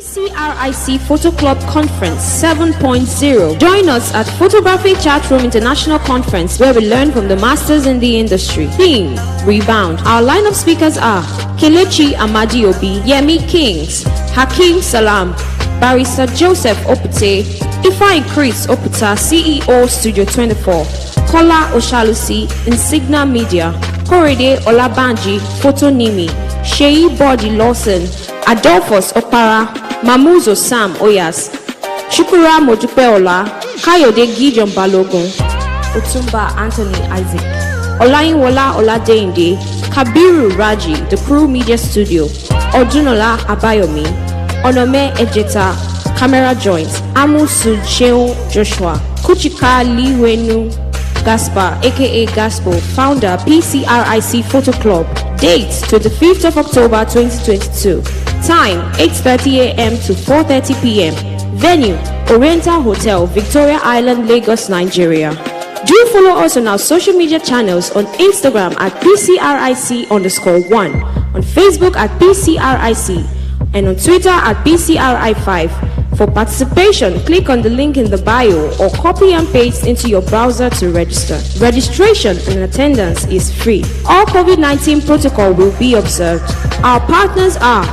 PCRiC Photo Club Conference 7.0. Join us at Photography Chat Room International Conference, where we learn from the masters in the industry. Theme: Rebound. Our lineup speakers are Kelechi Amadiobi, Yemi Kings, Hakeem Salam, Barrister Joseph Opute, Ifeanyi Chris Oputa, CEO Studio 24, Kola Oshalusi, Insignia Media, Korede Olabanji, Photonimi, Sheyi Body Lawson, Adolphus Opara, Mamuzo Sam Oyas, Shukura Modupeola, Kayode Gideon Balogun, Otumba Anthony Isaac, Olayinwola Oladeinde, Kabiru Raji, The Crew Media Studio, Odunola Abayomi, Onome Ejeta, Camera Joints, Amusu Cheo Joshua, Kuchika Liwenu Gaspar, a.k.a. Gaspo, founder, PCRiC Photo Club. Date: 25th of October 2022. Time: 8:30 a.m. to 4:30 p.m. Venue: Oriental Hotel, Victoria Island, Lagos, Nigeria. Do follow us on our social media channels on Instagram at PCRiC_1, on Facebook at PCRiC, and on Twitter at PCRI5. For participation, click on the link in the bio or copy and paste into your browser to register. Registration and attendance is free. All COVID-19 protocol will be observed. Our partners are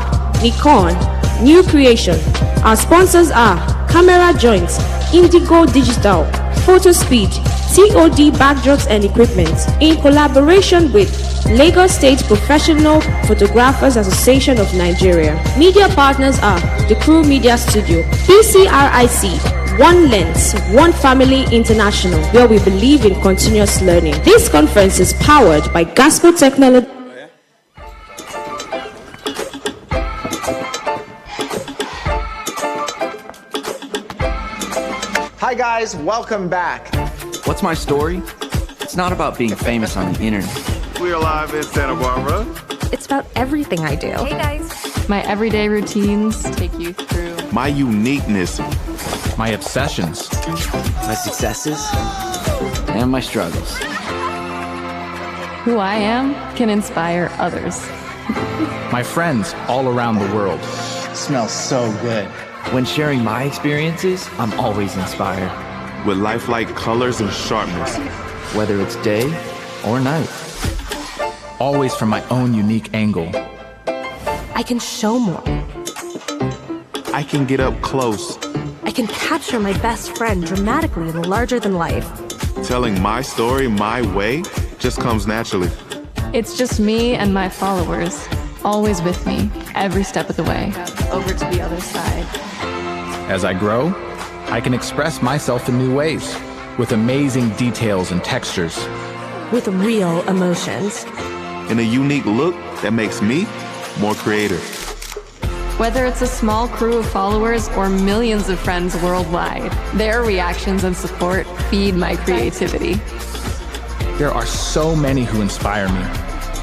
Nikon, New Creation. Our sponsors are Camera Joints, Indigo Digital, Photospeed, TOD Backdrops and Equipment, in collaboration with Lagos State Professional Photographers Association of Nigeria. Media partners are The Crew Media Studio, PCRiC, One Lens, One Family International, where we believe in continuous learning. This conference is powered by Gospel Technology. Hi guys, welcome back. What's my story? It's not about being famous on the internet. We're live in Santa Barbara. It's about everything I do. Hey guys. My everyday routines take you through My uniqueness. My obsessions. My successes. And my struggles. who I am can inspire others. My friends all around the world. Smells so good. When sharing my experiences, I'm always inspired. With lifelike colors and sharpness. Whether it's day or night. Always from my own unique angle. I can show more. I can get up close. I can capture my best friend dramatically in larger than life. Telling my story my way just comes naturally. It's just me and my followers, always with me, every step of the way, over to the other side. As I grow, I can express myself in new ways, with amazing details and textures. With real emotions. In a unique look that makes me more creative. Whether it's a small crew of followers or millions of friends worldwide, their reactions and support feed my creativity. There are so many who inspire me,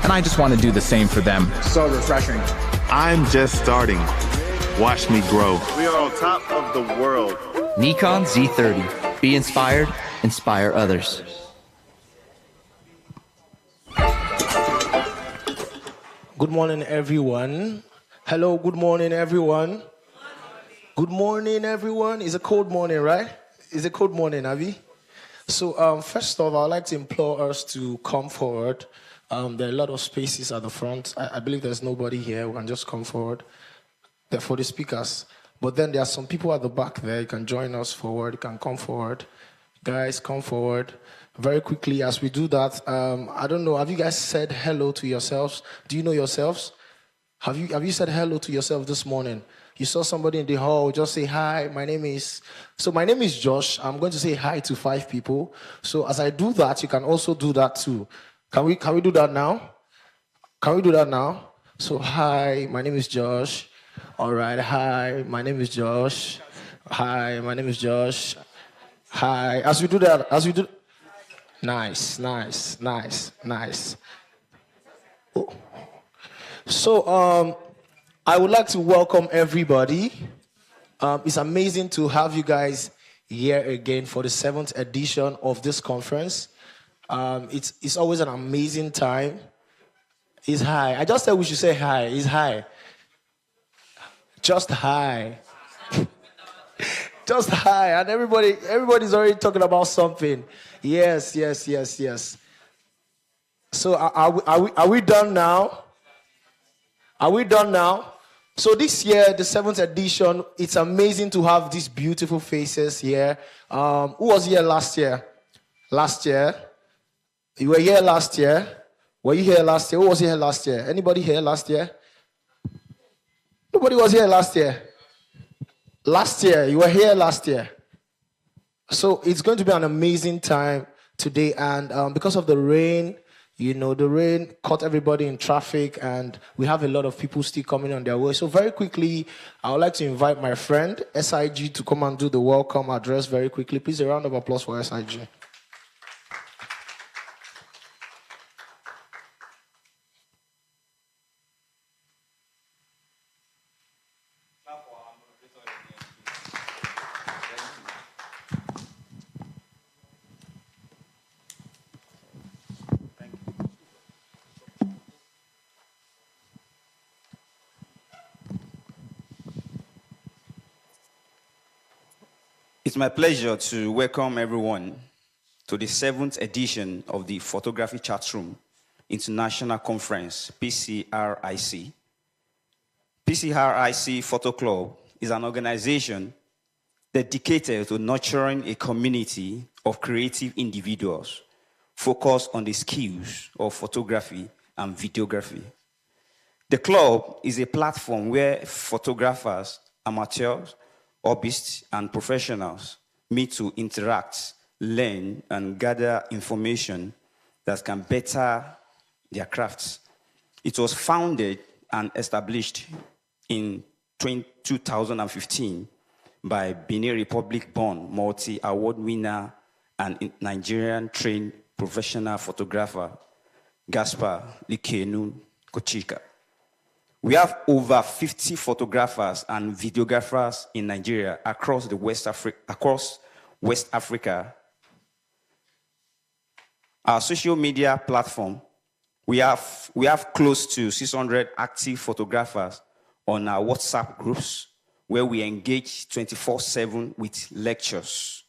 and I just want to do the same for them. So refreshing. I'm just starting. Watch me grow. We are on top of the world. Nikon Z30. Be inspired, inspire others. Good morning, everyone. Hello, good morning, everyone. Good morning, everyone. It's a cold morning, right? It's a cold morning, Avi. So, first off, I'd like to implore us to come forward. There are a lot of spaces at the front. I believe there's nobody here. We can just come forward. They're for the speakers. But then there are some people at the back there. You can join us forward. You can come forward. Guys, come forward. Very quickly, as we do that, I don't know, have you guys said hello to yourselves? Do you know yourselves? Have you said hello to yourself this morning? You saw somebody in the hall, just say hi, my name is Josh. I'm going to say hi to 5 people. So as I do that, you can also do that too. Can we do that now? Can we do that now? So hi, my name is Josh. All right, hi, my name is Josh. Hi, my name is Josh. Hi, as we do that, Nice. Oh. So, I would like to welcome everybody. It's amazing to have you guys here again for the 7th edition of this conference. It's always an amazing time. It's high. I just said we should say hi. It's high. just high. Just high. And everybody's already talking about something. Yes. So are we done now? Are we done now? So this year, the 7th edition, it's amazing to have these beautiful faces here. Who was here last year? Last year? You were here last year? Were you here last year? Who was here last year? Anybody here last year? Nobody was here last year. Last year, you were here last year. So it's going to be an amazing time today. And because of the rain, the rain caught everybody in traffic, and we have a lot of people still coming on their way. So very quickly, I would like to invite my friend, SIG, to come and do the welcome address very quickly. Please, a round of applause for SIG. It's my pleasure to welcome everyone to the 7th edition of the Photography Chatroom International Conference, PCRiC. PCRiC Photo Club is an organization dedicated to nurturing a community of creative individuals focused on the skills of photography and videography. The club is a platform where photographers, amateurs, hobbyists, and professionals meet to interact, learn, and gather information that can better their crafts. It was founded and established in 2015 by Benin Republic-born multi-award winner and Nigerian-trained professional photographer, Gaspar Likenu Kochika. We have over 50 photographers and videographers in Nigeria across West Africa. Our social media platform, we have close to 600 active photographers on our WhatsApp groups, where we engage 24/7 with lectures,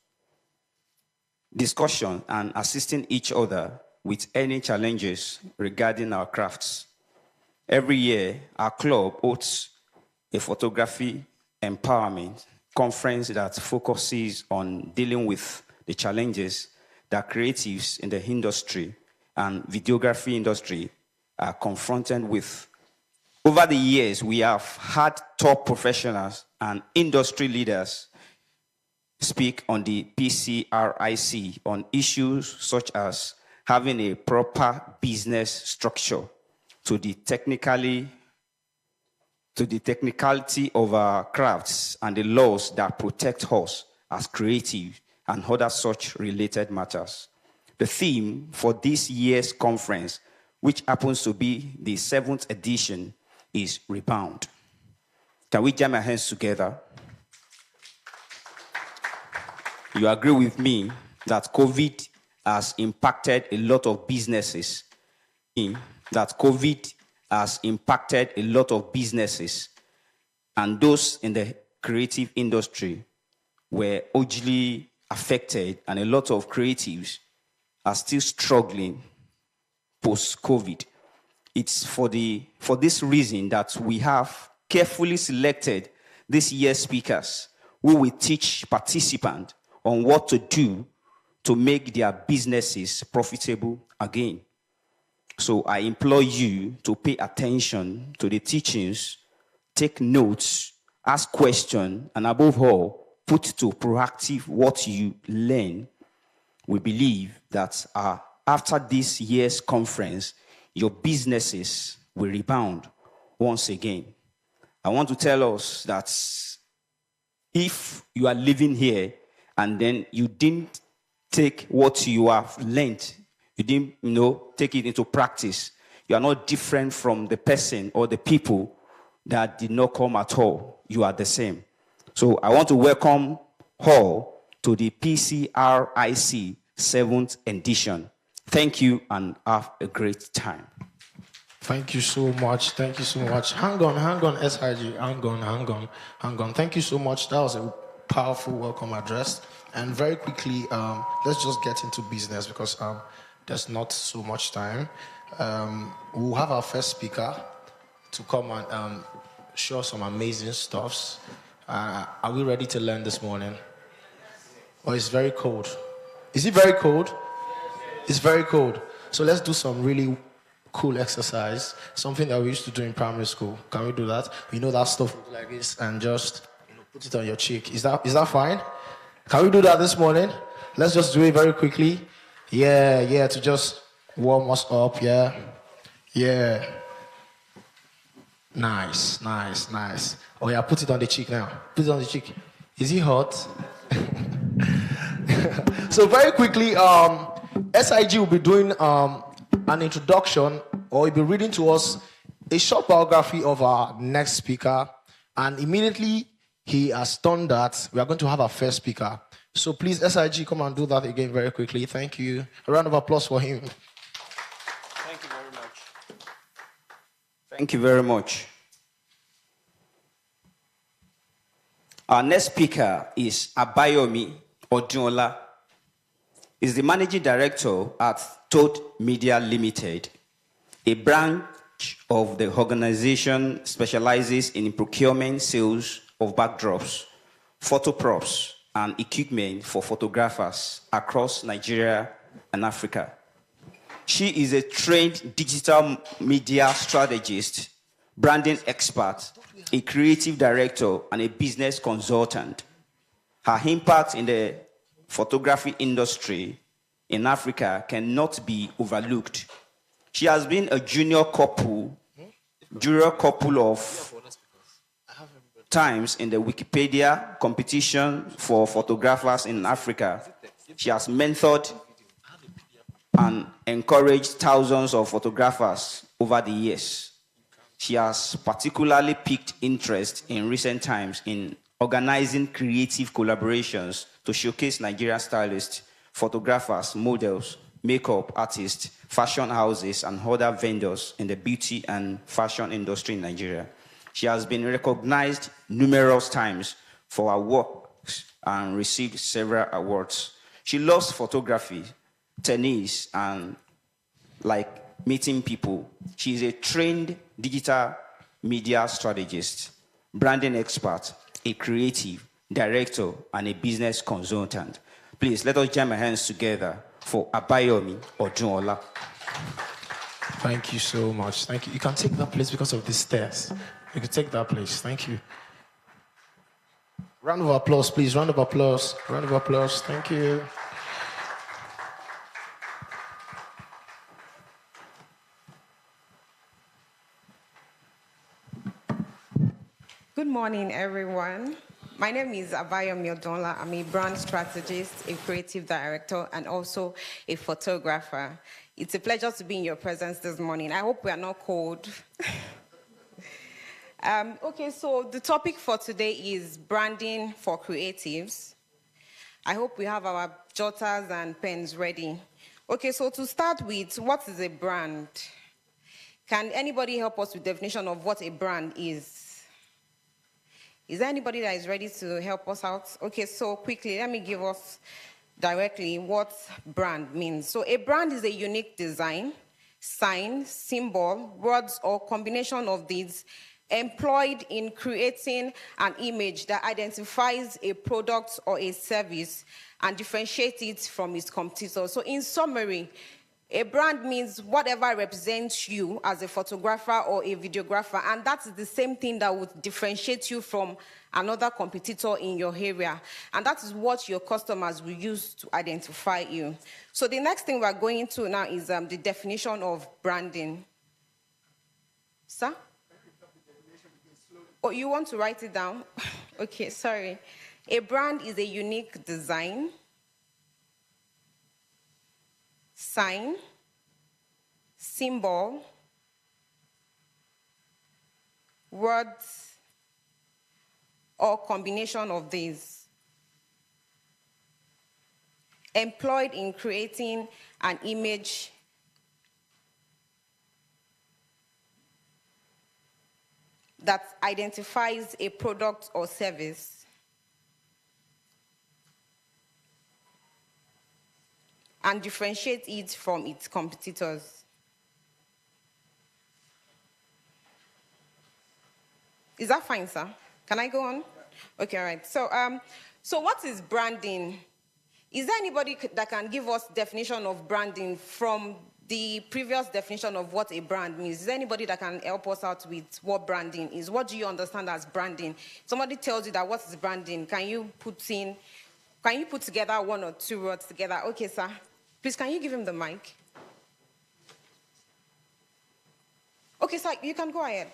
discussion, and assisting each other with any challenges regarding our crafts. Every year, our club hosts a photography empowerment conference that focuses on dealing with the challenges that creatives in the industry and videography industry are confronted with. Over the years, we have had top professionals and industry leaders speak on the PCRiC on issues such as having a proper business structure, to the technicality of our crafts and the laws that protect us as creative and other such related matters. The theme for this year's conference, which happens to be the 7th edition, is REBOUND. Can we jam our hands together? You agree with me that COVID has impacted a lot of businesses and those in the creative industry were hugely affected, and a lot of creatives are still struggling post-COVID. It's for this reason that we have carefully selected this year's speakers who will teach participants on what to do to make their businesses profitable again. So I implore you to pay attention to the teachings, take notes, ask questions, and above all, put to proactive what you learn. We believe that after this year's conference, your businesses will rebound once again. I want to tell us that if you are living here and then you didn't take what you have learned, you didn't, take it into practice, you are not different from the person or the people that did not come at all. You are the same. So I want to welcome all to the PCRiC 7th edition. Thank you and have a great time. Thank you so much. Thank you so much. Hang on, SIG. Hang on. Thank you so much. That was a powerful welcome address. And very quickly, let's just get into business because there's not so much time. We'll have our first speaker to come and show some amazing stuffs. Are we ready to learn this morning? Or it's very cold? Is it very cold? It's very cold. So let's do some really cool exercise, something that we used to do in primary school. Can we do that? You know that stuff like this and just put it on your cheek. Is that fine? Can we do that this morning? Let's just do it very quickly. Yeah, to just warm us up, yeah. Nice. Oh yeah, put it on the cheek now. Put it on the cheek. Is it hot? So very quickly, SIG will be doing an introduction, or he'll be reading to us a short biography of our next speaker. And immediately he has done that, we are going to have our first speaker. So please, SIG, come and do that again very quickly. Thank you. A round of applause for him. Thank you very much. Thank you very much. Our next speaker is Abayomi Odunola. Is the managing director at Toad Media Limited. A branch of the organization specializes in procurement, sales of backdrops, photo props, and equipment for photographers across Nigeria and Africa. She is a trained digital media strategist, branding expert, a creative director, and a business consultant. Her impact in the photography industry in Africa cannot be overlooked. She has been a junior couple of times in the Wikipedia competition for photographers in Africa. She has mentored and encouraged thousands of photographers over the years. She has particularly piqued interest in recent times in organizing creative collaborations to showcase Nigerian stylists, photographers, models, makeup artists, fashion houses, and other vendors in the beauty and fashion industry in Nigeria. She has been recognized numerous times for her works and received several awards. She loves photography, tennis, and meeting people. She is a trained digital media strategist, branding expert, a creative director, and a business consultant. Please, let us jam our hands together for Abayomi Odunola. Thank you so much. Thank you. You can take that place because of the stairs. You can take that place. Thank you. Round of applause, please. Round of applause. Round of applause. Thank you. Good morning, everyone. My name is Abayomi Odunola. I'm a brand strategist, a creative director, and also a photographer. It's a pleasure to be in your presence this morning. I hope we are not cold. Okay, so the topic for today is branding for creatives. I hope we have our jotters and pens ready. Okay, so to start with, what is a brand? Can anybody help us with the definition of what a brand is? Is there anybody that is ready to help us out? Okay, so quickly, let me give us directly what brand means. So a brand is a unique design, sign, symbol, words, or combination of these employed in creating an image that identifies a product or a service and differentiates it from its competitors. So in summary, a brand means whatever represents you as a photographer or a videographer, and that's the same thing that would differentiate you from another competitor in your area. And that is what your customers will use to identify you. So the next thing we're going into now is the definition of branding. Sir? Oh, you want to write it down? Okay, sorry. A brand is a unique design, sign, symbol, words, or combination of these, employed in creating an image that identifies a product or service and differentiates it from its competitors. Is that fine, sir? Can I go on? Okay, all right. So what is branding? Is there anybody that can give us definition of branding from the previous definition of what a brand means? Is there anybody that can help us out with what branding is? What do you understand as branding? Somebody tells you that what is branding, can you put together one or two words together? Okay, sir. Please, can you give him the mic? Okay, sir, you can go ahead.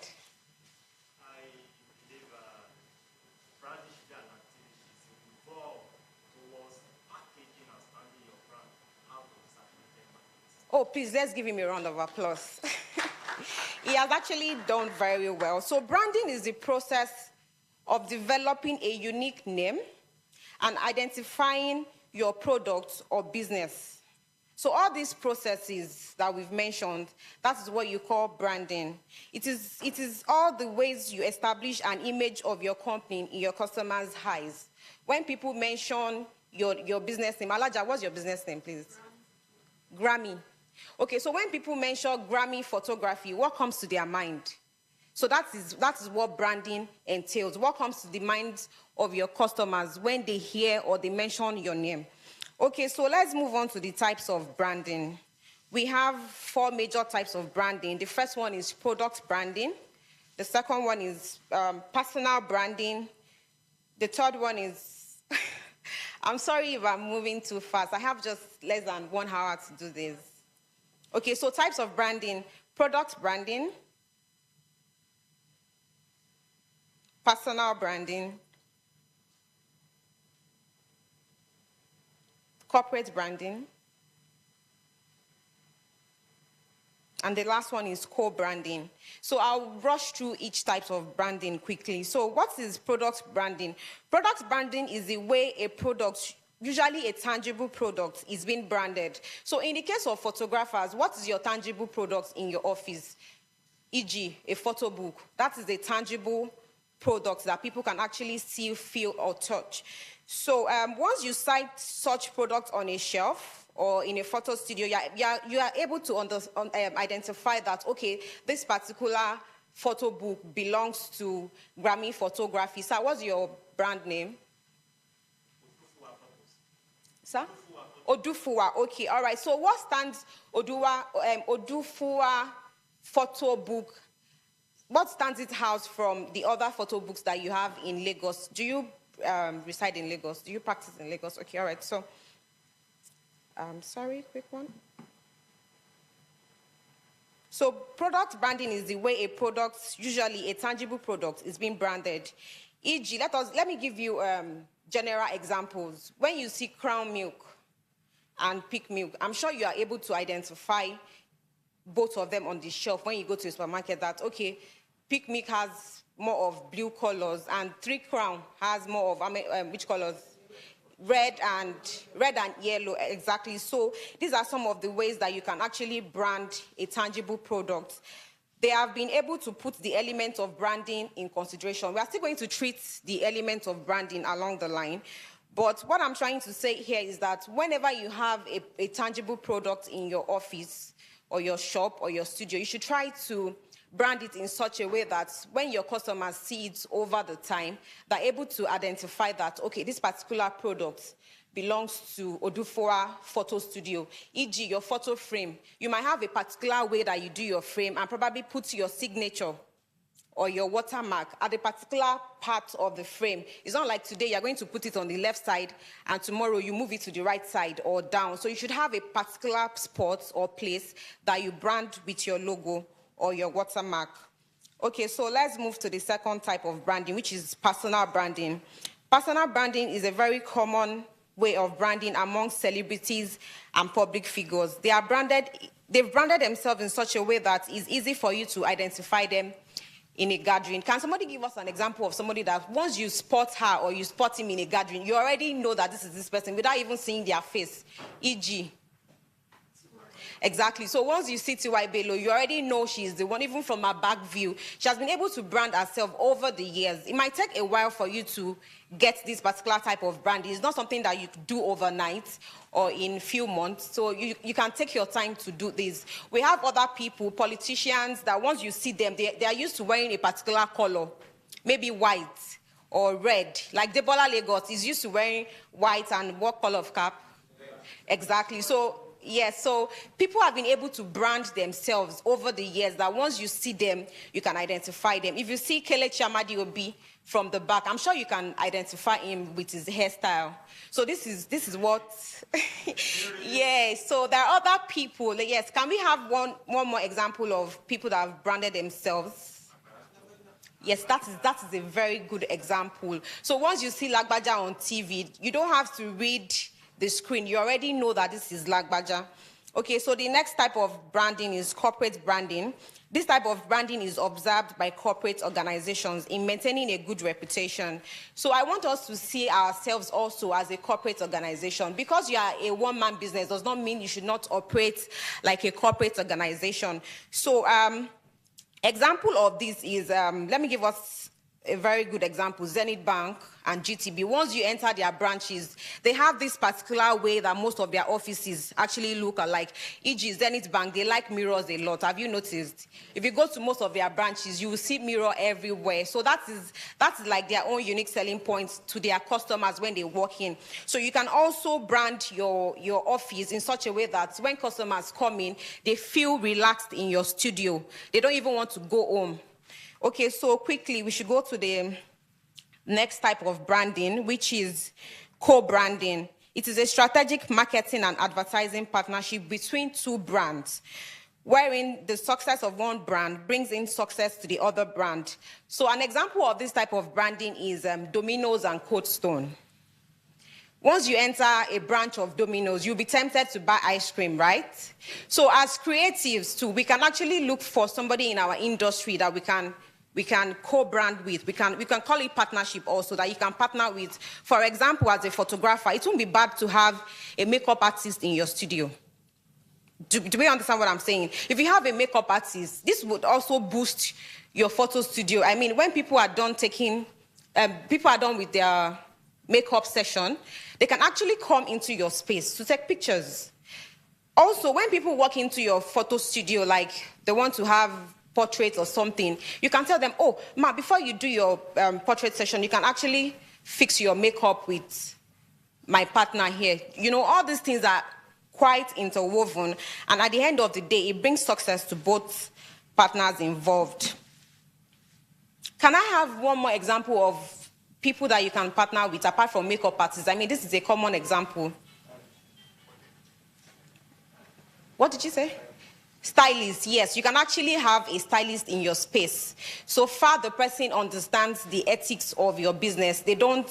Oh, please, let's give him a round of applause. He has actually done very well. So branding is the process of developing a unique name and identifying your product or business. So all these processes that we've mentioned, that is what you call branding. It is all the ways you establish an image of your company in your customers' eyes. When people mention your business name, Alaja, what's your business name, please? Grammy. Okay, so when people mention Grammy photography, what comes to their mind? So that is what branding entails. What comes to the minds of your customers when they hear or they mention your name? Okay, so let's move on to the types of branding. We have 4 major types of branding. The first one is product branding. The second one is personal branding. The third one is, I'm sorry if I'm moving too fast. I have just less than 1 hour to do this. Okay, so types of branding: product branding, personal branding, corporate branding, and the last one is co-branding. So I'll rush through each type of branding quickly. So what is product branding? Product branding is the way a product, usually a tangible product, is being branded. So in the case of photographers, what is your tangible product in your office? E.g., a photo book. That is a tangible product that people can actually see, feel, or touch. So once you cite such product on a shelf or in a photo studio, you are able to identify that, okay, this particular photo book belongs to Grammy Photography. So what's your brand name? Sir? Odufuwa. Okay, all right. So what stands Odufuwa photo book? What stands it out from the other photo books that you have in Lagos? Do you reside in Lagos? Do you practice in Lagos? Okay, all right. So, sorry, quick one. So product branding is the way a product, usually a tangible product, is being branded. E.g., let me give you general examples. When you see Crown Milk and Peak Milk, I'm sure you are able to identify both of them on the shelf when you go to a supermarket that, okay, Peak Milk has more of blue colors and 3 Crown has more of, which colors? Red and yellow, exactly. So these are some of the ways that you can actually brand a tangible product. They have been able to put the element of branding in consideration. We are still going to treat the element of branding along the line. But what I'm trying to say here is that whenever you have a tangible product in your office or your shop or your studio, you should try to brand it in such a way that when your customers see it over the time, they're able to identify that, okay, this particular product belongs to Odufuwa Photo Studio. E.g., your photo frame. You might have a particular way that you do your frame and probably put your signature or your watermark at a particular part of the frame. It's not like today you're going to put it on the left side and tomorrow you move it to the right side or down. So you should have a particular spot or place that you brand with your logo or your watermark. Okay, so let's move to the second type of branding, which is personal branding. Personal branding is a very common way of branding among celebrities and public figures. They've branded themselves in such a way that it's easy for you to identify them in a gathering. Can somebody give us an example of somebody that once you spot her or you spot him in a gathering, you already know that this is this person without even seeing their face? E.g., Exactly. So once you see T.Y. Bello, you already know she's the one, even from her back view. She has been able to brand herself over the years. It might take a while for you to get this particular type of branding. It's not something that you do overnight or in few months. So you can take your time to do this. We have other people, politicians, that once you see them, they are used to wearing a particular color, maybe white or red. Like Debola Lagos is used to wearing white and what color of cap? Exactly. So, yes, so people have been able to brand themselves over the years that once you see them, you can identify them. If you see Kelechi Amadiobi from the back, I'm sure you can identify him with his hairstyle. So this is what, yes, so there are other people. Yes, can we have one more example of people that have branded themselves? Yes, that is a very good example. So once you see Lagbaja on TV, you don't have to read the screen. You already know that this is Lagbaja. Okay, so the next type of branding is corporate branding. This type of branding is observed by corporate organizations in maintaining a good reputation. So I want us to see ourselves also as a corporate organization. Because you are a one-man business does not mean you should not operate like a corporate organization. So example of this is, let me give us a very good example, Zenith Bank and GTB. Once you enter their branches, they have this particular way that most of their offices actually look alike. E.g. Zenith Bank, they like mirrors a lot. Have you noticed? If you go to most of their branches, you will see mirror everywhere. So that is like their own unique selling point to their customers when they walk in. So you can also brand your office in such a way that when customers come in, they feel relaxed in your studio. They don't even want to go home. Okay, so quickly, we should go to the next type of branding, which is co-branding. It is a strategic marketing and advertising partnership between two brands, wherein the success of one brand brings in success to the other brand. So an example of this type of branding is Domino's and Cold Stone. Once you enter a branch of Domino's, you'll be tempted to buy ice cream, right? So as creatives too, we can actually look for somebody in our industry that we can co-brand with. We can call it partnership also, that you can partner with. For example, as a photographer, it won't be bad to have a makeup artist in your studio. Do we understand what I'm saying? If you have a makeup artist, this would also boost your photo studio. I mean, when people are done with their makeup session, they can actually come into your space to take pictures. Also, when people walk into your photo studio, like they want to have portraits or something, you can tell them, oh, ma, before you do your portrait session, you can actually fix your makeup with my partner here. You know, all these things are quite interwoven, and at the end of the day, it brings success to both partners involved. Can I have one more example of people that you can partner with apart from makeup artists? I mean, this is a common example. What did you say? Stylist, yes, you can actually have a stylist in your space. So far, the person understands the ethics of your business. They don't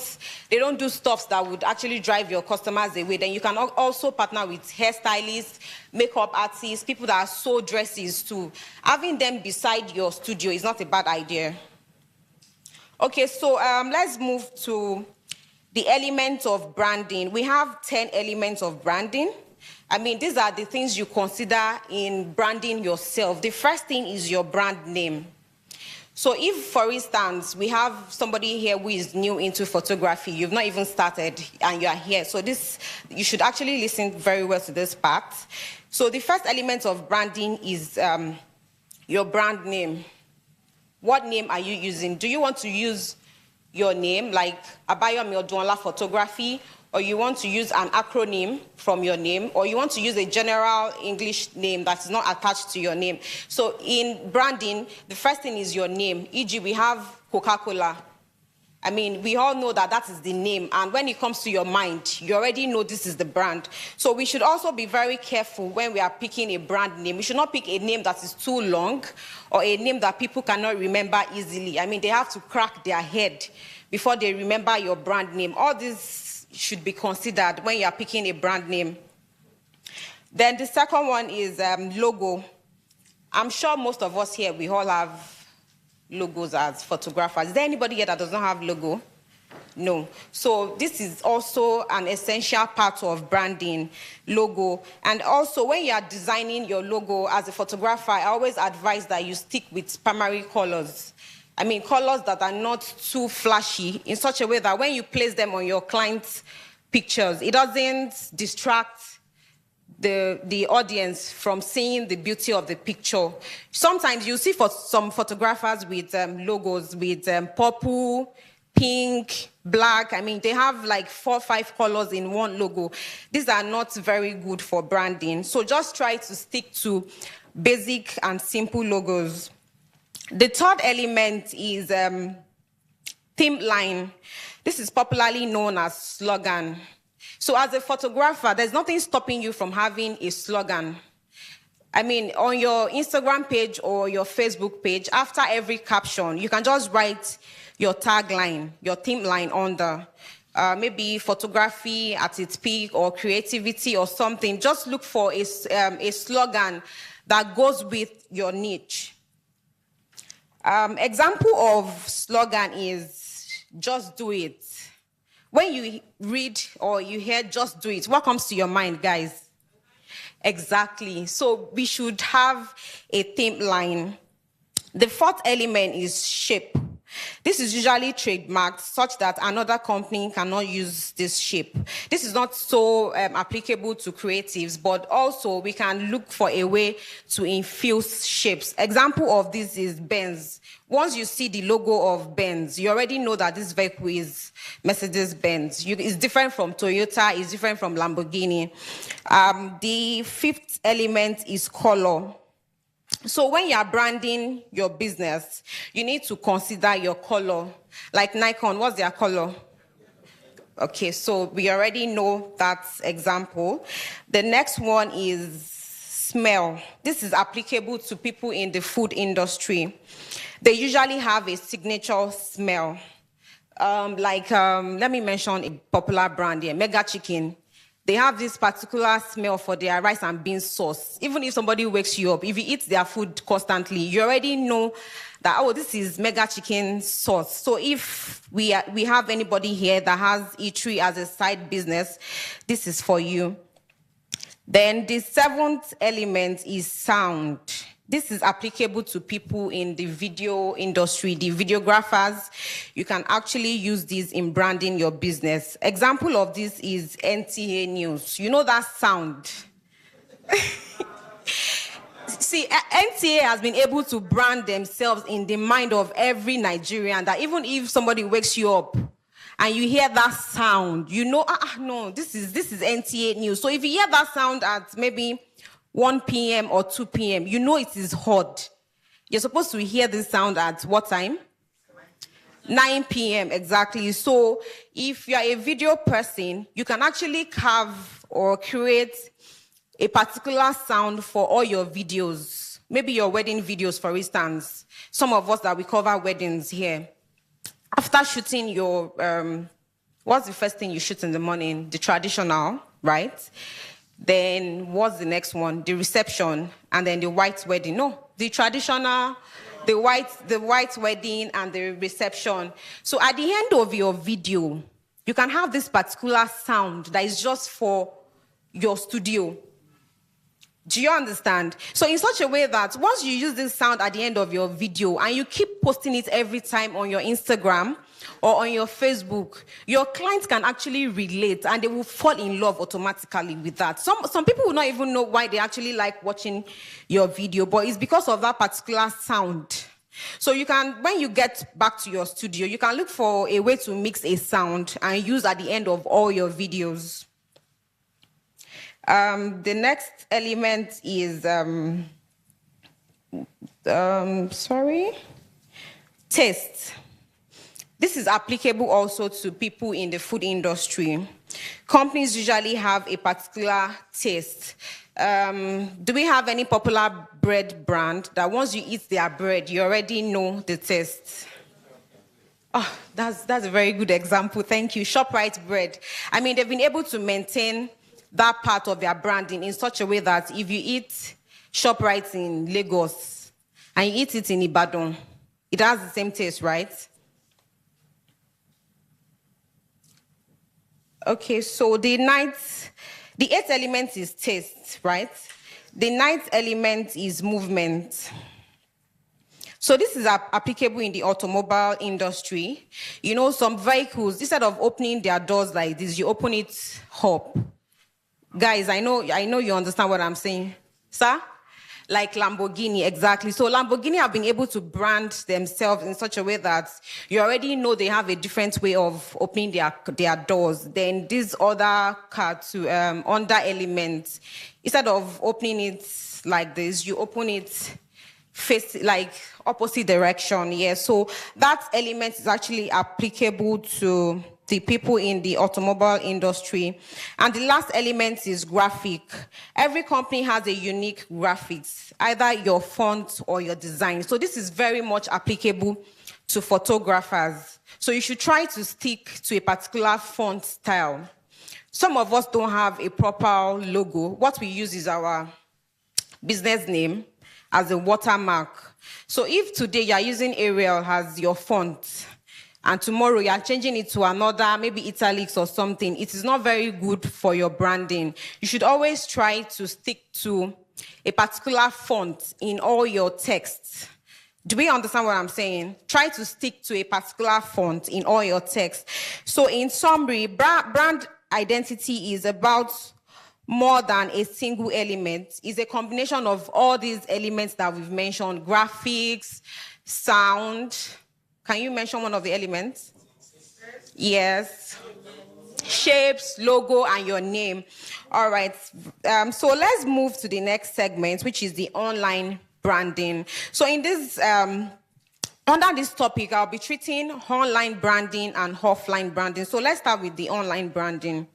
do stuff that would actually drive your customers away. Then you can also partner with hairstylists, makeup artists, people that are sew dresses too. Having them beside your studio is not a bad idea. Okay, so let's move to the elements of branding. We have 10 elements of branding. I mean, these are the things you consider in branding yourself. The first thing is your brand name. So if, for instance, we have somebody here who is new into photography, you've not even started, and you are here. So you should actually listen very well to this part. So the first element of branding is your brand name. What name are you using? Do you want to use your name, like Abayomi Odunola Photography, or you want to use an acronym from your name, or you want to use a general English name that's not attached to your name? So in branding, the first thing is your name. E.g., we have Coca-Cola. I mean, we all know that that is the name, and when it comes to your mind, you already know this is the brand. So we should also be very careful when we are picking a brand name. We should not pick a name that is too long or a name that people cannot remember easily. I mean, they have to crack their head before they remember your brand name. All this should be considered when you are picking a brand name. Then the second one is logo. I'm sure most of us here, we all have logos as photographers. Is there anybody here that does not have logo? No. So this is also an essential part of branding, logo. And also when you are designing your logo as a photographer, I always advise that you stick with primary colors. I mean, colors that are not too flashy in such a way that when you place them on your client's pictures, it doesn't distract the audience from seeing the beauty of the picture. Sometimes you see for some photographers with logos with purple, pink, black. I mean, they have like 4 or 5 colors in one logo. These are not very good for branding. So just try to stick to basic and simple logos. The third element is theme line. This is popularly known as slogan. So as a photographer, there's nothing stopping you from having a slogan. I mean, on your Instagram page or your Facebook page, after every caption, you can just write your tagline, your theme line under. Maybe photography at its peak or creativity or something. Just look for a slogan that goes with your niche. Example of slogan is just do it. When you read or you hear just do it, what comes to your mind, guys? Exactly. So we should have a theme line. The fourth element is shape. This is usually trademarked such that another company cannot use this shape. This is not so applicable to creatives, but also we can look for a way to infuse shapes. Example of this is Benz. Once you see the logo of Benz, you already know that this vehicle is Mercedes-Benz. It's different from Toyota, it's different from Lamborghini. The fifth element is color. So when you are branding your business, you need to consider your color. Like Nikon, what's their color? Okay, so we already know that example. The next one is smell. This is applicable to people in the food industry. They usually have a signature smell. Let me mention a popular brand here, Mega Chicken. They have this particular smell for their rice and bean sauce. Even if somebody wakes you up, if you eat their food constantly, you already know that, oh, this is Mega Chicken sauce. So if we have anybody here that has eatery as a side business, this is for you. Then the seventh element is sound. This is applicable to people in the video industry, the videographers. You can actually use this in branding your business. Example of this is NTA News. You know that sound? See, NTA has been able to brand themselves in the mind of every Nigerian that even if somebody wakes you up and you hear that sound, you know, no, this is NTA News. So if you hear that sound at maybe 1 p.m. or 2 p.m., you know it is hot. You're supposed to hear this sound at what time? 9 p.m. exactly. So if you're a video person, you can actually carve or create a particular sound for all your videos. Maybe your wedding videos, for instance. Some of us that we cover weddings here. After shooting your, what's the first thing you shoot in the morning? The traditional, right? Then what's the next one? The reception, and then the white wedding. No, the traditional, the white wedding, and the reception. So at the end of your video, you can have this particular sound that is just for your studio. Do you understand? So in such a way that once you use this sound at the end of your video and you keep posting it every time on your Instagram or on your Facebook, your clients can actually relate and they will fall in love automatically with that. Some people will not even know why they actually like watching your video, but it's because of that particular sound. So you can, when you get back to your studio, you can look for a way to mix a sound and use at the end of all your videos. The next element is, taste. This is applicable also to people in the food industry. Companies usually have a particular taste. Do we have any popular bread brand that once you eat their bread, you already know the taste? Oh, that's a very good example. Thank you. ShopRite bread. I mean, they've been able to maintain that part of their branding in such a way that if you eat ShopRite in Lagos and you eat it in Ibadan, it has the same taste, right? Okay, so the eighth element is taste, right? The ninth element is movement. So this is applicable in the automobile industry. You know, some vehicles, instead of opening their doors like this, you open it up. Guys, I know you understand what I'm saying. Sir? Like Lamborghini, exactly. So Lamborghini have been able to brand themselves in such a way that you already know they have a different way of opening their doors than these other car to under elements. Instead of opening it like this, you open it face like opposite direction. Yeah. So that element is actually applicable to the people in the automobile industry. And the last element is graphic. Every company has a unique graphics, either your font or your design. So this is very much applicable to photographers. So you should try to stick to a particular font style. Some of us don't have a proper logo. What we use is our business name as a watermark. So if today you are using Arial as your font, and tomorrow you are changing it to another, maybe italics or something, it is not very good for your branding. You should always try to stick to a particular font in all your texts. Do we understand what I'm saying? Try to stick to a particular font in all your texts. So in summary, brand identity is about more than a single element. It's a combination of all these elements that we've mentioned: graphics, sound. Can you mention one of the elements? Yes. Shapes, logo, and your name. All right. So let's move to the next segment, which is the online branding. So in this, under this topic, I'll be treating online branding and offline branding. So let's start with the online branding.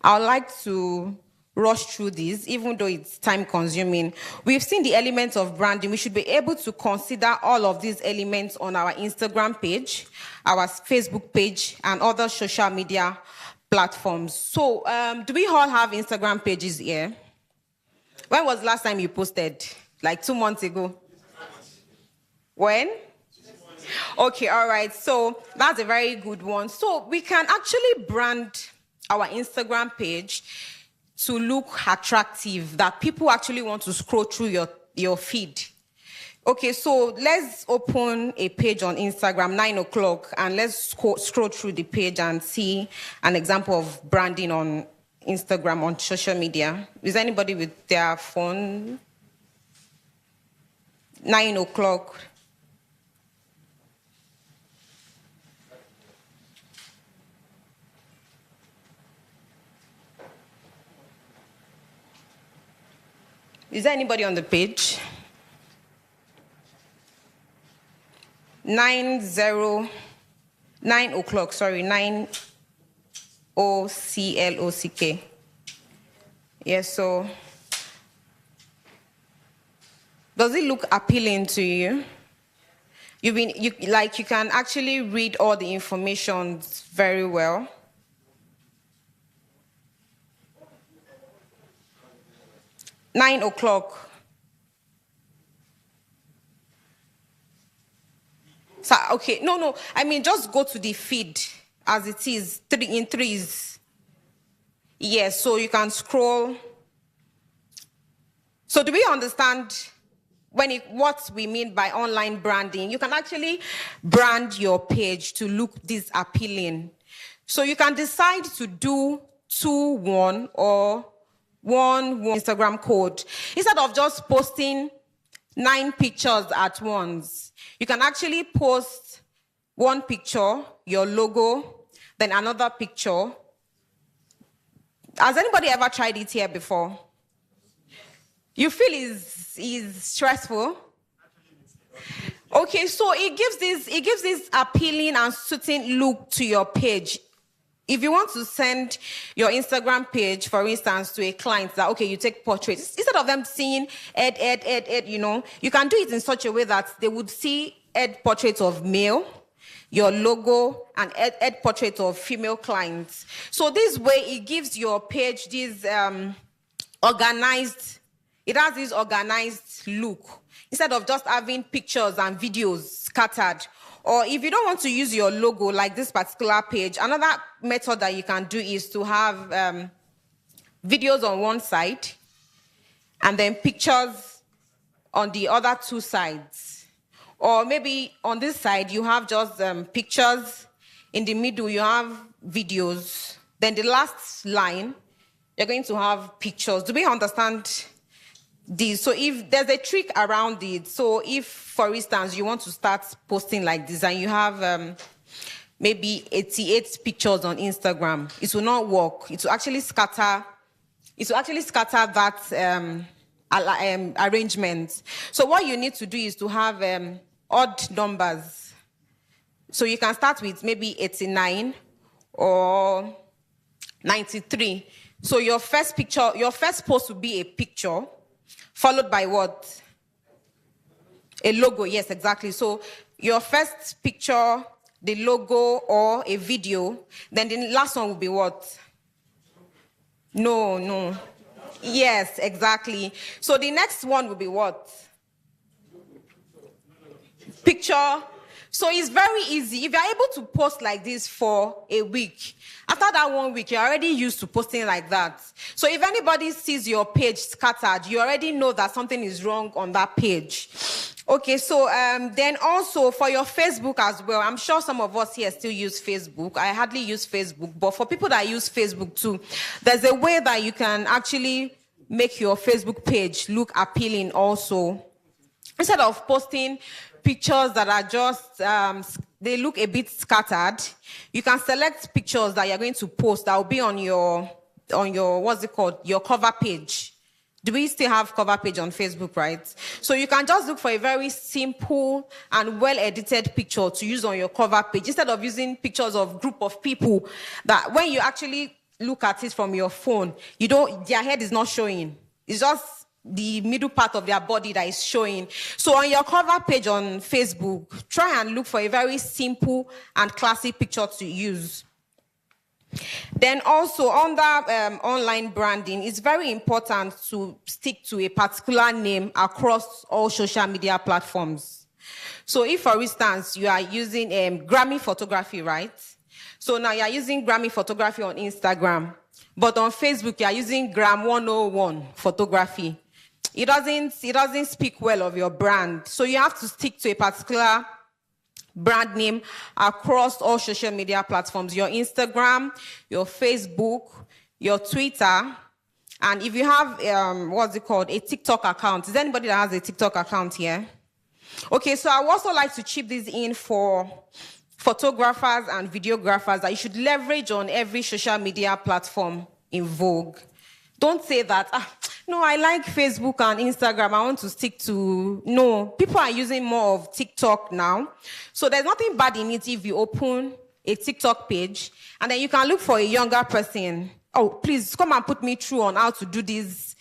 I would like to rush through this, even though it's time consuming. We've seen the elements of branding. We should be able to consider all of these elements on our Instagram page, our Facebook page, and other social media platforms. So do we all have Instagram pages here? When was the last time you posted? Like 2 months ago? When? Okay, all right. So that's a very good one. So we can actually brand our Instagram page to look attractive, that people actually want to scroll through your feed. Okay, so let's open a page on Instagram, 9 o'clock, and let's scroll through the page and see an example of branding on Instagram, on social media. Is anybody with their phone? 9 o'clock. Is there anybody on the page? 9 o'clock, sorry, 9 OCLOCK. Yes, so does it look appealing to you? You can actually read all the information very well. Nine o'clock. So, okay, no. I mean, just go to the feed as it is, in threes. Yes, so you can scroll. So do we understand what we mean by online branding? You can actually brand your page to look this appealing. So you can decide to do 2-1 or 1 Instagram code. Instead of just posting 9 pictures at once, you can actually post 1 picture, your logo, then another picture. Has anybody ever tried it here before? You feel is stressful? Okay, so it gives this appealing and suiting look to your page. If you want to send your Instagram page, for instance, to a client that, okay, you take portraits, instead of them seeing Ed, you can do it in such a way that they would see Ed portraits of male, your logo, and Ed portraits of female clients. So this way, it gives your page this organized look, instead of just having pictures and videos scattered Or if you don't want to use your logo like this particular page, another method that you can do is to have videos on one side and then pictures on the other two sides. Or maybe on this side, you have just pictures. In the middle, you have videos. Then the last line, you're going to have pictures. Do we understand this? So if there's a trick around it, so if, for instance, you want to start posting like this and you have maybe 88 pictures on Instagram, it will not work. It will actually scatter that arrangement. So what you need to do is to have odd numbers. So you can start with maybe 89 or 93. So your first post will be a picture, followed by what? A logo, yes, exactly. So your first picture, the logo, or a video, then the last one will be what? No. Yes, exactly. So the next one will be what? Picture. So it's very easy. If you're able to post like this for a week, after that 1 week, you're already used to posting like that. So if anybody sees your page scattered, you already know that something is wrong on that page. Okay, so then also for your Facebook as well, I'm sure some of us here still use Facebook. I hardly use Facebook, but for people that use Facebook too, there's a way that you can actually make your Facebook page look appealing also. Instead of posting pictures that are just, they look a bit scattered, you can select pictures that you're going to post that will be on your, what's it called, your cover page. Do we still have cover page on Facebook, right? So you can just look for a very simple and well-edited picture to use on your cover page instead of using pictures of group of people that when you actually look at it from your phone, their head is not showing. It's just the middle part of their body that is showing. So on your cover page on Facebook, try and look for a very simple and classy picture to use. Then also under online branding, it's very important to stick to a particular name across all social media platforms. So if, for instance, you are using Grammy photography, right? So now you are using Grammy photography on Instagram, but on Facebook you are using Gram 101 photography. It doesn't speak well of your brand. So you have to stick to a particular brand name across all social media platforms, your Instagram, your Facebook, your Twitter, and if you have, a TikTok account. Is there anybody that has a TikTok account here? Okay, so I would also like to chip this in for photographers and videographers that you should leverage on every social media platform in vogue. Don't say that, no, I like Facebook and Instagram, I want to stick to... No, people are using more of TikTok now. So there's nothing bad in it if you open a TikTok page and then you can look for a younger person. Oh, please come and put me through on how to do this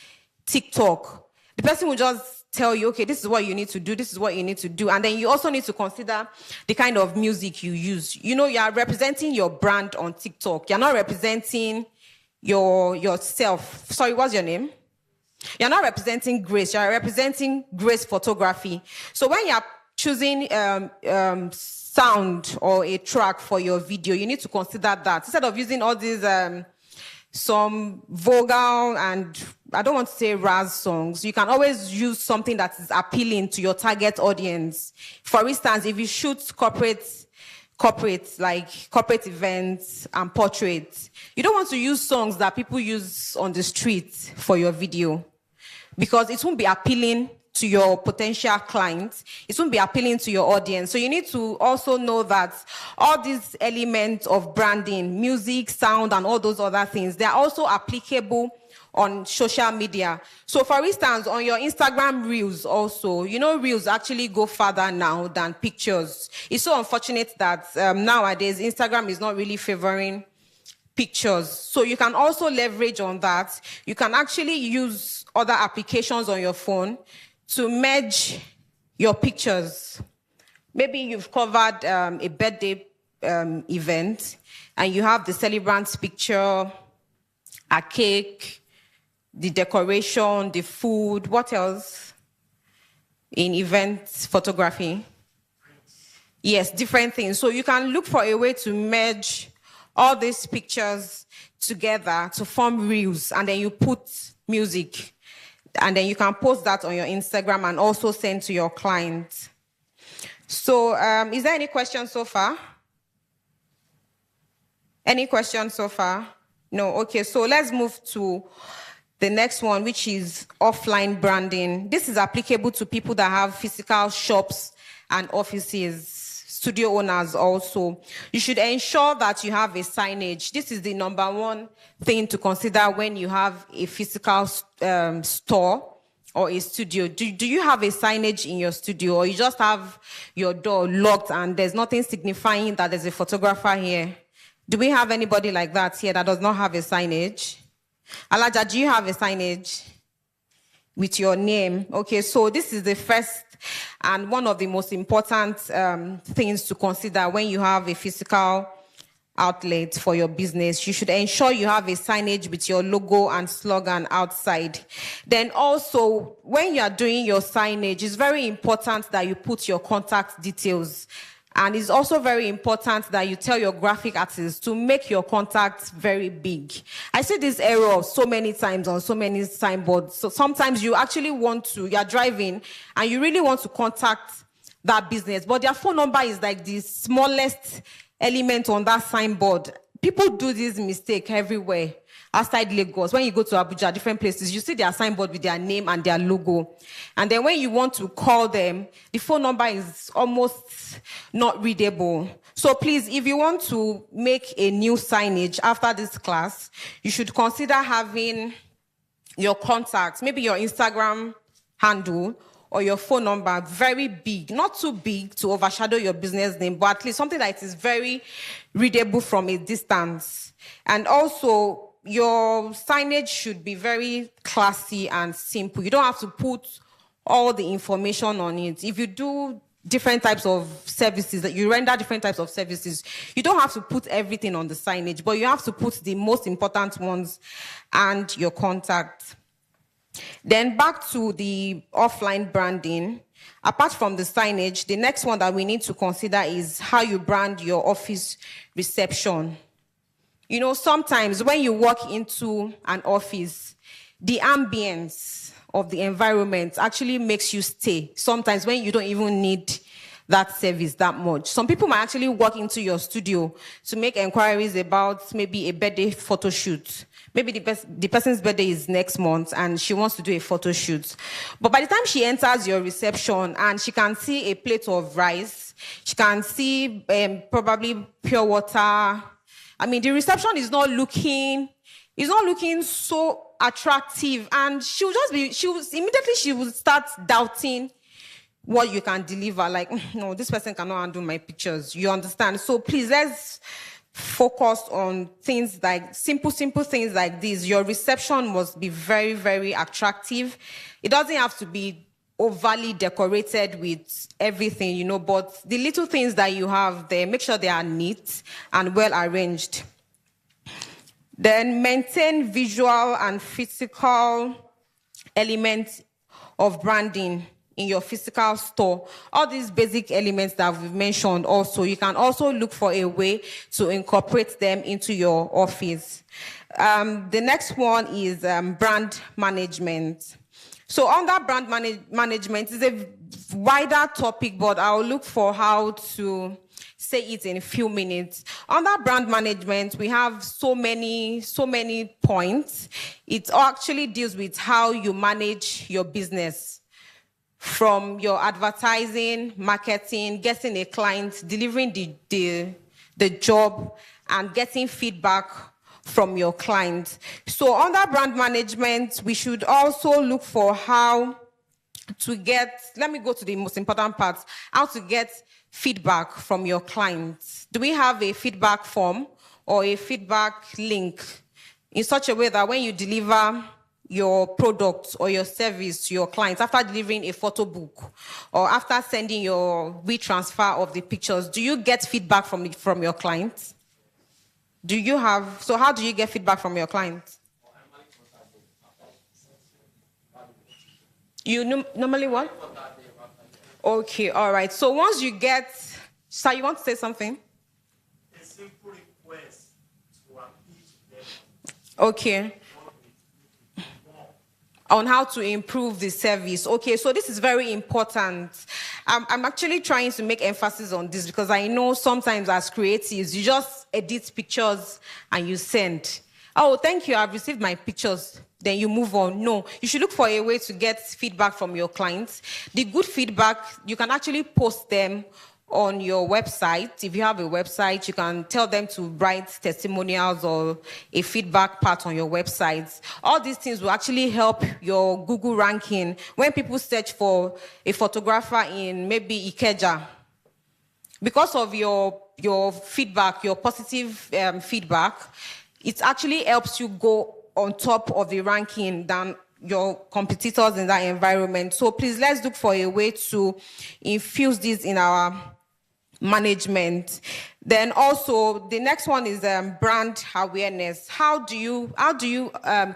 TikTok. The person will just tell you, okay, this is what you need to do, this is what you need to do. And then you also need to consider the kind of music you use. You know, you are representing your brand on TikTok. You're not representing yourself. Sorry, what's your name? You're not representing Grace, you're representing Grace Photography. So when you're choosing sound or a track for your video, you need to consider that. Instead of using all these some vulgar and, I don't want to say Raz songs, you can always use something that is appealing to your target audience. For instance, if you shoot corporate events and portraits, you don't want to use songs that people use on the street for your video because it won't be appealing to your potential clients. It won't be appealing to your audience. So you need to also know that all these elements of branding, music, sound, and all those other things, they're also applicable on social media. So for instance, on your Instagram Reels also, you know, Reels actually go further now than pictures. It's so unfortunate that nowadays Instagram is not really favoring pictures. So you can also leverage on that. You can actually use other applications on your phone to merge your pictures. Maybe you've covered a birthday event and you have the celebrant's picture, a cake, the decoration, the food, what else in event photography? Yes, different things. So you can look for a way to merge all these pictures together to form reels, and then you put music, and then you can post that on your Instagram and also send to your client. So is there any questions so far? Any questions so far? No. Okay, so let's move to the next one, which is offline branding. This is applicable to people that have physical shops and offices, studio owners also. You should ensure that you have a signage. This is the number one thing to consider when you have a physical store or a studio. Do you have a signage in your studio, or you just have your door locked and there's nothing signifying that there's a photographer here? Do we have anybody like that here that does not have a signage? Alaja, do you have a signage with your name? Okay, so this is the first and one of the most important things to consider when you have a physical outlet for your business. You should ensure you have a signage with your logo and slogan outside. Then also, when you are doing your signage, it's very important that you put your contact details. And it's also very important that you tell your graphic artist to make your contacts very big. I see this error so many times on so many signboards. So sometimes you actually you're driving and you really want to contact that business, but their phone number is like the smallest element on that signboard. People do this mistake everywhere outside Lagos. When you go to Abuja, different places, you see their signboard with their name and their logo. And then when you want to call them, the phone number is almost not readable. So please, if you want to make a new signage after this class, you should consider having your contacts, maybe your Instagram handle or your phone number very big, not too big to overshadow your business name, but at least something that is very readable from a distance. And also, your signage should be very classy and simple. You don't have to put all the information on it. If you do different types of services, that you render different types of services, you don't have to put everything on the signage, but you have to put the most important ones and your contact. Then back to the offline branding. Apart from the signage, the next one that we need to consider is how you brand your office reception. You know, sometimes when you walk into an office, the ambience of the environment actually makes you stay. Sometimes when you don't even need that service that much. Some people might actually walk into your studio to make inquiries about maybe a birthday photo shoot. Maybe the person's birthday is next month and she wants to do a photo shoot. But by the time she enters your reception and she can see a plate of rice, she can see probably pure water. I mean, the reception is not looking so attractive, and she will start doubting what you can deliver. Like, no, this person cannot handle my pictures. You understand? So please, let's focus on things like simple things like this. Your reception must be very, very attractive. It doesn't have to be overly decorated with everything, you know, but the little things that you have there, make sure they are neat and well arranged. Then maintain visual and physical elements of branding in your physical store. All these basic elements that we've mentioned also, you can also look for a way to incorporate them into your office. The next one is brand management. So under brand management is a wider topic, but I'll look for how to say it in a few minutes. Under brand management, we have so many points. It actually deals with how you manage your business, from your advertising, marketing, getting a client, delivering the job, and getting feedback from your client. So under brand management, we should also look for how to get, let me go to the most important part, how to get feedback from your clients. Do we have a feedback form or a feedback link in such a way that when you deliver your product or your service to your clients, after delivering a photo book or after sending your WeTransfer of the pictures, do you get feedback from your clients? So how do you get feedback from your clients? You normally what? Okay, all right. So once you get Sir, you want to say something? A simple request to appease them. Okay. On how to improve the service. Okay, so this is very important. I'm actually trying to make emphasis on this because I know sometimes as creatives, you just edit pictures and you send. Oh, thank you, I've received my pictures. Then you move on. No, you should look for a way to get feedback from your clients. The good feedback, you can actually post them on your website. If you have a website, you can tell them to write testimonials or a feedback part on your website. All these things will actually help your Google ranking. When people search for a photographer in maybe Ikeja, because of your feedback, your positive feedback, it actually helps you go on top of the ranking than your competitors in that environment. So please, let's look for a way to infuse this in our management. Then also the next one is brand awareness. How do you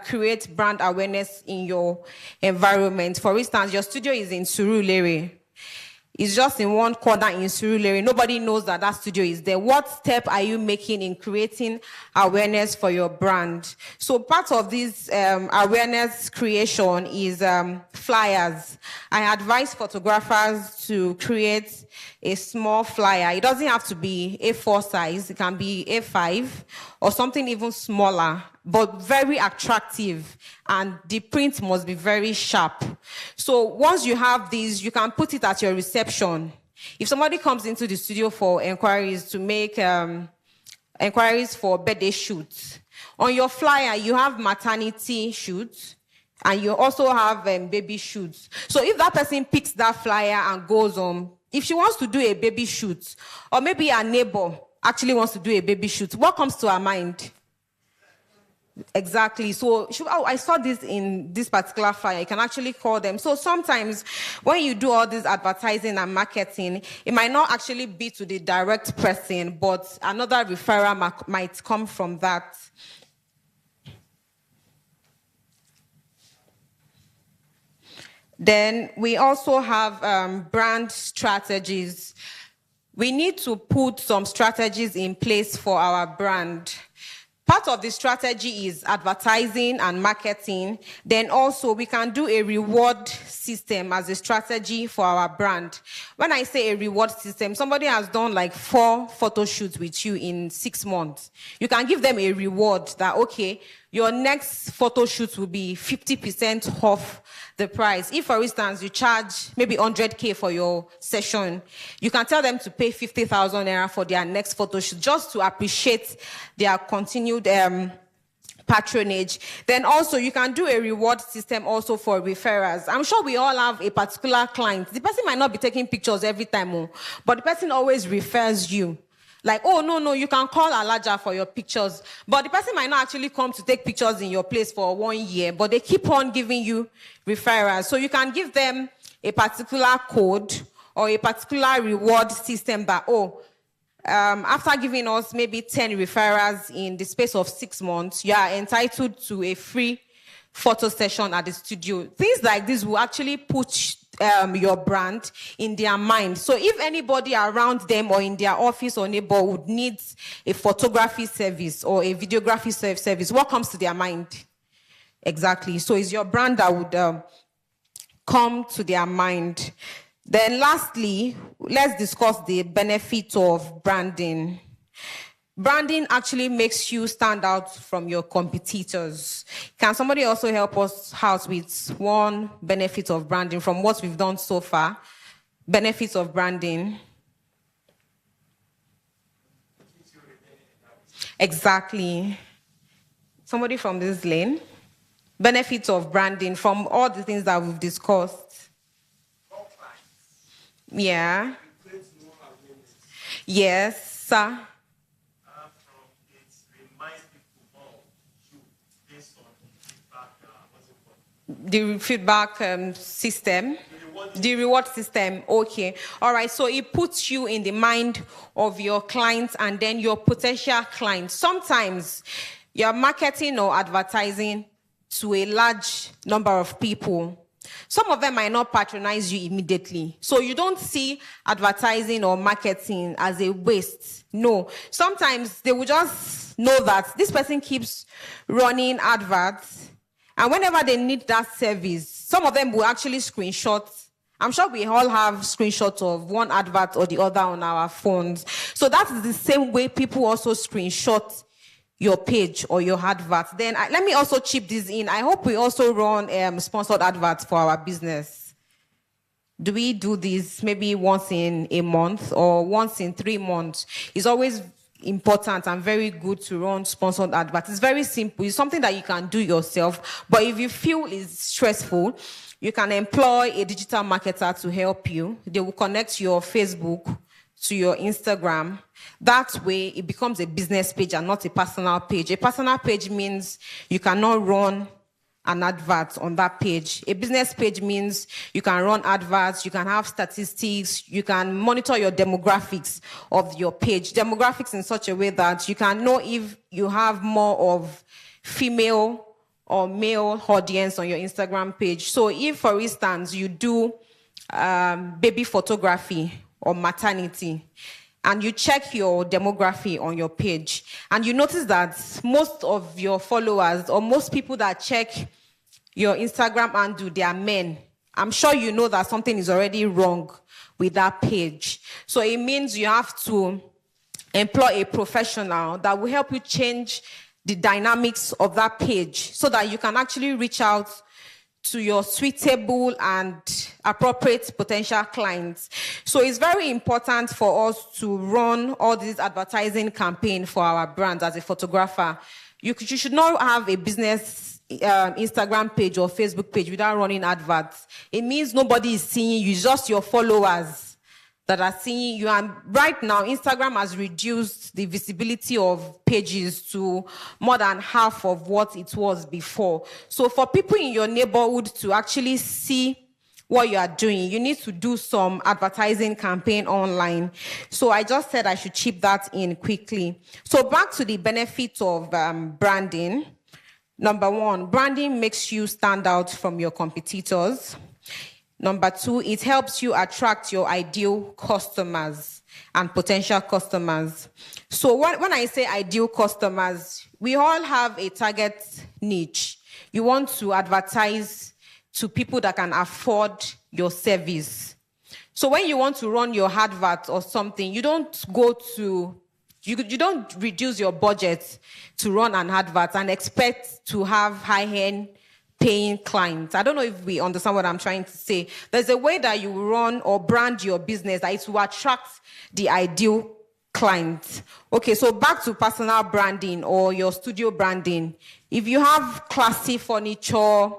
create brand awareness in your environment? For instance, your studio is in Surulere. It's just in one corner in Surulere. Nobody knows that that studio is there. What step are you making in creating awareness for your brand? So part of this awareness creation is flyers. I advise photographers to create a small flyer. It doesn't have to be A4 size. It can be A5 or something even smaller, but very attractive, and the print must be very sharp. So once you have these, you can put it at your reception. If somebody comes into the studio for inquiries to make inquiries for birthday shoots, on your flyer, you have maternity shoots, and you also have baby shoots. So if that person picks that flyer and goes on, if she wants to do a baby shoot, or maybe a neighbor actually wants to do a baby shoot, what comes to her mind? Exactly. So, I saw this in this particular flyer. You can actually call them. So sometimes when you do all this advertising and marketing, it might not actually be to the direct person, but another referral might come from that. Then we also have brand strategies. We need to put some strategies in place for our brand. Part of the strategy is advertising and marketing. Then also we can do a reward system as a strategy for our brand. When I say a reward system, somebody has done like 4 photo shoots with you in 6 months. You can give them a reward that, okay, your next photo shoot will be 50% off the price. If, for instance, you charge maybe 100K for your session, you can tell them to pay 50,000 naira for their next photo shoot, just to appreciate their continued patronage. Then also you can do a reward system also for referrals. I'm sure we all have a particular client. The person might not be taking pictures every time, but the person always refers you. Like, oh, no, you can call Alaja for your pictures. But the person might not actually come to take pictures in your place for 1 year, but they keep on giving you referrals. So you can give them a particular code or a particular reward system that, after giving us maybe 10 referrals in the space of 6 months, you are entitled to a free photo session at the studio. Things like this will actually put your brand in their mind. So if anybody around them or in their office or neighborhood needs a photography service or a videography service, what comes to their mind? Exactly. So it's your brand that would come to their mind. Then lastly, let's discuss the benefit of branding. Branding actually makes you stand out from your competitors. Can somebody also help us out with one benefit of branding from what we've done so far? Benefits of branding. Exactly. Somebody from this lane. Benefits of branding from all the things that we've discussed. Yeah. Yes, sir. The feedback system, the reward system. Okay, all right. So it puts you in the mind of your clients and then your potential clients. Sometimes you're marketing or advertising to a large number of people. some of them might not patronize you immediately. So you don't see advertising or marketing as a waste. No. Sometimes they will just know that this person keeps running adverts, and whenever they need that service, some of them will actually screenshot. I'm sure we all have screenshots of one advert or the other on our phones. So that is the same way people also screenshot your page or your advert. Then let me also chip this in. I hope we also run sponsored adverts for our business. Do we do this maybe once in a month or once in 3 months? It's always important and very good to run sponsored adverts. It's very simple. It's something that you can do yourself. But if you feel it's stressful, you can employ a digital marketer to help you. They will connect your Facebook to your Instagram. That way, it becomes a business page and not a personal page. A personal page means you cannot run an advert on that page. A business page means you can run adverts, you can have statistics, you can monitor your demographics of your page. Demographics in such a way that you can know if you have more of female or male audience on your Instagram page. So if, for instance, you do baby photography or maternity, and you check your demography on your page, and you notice that most of your followers or most people that check your Instagram handle, they are men, I'm sure you know that something is already wrong with that page. So it means you have to employ a professional that will help you change the dynamics of that page so that you can actually reach out to your suitable and appropriate potential clients. So it's very important for us to run all these advertising campaign for our brand as a photographer. You should not have a business Instagram page or Facebook page without running adverts. It means nobody is seeing you, just your followers that are seeing you. And right now, Instagram has reduced the visibility of pages to more than half of what it was before. So for people in your neighborhood to actually see what you are doing, you need to do some advertising campaign online. So I just said I should chip that in quickly. So back to the benefits of branding. Number one, branding makes you stand out from your competitors. Number two, it helps you attract your ideal customers and potential customers. So when I say ideal customers, we all have a target niche. You want to advertise to people that can afford your service. So when you want to run your advert or something, you don't reduce your budget to run an advert and expect to have high-end paying clients. I don't know if we understand what I'm trying to say. There's a way that you run or brand your business that is to attract the ideal client. Okay, so back to personal branding or your studio branding. If you have classy furniture,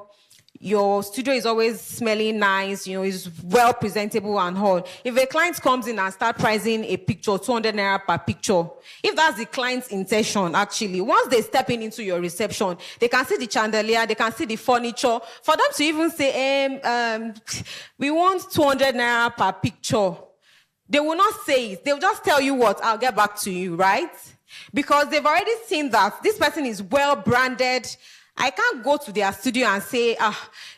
your studio is always smelling nice, is well presentable and all. If a client comes in and start pricing a picture, 200 naira per picture, if that's the client's intention, actually, once they step into your reception, they can see the chandelier, they can see the furniture. For them to even say, we want 200 naira per picture, they will not say it. They'll just tell you what, I'll get back to you, right? Because they've already seen that this person is well branded. I can't go to their studio and say,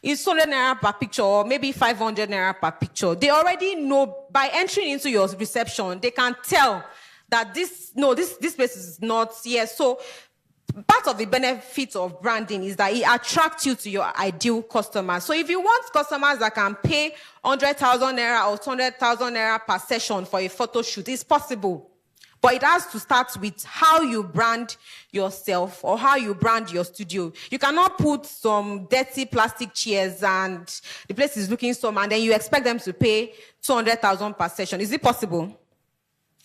it's 200 naira per picture or maybe 500 naira per picture. They already know by entering into your reception, they can tell that this place is not, yes. So part of the benefit of branding is that it attracts you to your ideal customers. So if you want customers that can pay 100,000 naira or 200,000 naira per session for a photo shoot, it's possible. But it has to start with how you brand yourself or how you brand your studio. You cannot put some dirty plastic chairs and the place is looking some and then you expect them to pay 200,000 per session. Is it possible?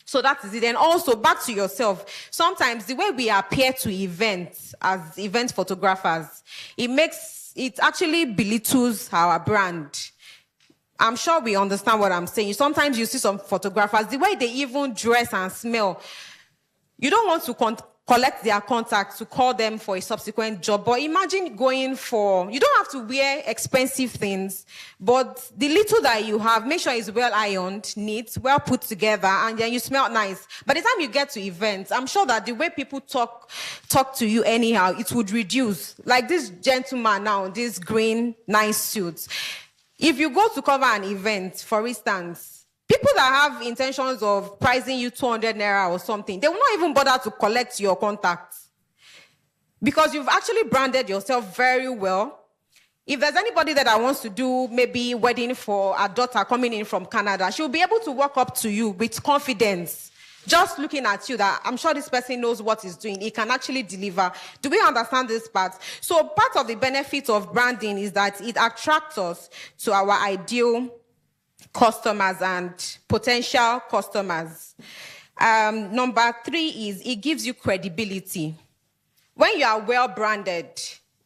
So that is it. And also back to yourself. Sometimes the way we appear to events as event photographers, it actually belittles our brand. I'm sure we understand what I'm saying. Sometimes you see some photographers, the way they even dress and smell, you don't want to collect their contacts to call them for a subsequent job. But imagine going for, you don't have to wear expensive things, but the little that you have, make sure it's well ironed, neat, well put together, and then you smell nice. By the time you get to events, I'm sure that the way people talk to you anyhow, it would reduce. Like this gentleman now, this green, nice suit. If you go to cover an event, for instance, people that have intentions of pricing you 200 naira or something, they will not even bother to collect your contacts because you've actually branded yourself very well. If there's anybody that wants to do maybe wedding for a daughter coming in from Canada, she'll be able to walk up to you with confidence, just looking at you that I'm sure this person knows what he's doing. He can actually deliver. Do we understand this part? So part of the benefit of branding is that it attracts us to our ideal customers and potential customers. Number 3 is it gives you credibility. When you are well branded,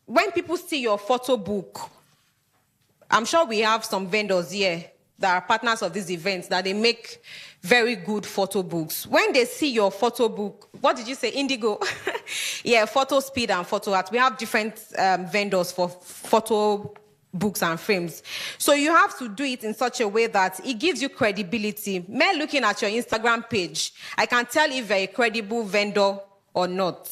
when people see your photo book, I'm sure we have some vendors here that are partners of these events that they make very good photo books. When they see your photo book, what did you say, Indigo? Yeah, Photo Speed and Photo Art. We have different vendors for photo books and frames. So you have to do it in such a way that it gives you credibility. Men looking at your Instagram page, I can tell if you're a credible vendor or not.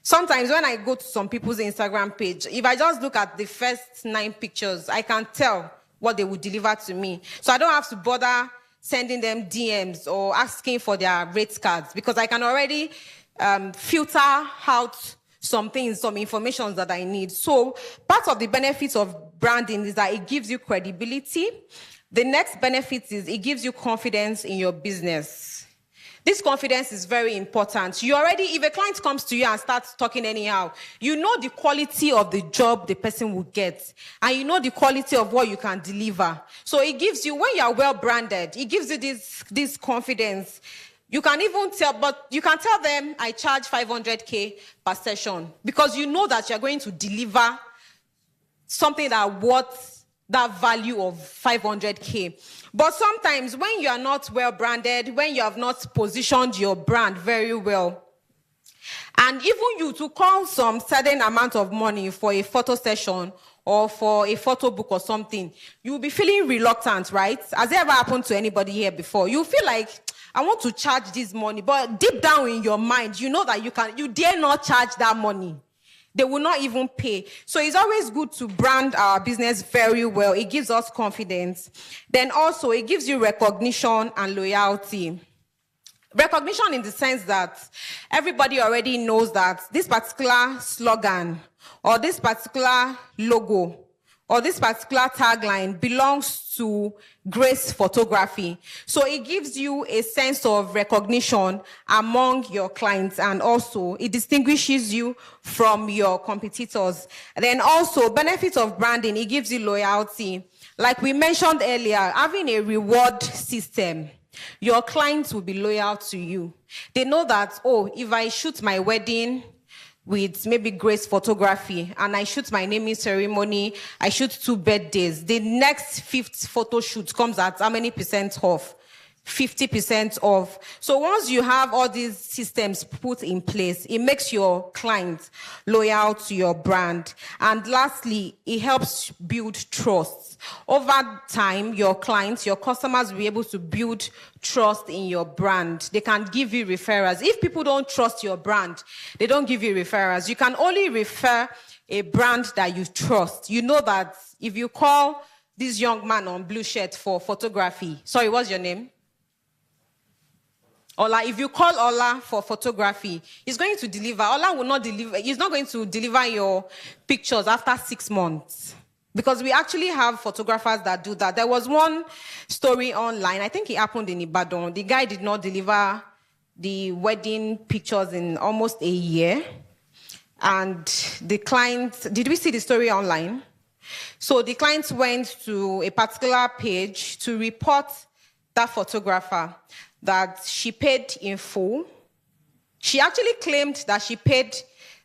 Sometimes when I go to some people's Instagram page, if I just look at the first 9 pictures, I can tell what they would deliver to me. So I don't have to bother sending them DMs or asking for their rate cards because I can already filter out some things, some information that I need. So part of the benefits of branding is that it gives you credibility. The next benefit is it gives you confidence in your business. This confidence is very important. You already, if a client comes to you and starts talking anyhow, you know the quality of the job the person will get, and you know the quality of what you can deliver. So it gives you, when you are well branded, it gives you this confidence. You can even tell, but you can tell them, I charge 500K per session, because you know that you're going to deliver something that worth that value of 500K. But sometimes when you are not well branded, when you have not positioned your brand very well, and even you to call some certain amount of money for a photo session or for a photo book or something, you'll be feeling reluctant, right? Has it ever happened to anybody here before? You feel like, I want to charge this money, but deep down in your mind, you know that you dare not charge that money. They will not even pay. So it's always good to brand our business very well. It gives us confidence. Then also, it gives you recognition and loyalty. Recognition in the sense that everybody already knows that this particular slogan or this particular logo or this particular tagline belongs to Grace Photography. So it gives you a sense of recognition among your clients, and also it distinguishes you from your competitors. And then also, benefit of branding, it gives you loyalty. Like we mentioned earlier, having a reward system, your clients will be loyal to you. They know that, oh, if I shoot my wedding with maybe Grace Photography, and I shoot my naming ceremony, I shoot 2 birthdays, the next 5th photo shoot comes at how many % off? 50% off. So once you have all these systems put in place, it makes your clients loyal to your brand. And lastly, it helps build trust. Over time, your clients, your customers will be able to build trust in your brand. They can give you referrals. If people don't trust your brand, they don't give you referrals. You can only refer a brand that you trust. You know that if you call this young man on blue shirt for photography, sorry, what's your name? Ola, if you call Ola for photography, he's going to deliver. Ola will not deliver. He's not going to deliver your pictures after 6 months. Because we actually have photographers that do that. There was one story online, I think it happened in Ibadan. The guy did not deliver the wedding pictures in almost a year. And the client, did we see the story online? So the client went to a particular page to report that photographer that she paid in full. She actually claimed that she paid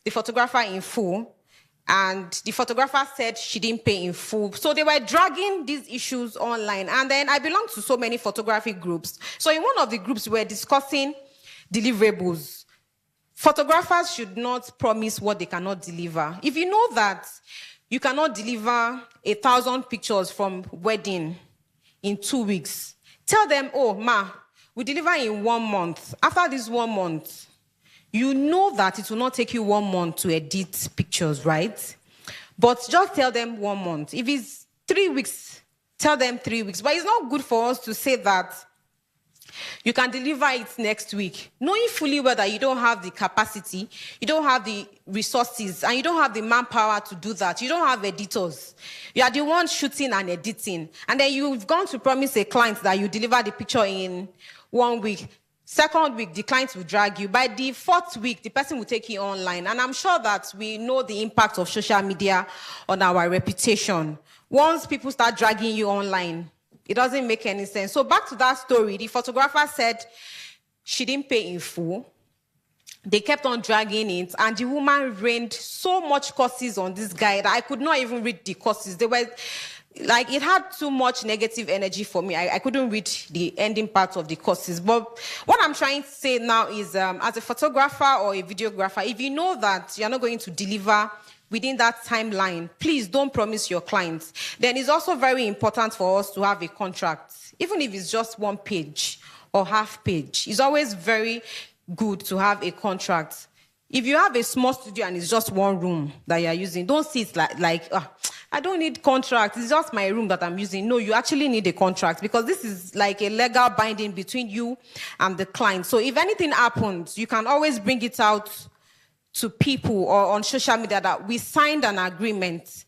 the photographer in full, and the photographer said she didn't pay in full. So they were dragging these issues online. And then I belong to so many photography groups. So in one of the groups, we were discussing deliverables. Photographers should not promise what they cannot deliver. If you know that you cannot deliver 1,000 pictures from wedding in 2 weeks, tell them, oh, we deliver in 1 month. After this 1 month, you know that it will not take you 1 month to edit pictures, right? But just tell them 1 month. If it's 3 weeks, tell them 3 weeks. But it's not good for us to say that you can deliver it next week, knowing fully well that you don't have the capacity, you don't have the resources, and you don't have the manpower to do that. You don't have editors. You are the one shooting and editing. And then you've gone to promise a client that you deliver the picture in 1 week. Second week, the client will drag you. By the 4th week, the person will take you online. And I'm sure that we know the impact of social media on our reputation. Once people start dragging you online, it doesn't make any sense. So back to that story, the photographer said she didn't pay in full. They kept on dragging it, and the woman rained so much curses on this guy that I could not even read the curses. They were like, it had too much negative energy for me. I couldn't read the ending part of the courses. But what I'm trying to say now is, as a photographer or a videographer, if you know that you're not going to deliver within that timeline, please don't promise your clients. Then it's also very important for us to have a contract, even if it's just 1 page or half page. It's always very good to have a contract. If you have a small studio and it's just 1 room that you're using, don't see it like I don't need contract. It's just my room that I'm using. No, you actually need a contract, because this is like a legal binding between you and the client. So if anything happens, you can always bring it out to people or on social media that we signed an agreement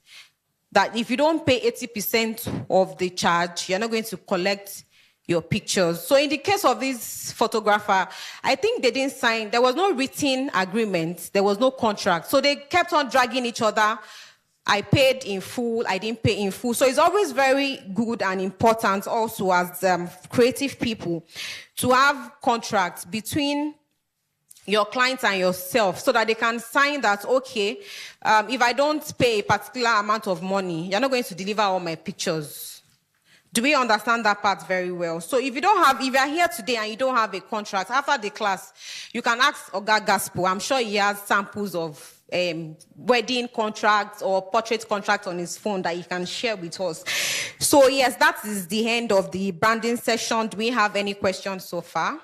that if you don't pay 80% of the charge, you're not going to collect your pictures. So in the case of this photographer, I think they didn't sign. There was no written agreement. There was no contract. So they kept on dragging each other. I paid in full. I didn't pay in full. So it's always very good and important also as creative people to have contracts between your clients and yourself, so that they can sign that, okay, if I don't pay a particular amount of money, you're not going to deliver all my pictures. Do we understand that part very well? So if you are here today and you don't have a contract, after the class, you can ask Oga Gaspo. I'm sure he has samples of wedding contracts or portrait contracts on his phone that he can share with us. So yes, that is the end of the branding session. Do we have any questions so far?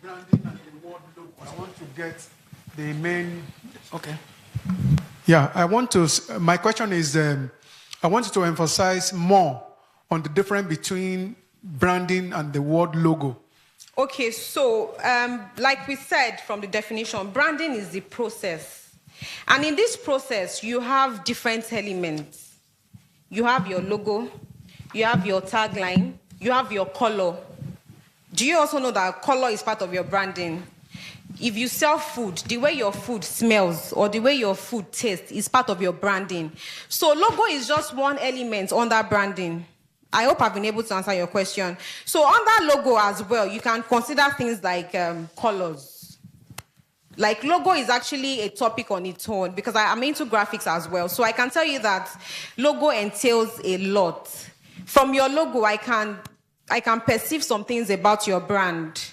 Branding and the word logo. I want to get the main. Okay. Yeah, my question is, I want you to emphasize more on the difference between branding and the word logo. Okay, so like we said from the definition, branding is the process. And in this process, you have different elements. You have your logo, you have your tagline, you have your color. Do you also know that color is part of your branding? If you sell food, the way your food smells or the way your food tastes is part of your branding. So logo is just one element under branding. I hope I've been able to answer your question. So under logo as well, you can consider things like colors. Like logo is actually a topic on its own, because I'm into graphics as well. So I can tell you that logo entails a lot. From your logo, I can perceive some things about your brand.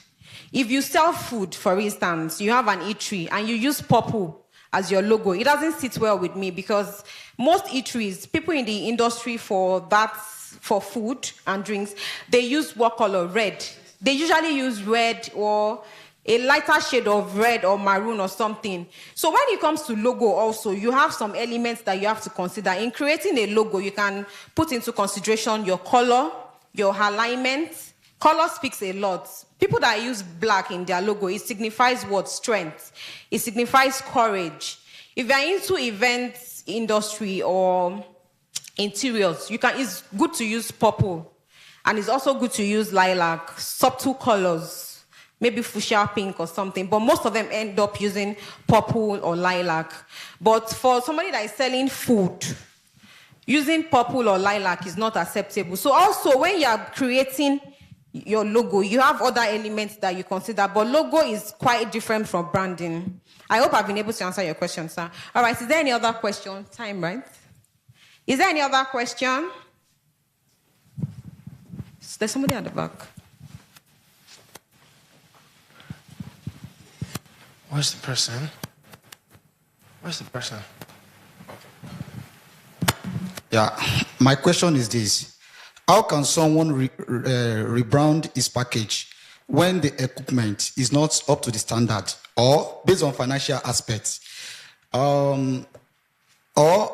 If you sell food, for instance, you have an eatery and you use purple as your logo, it doesn't sit well with me, because most eateries, people in the industry for food and drinks, they use what color? Red. They usually use red or a lighter shade of red or maroon or something. So when it comes to logo also, you have some elements that you have to consider. In creating a logo, you can put into consideration your color, your alignment. Color speaks a lot. People that use black in their logo, it signifies what? Strength. It signifies courage. If you're into events industry or interiors, it's good to use purple. And it's also good to use lilac, subtle colors, maybe fuchsia pink or something. But most of them end up using purple or lilac. But for somebody that is selling food, using purple or lilac is not acceptable. So also when you are creating your logo, you have other elements that you consider, but logo is quite different from branding. I hope I've been able to answer your question, sir. All right, is there any other question? Time, right? Is there any other question? There's somebody at the back. Where's the person? Yeah, my question is this. How can someone rebrand his package when the equipment is not up to the standard or based on financial aspects, or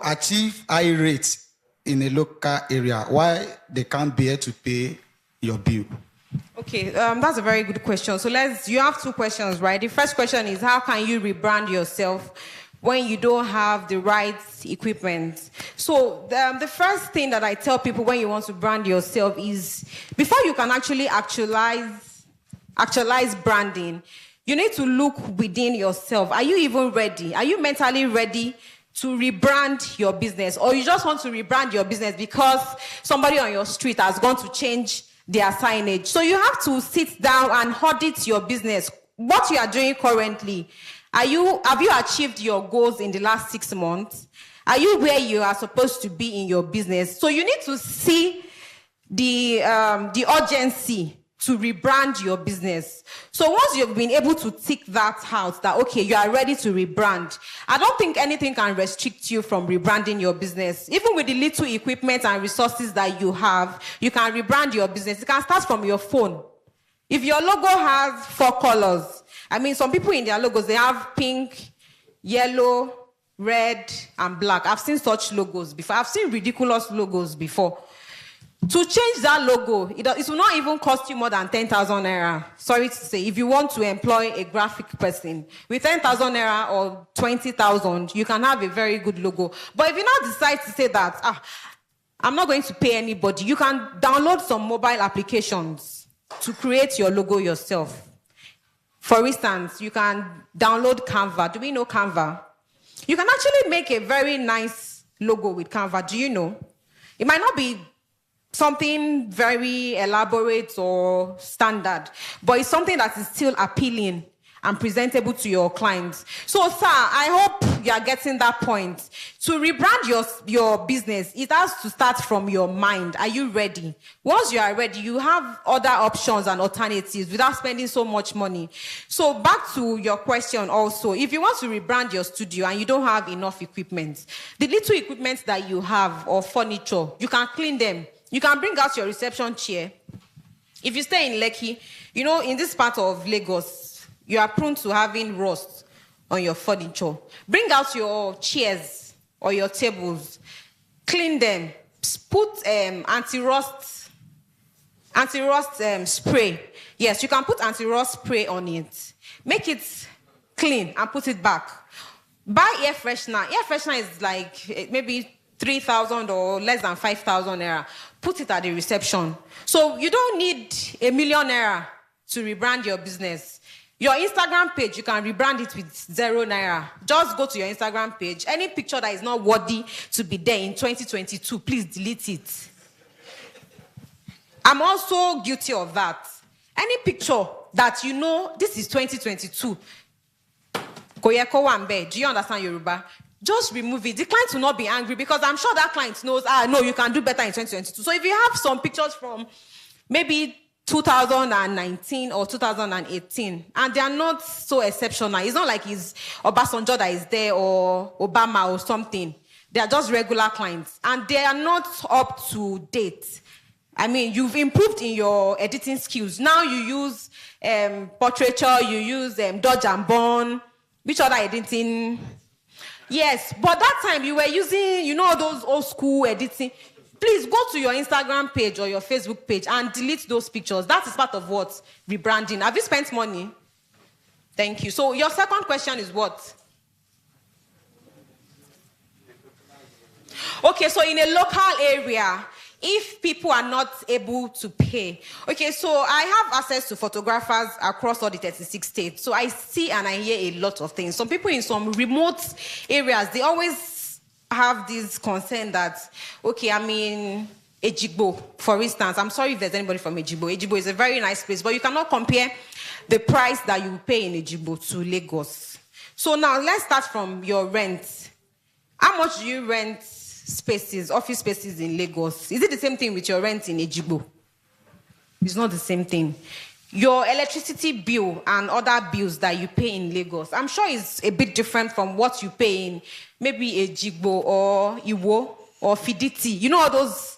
achieve high rates in a local area? Why they can't be able to pay your bill? Okay, that's a very good question. So you have two questions, right? The first question is, how can you rebrand yourself when you don't have the right equipment? So the first thing that I tell people when you want to brand yourself is, before you can actually actualize branding, you need to look within yourself. Are you even ready? Are you mentally ready to rebrand your business? Or you just want to rebrand your business because somebody on your street has gone to change their signage? So you have to sit down and audit your business. What you are doing currently, have you achieved your goals in the last 6 months? Are you where you are supposed to be in your business? So you need to see the urgency to rebrand your business. So once you've been able to tick that out, that okay, you are ready to rebrand, I don't think anything can restrict you from rebranding your business. Even with the little equipment and resources that you have, you can rebrand your business. It can start from your phone. If your logo has 4 colors, I mean, some people in their logos, they have pink, yellow, red, and black. I've seen such logos before. I've seen ridiculous logos before. To change that logo, it will not even cost you more than 10,000 naira. Sorry to say, if you want to employ a graphic person, with 10,000 naira or 20,000, you can have a very good logo. But if you now decide to say that, I'm not going to pay anybody, you can download some mobile applications to create your logo yourself. For instance, you can download Canva. Do we know Canva? You can actually make a very nice logo with Canva. Do you know? It might not be something very elaborate or standard, but it's something that is still appealing and presentable to your clients. So, sir, I hope you are getting that point. To rebrand your business, it has to start from your mind. Are you ready? Once you are ready, you have other options and alternatives without spending so much money. So back to your question also, if you want to rebrand your studio and you don't have enough equipment, the little equipment that you have or furniture, you can clean them. You can bring out your reception chair. If you stay in Lekki, you know, in this part of Lagos, you are prone to having rust on your furniture. Bring out your chairs or your tables, clean them, put anti-rust spray. Yes, you can put anti-rust spray on it. Make it clean and put it back. Buy air freshener. Air freshener is like maybe 3,000 or less than 5,000 naira. Put it at the reception. So you don't need 1 million naira to rebrand your business. Your Instagram page, you can rebrand it with 0 naira. Just go to your Instagram page. Any picture that is not worthy to be there in 2022, please delete it. I'm also guilty of that. Any picture that you know, this is 2022. Koyeko Wambe, do you understand Yoruba? Just remove it. The client will not be angry because I'm sure that client knows, no, you can do better in 2022. So if you have some pictures from maybe 2019 or 2018, and they are not so exceptional. It's not like it's Obasanjo that is there or Obama or something. They are just regular clients, and they are not up to date. I mean, you've improved in your editing skills. Now you use portraiture, you use Dodge and Burn. Which other editing? Yes, but that time you were using, you know, those old school editing. Please go to your Instagram page or your Facebook page and delete those pictures. That is part of what? Rebranding. Have you spent money? Thank you. So your second question is what? Okay, so in a local area, if people are not able to pay. Okay, so I have access to photographers across all the 36 states. So I see and I hear a lot of things. Some people in some remote areas, they always have this concern that, okay, I mean, Ejigbo, for instance. I'm sorry if there's anybody from Ejigbo. Ejigbo is a very nice place, but you cannot compare the price that you pay in Ejigbo to Lagos. So now let's start from your rent. How much do you rent spaces, office spaces in Lagos? Is it the same thing with your rent in Ejigbo? It's not the same thing. Your electricity bill and other bills that you pay in Lagos, I'm sure is a bit different from what you pay in maybe a Jigbo or Iwo or Fiditi. You know all those?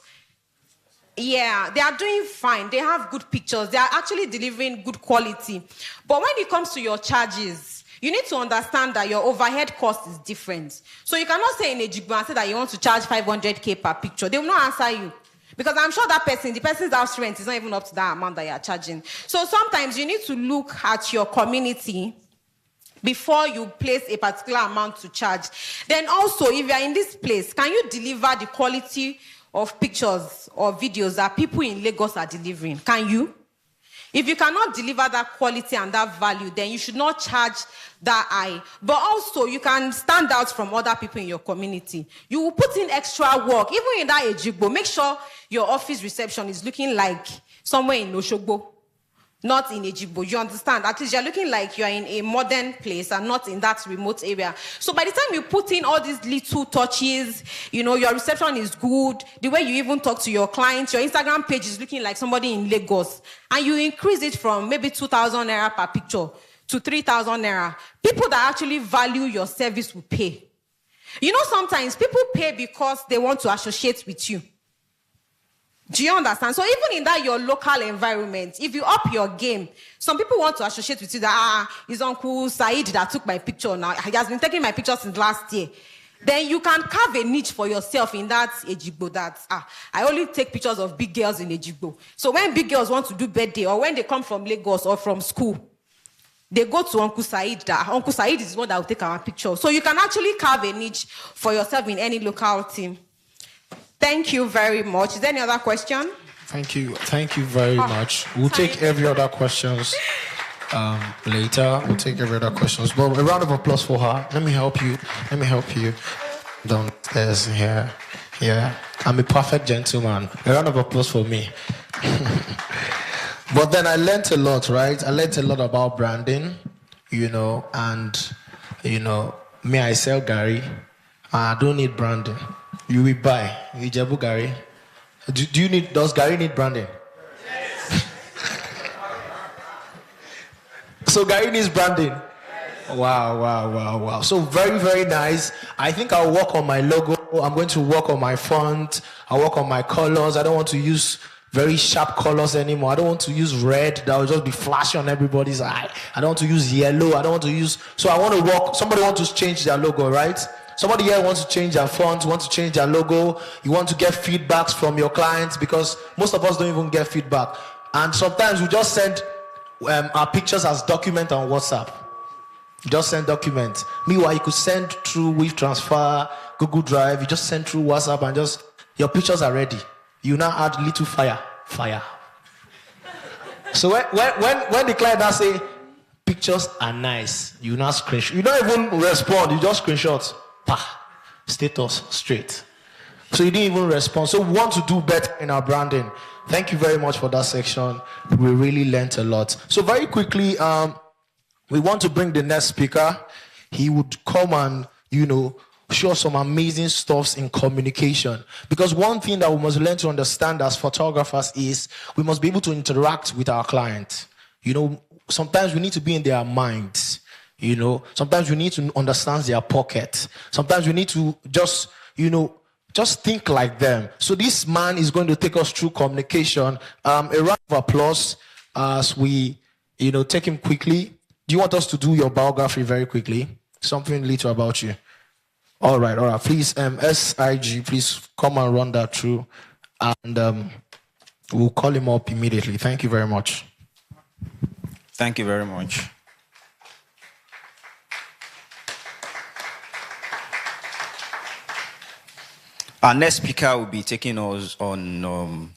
Yeah, they are doing fine. They have good pictures. They are actually delivering good quality. But when it comes to your charges, you need to understand that your overhead cost is different. So you cannot say in a Jigbo and say that you want to charge 500K per picture. They will not answer you. Because I'm sure that person, the person's house rent is not even up to that amount that you are charging. So sometimes you need to look at your community before you place a particular amount to charge. Then also, if you are in this place, can you deliver the quality of pictures or videos that people in Lagos are delivering? Can you? If you cannot deliver that quality and that value, then you should not charge that high. But also, you can stand out from other people in your community. You will put in extra work. Even in that Ejigbo, make sure your office reception is looking like somewhere in Oshogbo, not in Ejigbo. You understand? At least you're looking like you're in a modern place and not in that remote area. So by the time you put in all these little touches, you know, your reception is good, the way you even talk to your clients, your Instagram page is looking like somebody in Lagos, and you increase it from maybe 2,000 naira per picture to 3,000 naira, people that actually value your service will pay. You know, sometimes people pay because they want to associate with you. Do you understand? So even in that your local environment, if you up your game, some people want to associate with you that, it's Uncle Said that took my picture now. He has been taking my picture since last year. Then you can carve a niche for yourself in that Ejigbo that, I only take pictures of big girls in Ejigbo. So when big girls want to do birthday or when they come from Lagos or from school, they go to Uncle Said. Uncle Said is the one that will take our picture. So you can actually carve a niche for yourself in any local team. Thank you very much. Is there any other question? Thank you. Thank you very much. We'll take every other questions later. We'll take every other questions. But a round of applause for her. Let me help you. Let me help you. Downstairs here. Yeah. I'm a perfect gentleman. A round of applause for me. But then I learned a lot, right? I learned a lot about branding, you know, and, you know, me, I sell Gary. I don't need branding. You will buy. Ijebu Gary. Does Gary need branding? Yes. So Gary needs branding. Wow. So very, very nice. I think I'll work on my logo. I'm going to work on my font. I'll work on my colors. I don't want to use very sharp colors anymore. I don't want to use red that will just be flashing on everybody's eye. I don't want to use yellow. I don't want to use... So I want to work... Somebody wants to change their logo, right? Somebody here wants to change their font, wants to change their logo. You want to get feedbacks from your clients because most of us don't even get feedback. And sometimes we just send our pictures as document on WhatsApp. Just send documents. Meanwhile, you could send through Wave Transfer, Google Drive. You just send through WhatsApp and just, your pictures are ready. You now add little fire. So when the client now say, pictures are nice, you now screenshot. You don't even respond, you just screenshot. Status straight. So you didn't even respond. So we want to do better in our branding. Thank you very much for that section. We really learned a lot. So very quickly, we want to bring the next speaker. He would come and, you know, show some amazing stuffs in communication. Because one thing that we must learn to understand as photographers is we must be able to interact with our clients. You know, sometimes we need to be in their minds. You know, sometimes we need to understand their pocket. Sometimes we need to just, you know, just think like them. So this man is going to take us through communication. A round of applause as we, you know, take him quickly. Do you want us to do your biography very quickly? Something little about you. All right. Please, SIG, please come and run that through. And we'll call him up immediately. Thank you very much. Thank you very much. Our next speaker will be taking us on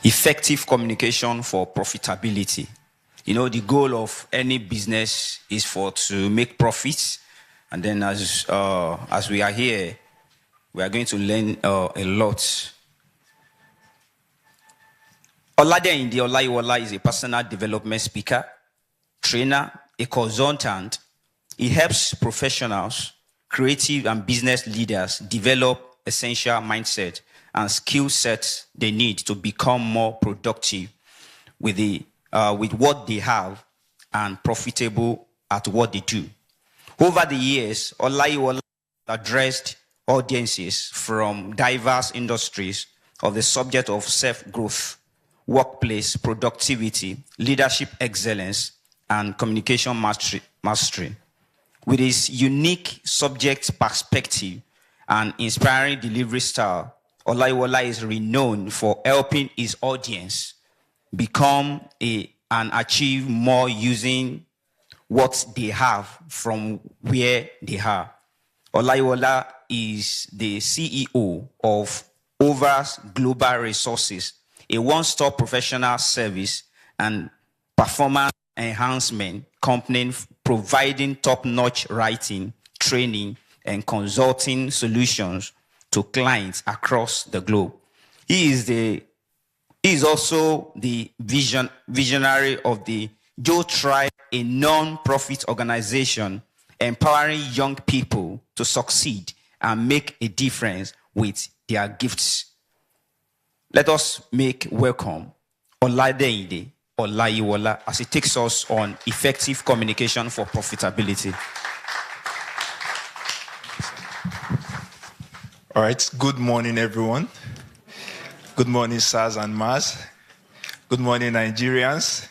effective communication for profitability. You know, the goal of any business is to make profits. And then as we are here, we are going to learn a lot. Olade Olaiwola is a personal development speaker, trainer, a consultant. He helps professionals, creative and business leaders develop essential mindset and skill sets they need to become more productive with what they have and profitable at what they do. Over the years, Olaiwola addressed audiences from diverse industries of the subject of self-growth, workplace productivity, leadership excellence, and communication mastery. With his unique subject perspective and inspiring delivery style, Olaiwola is renowned for helping his audience become and achieve more using what they have from where they are. Olaiwola is the CEO of Overs Global Resources, a one-stop professional service and performance enhancement company providing top-notch writing, training, and consulting solutions to clients across the globe. He is also the visionary of the Joe Tribe, a non-profit organization empowering young people to succeed and make a difference with their gifts. Let us make welcome Olade Olaiwola as he takes us on effective communication for profitability. All right, good morning, everyone. Good morning, Saz and Maz. Good morning, Nigerians.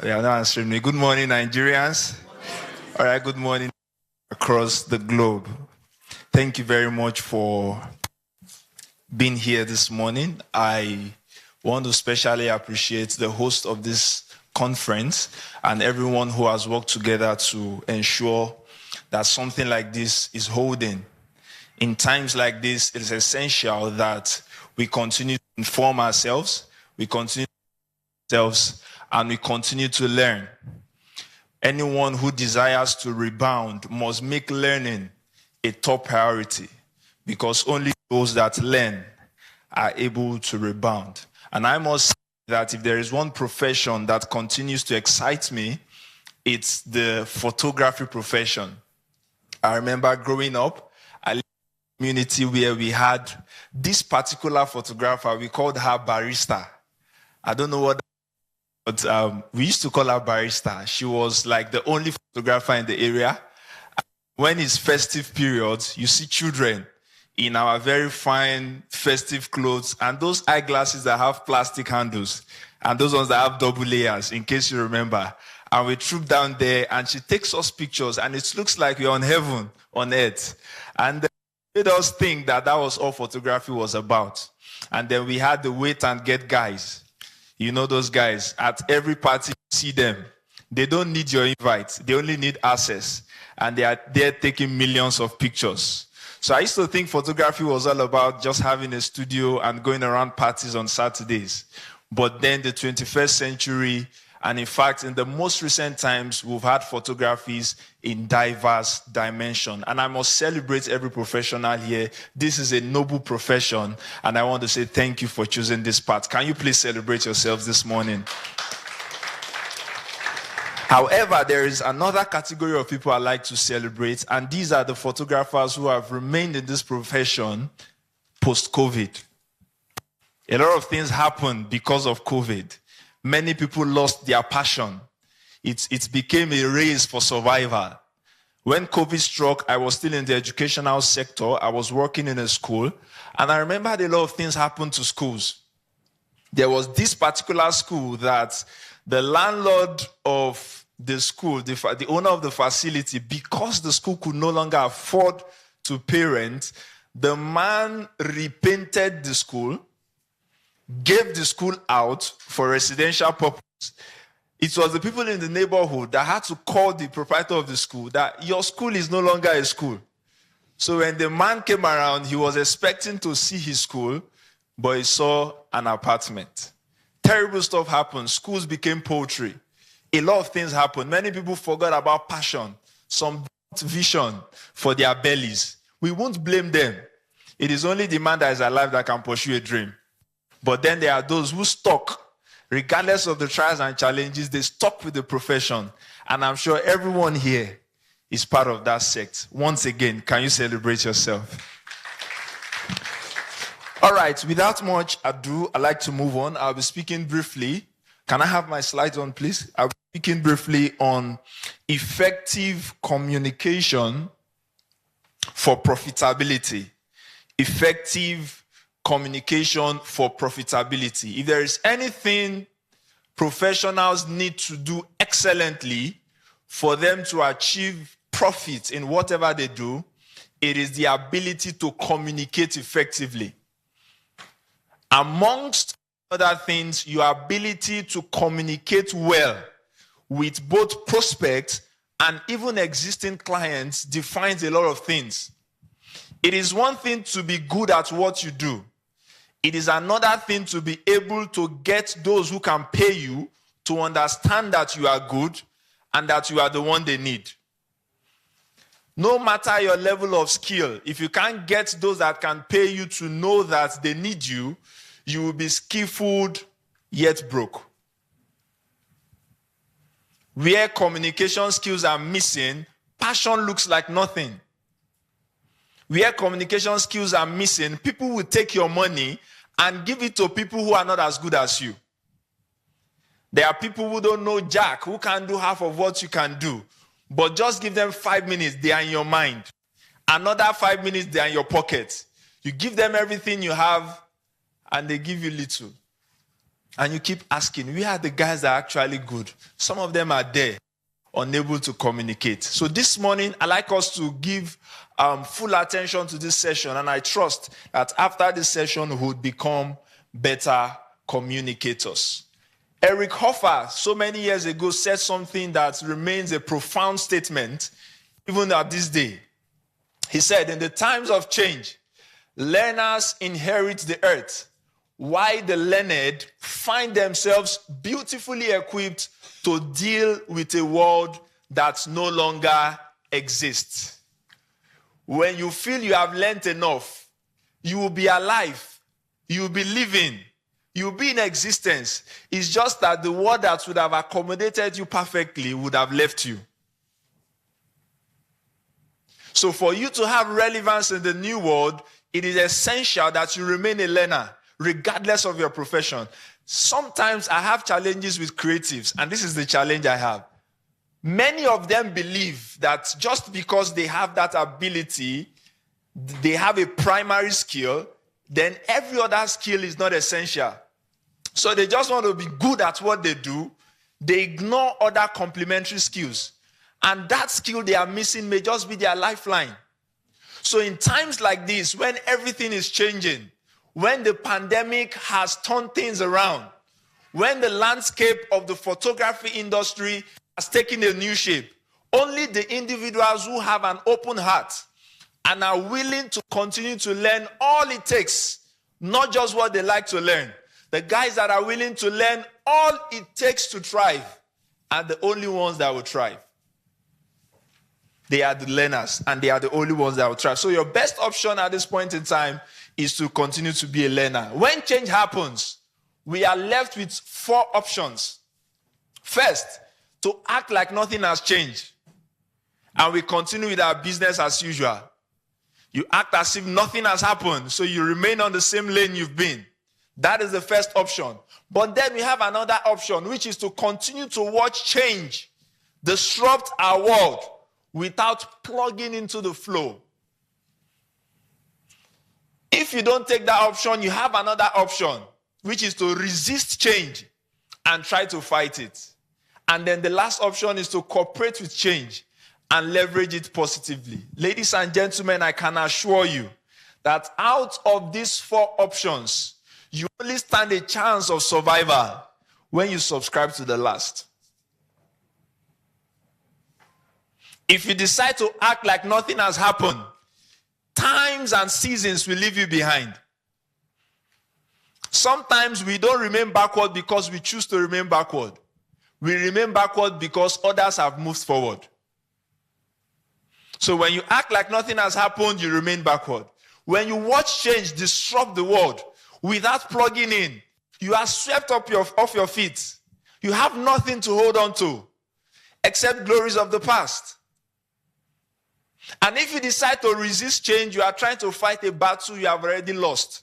They are not answering me. Good morning, Nigerians. All right, good morning across the globe. Thank you very much for being here this morning. I want to especially appreciate the host of this conference and everyone who has worked together to ensure that something like this is holding. In times like this, it is essential that we continue to inform ourselves, we continue to ourselves, and we continue to learn. Anyone who desires to rebound must make learning a top priority, because only those that learn are able to rebound. And I must say that if there is one profession that continues to excite me, it's the photography profession. I remember growing up, I lived in a community where we had this particular photographer. We called her Barista. I don't know what, but we used to call her Barista. She was like the only photographer in the area. When it's festive periods, you see children in our very fine festive clothes and those eyeglasses that have plastic handles and those ones that have double layers, in case you remember. And we troop down there and she takes us pictures and it looks like we're on heaven, on earth. And it made us think that that was all photography was about. And then we had the wait and get guys. You know those guys, at every party you see them. They don't need your invite, they only need access. And they are there taking millions of pictures. So I used to think photography was all about just having a studio and going around parties on Saturdays. But then the 21st century, and in fact, in the most recent times, we've had photographies in diverse dimensions. And I must celebrate every professional here. This is a noble profession, and I want to say thank you for choosing this path. Can you please celebrate yourselves this morning? However, there is another category of people I like to celebrate, and these are the photographers who have remained in this profession post-COVID. A lot of things happened because of COVID. Many people lost their passion. It became a race for survival. When COVID struck, I was still in the educational sector. I was working in a school, and I remembered a lot of things happened to schools. There was this particular school that the landlord of the school, the owner of the facility, because the school could no longer afford to pay rent, the man repainted the school, gave the school out for residential purpose. It was the people in the neighborhood that had to call the proprietor of the school that your school is no longer a school. So when the man came around, he was expecting to see his school, but he saw an apartment. Terrible stuff happened. Schools became poultry. A lot of things happened. Many people forgot about passion, some vision for their bellies. We won't blame them. It is only the man that is alive that can pursue a dream. But then there are those who stuck, regardless of the trials and challenges, they stuck with the profession. And I'm sure everyone here is part of that sect. Once again, can you celebrate yourself? All right, without much ado, I'd like to move on. I'll be speaking briefly. Can I have my slides on, please? I'll be speaking briefly on effective communication for profitability. Effective communication for profitability. If there is anything professionals need to do excellently for them to achieve profit in whatever they do, it is the ability to communicate effectively. Amongst other things, your ability to communicate well with both prospects and even existing clients defines a lot of things. It is one thing to be good at what you do. It is another thing to be able to get those who can pay you to understand that you are good and that you are the one they need. No matter your level of skill, if you can't get those that can pay you to know that they need you, you will be skillful yet broke. Where communication skills are missing, passion looks like nothing. Where communication skills are missing, people will take your money and give it to people who are not as good as you. There are people who don't know jack, who can't do half of what you can do. But just give them 5 minutes, they are in your mind. Another 5 minutes, they are in your pocket. You give them everything you have, and they give you little. And you keep asking, where are the guys that are actually good? Some of them are there, unable to communicate. So this morning, I'd like us to give full attention to this session. And I trust that after this session, we would become better communicators. Eric Hoffer, so many years ago, said something that remains a profound statement, even at this day. He said, in the times of change, learners inherit the earth, while the learned find themselves beautifully equipped to deal with a world that no longer exists. When you feel you have learned enough, you will be alive, you will be living, you will be in existence. It's just that the world that would have accommodated you perfectly would have left you. So for you to have relevance in the new world, it is essential that you remain a learner, regardless of your profession. Sometimes I have challenges with creatives, and this is the challenge I have. Many of them believe that just because they have that ability, they have a primary skill, then every other skill is not essential. So they just want to be good at what they do. They ignore other complementary skills. And that skill they are missing may just be their lifeline. So in times like this, when everything is changing, when the pandemic has turned things around, when the landscape of the photography industry has taken a new shape, only the individuals who have an open heart and are willing to continue to learn all it takes, not just what they like to learn. The guys that are willing to learn all it takes to thrive are the only ones that will thrive. They are the learners, and they are the only ones that will thrive. So your best option at this point in time is to continue to be a learner. When change happens, we are left with 4 options. First, to act like nothing has changed, and we continue with our business as usual. You act as if nothing has happened, so you remain on the same lane you've been. That is the first option. But then we have another option, which is to continue to watch change disrupt our world without plugging into the flow. If you don't take that option, you have another option, which is to resist change and try to fight it. And then the last option is to cooperate with change and leverage it positively. Ladies and gentlemen, I can assure you that out of these 4 options, you only stand a chance of survival when you subscribe to the last. If you decide to act like nothing has happened, times and seasons will leave you behind. Sometimes we don't remain backward because we choose to remain backward. We remain backward because others have moved forward. So when you act like nothing has happened, you remain backward. When you watch change disrupt the world without plugging in. You are swept off your feet. You have nothing to hold on to except glories of the past. And if you decide to resist change, you are trying to fight a battle you have already lost.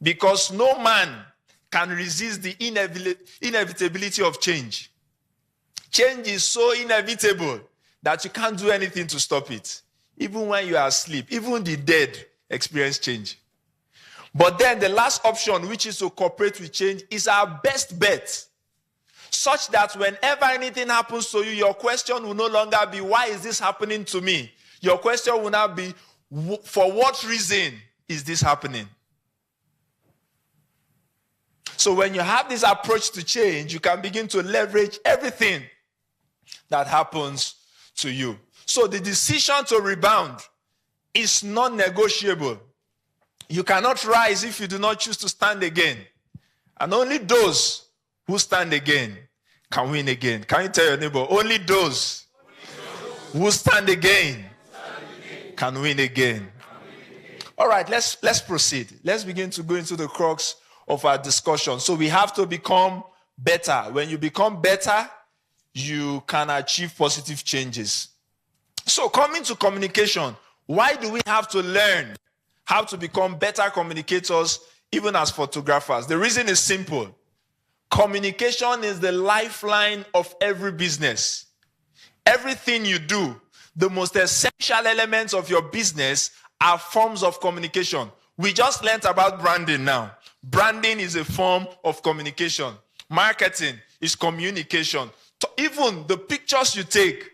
Because no man can resist the inevitability of change. Change is so inevitable that you can't do anything to stop it. Even when you are asleep, even the dead experience change. But then the last option, which is to cooperate with change, is our best bet. Such that whenever anything happens to you, your question will no longer be, why is this happening to me? Your question will now be, for what reason is this happening? So when you have this approach to change, you can begin to leverage everything that happens to you. So the decision to rebound is non-negotiable. You cannot rise if you do not choose to stand again. And only those who stand again can win again. Can you tell your neighbor, only those who stand again can win again. All right, let's proceed. Let's begin to go into the crux of our discussion. So we have to become better. When you become better, you can achieve positive changes. So coming to communication, why do we have to learn how to become better communicators, even as photographers? The reason is simple. Communication is the lifeline of every business. Everything you do, the most essential elements of your business are forms of communication. We just learned about branding now. Branding is a form of communication. Marketing is communication. Even the pictures you take,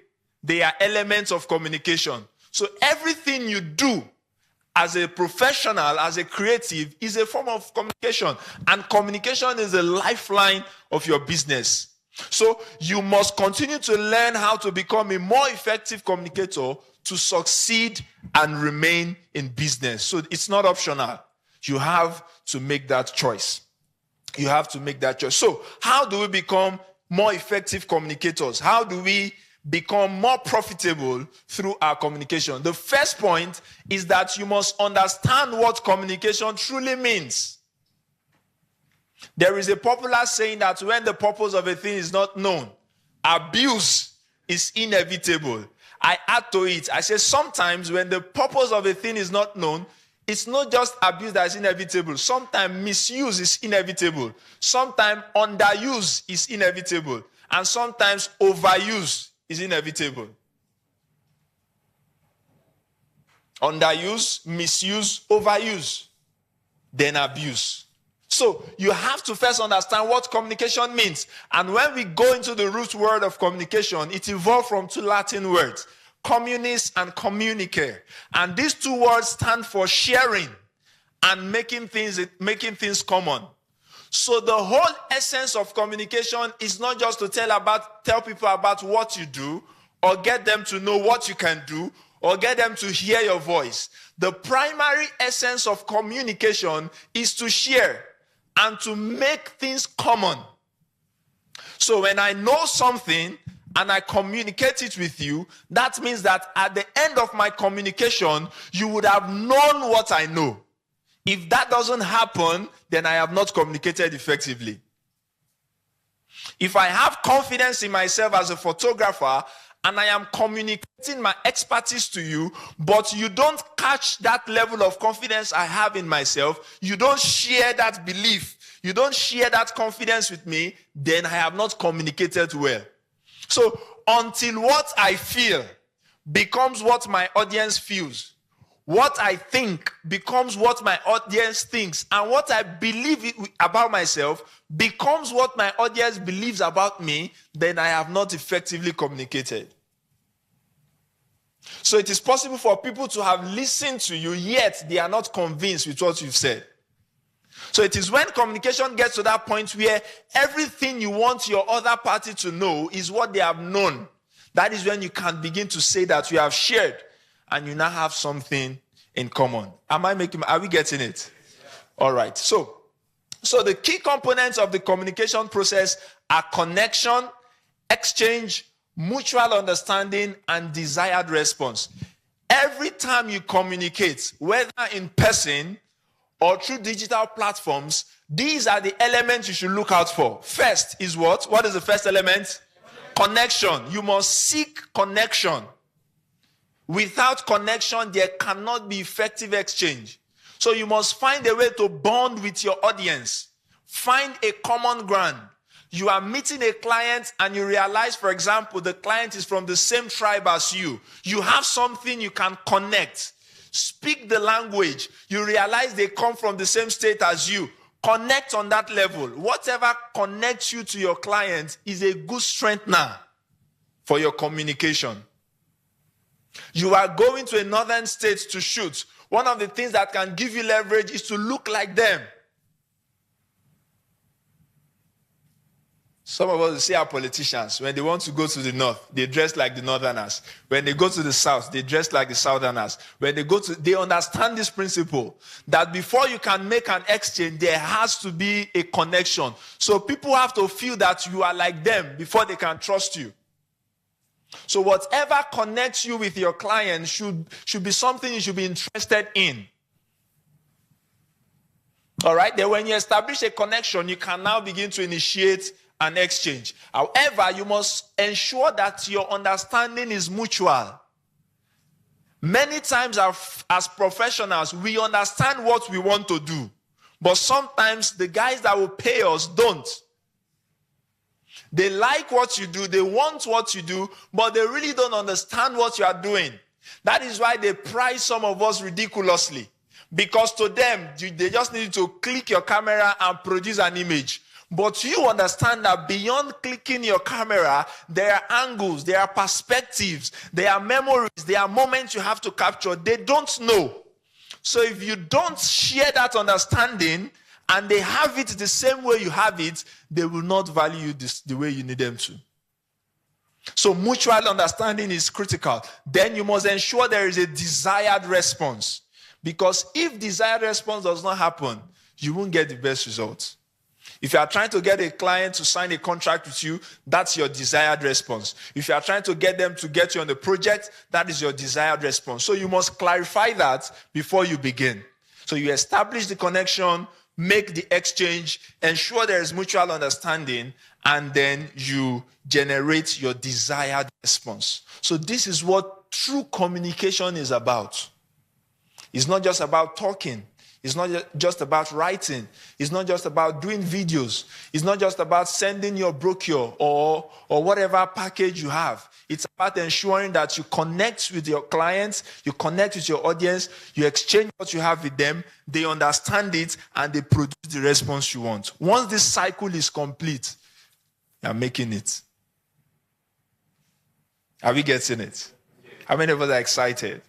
they are elements of communication. So everything you do as a professional, as a creative, is a form of communication. And communication is the lifeline of your business. So you must continue to learn how to become a more effective communicator to succeed and remain in business. So it's not optional. You have to make that choice. You have to make that choice. So how do we become more effective communicators? How do we become more profitable through our communication? The first point is that you must understand what communication truly means. There is a popular saying that when the purpose of a thing is not known, abuse is inevitable. I add to it, I say sometimes when the purpose of a thing is not known, it's not just abuse that is inevitable. Sometimes misuse is inevitable. Sometimes underuse is inevitable. And sometimes overuse is inevitable. Underuse, misuse, overuse, then abuse. So you have to first understand what communication means. And when we go into the root word of communication, it evolved from two Latin words, communis and communicare. And these two words stand for sharing and making things common. So the whole essence of communication is not just to tell people about what you do, or get them to know what you can do, or get them to hear your voice. The primary essence of communication is to share and to make things common. So when I know something and I communicate it with you, that means that at the end of my communication, you would have known what I know. If that doesn't happen, then I have not communicated effectively. If I have confidence in myself as a photographer and I am communicating my expertise to you, but you don't catch that level of confidence I have in myself, you don't share that belief, you don't share that confidence with me, then I have not communicated well. So until what I feel becomes what my audience feels, what I think becomes what my audience thinks, and what I believe about myself becomes what my audience believes about me, then I have not effectively communicated. So it is possible for people to have listened to you, yet they are not convinced with what you've said. So it is when communication gets to that point where everything you want your other party to know is what they have known. That is when you can begin to say that you have shared and you now have something in common. Are we getting it? All right. So the key components of the communication process are connection, exchange, mutual understanding, and desired response. Every time you communicate, whether in person or through digital platforms, these are the elements you should look out for. First is what? What is the first element? Connection. You must seek connection. Without connection, there cannot be effective exchange. So you must find a way to bond with your audience. Find a common ground. You are meeting a client and you realize, for example, the client is from the same tribe as you. You have something you can connect. Speak the language. You realize they come from the same state as you. Connect on that level. Whatever connects you to your client is a good strengthener for your communication. You are going to a northern state to shoot. One of the things that can give you leverage is to look like them. Some of us see our politicians, when they want to go to the north, they dress like the northerners. When they go to the south, they dress like the southerners. When they understand this principle, that before you can make an exchange, there has to be a connection. So people have to feel that you are like them before they can trust you. So whatever connects you with your client should be something you should be interested in. All right? Then when you establish a connection, you can now begin to initiate an exchange. However, you must ensure that your understanding is mutual. Many times as professionals, we understand what we want to do. But sometimes the guys that will pay us don't. They like what you do, they want what you do, but they really don't understand what you are doing. That is why they price some of us ridiculously. Because to them, they just need to click your camera and produce an image. But you understand that beyond clicking your camera, there are angles, there are perspectives, there are memories, there are moments you have to capture. They don't know. So if you don't share that understanding and they have it the same way you have it, they will not value you the way you need them to. So mutual understanding is critical. Then you must ensure there is a desired response. Because if desired response does not happen, you won't get the best results. If you are trying to get a client to sign a contract with you, that's your desired response. If you are trying to get them to get you on the project, that is your desired response. So you must clarify that before you begin. So you establish the connection, make the exchange, ensure there is mutual understanding, and then you generate your desired response. So this is what true communication is about. It's not just about talking. It's not just about writing. It's not just about doing videos. It's not just about sending your brochure or whatever package you have. It's about ensuring that you connect with your clients, you connect with your audience, you exchange what you have with them, they understand it, and they produce the response you want. Once this cycle is complete, you're making it. Are we getting it? How many of us are excited?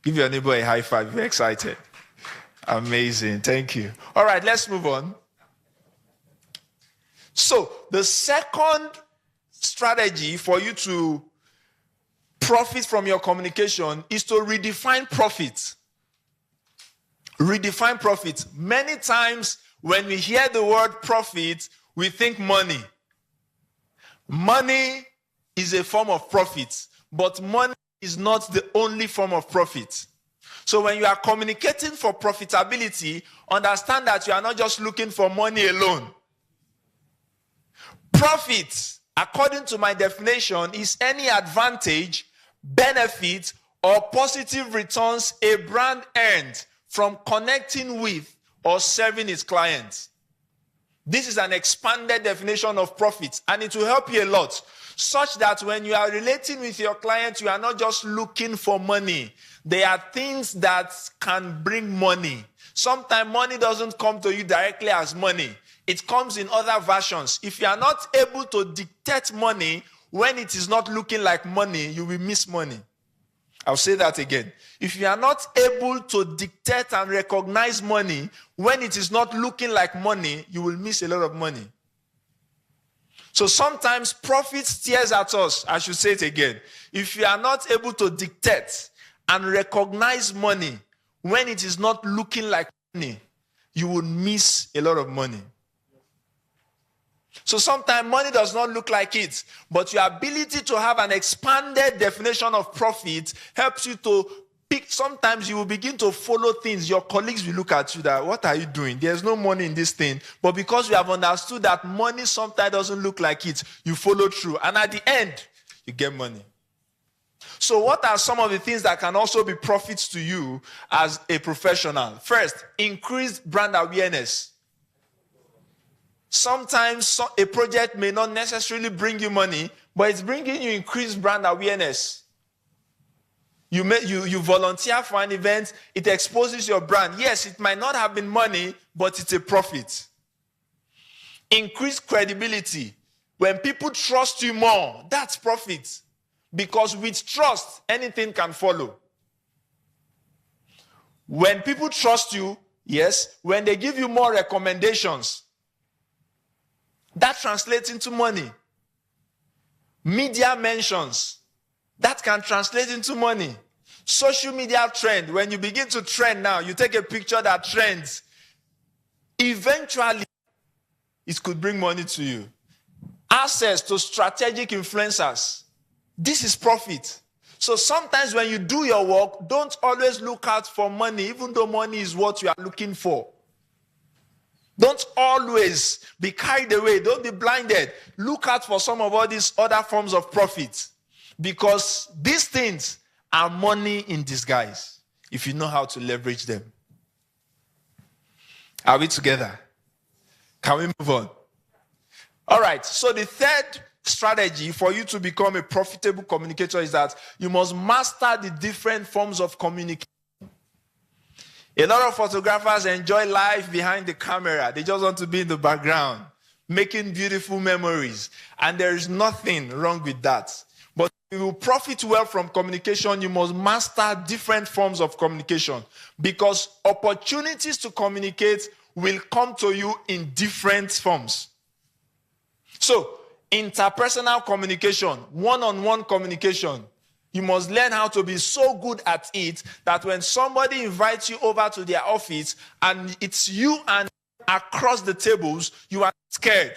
Give your neighbor a high five if you're excited. Amazing. Thank you. All right, let's move on. So, the second strategy for you to profit from your communication is to redefine profit. Redefine profit. Many times when we hear the word profit, we think money. Money is a form of profit, but money is not the only form of profit. So when you are communicating for profitability, understand that you are not just looking for money alone. Profit, according to my definition, is any advantage, benefit, or positive returns a brand earned from connecting with or serving its clients. This is an expanded definition of profit, and it will help you a lot, such that when you are relating with your client, you are not just looking for money. There are things that can bring money. Sometimes money doesn't come to you directly as money. It comes in other versions. If you are not able to dictate money when it is not looking like money, you will miss money. I'll say that again. If you are not able to dictate and recognize money when it is not looking like money, you will miss a lot of money. So sometimes profit stares at us. I should say it again. If you are not able to dictate and recognize money when it is not looking like money, you will miss a lot of money. So sometimes money does not look like it, but your ability to have an expanded definition of profit helps you to sometimes you will begin to follow things. Your colleagues will look at you that, what are you doing? There's no money in this thing. But because you have understood that money sometimes doesn't look like it, you follow through. And at the end, you get money. So what are some of the things that can also be profits to you as a professional? First, increased brand awareness. Sometimes a project may not necessarily bring you money, but it's bringing you increased brand awareness. You volunteer for an event, it exposes your brand. Yes, it might not have been money, but it's a profit. Increased credibility. When people trust you more, that's profit. Because with trust, anything can follow. When people trust you, yes, when they give you more recommendations, that translates into money. Media mentions, that can translate into money. Social media trend, when you begin to trend now, you take a picture that trends, eventually it could bring money to you. Access to strategic influencers, this is profit. So sometimes when you do your work, don't always look out for money, even though money is what you are looking for. Don't always be carried away. Don't be blinded. Look out for some of all these other forms of profit. Because these things are money in disguise if you know how to leverage them. Are we together? Can we move on? All right. So the third strategy for you to become a profitable communicator is that you must master the different forms of communication. A lot of photographers enjoy life behind the camera. They just want to be in the background, making beautiful memories. And there is nothing wrong with that. But if you will profit well from communication, you must master different forms of communication. Because opportunities to communicate will come to you in different forms. So, interpersonal communication, one-on-one communication, you must learn how to be so good at it that when somebody invites you over to their office and it's you and across the tables, you are scared.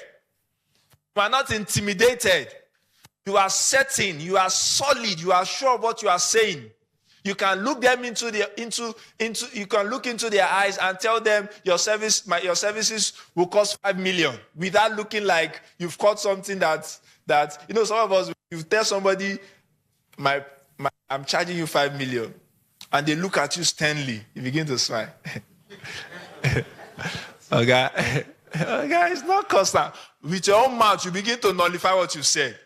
You are not intimidated. You are certain. You are solid. You are sure of what you are saying. You can look them you can look into their eyes and tell them your services will cost 5 million without looking like you've caught something that some of us, you tell somebody, I'm charging you 5 million. And they look at you sternly. You begin to smile. Okay, it's not cost now. With your own mouth, you begin to nullify what you said.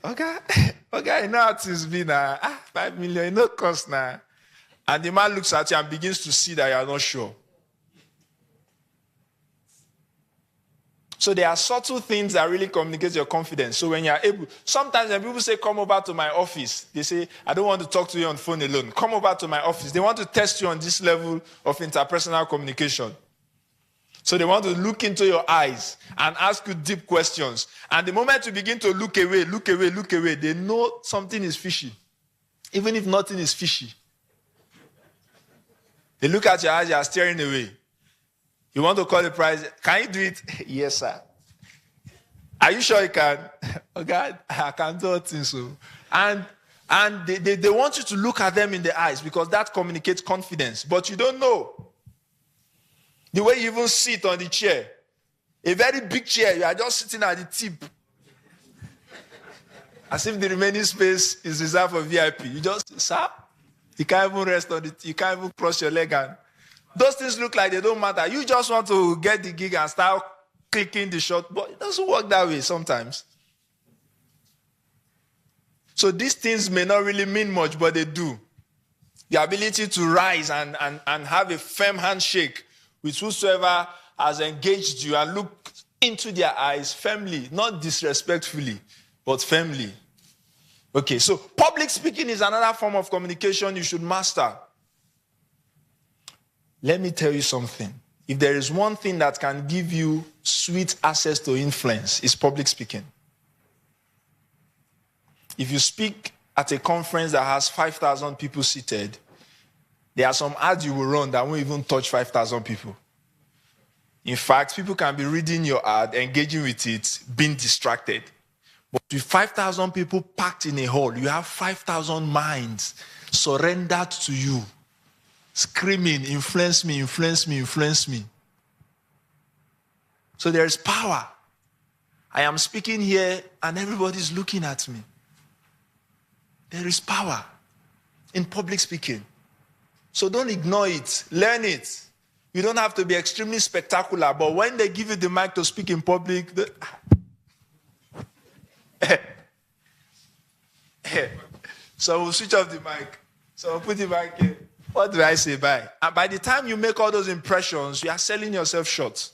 Okay, you know how things be now. 5 million, no cost now. And the man looks at you and begins to see that you are not sure. So there are subtle things that really communicate your confidence. So when you are able, sometimes when people say, come over to my office, they say, I don't want to talk to you on phone alone. Come over to my office. They want to test you on this level of interpersonal communication. So they want to look into your eyes and ask you deep questions. And the moment you begin to look away, they know something is fishy. Even if nothing is fishy. They look at your eyes, you are staring away. You want to call the price? Can you do it? Yes, sir. Are you sure you can? Oh, God, I can do things so. And they want you to look at them in the eyes because that communicates confidence. But you don't know. The way you even sit on the chair. A very big chair, you are just sitting at the tip. As if the remaining space is reserved for VIP. You just, sir, you can't even rest on it. You can't even cross your leg and those things look like they don't matter. You just want to get the gig and start clicking the shot, but it doesn't work that way sometimes. So these things may not really mean much, but they do. The ability to rise and have a firm handshake with whosoever has engaged you and look into their eyes firmly, not disrespectfully, but firmly. Okay, so public speaking is another form of communication you should master. Let me tell you something. If there is one thing that can give you sweet access to influence, it's public speaking. If you speak at a conference that has 5,000 people seated, there are some ads you will run that won't even touch 5,000 people. In fact, people can be reading your ad, engaging with it, being distracted. But with 5,000 people packed in a hall, you have 5,000 minds. surrendered to you, screaming, influence me, influence me, influence me. So there is power. I am speaking here and everybody's looking at me. There is power in public speaking. So don't ignore it. Learn it. You don't have to be extremely spectacular, but when they give you the mic to speak in public, so we'll switch off the mic. So we'll put it back here. What do I say? Bye. And by the time you make all those impressions, you are selling yourself short.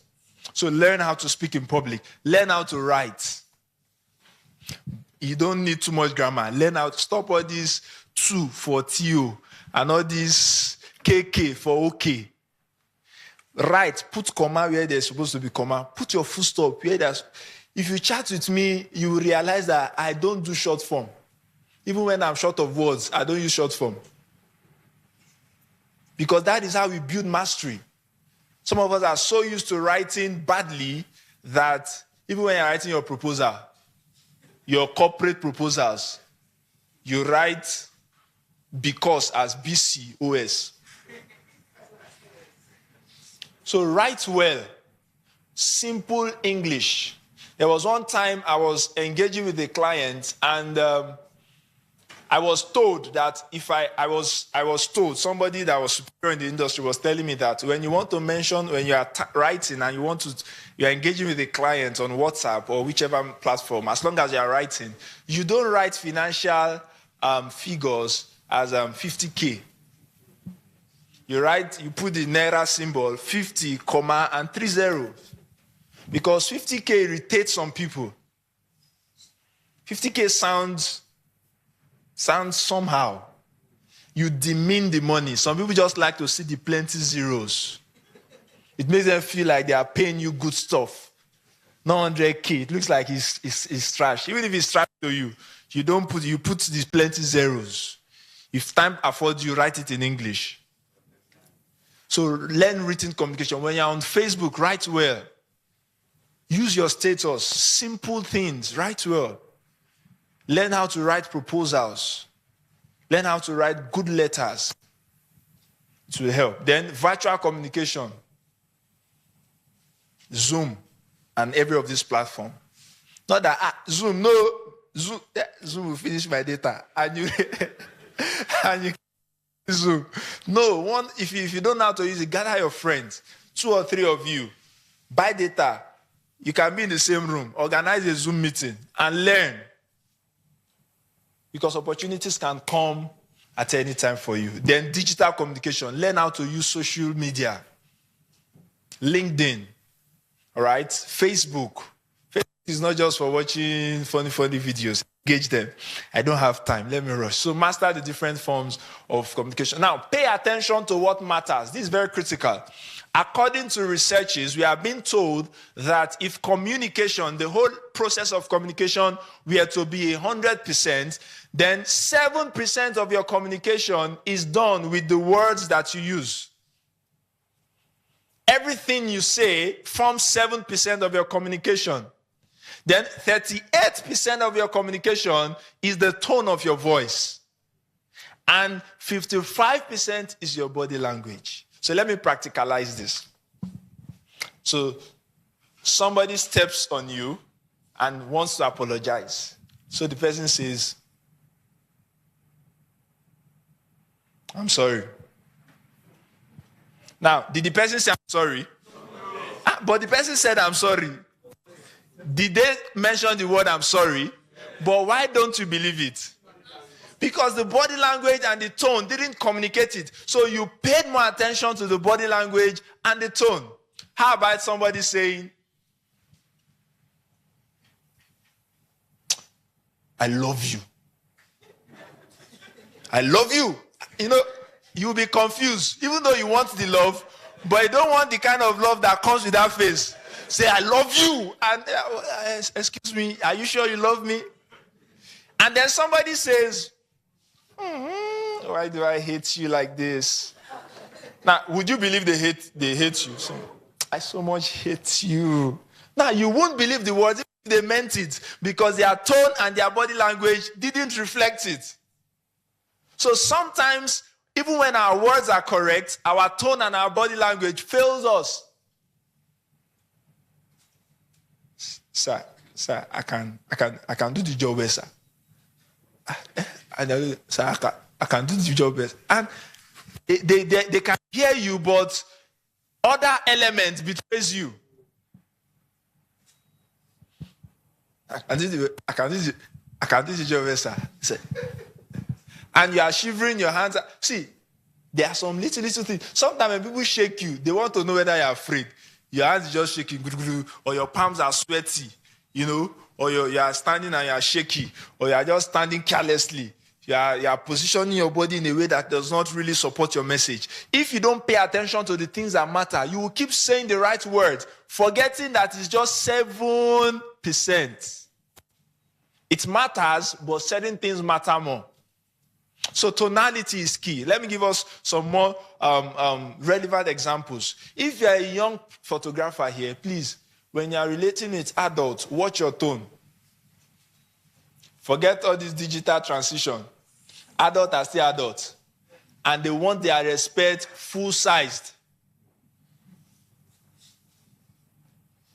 So learn how to speak in public. Learn how to write. You don't need too much grammar. Learn how to stop all these 2 for TO and all these KK for OK. Write, put comma where there's supposed to be comma. Put your full stop where there's... If you chat with me, you will realize that I don't do short form. Even when I'm short of words, I don't use short form. Because that is how we build mastery. Some of us are so used to writing badly that even when you're writing your proposal, your corporate proposals, you write because as BCOS. So write well, simple English. There was one time I was engaging with a client and I was told that I was told, somebody that was superior in the industry was telling me that when you want to mention, when you are writing and you're engaging with a client on WhatsApp or whichever platform, as long as you are writing, you don't write financial figures as 50K. You put the Naira symbol, 50, comma, and 3 zeros. Because 50K irritates some people. 50K sounds somehow. You demean the money. Some people just like to see the plenty zeros. It makes them feel like they are paying you good stuff. Not 100K. It looks like it's trash. Even if it's trash to you, you put these plenty zeros. If time affords you, write it in English. So learn written communication. When you're on Facebook, write well. Use your status. Simple things. Write well. Learn how to write proposals. Learn how to write good letters. It will help. Then virtual communication. Zoom and every of these platforms. Not that, Zoom will finish my data. And you Zoom. No, if you don't know how to use it, gather your friends. 2 or 3 of you. Buy data. You can be in the same room. Organize a Zoom meeting and learn. Because opportunities can come at any time for you. Then digital communication. Learn how to use social media. LinkedIn. All right? Facebook. Facebook is not just for watching funny videos. Engage them. I don't have time. Let me rush. So master the different forms of communication. Now, pay attention to what matters. This is very critical. According to researches, we have been told that if communication, the whole process of communication, were to be 100%, then 7% of your communication is done with the words that you use. Everything you say forms 7% of your communication. Then 38% of your communication is the tone of your voice. And 55% is your body language. So let me practicalize this. So somebody steps on you and wants to apologize. So the person says, I'm sorry. Now, did the person say, I'm sorry? But the person said, I'm sorry. Did they mention the word, I'm sorry? But why don't you believe it? Because the body language and the tone didn't communicate it. So you paid more attention to the body language and the tone. How about somebody saying, I love you. I love you. You know, you'll be confused. Even though you want the love, but you don't want the kind of love that comes with that face. Say, I love you. And, excuse me, are you sure you love me? And then somebody says, why do I hate you like this? Now, would you believe they hate you? So, I so much hate you. Now, you won't believe the words if they meant it, because their tone and their body language didn't reflect it. So sometimes, even when our words are correct, our tone and our body language fails us. Sir, I can do the job better. Sir, I can do the job better. And they can hear you, but other elements betrays you. I can do the job better. And you are shivering your hands. See, there are some little things. Sometimes when people shake you, they want to know whether you're afraid. Your hands are just shaking, or your palms are sweaty, or you are standing and you are shaky, or you are just standing carelessly. You are positioning your body in a way that does not really support your message. If you don't pay attention to the things that matter, you will keep saying the right words, forgetting that it's just 7%. It matters, but certain things matter more. So tonality is key. Let me give us some more relevant examples. If you're a young photographer here, please, when you're relating with adults, watch your tone. Forget all this digital transition. Adults are still adults. And they want their respect full-sized.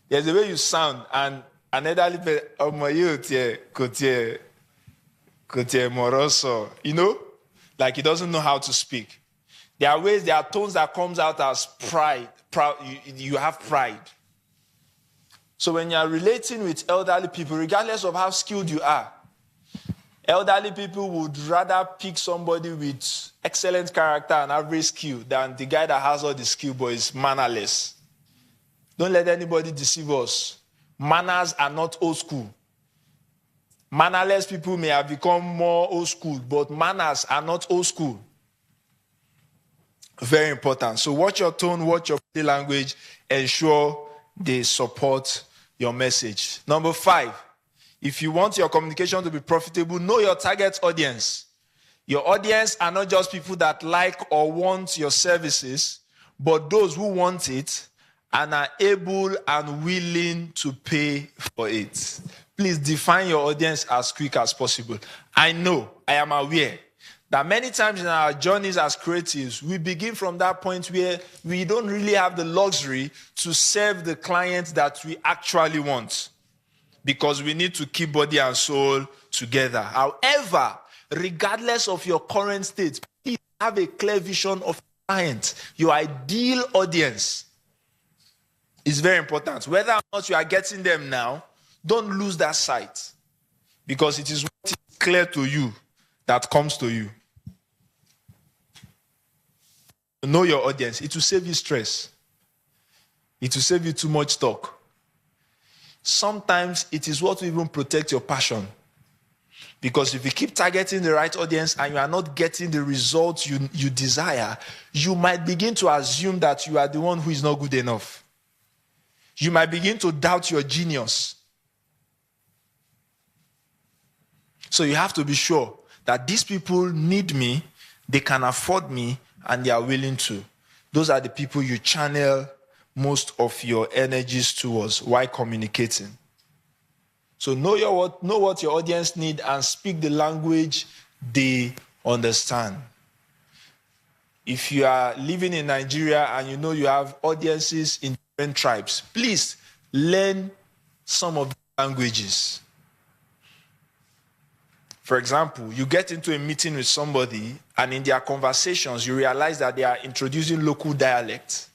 There's the way you sound, and an elderly person, moroso, like he doesn't know how to speak. There are ways, there are tones that comes out as pride. You have pride. So when you're relating with elderly people, regardless of how skilled you are, elderly people would rather pick somebody with excellent character and average skill than the guy that has all the skill but is mannerless. Don't let anybody deceive us. Manners are not old school. Mannerless people may have become more old school, but manners are not old school. Very important. So watch your tone, watch your body language, ensure they support your message. Number 5, if you want your communication to be profitable, know your target audience. Your audience are not just people that like or want your services, but those who want it and are able and willing to pay for it. Please define your audience as quick as possible. I am aware that many times in our journeys as creatives, we begin from that point where we don't really have the luxury to serve the clients that we actually want because we need to keep body and soul together. However, regardless of your current state, please have a clear vision of your client, your ideal audience. It's very important. Whether or not you are getting them now, don't lose that sight because it is what is clear to you that comes to you. Know your audience. It will save you stress. It will save you too much talk. Sometimes it is what will even protect your passion. Because if you keep targeting the right audience and you are not getting the results you desire, you might begin to assume that you are the one who is not good enough. You might begin to doubt your genius. So you have to be sure that these people need me, they can afford me, and they are willing to. Those are the people you channel most of your energies towards while communicating. So know what your audience need and speak the language they understand. If you are living in Nigeria and you know you have audiences in different tribes, please learn some of the languages. For example, you get into a meeting with somebody and in their conversations, you realize that they are introducing local dialects.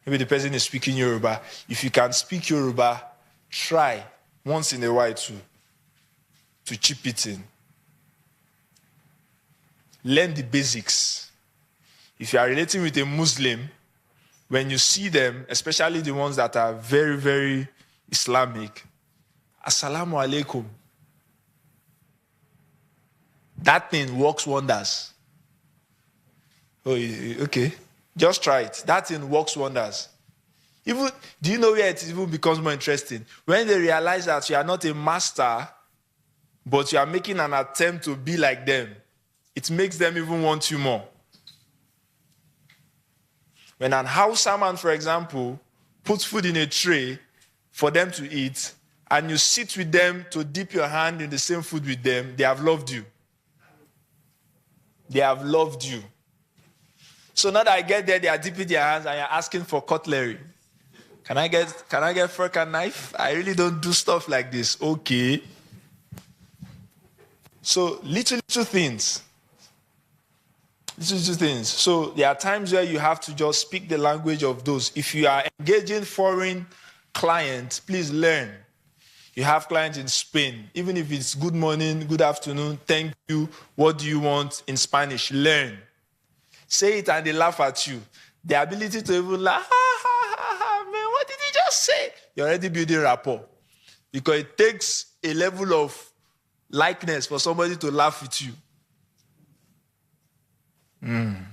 Maybe the person is speaking Yoruba. If you can speak Yoruba, try once in a while to chip it in. Learn the basics. If you are relating with a Muslim, when you see them, especially the ones that are very, very Islamic, Assalamu alaikum. That thing works wonders. Oh, okay. Just try it. That thing works wonders. Even, do you know where it even becomes more interesting? When they realize that you are not a master, but you are making an attempt to be like them, it makes them even want you more. When an Hausa man, for example, puts food in a tray for them to eat, and you sit with them to dip your hand in the same food with them, they have loved you. They have loved you. So now that I get there, they are dipping their hands and you're asking for cutlery. Can I get fork and knife? I really don't do stuff like this. Okay. So little things. Little things. So there are times where you have to just speak the language of those. If you are engaging foreign clients, please learn. You have clients in Spain. Even if it's good morning, good afternoon, thank you, what do you want in Spanish? Learn. Say it and they laugh at you. The ability to even laugh, man, what did he just say? You're already building rapport. Because it takes a level of likeness for somebody to laugh with you.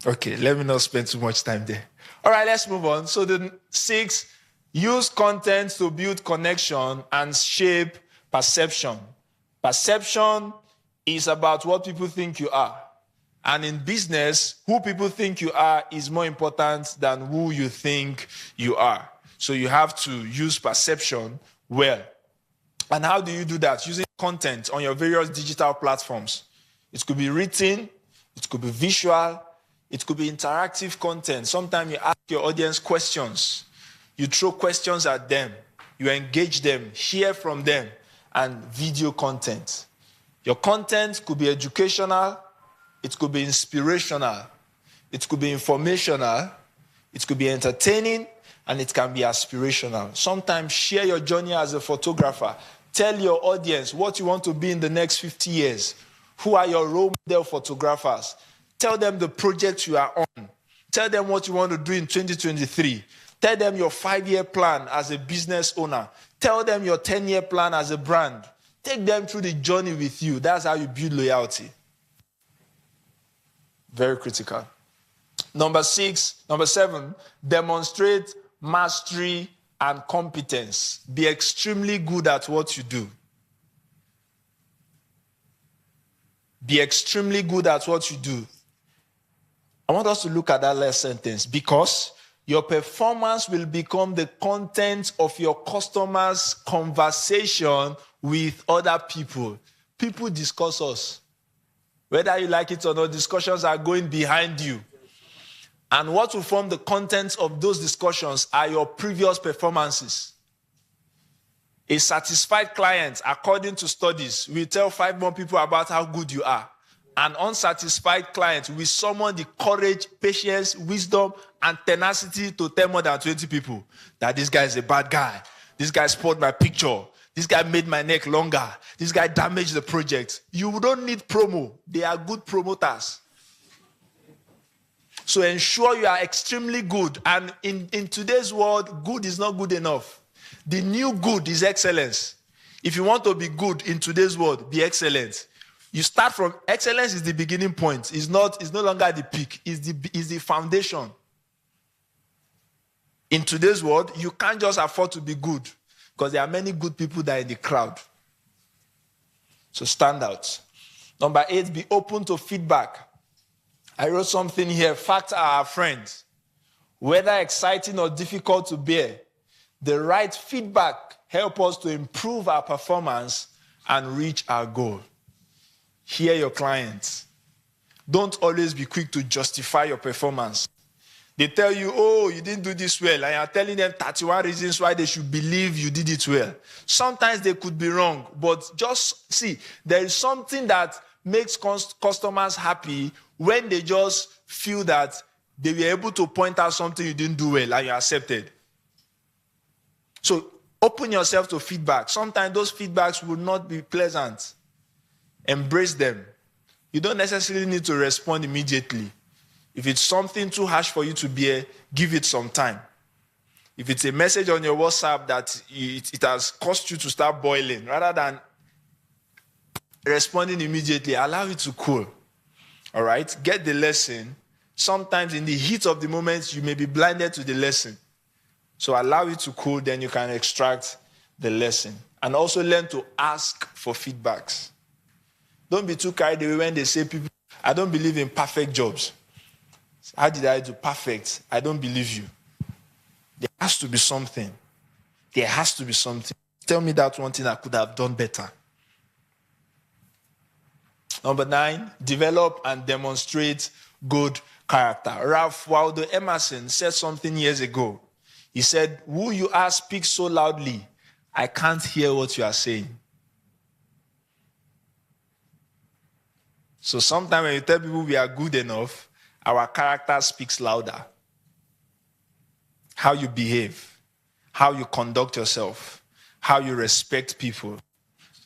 Okay, let me not spend too much time there. All right, let's move on. So the 6, use content to build connection and shape perception. Perception is about what people think you are. And in business, who people think you are is more important than who you think you are. So you have to use perception well. And how do you do that? Using content on your various digital platforms. It could be written, it could be visual, it could be interactive content. Sometimes you ask your audience questions. You throw questions at them. You engage them, hear from them, and video content. Your content could be educational, it could be inspirational, it could be informational, it could be entertaining, and it can be aspirational. Sometimes share your journey as a photographer. Tell your audience what you want to be in the next 50 years. Who are your role model photographers? Tell them the project you are on. Tell them what you want to do in 2023. Tell them your 5-year plan as a business owner. Tell them your 10-year plan as a brand. Take them through the journey with you. That's how you build loyalty. Very critical. Number 7, demonstrate mastery and competence. Be extremely good at what you do. Be extremely good at what you do. I want us to look at that last sentence. Because your performance will become the content of your customers' conversation with other people. People discuss us. Whether you like it or not, discussions are going behind you. And what will form the contents of those discussions are your previous performances. A satisfied client, according to studies, will tell 5 more people about how good you are. An unsatisfied client will summon the courage, patience, wisdom, and tenacity to tell more than 20 people that this guy is a bad guy. This guy spoiled my picture. This guy made my neck longer. This guy damaged the project. You don't need promo. They are good promoters. So ensure you are extremely good. And in today's world, good is not good enough. The new good is excellence. If you want to be good in today's world, be excellent. You start from excellence is the beginning point. It's no longer the peak. It's the foundation. In today's world, you can't just afford to be good because there are many good people that are in the crowd. So stand out. Number 8, be open to feedback. I wrote something here. Facts are our friends. Whether exciting or difficult to bear, the right feedback helps us to improve our performance and reach our goal. Hear your clients. Don't always be quick to justify your performance. They tell you, oh, you didn't do this well, and you're telling them 31 reasons why they should believe you did it well. Sometimes they could be wrong, but just see, there is something that makes customers happy when they just feel that they were able to point out something you didn't do well and you accepted. So open yourself to feedback. Sometimes those feedbacks will not be pleasant. Embrace them. You don't necessarily need to respond immediately. If it's something too harsh for you to bear, give it some time. If it's a message on your WhatsApp that it has caused you to start boiling, rather than responding immediately, allow it to cool. All right? Get the lesson. Sometimes in the heat of the moment, you may be blinded to the lesson. So allow it to cool, then you can extract the lesson. And also learn to ask for feedbacks. Don't be too carried away when they say, people, I don't believe in perfect jobs. How did I do perfect? I don't believe you. There has to be something. There has to be something. Tell me that one thing I could have done better. Number 9, develop and demonstrate good character. Ralph Waldo Emerson said something years ago. He said, who you are speaks so loudly, I can't hear what you are saying. So sometimes when you tell people we are good enough, our character speaks louder. How you behave, how you conduct yourself, how you respect people,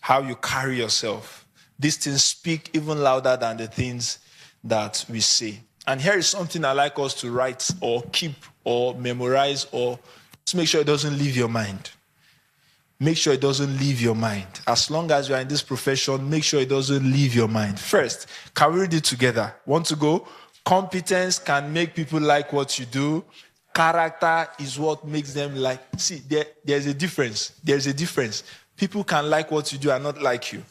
how you carry yourself. These things speak even louder than the things that we say. And here is something I like us to write or keep or memorize or just make sure it doesn't leave your mind. Make sure it doesn't leave your mind. As long as you are in this profession, make sure it doesn't leave your mind. First, can we read it together? Want to go? Competence can make people like what you do. Character is what makes them like. See, there's a difference. There's a difference. People can like what you do and not like you.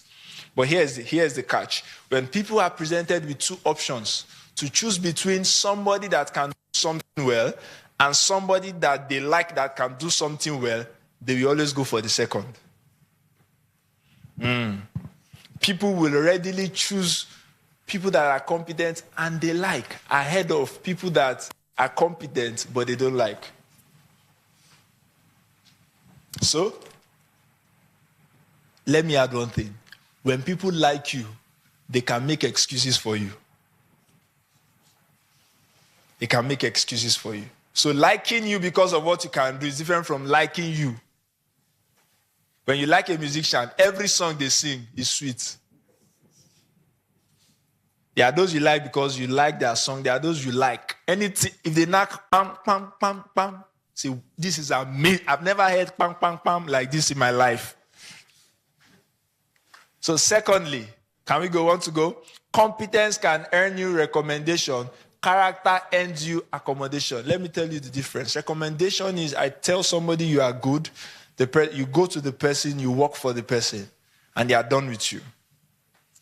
But here's the catch. When people are presented with two options to choose between somebody that can do something well and somebody that they like that can do something well, they will always go for the second. People will readily choose people that are competent and they like ahead of people that are competent but they don't like. So, let me add one thing. When people like you, they can make excuses for you. They can make excuses for you. So liking you because of what you can do is different from liking you. When you like a musician, every song they sing is sweet. There are those you like because you like their song. There are those you like. Anything, if they knock, pam, pam, pam, pam, say, this is amazing. I've never heard pam, pam, pam like this in my life. So secondly, can we go on to go? Competence can earn you recommendation. Character earns you accommodation. Let me tell you the difference. Recommendation is I tell somebody you are good. You go to the person, you work for the person, and they are done with you.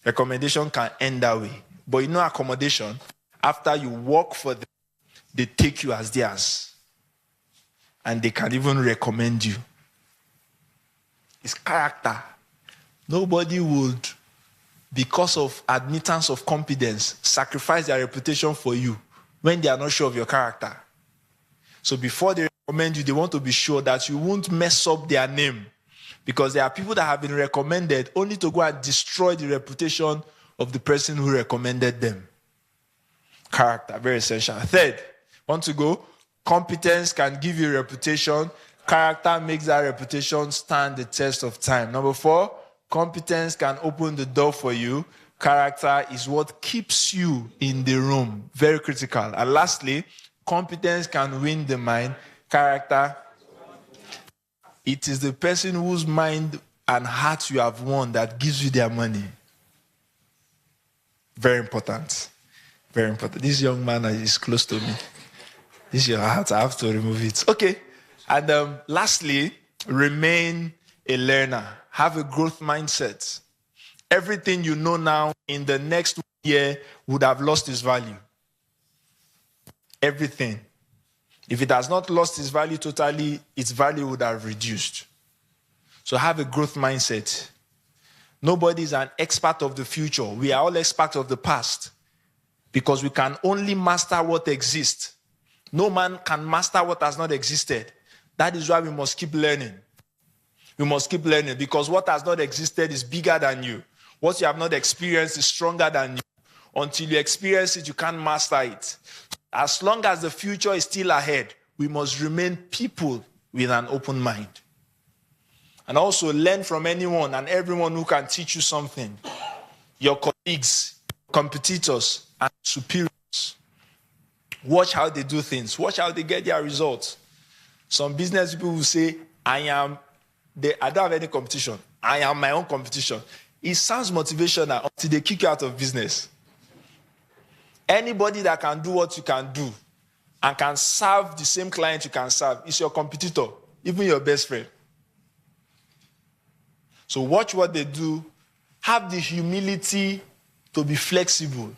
Recommendation can end that way. But you know accommodation, after you work for them, they take you as theirs. And they can even recommend you. It's character. Nobody would, because of admittance of competence, sacrifice their reputation for you when they are not sure of your character. So before they recommend you, they want to be sure that you won't mess up their name. Because there are people that have been recommended only to go and destroy the reputation of the person who recommended them. Character, very essential. Third, want to go? Competence can give you reputation. Character makes that reputation stand the test of time. Number 4, competence can open the door for you. Character is what keeps you in the room. Very critical. And lastly, competence can win the mind. Character, it is the person whose mind and heart you have won that gives you their money. Very important. Very important. This young man is close to me. This is your heart. I have to remove it. Okay. And lastly, remain a learner. Have a growth mindset. Everything you know now in the next year would have lost its value. Everything. If it has not lost its value totally, its value would have reduced. So have a growth mindset. Nobody is an expert of the future. We are all experts of the past because we can only master what exists. No man can master what has not existed. That is why we must keep learning. We must keep learning because what has not existed is bigger than you. What you have not experienced is stronger than you. Until you experience it, you can't master it. As long as the future is still ahead, we must remain people with an open mind. And also learn from anyone and everyone who can teach you something. Your colleagues, competitors, and superiors. Watch how they do things. Watch how they get their results. Some business people will say, I don't have any competition. I am my own competition. It sounds motivational until they kick you out of business. Anybody that can do what you can do and can serve the same client you can serve is your competitor, even your best friend. So watch what they do. Have the humility to be flexible.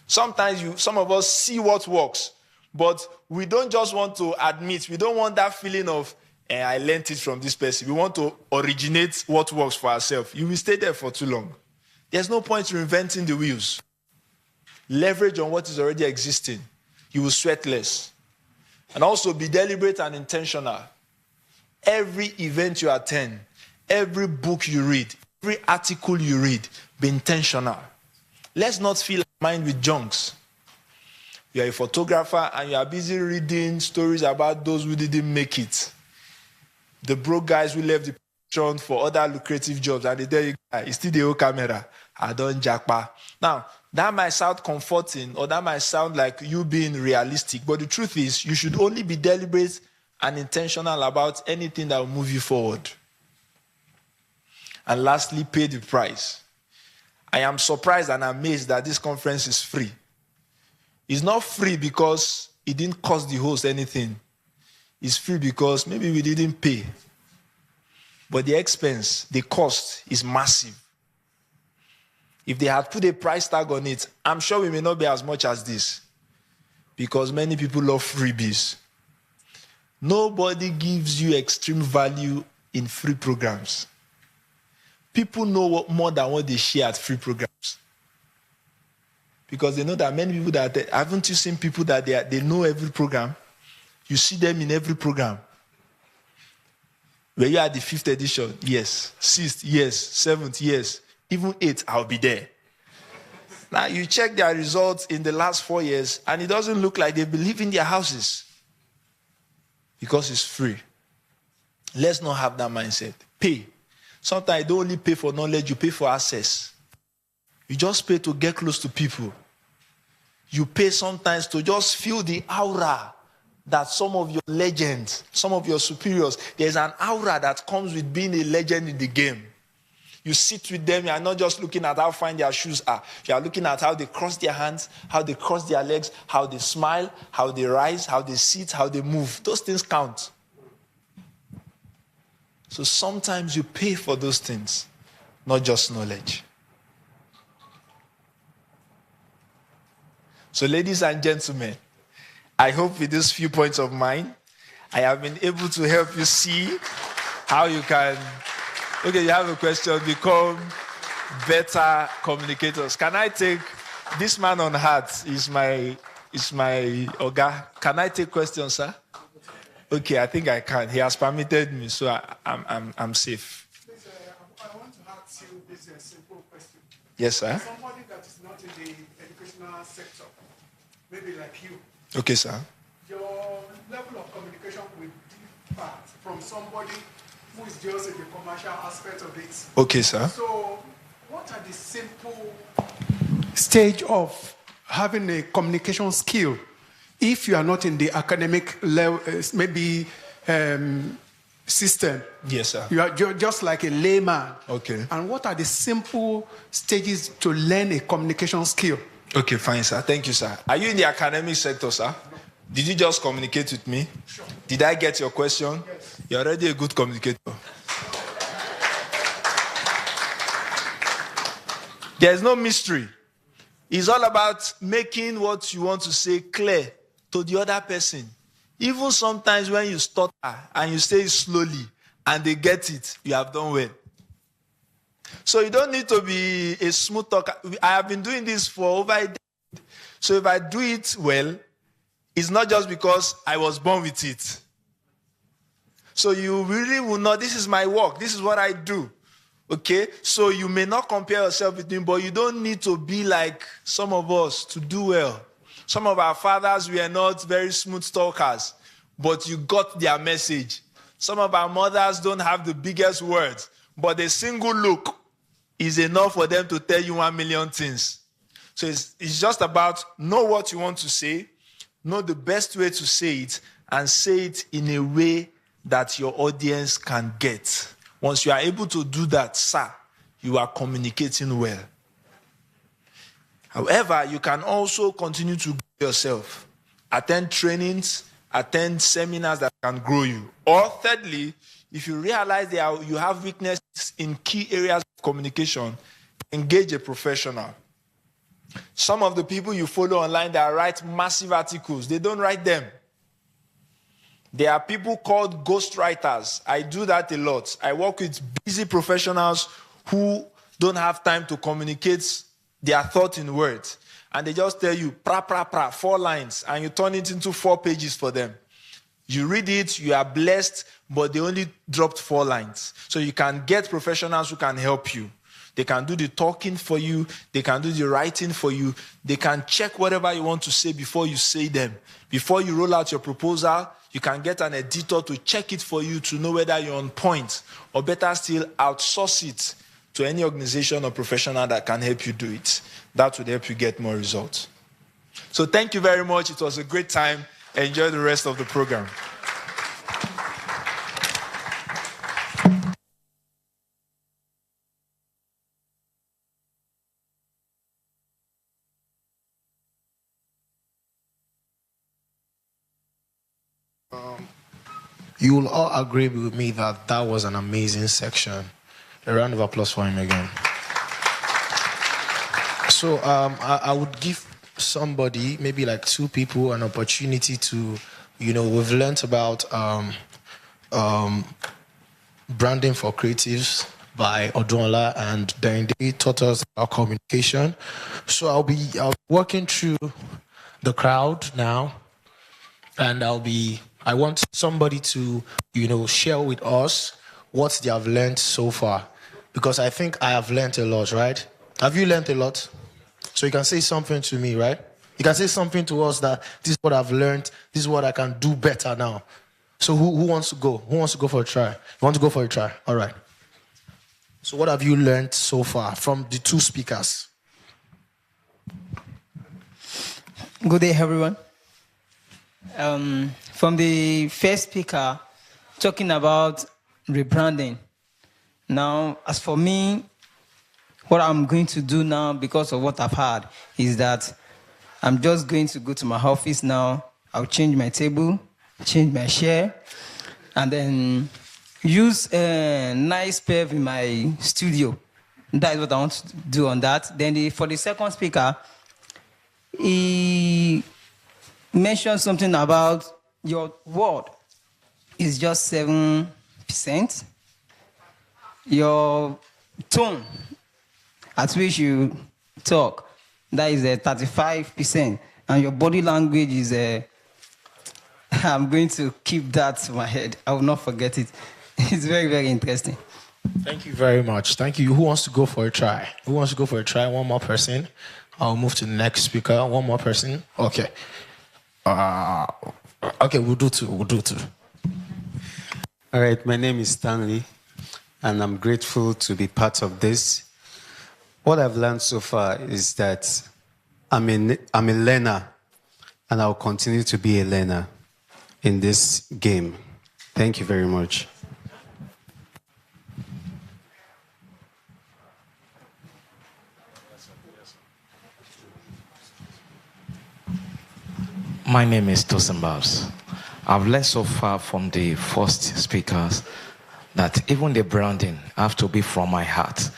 Sometimes some of us see what works, but we don't just want to admit. We don't want that feeling of, I learned it from this person. We want to originate what works for ourselves. You will stay there for too long. There's no point reinventing the wheels. Leverage on what is already existing. You will sweat less. And also be deliberate and intentional. Every event you attend, every book you read, every article you read, be intentional. Let's not fill our mind with junks. You're a photographer and you are busy reading stories about those who didn't make it. The broke guys who left the profession for other lucrative jobs, and they tell you, it's still the old camera. I don't jackpot. Now, that might sound comforting or that might sound like you being realistic, but the truth is you should only be deliberate and intentional about anything that will move you forward. And lastly, pay the price. I am surprised and amazed that this conference is free. It's not free because it didn't cost the host anything. It's free because maybe we didn't pay. But the expense, the cost is massive. If they had put a price tag on it, I'm sure we may not be as much as this. Because many people love freebies. Nobody gives you extreme value in free programs. People know more than what they share at free programs. Because they know that many people haven't you seen people that they know every program? You see them in every program. Were you at the 5th edition? Yes. 6th? Yes. 7th? Yes. Even 8th, I'll be there. Now, you check their results in the last 4 years, and it doesn't look like they believe in their houses. Because it's free. Let's not have that mindset. Pay. Sometimes you don't only pay for knowledge, you pay for access. You just pay to get close to people. You pay sometimes to just feel the aura that some of your legends, some of your superiors, there's an aura that comes with being a legend in the game. You sit with them, you are not just looking at how fine their shoes are. You are looking at how they cross their hands, how they cross their legs, how they smile, how they rise, how they sit, how they move. Those things count. So sometimes you pay for those things, not just knowledge. So ladies and gentlemen, I hope with these few points of mine, I have been able to help you see how you can, okay, you have a question, become better communicators. Can I take, this man on hat is my Oga. Can I take questions, sir? Okay, I think I can. He has permitted me, so I'm safe. Please, I want to ask you this simple question. Yes, sir. Somebody that is not in the educational sector, maybe like you. Okay, sir. Your level of communication will differ from somebody who is just in the commercial aspect of it. Okay, sir. So, what are the simple stage of having a communication skill if you are not in the academic level, maybe system? Yes, sir. You are just like a layman. Okay. And what are the simple stages to learn a communication skill? Okay, fine, sir. Thank you, sir. Are you in the academic sector, sir? Did you just communicate with me? Sure. Did I get your question? Yes. You're already a good communicator. There's no mystery. It's all about making what you want to say clear to the other person. Even sometimes when you stutter and you say it slowly and they get it, you have done well. So you don't need to be a smooth talker. I have been doing this for over a decade. So if I do it well, it's not just because I was born with it. So you really will know, this is my work. This is what I do. Okay? So you may not compare yourself with me, but you don't need to be like some of us to do well. Some of our fathers were not very smooth talkers, but you got their message. Some of our mothers don't have the biggest words, but a single look is enough for them to tell you 1 million things. So it's just about know what you want to say, know the best way to say it, and say it in a way that your audience can get. Once you are able to do that, sir, you are communicating well. However, you can also continue to grow yourself. Attend trainings, attend seminars that can grow you. Or thirdly, if you realize that you have weaknesses in key areas of communication, engage a professional. Some of the people you follow online that write massive articles, they don't write them. There are people called ghostwriters. I do that a lot. I work with busy professionals who don't have time to communicate their thought in words. And they just tell you, 4 lines, and you turn it into 4 pages for them. You read it, you are blessed, but they only dropped 4 lines. So you can get professionals who can help you. They can do the talking for you. They can do the writing for you. They can check whatever you want to say before you say them. Before you roll out your proposal, you can get an editor to check it for you to know whether you're on point, or better still, outsource it to any organization or professional that can help you do it. That would help you get more results. So thank you very much. It was a great time. Enjoy the rest of the program. You will all agree with me that that was an amazing section. A round of applause for him again. So I would give somebody, maybe like 2 people, an opportunity to, we've learned about branding for creatives by Odunla, and then they taught us about communication. So I'll be working through the crowd now, and I want somebody to, share with us what they have learned so far. Because I think I have learned a lot, right? Have you learned a lot? So you can say something to me, right? You can say something to us that this is what I've learned, this is what I can do better now. So who wants to go? Who wants to go for a try? You want to go for a try? All right. So what have you learned so far from the 2 speakers? Good day, everyone. From the first speaker, talking about rebranding. Now, as for me, what I'm going to do now, because of what I've had, is that I'm just going to go to my office now. I'll change my table, change my chair, and then use a nice perv in my studio. That is what I want to do on that. Then for the second speaker, he mentioned something about your word is just 7%. Your tone at which you talk, that is 35%. And your body language is I'm going to keep that to my head. I will not forget it. It's very, very interesting. Thank you very much. Thank you. Who wants to go for a try? Who wants to go for a try? One more person. I'll move to the next speaker. One more person. Okay. Okay, we'll do 2. All right, my name is Stanley, and I'm grateful to be part of this. What I've learned so far is that I'm a learner, and I'll continue to be a learner in this game. Thank you very much. My name is Tosin Babs. I've learned so far from the first speakers that even the branding have to be from my heart.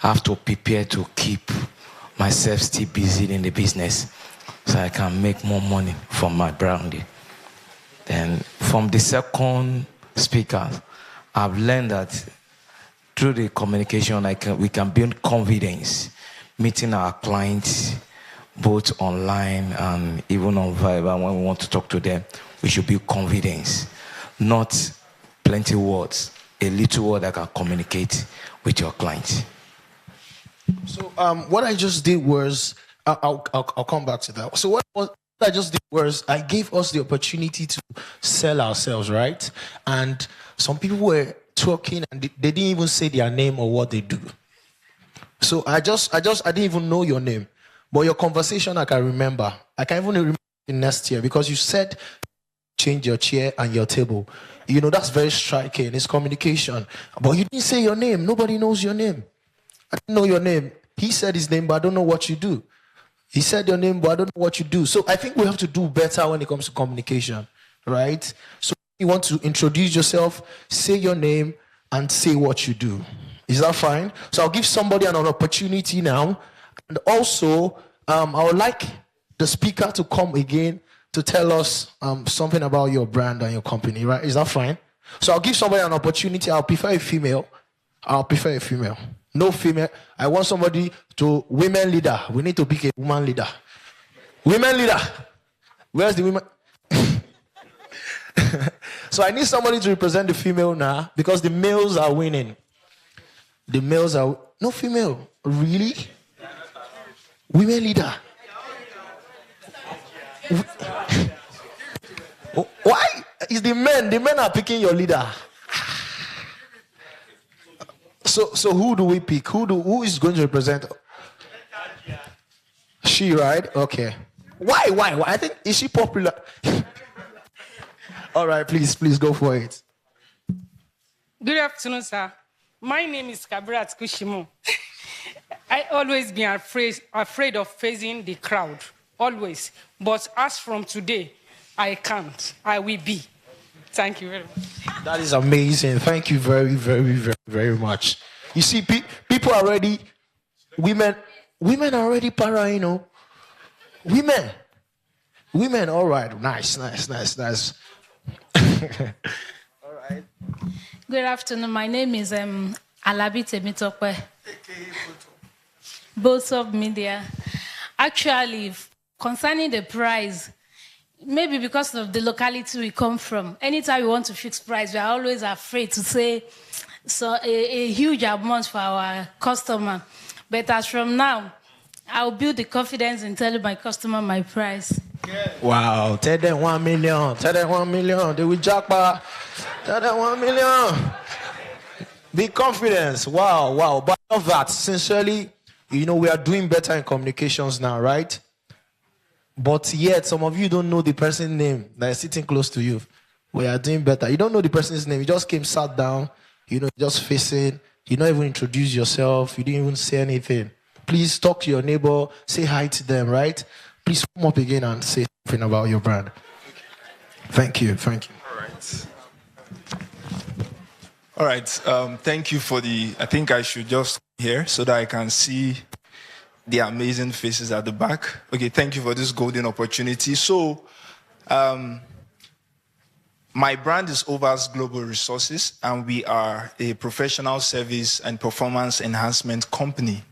I have to prepare to keep myself still busy in the business so I can make more money from my branding. Then from the second speaker, I've learned that through the communication, we can build confidence, meeting our clients, both online and even on Viber. When we want to talk to them, we should build confidence, not plenty words, a little word that can communicate with your client. So what I just did was, I'll come back to that. So what I just did was, I gave us the opportunity to sell ourselves, right? And some people were talking and they didn't even say their name or what they do. So I didn't even know your name. But your conversation, I can remember. I can even remember next year because you said change your chair and your table. That's very striking. It's communication. But you didn't say your name. Nobody knows your name. I didn't know your name. He said his name, but I don't know what you do. He said your name, but I don't know what you do. So I think we have to do better when it comes to communication, right? So you want to introduce yourself, say your name, and say what you do. Is that fine? So I'll give somebody an opportunity now. And also, I would like the speaker to come again to tell us something about your brand and your company, right? Is that fine? So I'll give somebody an opportunity. I'll prefer a female. No female. I want somebody to women leader. We need to pick a woman leader. Women leader. Where's the women? So I need somebody to represent the female now because the males are winning. The males are no female. Really? Women leader. Why is the men? The men are picking your leader. So who do we pick? Who is going to represent? She, right? Okay. Why? I think, is she popular? All right, please go for it. Good afternoon, sir. My name is Kabrat Kushimo. I always been afraid of facing the crowd, always. But as from today, I can't. I will be. Thank you very much. That is amazing. Thank you very, very, very, very much. You see, people are already, women are already para, you know. Women, all right. Nice. All right. Good afternoon. My name is Alabi Temitope. Both of media. Actually, concerning the price, maybe because of the locality we come from, anytime we want to fix price, we are always afraid to say a huge amount for our customer. But as from now, I'll build the confidence in telling my customer my price. Wow, tell them 1 million. Tell them 1 million. They will jackpot. Tell them 1 million. Big confidence. Wow. But of that, sincerely, we are doing better in communications now, right? But yet, some of you don't know the person's name that is sitting close to you. We are doing better. You don't know the person's name. You just sat down, just facing. You don't even introduce yourself. You didn't even say anything. Please talk to your neighbor. Say hi to them, right? Please come up again and say something about your brand. Thank you. All right. Thank you for I think I should just here so that I can see the amazing faces at the back. Okay, thank you for this golden opportunity. So, my brand is Overs Global Resources, and we are a professional service and performance enhancement company.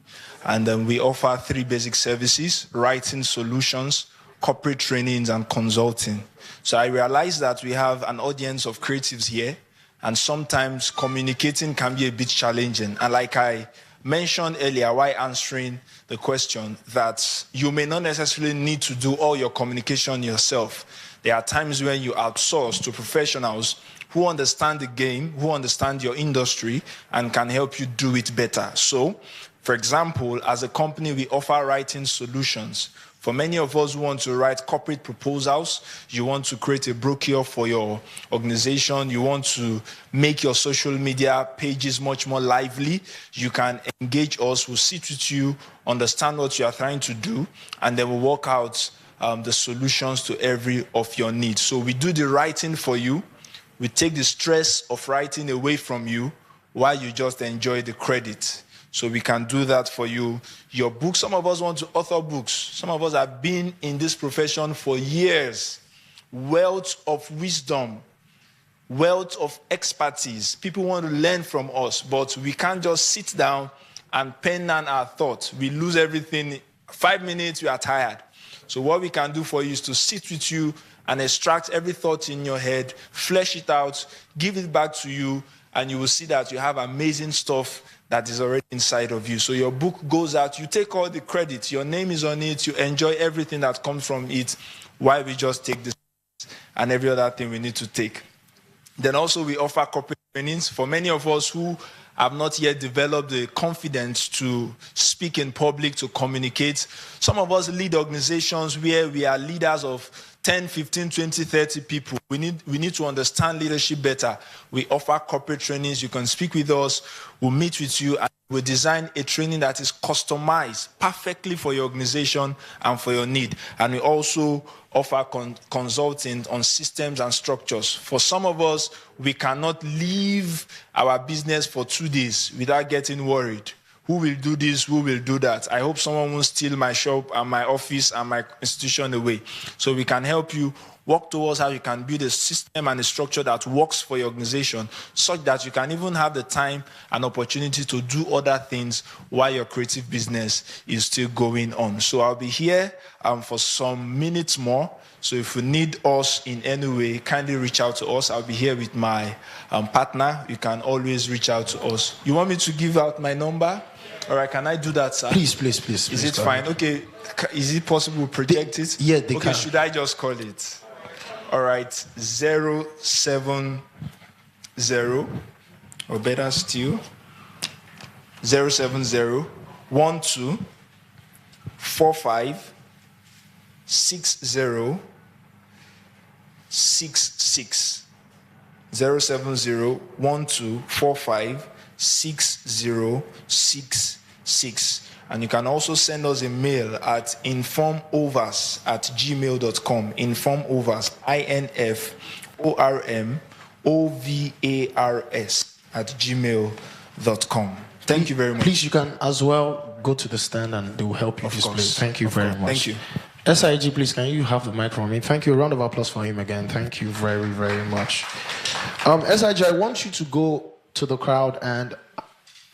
And we offer 3 basic services: writing solutions, corporate trainings, and consulting. So I realize that we have an audience of creatives here, and sometimes communicating can be a bit challenging. And like I mentioned earlier while answering the question, that you may not necessarily need to do all your communication yourself. There are times when you outsource to professionals who understand the game, who understand your industry, and can help you do it better. So, for example, as a company, we offer writing solutions. For many of us who want to write corporate proposals, you want to create a brochure for your organization, you want to make your social media pages much more lively, you can engage us, we'll sit with you, understand what you are trying to do, and then we'll work out the solutions to every of your needs. So we do the writing for you, we take the stress of writing away from you while you just enjoy the credit. So we can do that for you. Your book, some of us want to author books. Some of us have been in this profession for years. Wealth of wisdom, wealth of expertise. People want to learn from us, but we can't just sit down and pen down our thoughts. We lose everything. 5 minutes, we are tired. So what we can do for you is to sit with you and extract every thought in your head, flesh it out, give it back to you, and you will see that you have amazing stuff that is already inside of you. So your book goes out, you take all the credit, your name is on it, you enjoy everything that comes from it, while we just take this and every other thing we need to take. Then also we offer corporate trainings. For many of us who have not yet developed the confidence to speak in public, to communicate, some of us lead organizations where we are leaders of 10, 15, 20, 30 people. We need to understand leadership better. We offer corporate trainings. You can speak with us. We'll meet with you and we'll design a training that is customized perfectly for your organization and for your need. And we also offer consulting on systems and structures. For some of us, we cannot leave our business for 2 days without getting worried. Who will do this? Who will do that? I hope someone won't steal my shop and my office and my institution away. So we can help you work towards how you can build a system and a structure that works for your organization, such that you can even have the time and opportunity to do other things while your creative business is still going on. So I'll be here for some minutes more. So if you need us in any way, kindly reach out to us. I'll be here with my partner. You can always reach out to us. You want me to give out my number? All right, can I do that, sir? Please. Is it fine? Okay, is it possible to project it? Yeah, they okay, can. Should I just call it? All right, 070, or better still, 070 12 45 60 66. 070 12 45 6066. And you can also send us a mail at informovers@gmail.com. Informovers, INFORMOVARS@gmail.com. Thank you very much. Please, you can as well go to the stand and they will help you display. Thank you very much. Thank you. SIG, please, can you have the mic for me? Thank you. A round of applause for him again. Thank you very, very much. SIG, I want you to go to the crowd and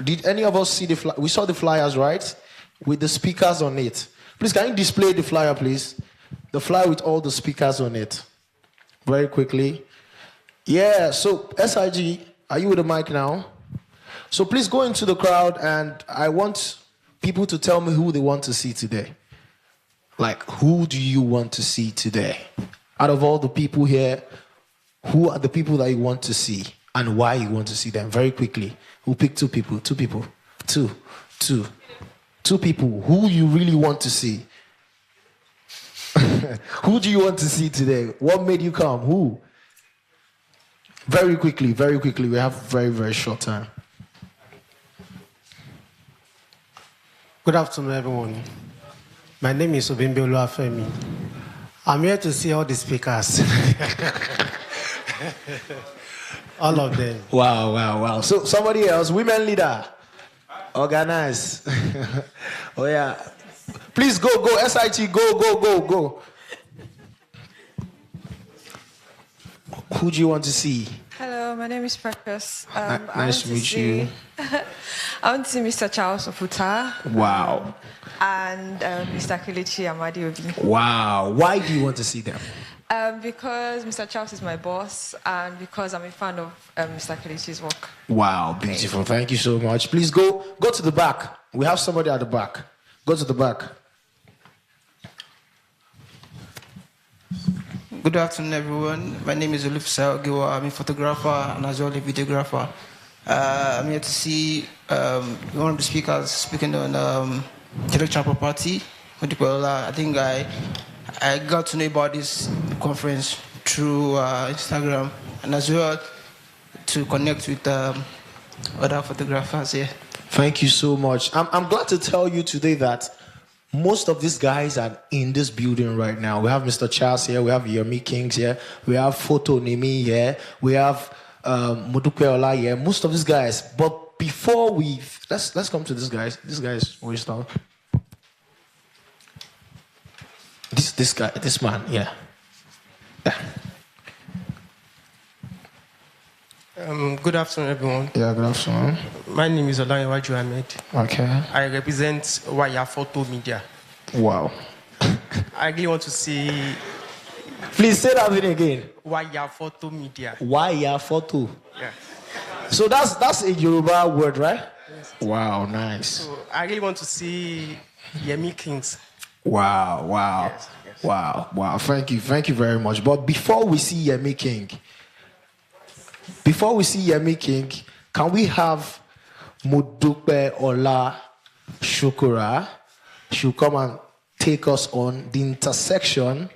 did any of us see the flyer? We saw the flyers, right? With the speakers on it. Please, can you display the flyer, please? The flyer with all the speakers on it. Very quickly. Yeah, so SIG, are you with the mic now? So please go into the crowd and I want people to tell me who they want to see today. Like, who do you want to see today? Out of all the people here, who are the people that you want to see and why you want to see them? Very quickly. We'll pick two people. Two people who you really want to see. Who do you want to see today? What made you come? Who? Very quickly. We have very, very short time. Good afternoon, everyone. My name is Obimbe Oluwafemi. I'm here to see all the speakers. All of them. Wow. So somebody else, women leader. Organize. Oh yeah. Please go, SIT, go. Who do you want to see? Hello, my name is Precious. Nice to meet you. I want to see Mr. Charles Ofuta. Wow. And Mr. Kelechi Amadiobi. Wow. Why do you want to see them? Because Mr. Charles is my boss and because I'm a fan of Mr. Kelechi's work. Wow, beautiful. Thank you so much. Please go to the back. We have somebody at the back. Go to the back. Good afternoon, everyone. My name is Olufisa Ogiwa. I'm a photographer and as well a videographer. I'm here to see one of the speakers speaking on intellectual property. I think I got to know about this conference through Instagram and as well to connect with other photographers here. Thank you so much. I'm glad to tell you today that most of these guys are in this building right now. We have Mr. Charles here, we have Yemi Kings here, we have Photo Nimi here, we have Modukwe Ola here, most of these guys. But before let's come to these guys. These guys, where you start? This guy, this man, yeah. Good afternoon, everyone. Yeah, good afternoon. My name is Olayewaju Ahmed. Okay. I represent Waya Photo Media. Wow. I really want to see. Please say that again. Waya Photo Media. Waya Photo. Yeah. So that's a Yoruba word, right? Yes. Wow, nice. So I really want to see Yemi Kings. Wow. Yes. Wow. Thank you very much. But before we see Yemi King, can we have Modukwe Ola Shukura? She'll come and take us on the intersection.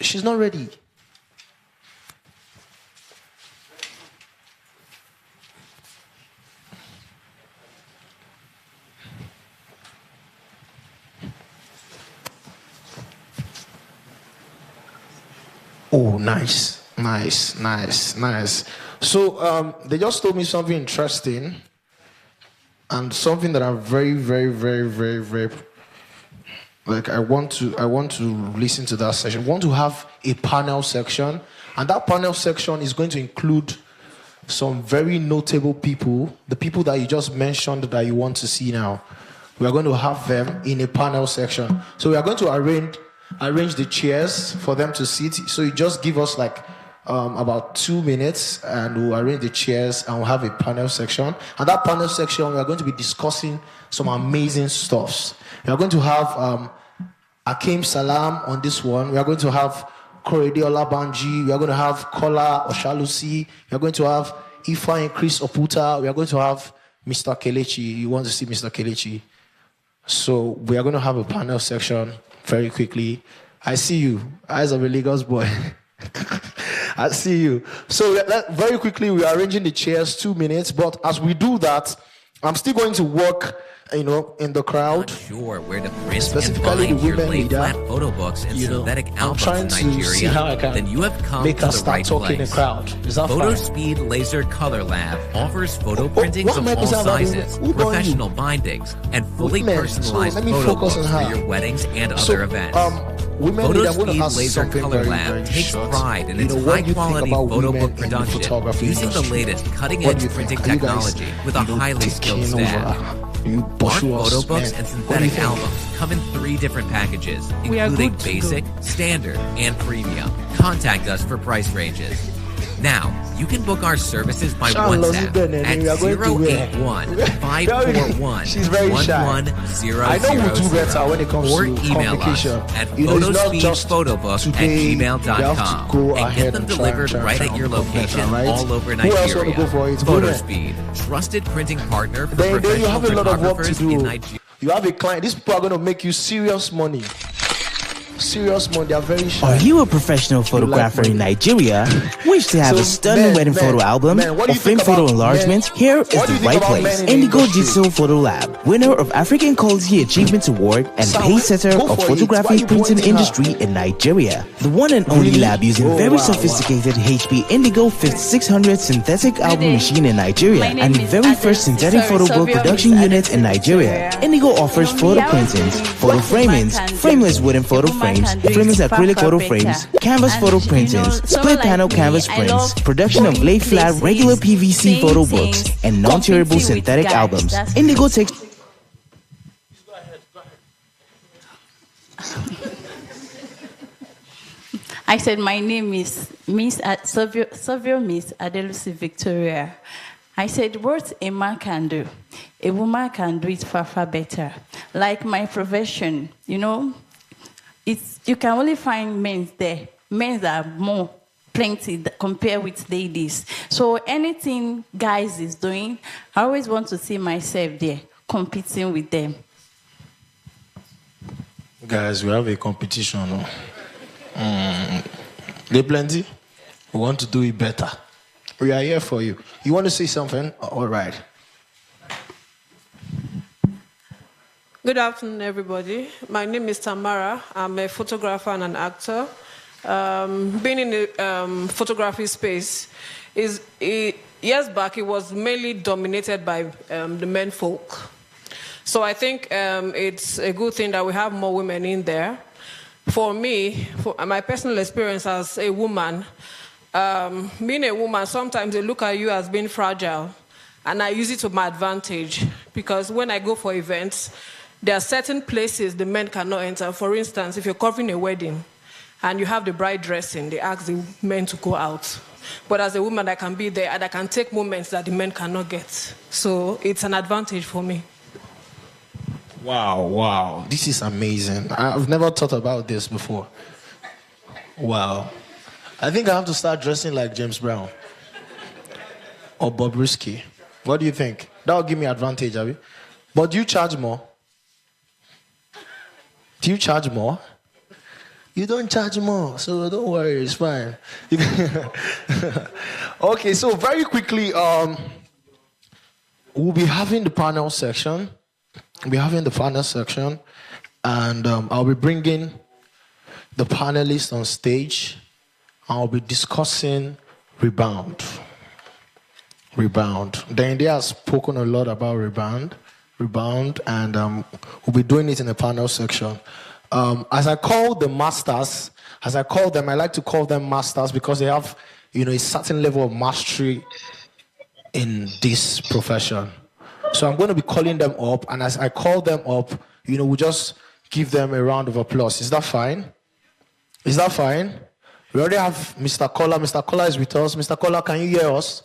She's not ready. Oh, nice. So they just told me something interesting and something that I'm very, very, very, very, very like I want to listen to that session. I want to have a panel section. And that panel section is going to include some very notable people, the people that you just mentioned that you want to see now. We are going to have them in a panel section. So we are going to arrange the chairs for them to sit. So you just give us like about 2 minutes and we'll arrange the chairs and we'll have a panel section. And that panel section, we are going to be discussing some amazing stuffs. We are going to have Akim Salam on this one. We are going to have Korede Olabanji. We are going to have Kola Oshalusi. We are going to have Ifa and Chris Oputa. We are going to have Mr. Kelechi. You want to see Mr. Kelechi? So we are going to have a panel section very quickly. I see you. Eyes of a Lagos boy. I see you. So very quickly, we are arranging the chairs, 2 minutes. But as we do that, I'm still going to work, in the crowd. Sure, where to print specifically and the your women lay leader. flat photo books and synthetic I'm albums trying in to Nigeria, see how I can then you have come make to us the start right talking place. in crowd. Is that Photo fine? Speed Laser Color Lab offers photo printings of all sizes, professional bindings, and fully personalized let me photo focus books on for her. your weddings and So, other events. women Photo leader, I'm going Speed to ask Laser something Color very, Lab very takes short. pride in You its know, what do you think high-quality about photo women book in the production photography using the industry? latest What do cutting-edge you printing think? Are you guys, technology with a highly skilled taking staff. over? You Our pursue us, photo books man. and What do you synthetic think? albums come in 3 different packages, We are including good to basic, standard, and premium. Contact us for price ranges. Now, you can book our services by WhatsApp at 081-541-11000 She's very shy. I know we'll do better when it comes or to email communication. us at It's not just today. We have to photospeedphotobook@gmail.com go and ahead get them and delivered try right at your become better, location right? all over Who else want to go Nigeria. for it? Women. PhotoSpeed, trusted printing partner for Then you professional have a lot of work to photographers in do. Nigeria. You have a client. These people are going to make you serious money. Serious money. They are very shy. Are you a professional photographer in Nigeria? Wish to have a stunning wedding photo album or frame photo enlargement? Here is the right place. Indigo Digital Photo Lab, winner of African Quality Achievement Award and pacesetter of photography printing industry in Nigeria. The one and only lab using very sophisticated HP Indigo 5600 synthetic album machine in Nigeria and the very first synthetic photo book production unit in Nigeria. Indigo offers photo printings, photo framings, frameless wooden photo frames, frameless acrylic photo frames, canvas photo printings, split panel canvas prints, production of lay flat regular PVC photo books, and non-tearable synthetic albums. Indigo takes. I said my name is Miss Savio Miss Adelusi Victoria. I said, what a man can do, a woman can do it far, far better. Like my profession, you can only find men there. Men are more plenty compared with ladies. So anything guys is doing, I always want to see myself there, competing with them. Guys, we have a competition. No? They plenty. We want to do it better. We are here for you. You want to say something? All right. Good afternoon, everybody. My name is Tamara. I'm a photographer and an actor. Being in the photography space, years back, it was mainly dominated by the men folk. So I think it's a good thing that we have more women in there. For me, for my personal experience as a woman, being a woman, sometimes they look at you as being fragile. And I use it to my advantage. Because when I go for events, there are certain places the men cannot enter. For instance, if you're covering a wedding and you have the bride dressing, they ask the men to go out. But as a woman, I can be there and I can take moments that the men cannot get. So it's an advantage for me. Wow. This is amazing. I've never thought about this before. Wow. I think I have to start dressing like James Brown. Or Bob Risky. What do you think? That will give me advantage, Abby. But do you charge more? Do you charge more? You don't charge more, so don't worry, it's fine. Okay, so very quickly, we'll be having the panel section. And I'll be bringing the panelists on stage. I'll be discussing REBOUND. Then they have spoken a lot about REBOUND, and we'll be doing it in the panel section. As I call the masters, As I call them, I like to call them masters because they have, a certain level of mastery in this profession. So I'm going to be calling them up, and as I call them up, we'll just give them a round of applause. Is that fine? Is that fine? We already have Mr. Kola. Mr. Kola is with us. Mr. Kola, can you hear us?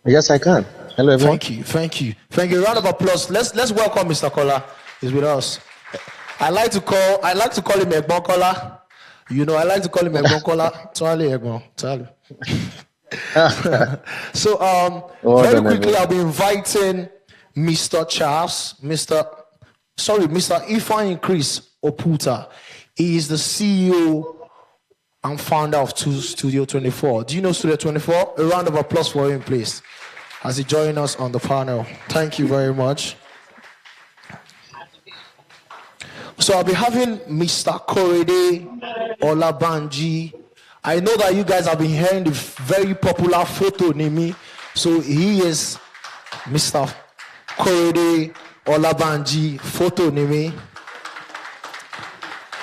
Yes, I can. Hello, everyone. Thank you. A round of applause. Let's welcome Mr. Kola. He's with us. I like to call him Egbon Kola. I like to call him Egbon Kola. Totally Egbon. Totally. So very quickly, I'll be inviting Mr. Charles, Mr. Ifeanyi Chris Oputa. He is the CEO and founder of Studio 24. Do you know Studio 24? A round of applause for him, please, as he joins us on the panel. Thank you very much. So I'll be having Mr. Korede Olabanji. I know that you guys have been hearing the very popular photo Nimi. So he is Mr. Korede Olabanji photo Nimi.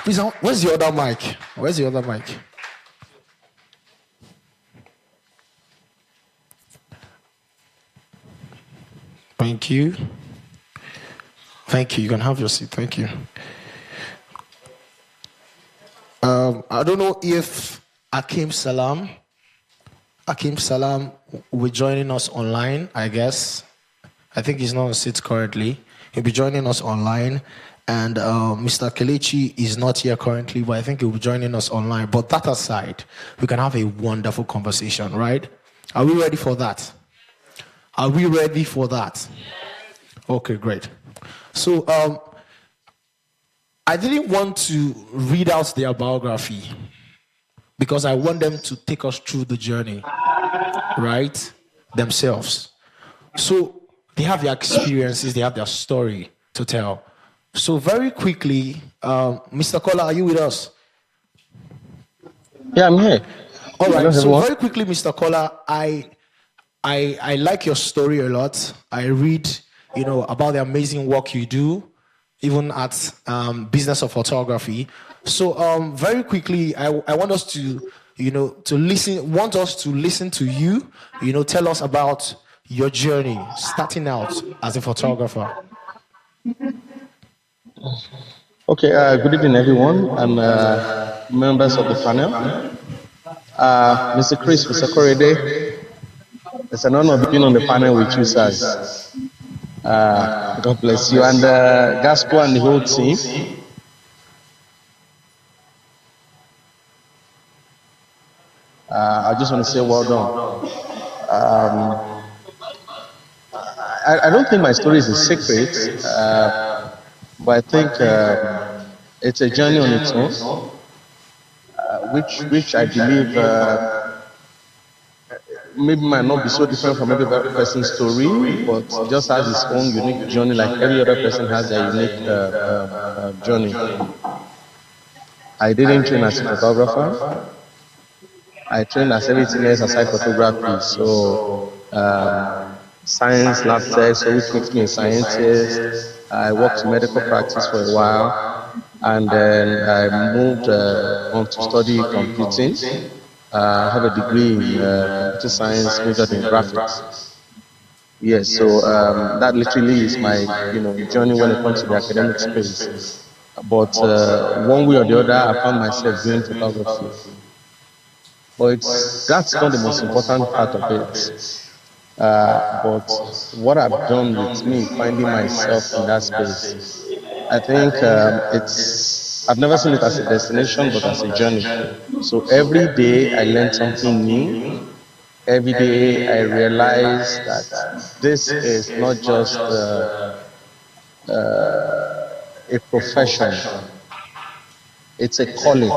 Please, where's the other mic? Where's the other mic? Thank you. Thank you. You can have your seat. Thank you. I don't know if Akim Salam will be joining us online, I guess. I think he's not on seat currently. He'll be joining us online. And Mr. Kelechi is not here currently, but I think he'll be joining us online. But that aside, we can have a wonderful conversation, right? Are we ready for that? Are we ready for that? Okay, great. So I didn't want to read out their biography because I want them to take us through the journey, right? Themselves. So they have their experiences, they have their story to tell. So very quickly, Mr. Kola, are you with us? Yeah, I'm here. All right. So very quickly, Mr. Kola, I like your story a lot. I read, about the amazing work you do, even at Business of Photography. So very quickly, I want us to, to listen. Want us to listen to you. Tell us about your journey starting out as a photographer. Okay, good evening, everyone, and members of the panel. Mr. Chris, Mr. Korede, it's an honor being on the panel with you, sirs. God bless you. And Gaspo and the whole team. I just want to say well done. I don't think my story is a secret. But I think it's a journey on its own, which I believe maybe might not be so different from every other person's story, but just has its own unique journey, like every other person has their unique journey. I didn't train as a photographer. I trained as everything else aside photography. So science, lab tech, so which makes me a scientist. I worked in medical practice for a while, and then I moved on to study computing. I have a degree in computer science, majored in graphics. Yes, so that literally is my journey when it comes to the academic space. But one way or the other, I found myself doing photography. But that's not the most important part of it. But what I've done with me finding myself in that space, I think I've never seen it as a destination, but as a journey. So every day I learn something new. Every day I realize that this is not just a profession, it's a calling.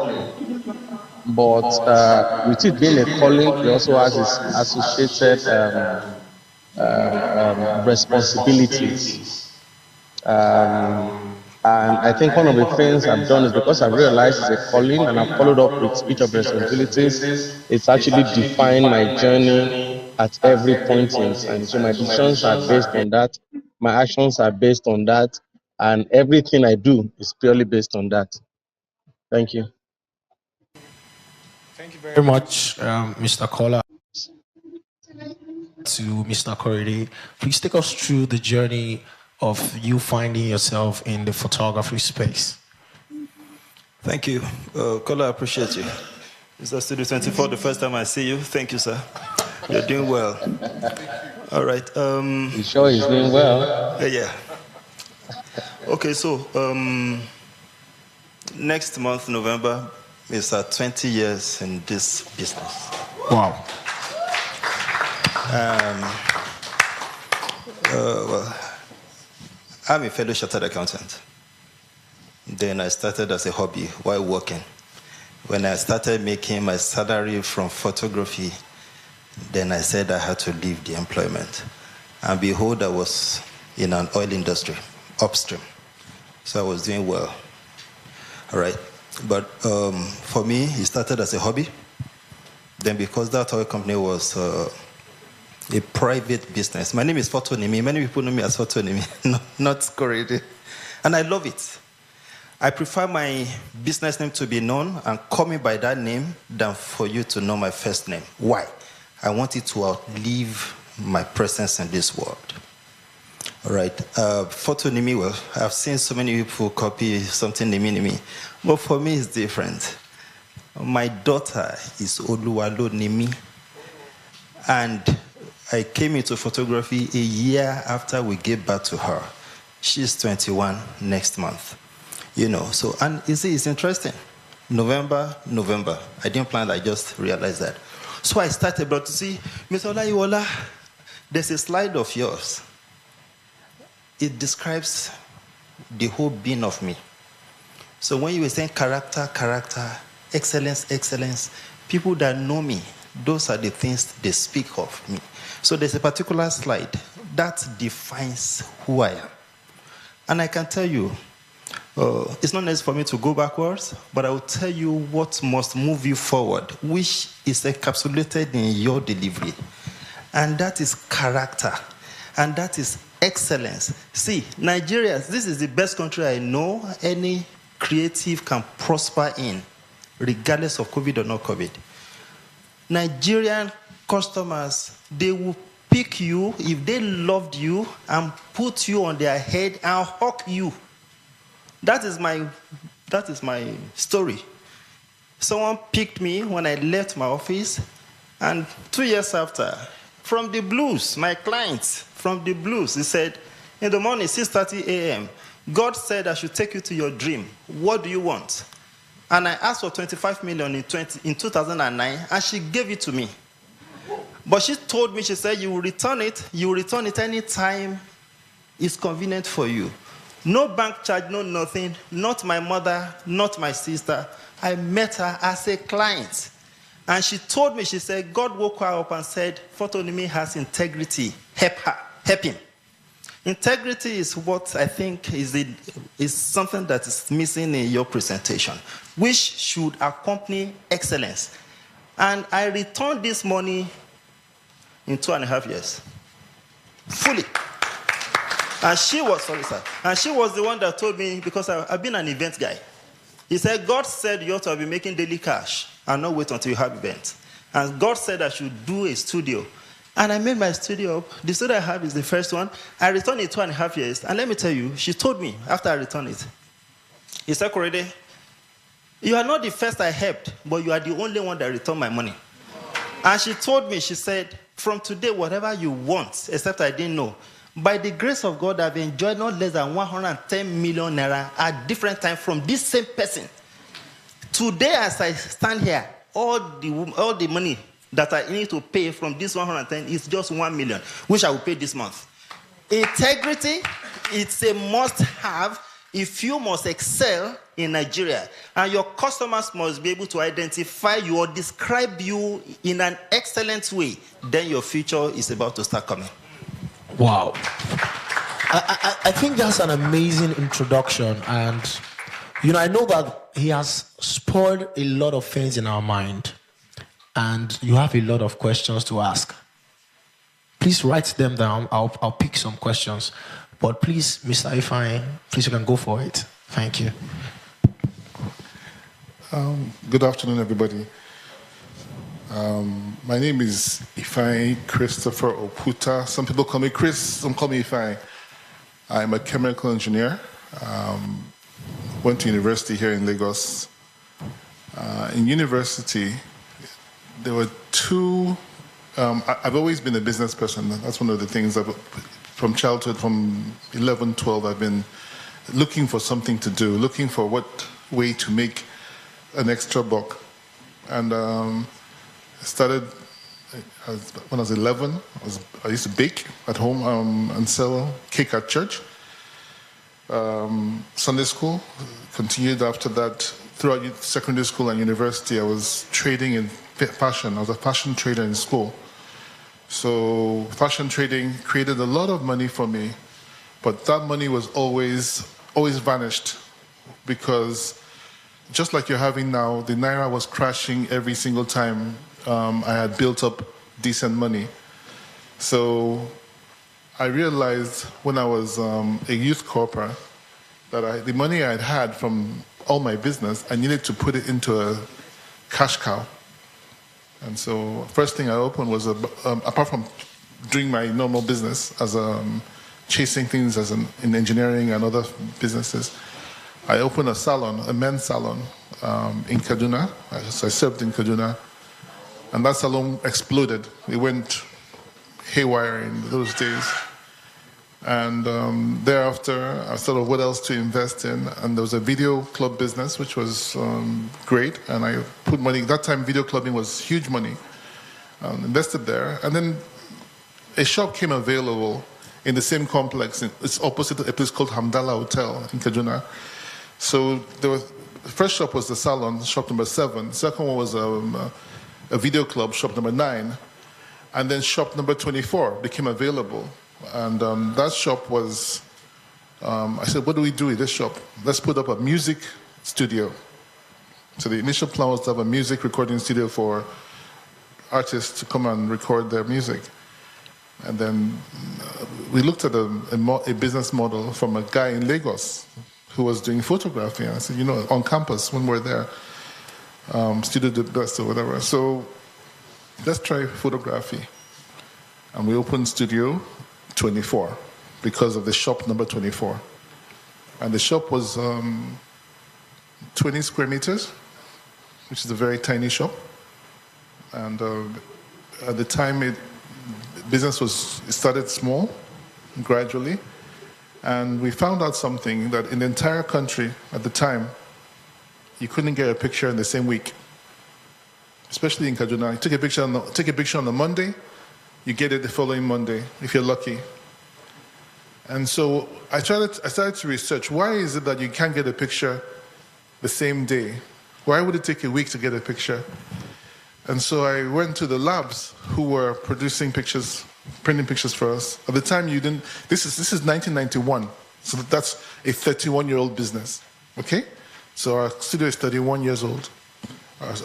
But with it being a calling, it also has its associated responsibilities. And I think one of the things I've done is because I've realized it's a calling and I've followed up with each of the responsibilities, it's actually defined my journey at every point in time. So my decisions are based on that, my actions are based on that, and everything I do is purely based on that. Thank you. Thank you very much, Mr. Kola. To Mr. Korede, please take us through the journey of you finding yourself in the photography space. Thank you. Kola, I appreciate you. Mr. Studio 24, the first time I see you. Thank you, sir. You're doing well. All right. You sure he's doing well? Yeah. Okay, so next month, November, is 20 years in this business. Wow. Well, I'm a fellow chartered accountant. Then I started as a hobby while working. When I started making my salary from photography, then I said I had to leave the employment. And behold, I was in an oil industry, upstream. So I was doing well. All right. But for me, it started as a hobby. Then because that oil company was a private business. My name is Fotonimi. Many people know me as Fotonimi, not Korede. And I love it. I prefer my business name to be known and call me by that name than for you to know my first name. Why? I want it to outlive my presence in this world. All right. Fotonimi, well, I've seen so many people copy something Nimi. But for me, it's different. My daughter is Oluwalo Nimi. And I came into photography a year after we gave birth to her. She's 21 next month. You know, so, and you see, it's interesting. November. I didn't plan that, I just realized that. So I started, but you see, Mr. Olayiwola, there's a slide of yours. It describes the whole being of me. So when you were saying character, excellence, people that know me, those are the things they speak of me. So there's a particular slide that defines who I am. And I can tell you, it's not necessary for me to go backwards, but I will tell you what must move you forward, which is encapsulated in your delivery. And that is character. And that is excellence. See, Nigeria, this is the best country I know any creative can prosper in, regardless of COVID or not COVID. Nigerian customers, they will pick you if they loved you and put you on their head and hawk you. That is my story. Someone picked me when I left my office, and 2 years after, from the blues, my clients, from the blues, he said, in the morning, 6:30 a.m., God said I should take you to your dream. What do you want? And I asked for 25 million in 2009, and she gave it to me. But she told me, she said, you will return it any time it's convenient for you. No bank charge, no nothing, not my mother, not my sister. I met her as a client. And she told me, she said, God woke her up and said, Fotonimi has integrity. Help him. Integrity is what I think is something that is missing in your presentation, which should accompany excellence. And I returned this money in 2.5 years. Fully. And she was the one that told me, because I've been an event guy. He said, God said you ought to be making daily cash and not wait until you have events. And God said I should do a studio. And I made my studio up. The studio I have is the first one. I returned in 2.5 years. And let me tell you, she told me after I returned it, he said, Korede, you are not the first I helped, but you are the only one that returned my money. And she told me, she said, from today, whatever you want, except I didn't know, by the grace of God, I've enjoyed not less than 110 million naira at different times from this same person. Today, as I stand here, all the money that I need to pay from this 110 is just 1 million, which I will pay this month. Integrity, it's a must-have if you must excel in Nigeria. And your customers must be able to identify you or describe you in an excellent way. Then your future is about to start coming. Wow. I think that's an amazing introduction. And, I know that he has spoiled a lot of things in our mind. And you have a lot of questions to ask. Please write them down. I'll pick some questions. But please, Mr. Ifeanyi, please, you can go for it. Thank you. Good afternoon, everybody. My name is Ifeanyi Christopher Oputa. Some people call me Chris, some call me Ifeanyi. I'm a chemical engineer. Went to university here in Lagos. In university, there were two. I've always been a business person. That's one of the things from childhood, from 11, 12, I've been looking for something to do, looking for what way to make an extra buck. And I started when I was 11. I used to bake at home and sell cake at church. Sunday school, continued after that. Throughout secondary school and university, I was trading in fashion. I was a fashion trader in school. So fashion trading created a lot of money for me, but that money was always vanished, because just like you're having now, the Naira was crashing every single time I had built up decent money. So I realized when I was a youth corporal that the money I had from all my business, I needed to put it into a cash cow. And so first thing I opened was, apart from doing my normal business as chasing things in engineering and other businesses, I opened a salon, a men's salon in Kaduna. So I served in Kaduna. And that salon exploded. It went haywire in those days. And thereafter, I thought of what else to invest in. And there was a video club business, which was great. And I put money. That time, video clubbing was huge money. Invested there. And then a shop came available in the same complex. It's opposite a place called Hamdallah Hotel in Kaduna. So the first shop was the salon, shop number 7. The second one was a video club, shop number 9. And then shop number 24 became available. And that shop was, I said, what do we do with this shop? Let's put up a music studio. So the initial plan was to have a music recording studio for artists to come and record their music. And then we looked at a business model from a guy in Lagos who was doing photography. And I said, on campus when we're there, studio the best or whatever. So let's try photography. And we opened Studio 24 because of the shop number 24. And the shop was 20 square meters, which is a very tiny shop. And at the time, business started small, gradually. And we found out something, that in the entire country at the time, you couldn't get a picture in the same week. Especially in Kaduna. You take a picture on the Monday, you get it the following Monday, if you're lucky. And so I started to research, why is it that you can't get a picture the same day? Why would it take a week to get a picture? And so I went to the labs who were producing pictures, printing pictures for us. At the time, this is 1991, so that's a 31-year-old business, okay? So our studio is 31 years old,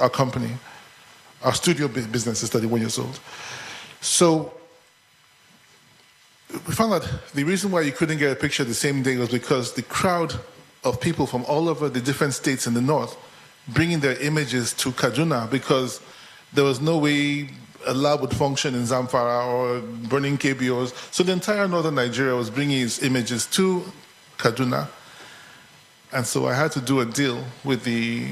our company. Our studio business is 31 years old. So we found that the reason why you couldn't get a picture the same day was because the crowd of people from all over the different states in the north bringing their images to Kaduna, because there was no way a lab would function in Zamfara or burning KBOs. So the entire northern Nigeria was bringing its images to Kaduna. And so I had to do a deal with the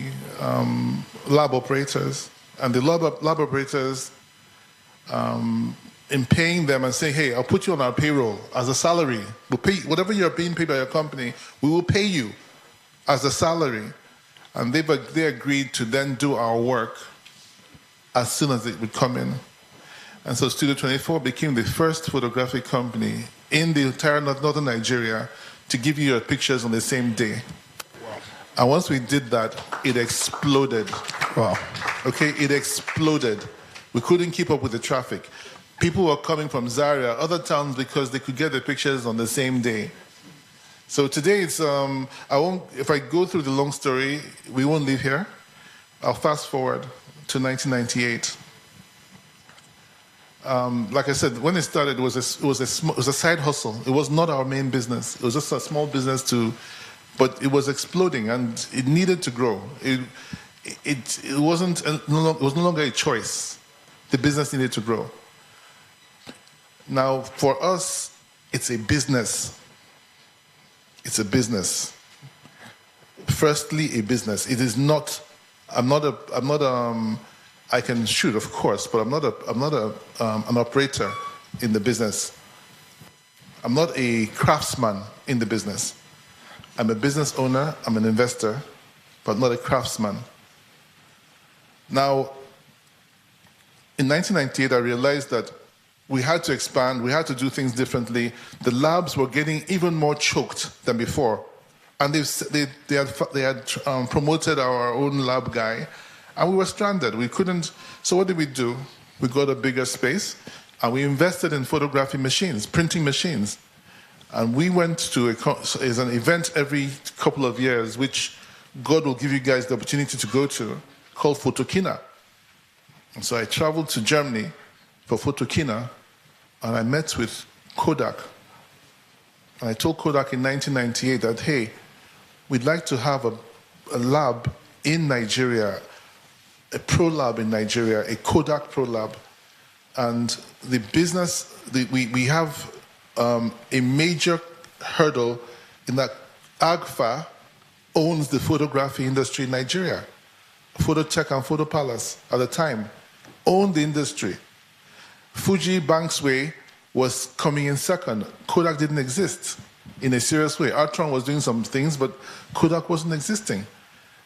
lab operators. And the lab operators, in paying them and saying, hey, I'll put you on our payroll as a salary. We'll pay whatever you're being paid by your company, we will pay you as a salary. And they agreed to then do our work as soon as it would come in. And so Studio 24 became the first photographic company in the entire northern Nigeria to give you your pictures on the same day. Wow. And once we did that, it exploded. Wow. Okay, it exploded. We couldn't keep up with the traffic. People were coming from Zaria, other towns, because they could get the pictures on the same day. So today it's, if I go through the long story, we won't leave here. I'll fast forward to 1998. Like I said, when it started, it was a side hustle. It was not our main business. It was just a small business but it was exploding and it needed to grow. It was no longer a choice. The business needed to grow. Now, for us, it's a business. It's a business. Firstly, a business. It is not. I can shoot, of course, but I'm not an operator in the business. I'm not a craftsman in the business. I'm a business owner. I'm an investor, but not a craftsman. Now, in 1998, I realized that we had to expand, we had to do things differently. The labs were getting even more choked than before. And they had promoted our own lab guy, and we were stranded. We couldn't. So what did we do? We got a bigger space, and we invested in photography machines, printing machines. And we went to an event every couple of years, which God will give you guys the opportunity to go to, called Photokina. And so I traveled to Germany for Photokina, and I met with Kodak. And I told Kodak in 1998 that, hey, we'd like to have a lab in Nigeria, a pro lab in Nigeria, a Kodak pro lab. And the business, we have a major hurdle in that AGFA owns the photography industry in Nigeria. Phototech and Photo Palace at the time owned the industry. Fuji Banksway was coming in second. Kodak didn't exist in a serious way. Artron was doing some things, but Kodak wasn't existing.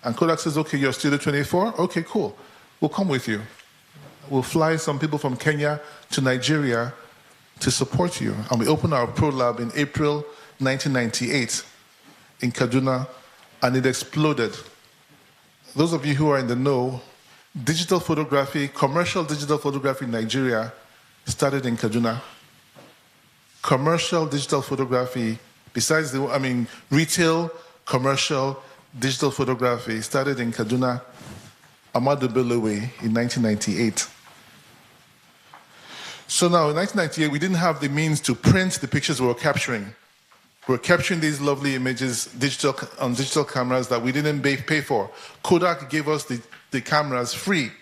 And Kodak says, okay, you're Studio 24? Okay, cool. We'll come with you. We'll fly some people from Kenya to Nigeria to support you. And we opened our pro lab in April 1998 in Kaduna, and it exploded. Those of you who are in the know, digital photography, commercial digital photography in Nigeria started in Kaduna. Commercial digital photography, besides retail, commercial digital photography started in Kaduna, Ahmadu Bello Way in 1998. So now in 1998, we didn't have the means to print the pictures we were capturing. We were capturing these lovely images on digital cameras that we didn't pay for. Kodak gave us the cameras free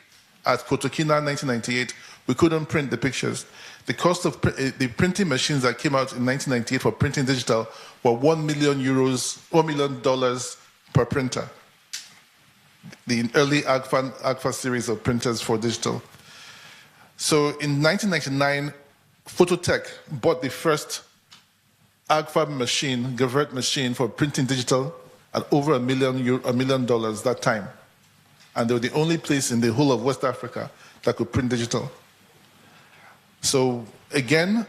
at Photokina 1998. We couldn't print the pictures. The cost of the printing machines that came out in 1998 for printing digital were €1 million per printer. The early AGFA series of printers for digital. So in 1999, Phototech bought the first AGFA machine, Gavert machine for printing digital at over $1 million that time. And they were the only place in the whole of West Africa that could print digital. So again,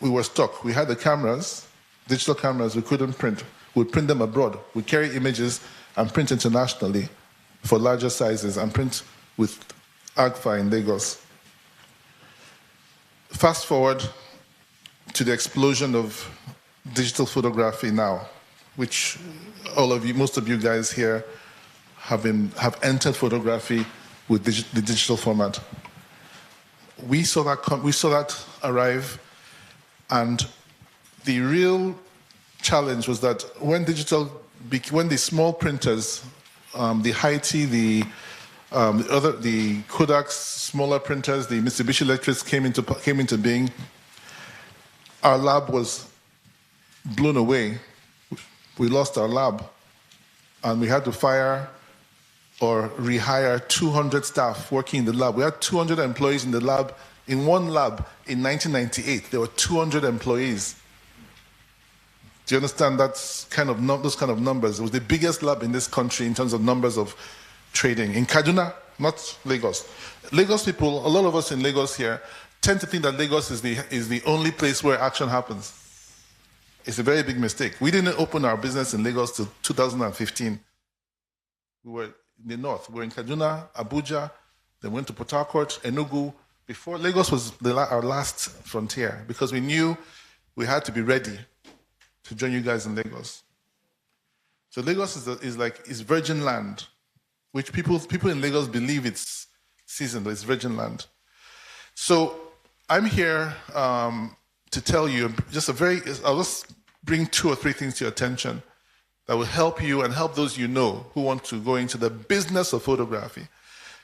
we were stuck. We had the cameras, digital cameras, we couldn't print. We'd print them abroad. We'd carry images and print internationally for larger sizes and print with AGFA in Lagos. Fast forward to the explosion of digital photography now, which most of you guys here have entered photography with the digital format. We saw that arrive, and the real challenge was that when the small printers, the Haiti, the Kodak's smaller printers, the Mitsubishi Electrics came into being, our lab was blown away. We lost our lab, and we had to fire or rehire 200 staff working in the lab. We had 200 employees in the lab. In one lab in 1998, there were 200 employees. Do you understand those kind of numbers? It was the biggest lab in this country in terms of numbers of trading. In Kaduna, not Lagos. Lagos people, a lot of us in Lagos here, tend to think that Lagos is the only place where action happens. It's a very big mistake. We didn't open our business in Lagos till 2015. We were in the north. We were in Kaduna, Abuja, then went to Port Harcourt, Enugu. Before, Lagos was our last frontier because we knew we had to be ready to join you guys in Lagos. So Lagos is virgin land, which people in Lagos believe it's seasoned, but it's virgin land. So I'm here to tell you I'll just bring 2 or 3 things to your attention that will help you and help those you know who want to go into the business of photography.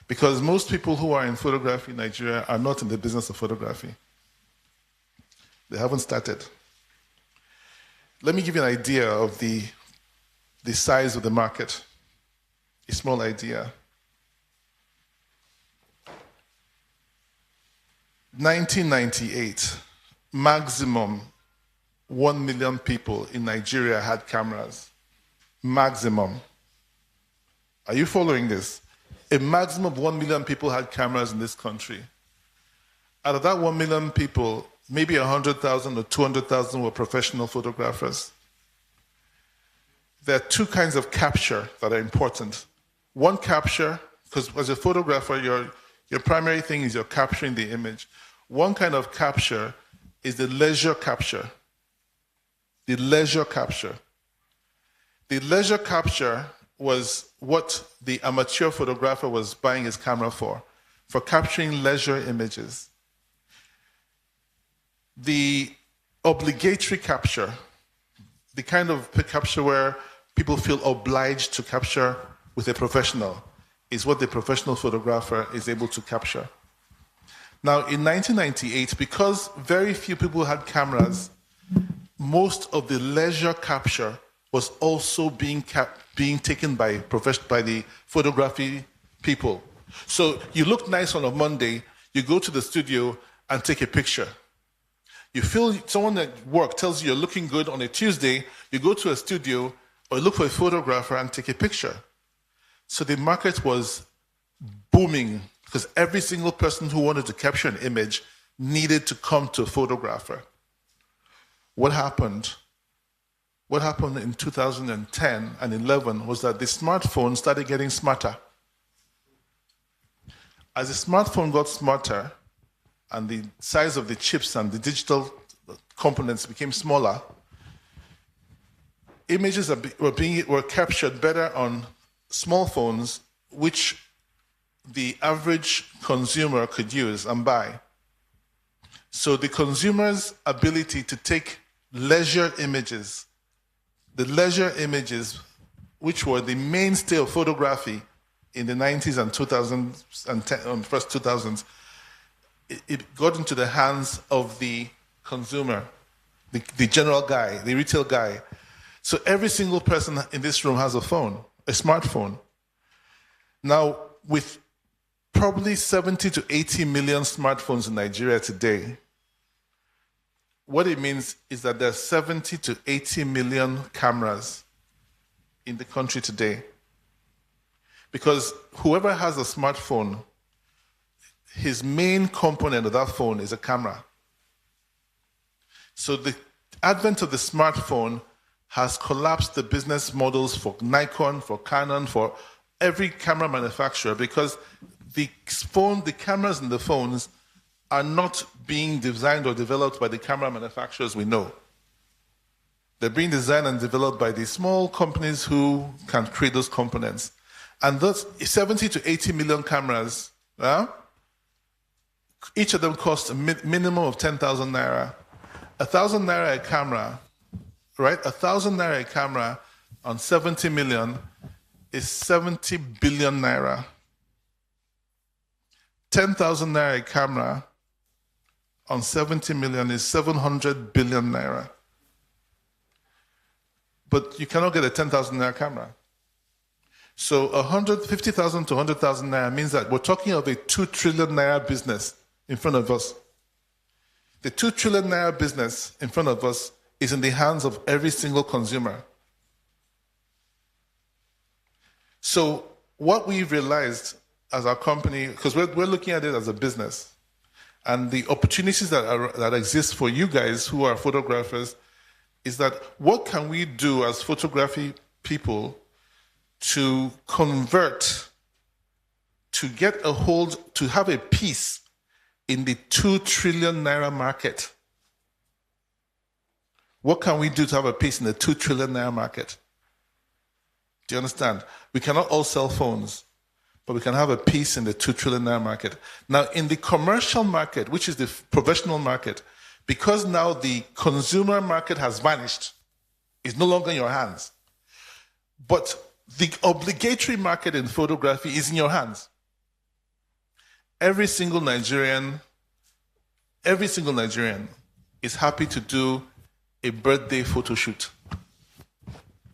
Because most people who are in photography in Nigeria are not in the business of photography. They haven't started. Let me give you an idea of the size of the market. A small idea. 1998, maximum 1 million people in Nigeria had cameras. Maximum. Are you following this? A maximum of 1 million people had cameras in this country. Out of that 1 million people, maybe 100,000 or 200,000 were professional photographers. There are two kinds of capture that are important. One capture, because as a photographer, your primary thing is you're capturing the image. One kind of capture is the leisure capture. The leisure capture. The leisure capture was what the amateur photographer was buying his camera for capturing leisure images. The obligatory capture, the kind of capture where people feel obliged to capture with a professional, is what the professional photographer is able to capture. Now, in 1998, because very few people had cameras, most of the leisure capture was also being taken by the photography people. So you look nice on a Monday, you go to the studio and take a picture. You feel someone at work tells you you're looking good on a Tuesday, you go to a studio or look for a photographer and take a picture. So the market was booming because every single person who wanted to capture an image needed to come to a photographer. What happened? What happened in 2010 and 11 was that the smartphone started getting smarter. As the smartphone got smarter and the size of the chips and the digital components became smaller, images were captured better on small phones, which the average consumer could use and buy. So the consumer's ability to take leisure images, the leisure images, which were the mainstay of photography in the 90s and 2000s and first 2000s, it got into the hands of the consumer, the general guy, the retail guy. So every single person in this room has a phone, a smartphone. Now, with probably 70 to 80 million smartphones in Nigeria today, what it means is that there are 70 to 80 million cameras in the country today. Because whoever has a smartphone, his main component of that phone is a camera. So the advent of the smartphone has collapsed the business models for Nikon, for Canon, for every camera manufacturer, because the cameras in the phones are not being designed or developed by the camera manufacturers we know. They're being designed and developed by these small companies who can create those components. And those 70 to 80 million cameras, each of them costs a minimum of 10,000 naira. 1,000 naira a camera, right? 1,000 naira a camera on 70 million is 70 billion naira. 10,000 naira a camera on 70 million is 700 billion naira. But you cannot get a 10,000 naira camera. So 50,000 to 100,000 naira means that we're talking of a 2 trillion naira business in front of us. The 2 trillion naira business in front of us is in the hands of every single consumer. So what we realized as our company, because we're looking at it as a business, and the opportunities that exist for you guys who are photographers is that what can we do as photography people to convert, to get a hold, to have a piece in the 2 trillion naira market? What can we do to have a piece in the 2 trillion naira market? Do you understand? We cannot all sell phones, but we can have a piece in the 2 trillion naira market. Now, in the commercial market, which is the professional market, because now the consumer market has vanished, it's no longer in your hands. But the obligatory market in photography is in your hands. every single Nigerian is happy to do a birthday photo shoot.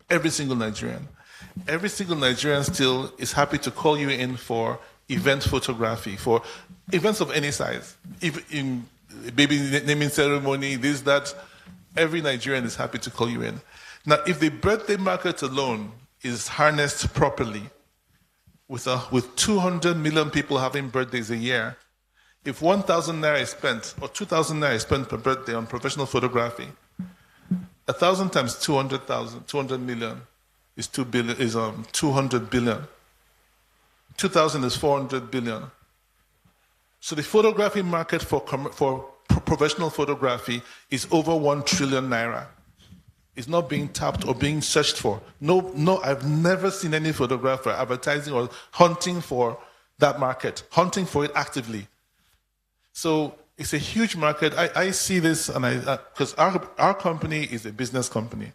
Every single Nigerian. Every single Nigerian still is happy to call you in for event photography, for events of any size. If in baby naming ceremony, this, that, every Nigerian is happy to call you in. Now, if the birthday market alone is harnessed properly, with 200 million people having birthdays a year, if 1,000 naira is spent, or 2,000 naira is spent per birthday on professional photography, 1,000 times 200 million is 200 billion. 2,000 is 400 billion. So the photography market for professional photography is over 1 trillion naira. It's not being tapped or being searched for. No, I've never seen any photographer advertising or hunting for that market, hunting for it actively. So it's a huge market. I see this, and because our company is a business company.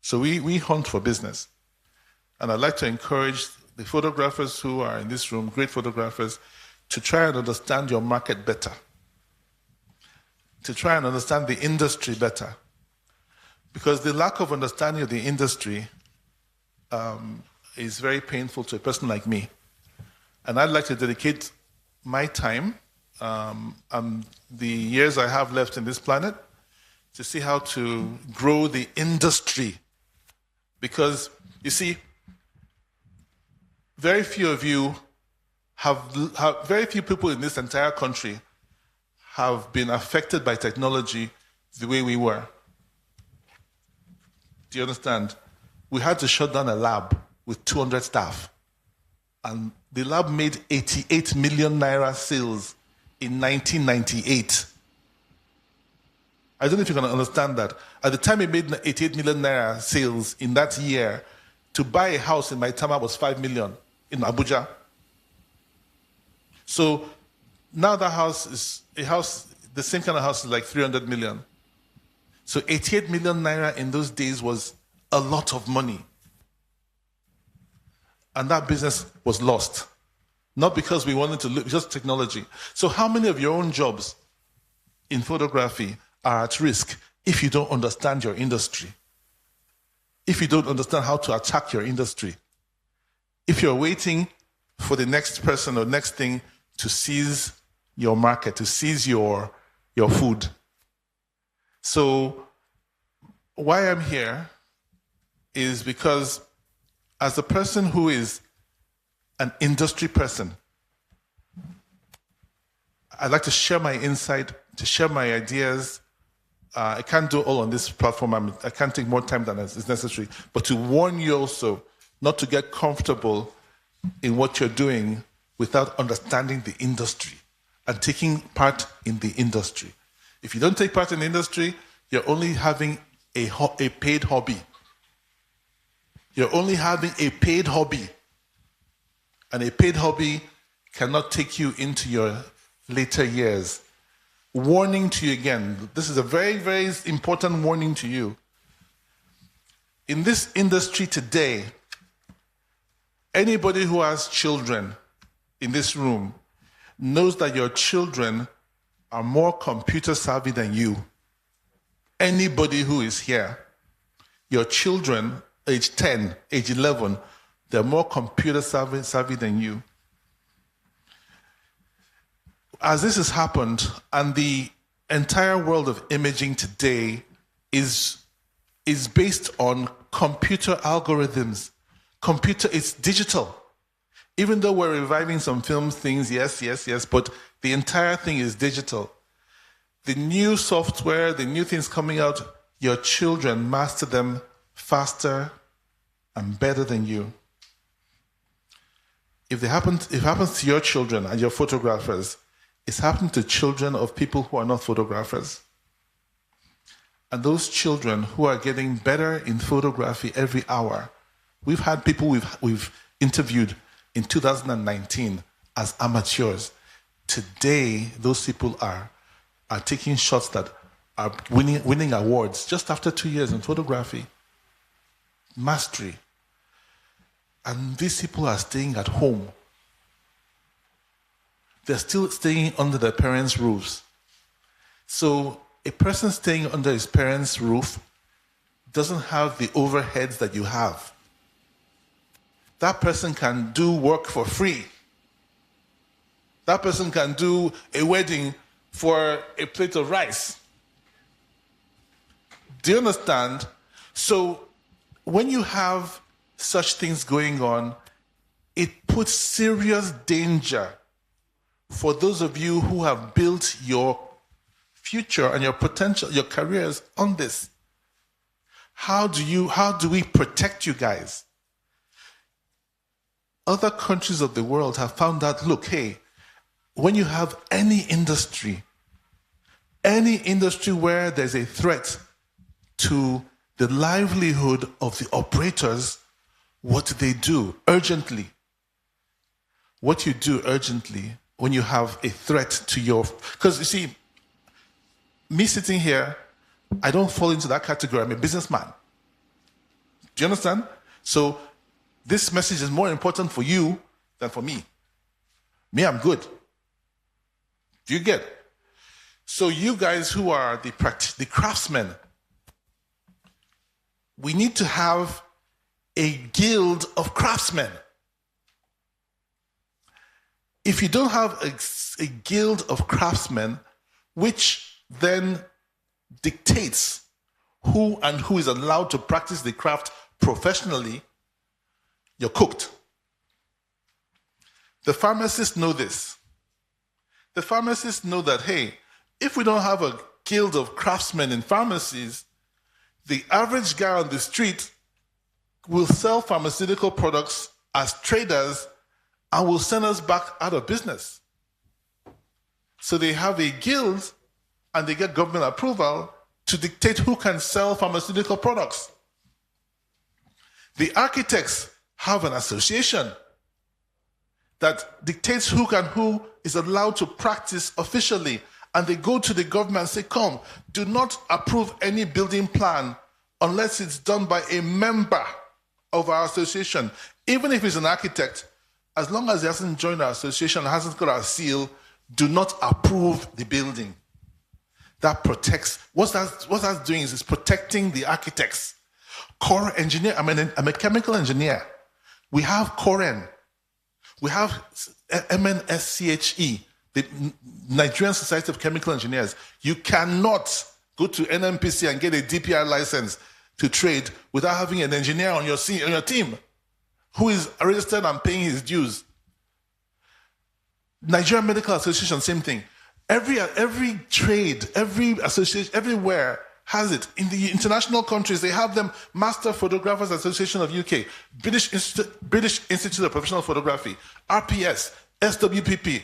So we hunt for business. And I'd like to encourage the photographers who are in this room, great photographers, to try and understand your market better, to try and understand the industry better. Because the lack of understanding of the industry is very painful to a person like me. And I'd like to dedicate my time, the years I have left in this planet, to see how to grow the industry. Because, you see, very few of you very few people in this entire country have been affected by technology the way we were. Do you understand? We had to shut down a lab with 200 staff. And the lab made 88 million naira sales in 1998. I don't know if you can understand that. At the time it made 88 million naira sales in that year, to buy a house in Maitama was 5 million in Abuja. So now that house is the same kind of house is like 300 million. So 88 million naira in those days was a lot of money. And that business was lost. Not because we wanted to look, just technology. So how many of your own jobs in photography are at risk if you don't understand your industry? If you don't understand how to attack your industry? If you're waiting for the next person or next thing to seize your market, to seize your food. So why I'm here is because as a person who is an industry person, I'd like to share my insight, to share my ideas. I can't do all on this platform. I can't take more time than is necessary. But to warn you also not to get comfortable in what you're doing without understanding the industry and taking part in the industry. If you don't take part in the industry, you're only having a paid hobby. You're only having a paid hobby. And a paid hobby cannot take you into your later years. Warning to you again. This is a very, very important warning to you. In this industry today, anybody who has children in this room knows that your children are more computer savvy than you. Anybody who is here, your children, age 10, age 11, they're more computer savvy than you. As this has happened, and the entire world of imaging today is based on computer algorithms. It's digital. Even though we're reviving some film things, yes, but the entire thing is digital. The new software, the new things coming out, your children master them faster and better than you. If it happens to your children and your photographers, it's happening to children of people who are not photographers. And those children who are getting better in photography every hour, we've had people we've interviewed in 2019 as amateurs. Today, those people are taking shots that are winning awards just after 2 years in photography. Mastery. And these people are staying at home. they're still staying under their parents' roofs. So a person staying under his parents' roof doesn't have the overheads that you have. That person can do work for free. That person can do a wedding for a plate of rice. Do you understand? So when you have such things going on, it puts serious danger for those of you who have built your future and your potential, your careers on this. How do we protect you guys? Other countries of the world have found out, look, hey, when you have any industry where there's a threat to the livelihood of the operators, what do they do urgently? What you do urgently when you have a threat to your... Because you see, me sitting here, I don't fall into that category. I'm a businessman. Do you understand? So this message is more important for you than for me. Me, I'm good. Do you get it? So you guys who are the craftsmen, we need to have a guild of craftsmen. If you don't have a guild of craftsmen, which then dictates who is allowed to practice the craft professionally, you're cooked. The pharmacists know this. The pharmacists know that, hey, if we don't have a guild of craftsmen in pharmacies, the average guy on the street will sell pharmaceutical products as traders and will send us back out of business. So they have a guild and they get government approval to dictate who can sell pharmaceutical products. The architects have an association that dictates who is allowed to practice officially. And they go to the government and say, come, do not approve any building plan unless it's done by a member of our association. Even if he's an architect, as long as he hasn't joined our association, hasn't got our seal, do not approve the building. That protects, what that's doing is it's protecting the architects. Core engineer, I'm a chemical engineer. We have COREN. We have MNSCHE, the Nigerian Society of Chemical Engineers. You cannot go to NMPC and get a DPR license to trade without having an engineer on your team who is registered and paying his dues. Nigerian Medical Association, same thing. Every trade, every association, everywhere has it. In the international countries, they have them. Master Photographers Association of UK, British Institute of Professional Photography, RPS, SWPP.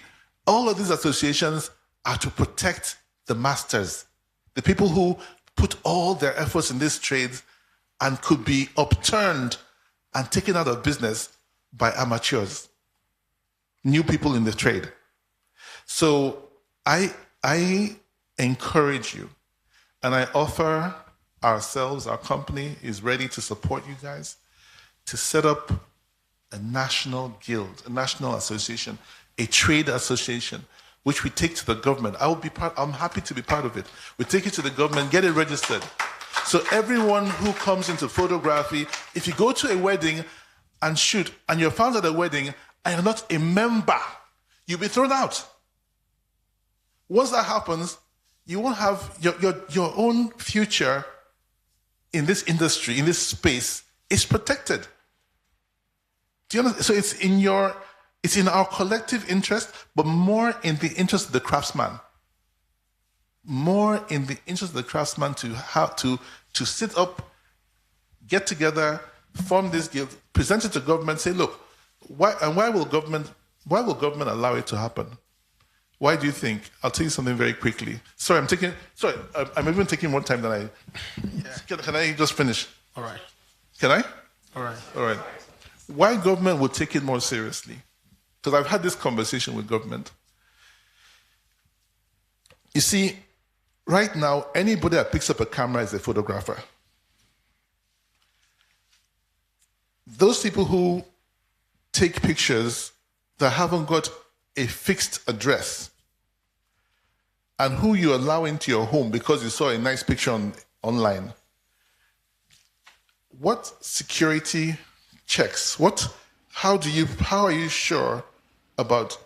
All of these associations are to protect the masters, the people who put all their efforts in these trades and could be upturned and taken out of business by amateurs, new people in the trade. So I encourage you, and I offer ourselves, our company is ready to support you guys, to set up a national guild, a national association, a trade association, which we take to the government. I'm happy to be part of it. We take it to the government, get it registered. So everyone who comes into photography, if you go to a wedding and shoot, and you're found at a wedding and you're not a member, you'll be thrown out. Once that happens, you won't have your own future in this industry, in this space, is protected. Do you understand? So it's in our collective interest, but more in the interest of the craftsman. More in the interest of the craftsman to have to sit up, get together, form this guild, present it to government, say, look, why will government allow it to happen? Why do you think? I'll tell you something very quickly. I'm even taking more time than I... Yeah. Can I just finish? All right. Can I? All right. All right. Why government would take it more seriously? Because I've had this conversation with government. You see, right now, anybody that picks up a camera is a photographer. Those people who take pictures that haven't got a fixed address and who you allow into your home because you saw a nice picture online, what security checks, how are you sure about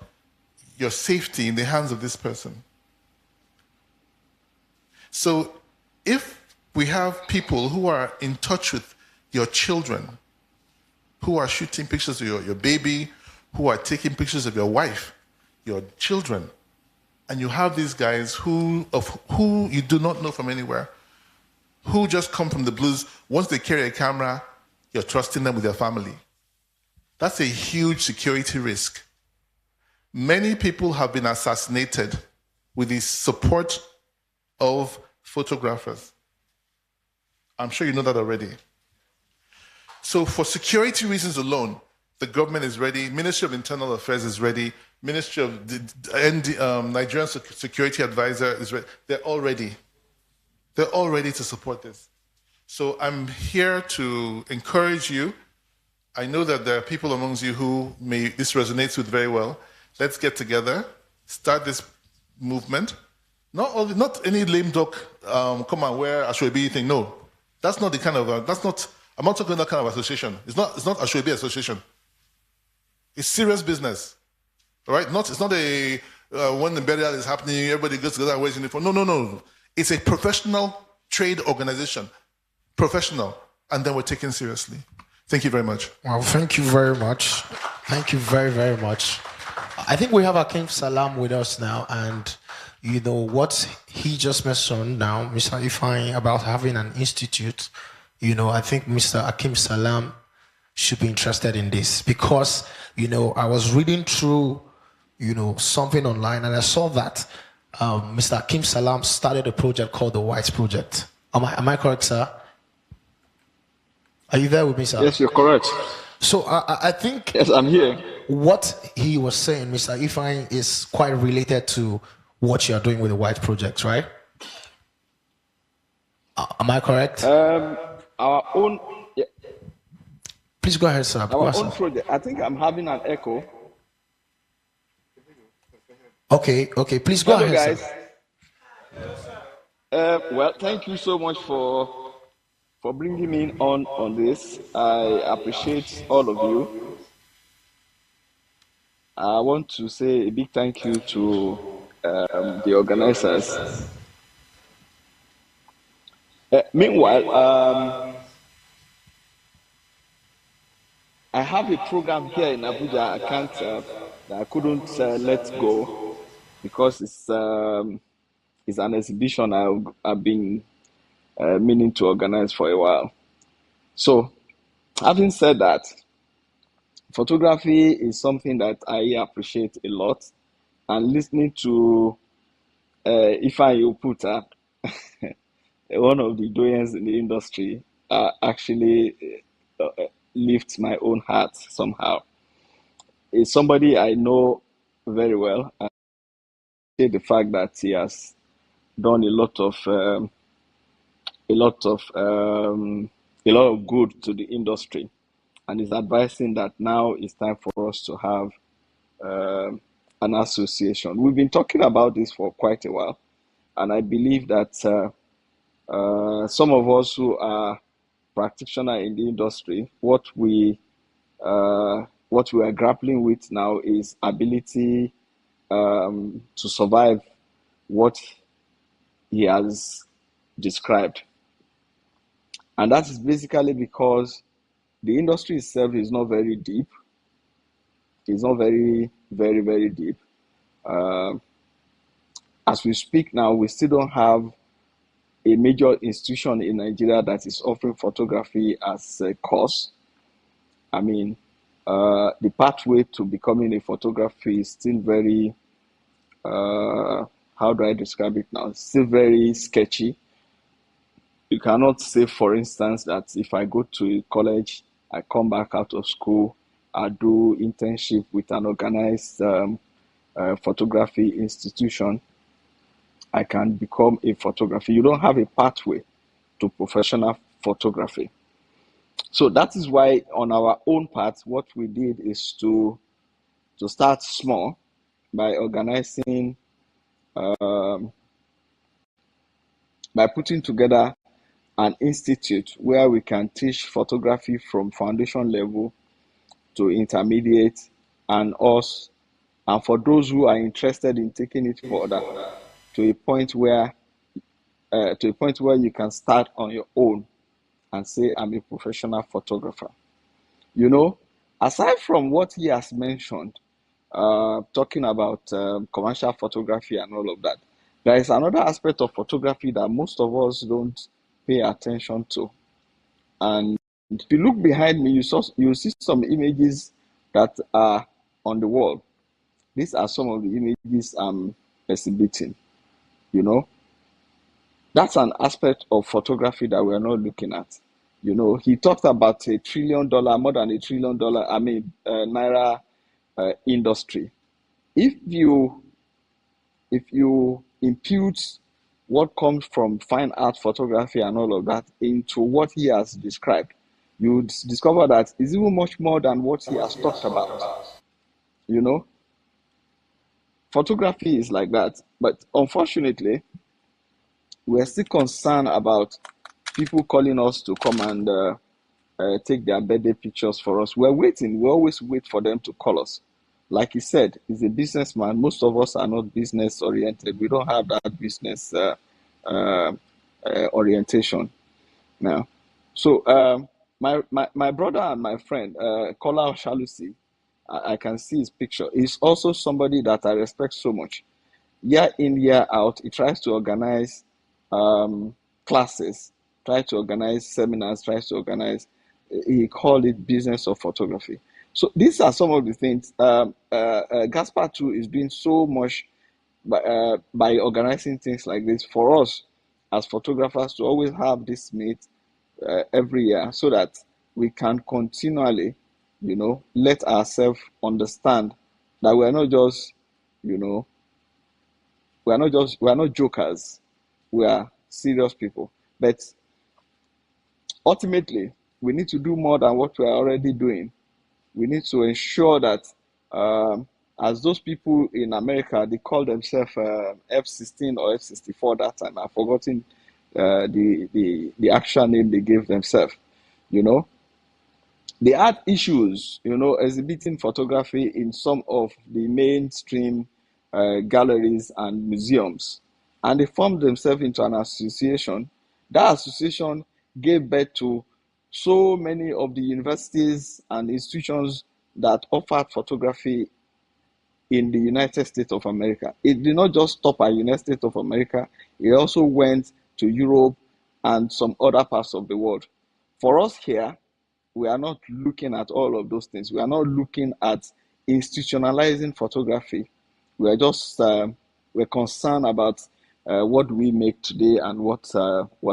your safety in the hands of this person? So if we have people who are in touch with your children, who are shooting pictures of your baby, who are taking pictures of your wife, your children, and you have these guys who you do not know from anywhere, who just come from the blues. Once they carry a camera, you're trusting them with your family. That's a huge security risk. Many people have been assassinated with the support of photographers. I'm sure you know that already. So for security reasons alone, the government is ready, Ministry of Internal Affairs is ready, Ministry of Nigerian Security Advisor is ready. They're all ready. They're all ready to support this. So I'm here to encourage you. I know that there are people amongst you who this resonates with very well. Let's get together, start this movement. Not any lame duck, come and wear Ashwebi thing. No, that's not the kind of, I'm not talking that kind of association. It's not Ashwebi association. It's serious business, all right? It's not a, when the burial is happening, everybody goes together and wears uniform. No. It's a professional trade organization, professional, and then we're taken seriously. Thank you very much. Well, thank you very much. Thank you very, very much. I think we have Akim Salam with us now, and you know what he just mentioned now, Mr. Ifeanyi, about having an institute. You know, I think Mr. Akim Salam should be interested in this because, you know, I was reading through, you know, something online and I saw that Mr. Akim Salam started a project called the White Project. Am I correct, sir? Are you there with me, sir? Yes, you're correct. So I think yes, I'm here. What he was saying, Mr. Ifeanyi, is quite related to what you are doing with the White Project, right? Am I correct? Our own. Yeah. Please go ahead, sir. Our own project. I think I'm having an echo. Okay. Please go ahead, guys. Sir. Well, thank you so much for bringing me on this. I appreciate all of you. I want to say a big thank you to the organizers. Meanwhile, I have a program here in Abuja. I couldn't let go because it's an exhibition I've been meaning to organize for a while. So, having said that, photography is something that I appreciate a lot, and listening to Ifeanyi Oputa, one of the doyens in the industry, actually lifts my own heart somehow. It's somebody I know very well. I appreciate the fact that he has done a lot of good to the industry, and is advising that now it's time for us to have an association. We've been talking about this for quite a while, and I believe that some of us who are practitioners in the industry, what we are grappling with now is ability to survive what he has described. And that is basically because the industry itself is not very deep. It's not very, very, very deep. As we speak now, we still don't have a major institution in Nigeria that is offering photography as a course. I mean, the pathway to becoming a photographer is still very, how do I describe it now? It's still very sketchy. You cannot say, for instance, that if I go to college, I come back out of school, I do internship with an organized photography institution, I can become a photographer. You don't have a pathway to professional photography. So that is why on our own part, what we did is to start small by organizing, um, by putting together an institute where we can teach photography from foundation level to intermediate, and us, and for those who are interested in taking it further to a point where you can start on your own and say, I'm a professional photographer. You know, aside from what he has mentioned, talking about commercial photography and all of that, there is another aspect of photography that most of us don't pay attention to. And if you look behind me, you see some images that are on the wall. These are some of the images I'm exhibiting. You know, that's an aspect of photography that we're not looking at. You know, he talked about $1 trillion, more than $1 trillion, naira industry. If you impute what comes from fine art photography and all of that into what he has described, you discover that it's even much more than what he has talked about. You know, photography is like that. But unfortunately, we're still concerned about people calling us to come and take their birthday pictures for us. We're waiting. We always wait for them to call us. Like he said, he's a businessman. Most of us are not business oriented. We don't have that business orientation now. So my brother and my friend, Kola Shalusi, I can see his picture. He's also somebody that I respect so much. Year in, year out, he tries to organize classes, tries to organize seminars, tries to organize, he called it business of photography. So these are some of the things. Gaspar too is doing so much by organizing things like this for us as photographers to always have this meet every year so that we can continually, you know, let ourselves understand that we are not just, you know, we are not jokers. We are serious people. But ultimately, we need to do more than what we are already doing. We need to ensure that, as those people in America, they call themselves F-16 or F-64 that time. I've forgotten the actual name they gave themselves. You know, they had issues, you know, exhibiting photography in some of the mainstream galleries and museums. And they formed themselves into an association. That association gave birth to so many of the universities and institutions that offered photography in the United States of America. It did not just stop at United States of America, it also went to Europe and some other parts of the world. For us here, we are not looking at all of those things. We are not looking at institutionalizing photography. We are just we're concerned about what we make today and what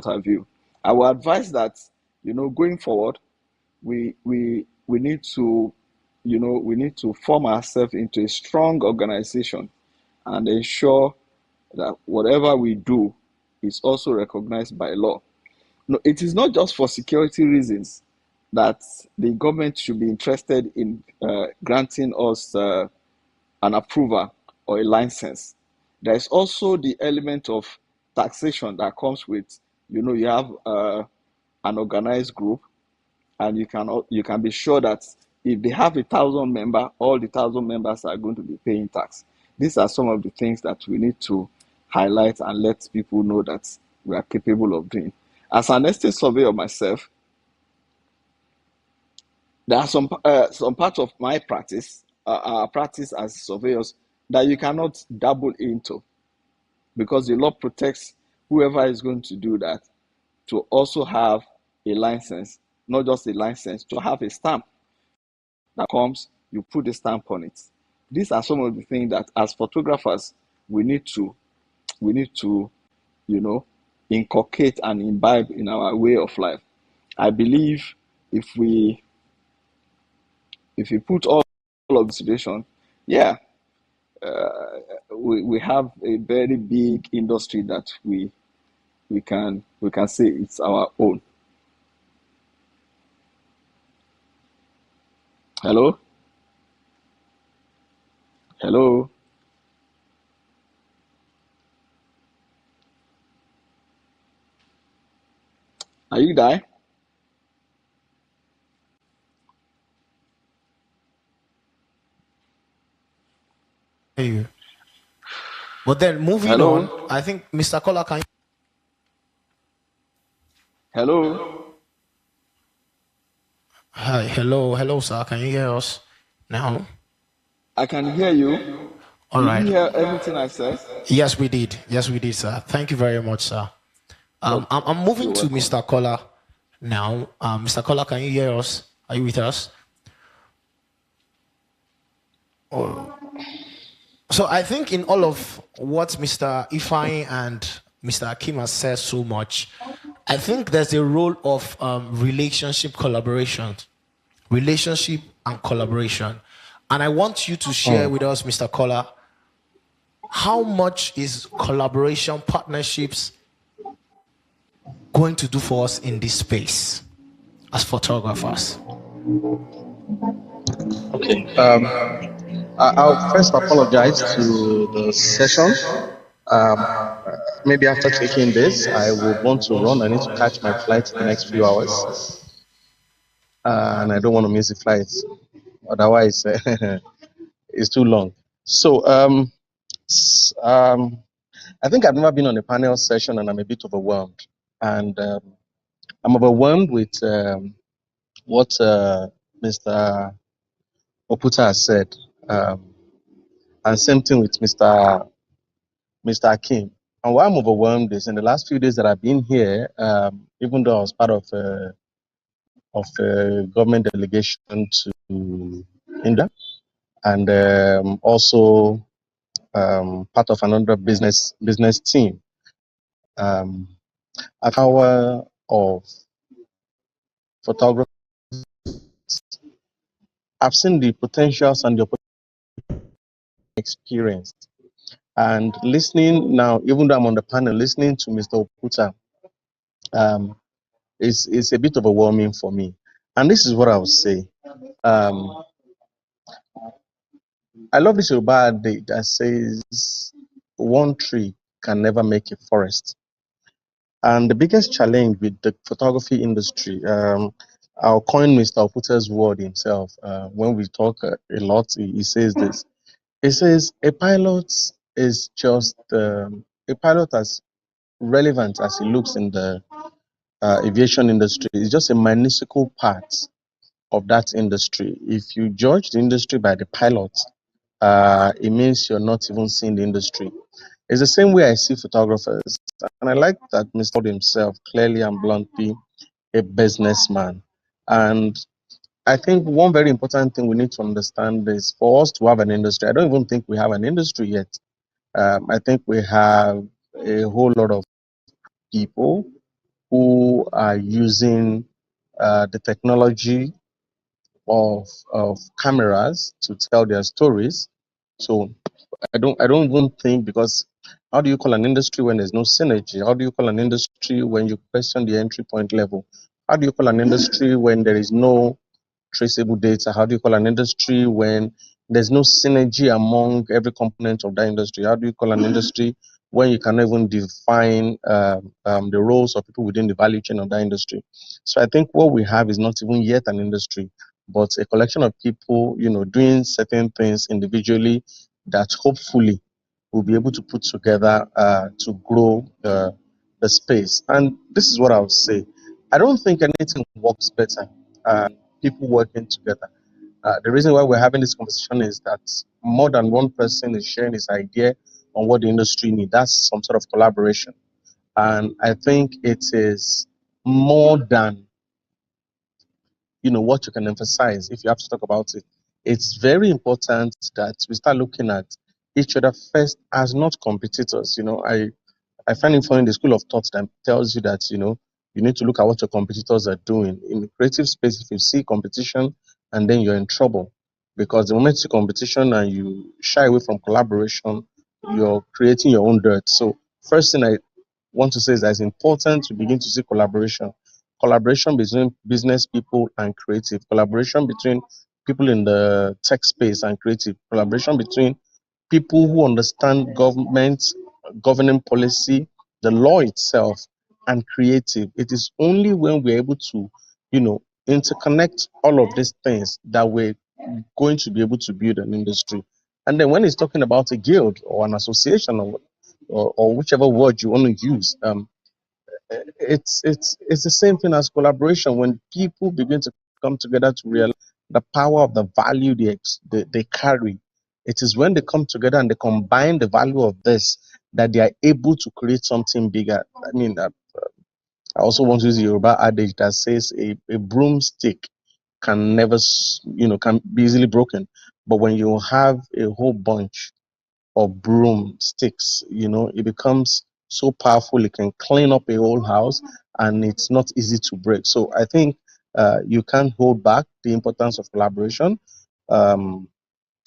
have you. I will advise that, you know, going forward, we need to, you know, we need to form ourselves into a strong organization and ensure that whatever we do is also recognized by law. No, it is not just for security reasons that the government should be interested in granting us an approval or a license. There is also the element of taxation that comes with, you know, you have an organized group, and you can be sure that if they have 1,000 members, all the 1,000 members are going to be paying tax. These are some of the things that we need to highlight and let people know that we are capable of doing. As an estate surveyor myself, there are some parts of my practice, our practice as surveyors, that you cannot dabble into, because the law protects whoever is going to do that to also have a license, not just a license, to have a stamp that comes, you put a stamp on it. These are some of the things that as photographers we need to, you know, inculcate and imbibe in our way of life. I believe if we put all of the situation, yeah, we have a very big industry that we can say it's our own. Hello? Hello? Big Die. You. But then moving Hello? on, I think Mr. Kola can. Hello? Hi, hello, sir. Can you hear us now? I can hear you. All Did you right. hear everything I said? Yes, we did. Yes, we did, sir. Thank you very much, sir. I'm moving You're to welcome. Mr. Kola now. Mr. Kola, can you hear us? Are you with us? Oh. So I think in all of what Mr. Ifeanyi and Mr. Akim has said so much, I think there's a role of relationship and collaboration. And I want you to share with us, Mr. Kola, how much is collaboration partnerships going to do for us in this space as photographers? Okay. I'll first apologize to the session. Maybe after taking this, I will want to run. I need to catch my flight in the next few hours. And I don't want to miss the flight. Otherwise, it's too long. So, I think I've never been on a panel session and I'm a bit overwhelmed. And I'm overwhelmed with what Mr. Oputa has said. And same thing with Mr. Akim. And why I'm overwhelmed is in the last few days that I've been here, even though I was part of a government delegation to India, and also part of another business team. A power of photography. I've seen the potentials and the experience. And listening now, even though I'm on the panel, listening to Mr. Oputa is a bit overwhelming for me. And this is what I would say. I love this Yoruba adage that says one tree can never make a forest. And the biggest challenge with the photography industry, I'll coin Mr. Oputa's word himself. When we talk a lot, he says this. He says a pilot is just a pilot as relevant as he looks in the aviation industry is just a minuscule part of that industry. If you judge the industry by the pilot, it means you're not even seeing the industry. It's the same way I see photographers. And I like that Mr. Ford himself, clearly and bluntly, a businessman. And I think one very important thing we need to understand is for us to have an industry, I don't even think we have an industry yet. I think we have a whole lot of people who are using the technology of cameras to tell their stories. So I don't even think, because how do you call an industry when there's no synergy? How do you call an industry when you question the entry point level? How do you call an industry when there is no traceable data? How do you call an industry when there's no synergy among every component of that industry? How do you call an industry when you cannot even define the roles of people within the value chain of that industry? So I think what we have is not even yet an industry, but a collection of people, doing certain things individually that hopefully will be able to put together to grow the space. And this is what I would say. I don't think anything works better. People working together. The reason why we're having this conversation is that more than one person is sharing his idea on what the industry needs. That's some sort of collaboration. And I think it is more than what you can emphasize if you have to talk about it. It's very important that we start looking at each other first as not competitors. I find it funny, the school of thought that tells you that, you need to look at what your competitors are doing. In the creative space, if you see competition and then you're in trouble, because the moment you see competition and you shy away from collaboration, you're creating your own dirt. So first thing I want to say is that it's important to begin to see collaboration between business people and creative, collaboration between people in the tech space and creative, collaboration between people who understand government, governing policy, the law itself, and creative. It is only when we're able to, interconnect all of these things that we're going to be able to build an industry. And then when it's talking about a guild or an association or whichever word you want to use, it's the same thing as collaboration. When people begin to come together to realize the power of the value they carry, it is when they come together and they combine the value of this that they are able to create something bigger. I mean, I also want to use the Yoruba adage that says a broomstick can never, can be easily broken. But when you have a whole bunch of broomsticks, it becomes so powerful. It can clean up a whole house and it's not easy to break. So I think you can't hold back the importance of collaboration. Um,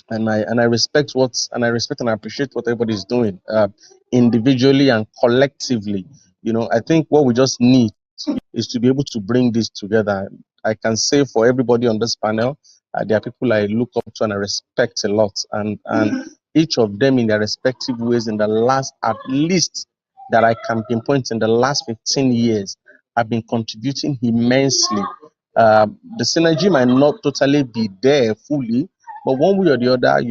and I respect and I appreciate what everybody is doing individually and collectively. I think what we just need is to be able to bring this together. I can say for everybody on this panel, there are people I look up to and I respect a lot, and each of them in their respective ways in the last, at least that I can pinpoint, in the last 15 years, have been contributing immensely. The synergy might not totally be there fully, but one way or the other,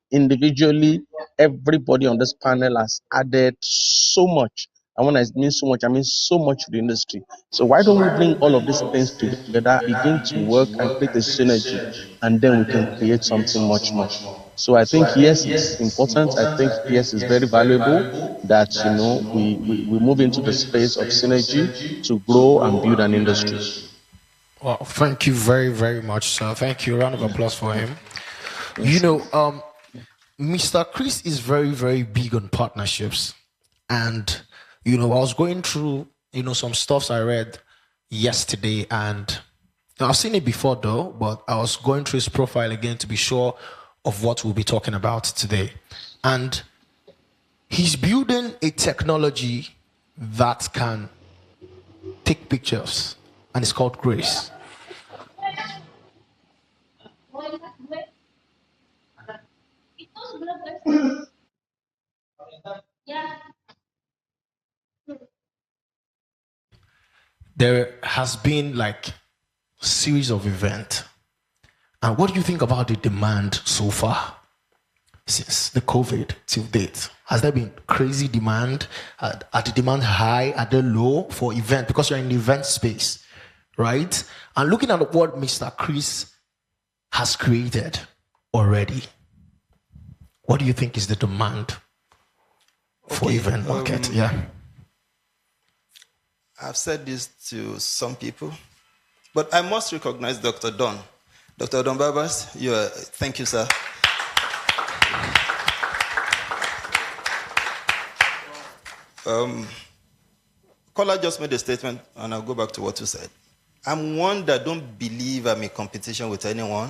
individually, everybody on this panel has added so much. And when I mean so much, I mean so much to the industry. So why don't we bring all of these things together, begin to work and create a synergy, and then we can create something much more. So I think yes, it's important. I think yes, it's very valuable that we move into the space of synergy to grow and build an industry. Well, thank you very, very much, sir. Thank you. Round of applause for him. Mr. Chris is very, very big on partnerships. And, I was going through, some stuffs I read yesterday, and I've seen it before though, but I was going through his profile again to be sure of what we'll be talking about today. And he's building a technology that can take pictures, and it's called Grace. There has been like a series of events. And what do you think about the demand so far since the COVID till date? Has there been crazy demand? Are the demand high? Are they low for event? Because you're in the event space, right? And looking at what Mr. Chris has created already, what do you think is the demand for event market? I've said this to some people, but I must recognize Dr. Don. Dr. Don Barbas, thank you, sir. Kola just made a statement, and I'll go back to what you said. I'm one that don't believe I'm in competition with anyone,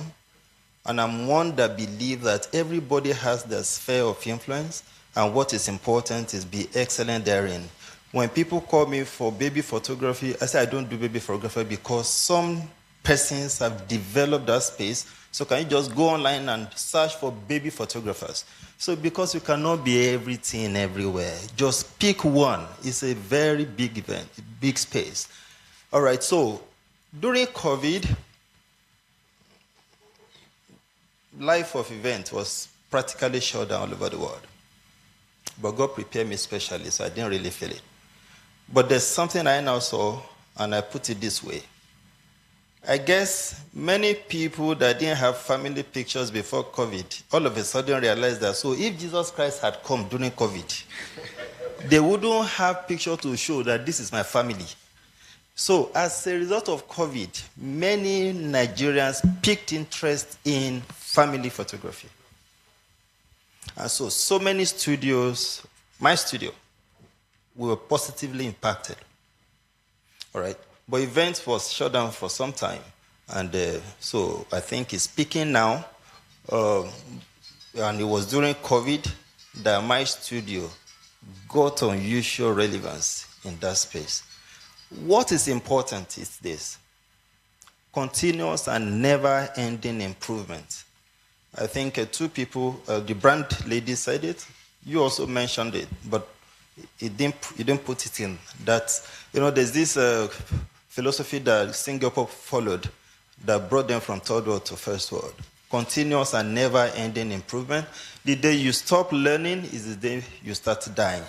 and I'm one that believe that everybody has their sphere of influence, and what is important is be excellent therein. When people call me for baby photography, I say I don't do baby photography because some persons have developed that space. So can you just go online and search for baby photographers? So because you cannot be everything everywhere, just pick one. It's a very big event, big space. All right, so during COVID, life of event was practically shut down all over the world. But God prepared me specially, so I didn't really feel it. But there's something I now saw, and I put it this way. I guess many people that didn't have family pictures before COVID, all of a sudden realized that, so if Jesus Christ had come during COVID, they wouldn't have picture to show that this is my family. So as a result of COVID, many Nigerians picked interest in family photography. And so many studios, my studio, we were positively impacted. All right. But events was shut down for some time. And so I think it's peaking now. And it was during COVID that my studio got unusual relevance in that space. What is important is this: continuous and never-ending improvement. I think two people, the brand lady said it, you also mentioned it, but he didn't put it in. That, there's this philosophy that Singapore followed that brought them from third world to first world. Continuous and never-ending improvement. The day you stop learning is the day you start dying.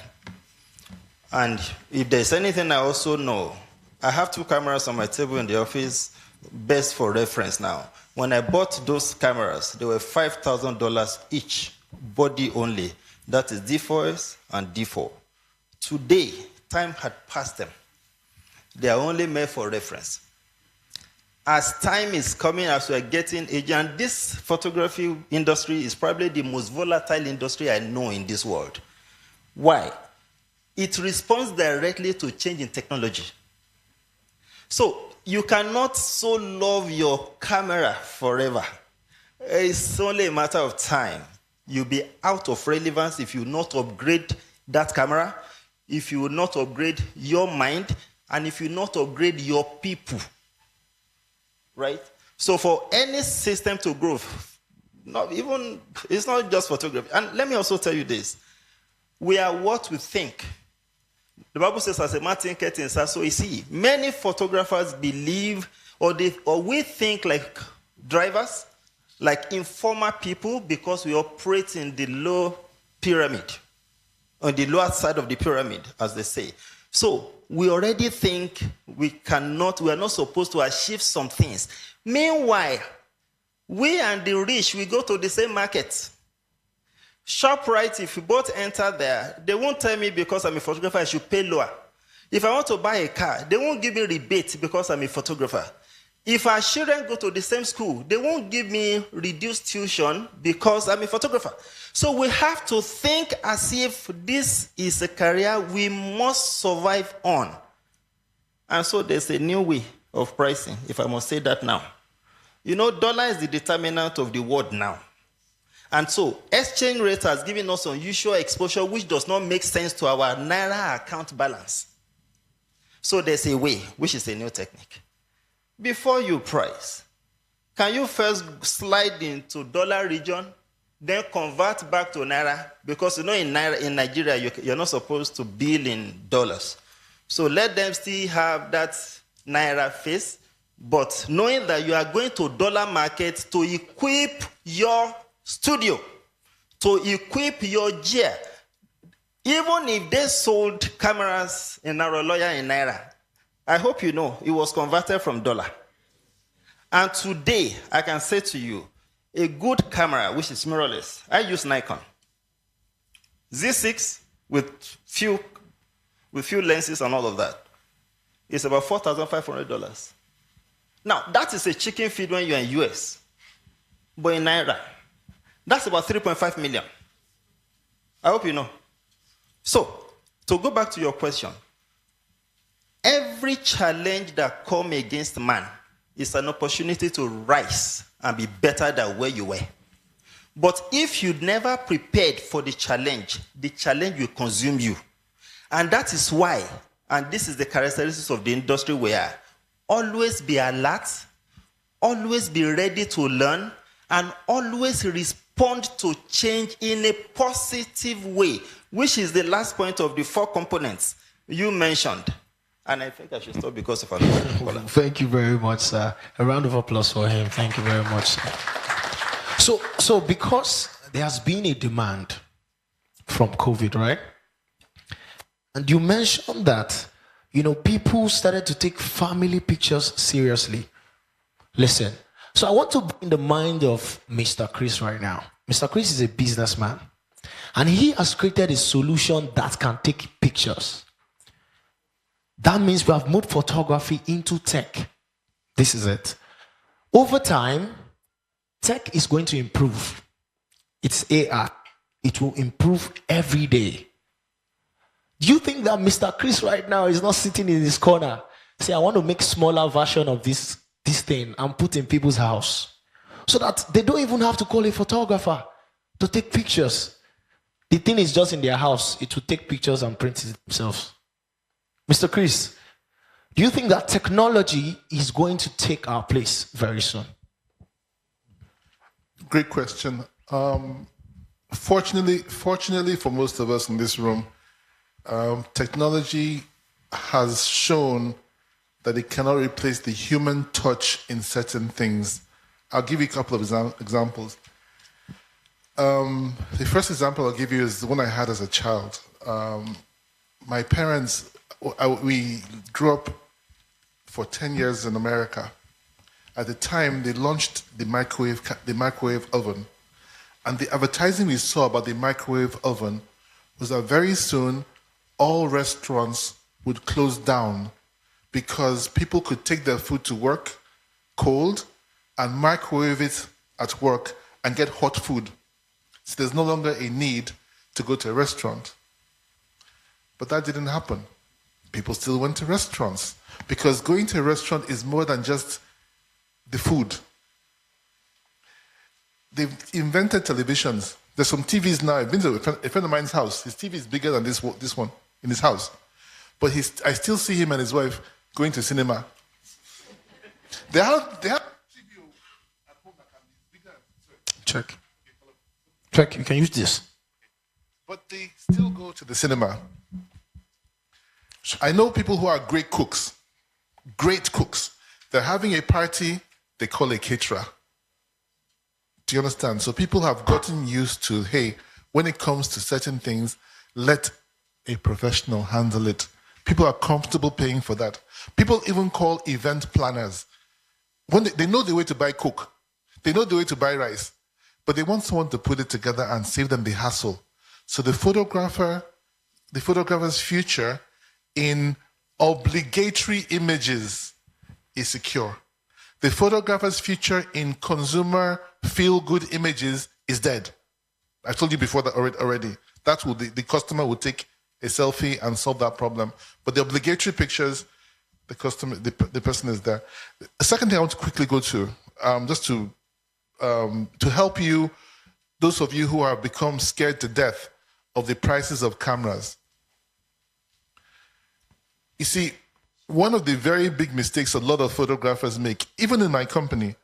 And if there's anything I also know, I have 2 cameras on my table in the office, best for reference now. When I bought those cameras, they were $5,000 each, body only. That is D4S and D4. Today, time had passed them. They are only made for reference. As time is coming, as we are getting age, and this photography industry is probably the most volatile industry I know in this world. Why? It responds directly to change in technology. So you cannot so love your camera forever. It's only a matter of time. You'll be out of relevance if you not upgrade that camera, if you will not upgrade your mind, and if you not upgrade your people. Right? So for any system to grow, it's not just photography. And let me also tell you this. We are what we think. The Bible says, as a man thinketh in so is he. Many photographers believe, or we think like drivers, like informal people, because we operate in the low pyramid, on the lower side of the pyramid, as they say. So we already think we are not supposed to achieve some things. Meanwhile, we and the rich, we go to the same market. ShopRite, if you both enter there, they won't tell me because I'm a photographer I should pay lower. If I want to buy a car, they won't give me rebate because I'm a photographer. If our children go to the same school, they won't give me reduced tuition because I'm a photographer. So we have to think as if this is a career we must survive on. And so there's a new way of pricing, if I must say that now. Dollar is the determinant of the world now. And so exchange rate has given us unusual exposure which does not make sense to our Naira account balance. So there's a way, which is a new technique. Before you price, can you first slide into dollar region, then convert back to Naira? Because in Nigeria, you're not supposed to bill in dollars. So let them still have that Naira face, but knowing that you are going to dollar market to equip your studio, to equip your gear. Even if they sold cameras in Naroloya in Naira, I hope you know it was converted from dollar. And today, I can say to you, a good camera, which is mirrorless, I use Nikon. Z6 with few lenses and all of that, is about $4,500. Now, that is a chicken feed when you're in US. But in Naira, that's about 3.5 million. I hope you know. So, to go back to your question, every challenge that comes against man is an opportunity to rise and be better than where you were. But if you never prepared for the challenge will consume you. And that is why, and this is the characteristics of the industry we are, always be alert, always be ready to learn, and always respond to change in a positive way, which is the last point of the 4 components you mentioned. And I think I should stop because of another. Thank you very much, sir. A round of applause for him. Thank you very much, sir. So because there has been a demand from COVID, right? And you mentioned that, people started to take family pictures seriously. Listen, so I want to be in the mind of Mr. Chris right now. Mr. Chris is a businessman, and he has created a solution that can take pictures. That means we have moved photography into tech. This is it. Over time, tech is going to improve. It's AI. It will improve every day. Do you think that Mr. Chris right now is not sitting in his corner, say, I want to make smaller version of this thing and put in people's house so that they don't even have to call a photographer to take pictures? The thing is just in their house. It will take pictures and print it themselves. Mr. Chris, do you think that technology is going to take our place very soon? Great question. Fortunately for most of us in this room, Technology has shown that it cannot replace the human touch in certain things. I'll give you a couple of examples. The first example I'll give you is the one I had as a child. My parents, we grew up for 10 years in America. At the time, they launched the microwave oven. And the advertising we saw about the microwave oven was that very soon all restaurants would close down because people could take their food to work cold and microwave it at work and get hot food. So there's no longer a need to go to a restaurant. But that didn't happen. People still went to restaurants because going to a restaurant is more than just the food. They've invented televisions. There's some TVs now. I've been to a friend of mine's house. His TV is bigger than this one in his house. But I still see him and his wife going to cinema. They have TV at home that can be bigger. Check. You can use this. But they still go to the cinema. I know people who are great cooks. Great cooks. They're having a party, they call a caterer. Do you understand? So people have gotten used to, hey, when it comes to certain things, let a professional handle it. People are comfortable paying for that. People even call event planners. When they know the way to buy coke, they know the way to buy rice, but they want someone to put it together and save them the hassle. So the photographer's future in obligatory images is secure. The photographer's future in consumer feel-good images is dead. I told you before that already. That will the customer will take a selfie and solve that problem. But the obligatory pictures, the person is there. The second thing I want to quickly go to, just to help you, those of you who have become scared to death of the prices of cameras. You see, one of the very big mistakes a lot of photographers make, even in my company,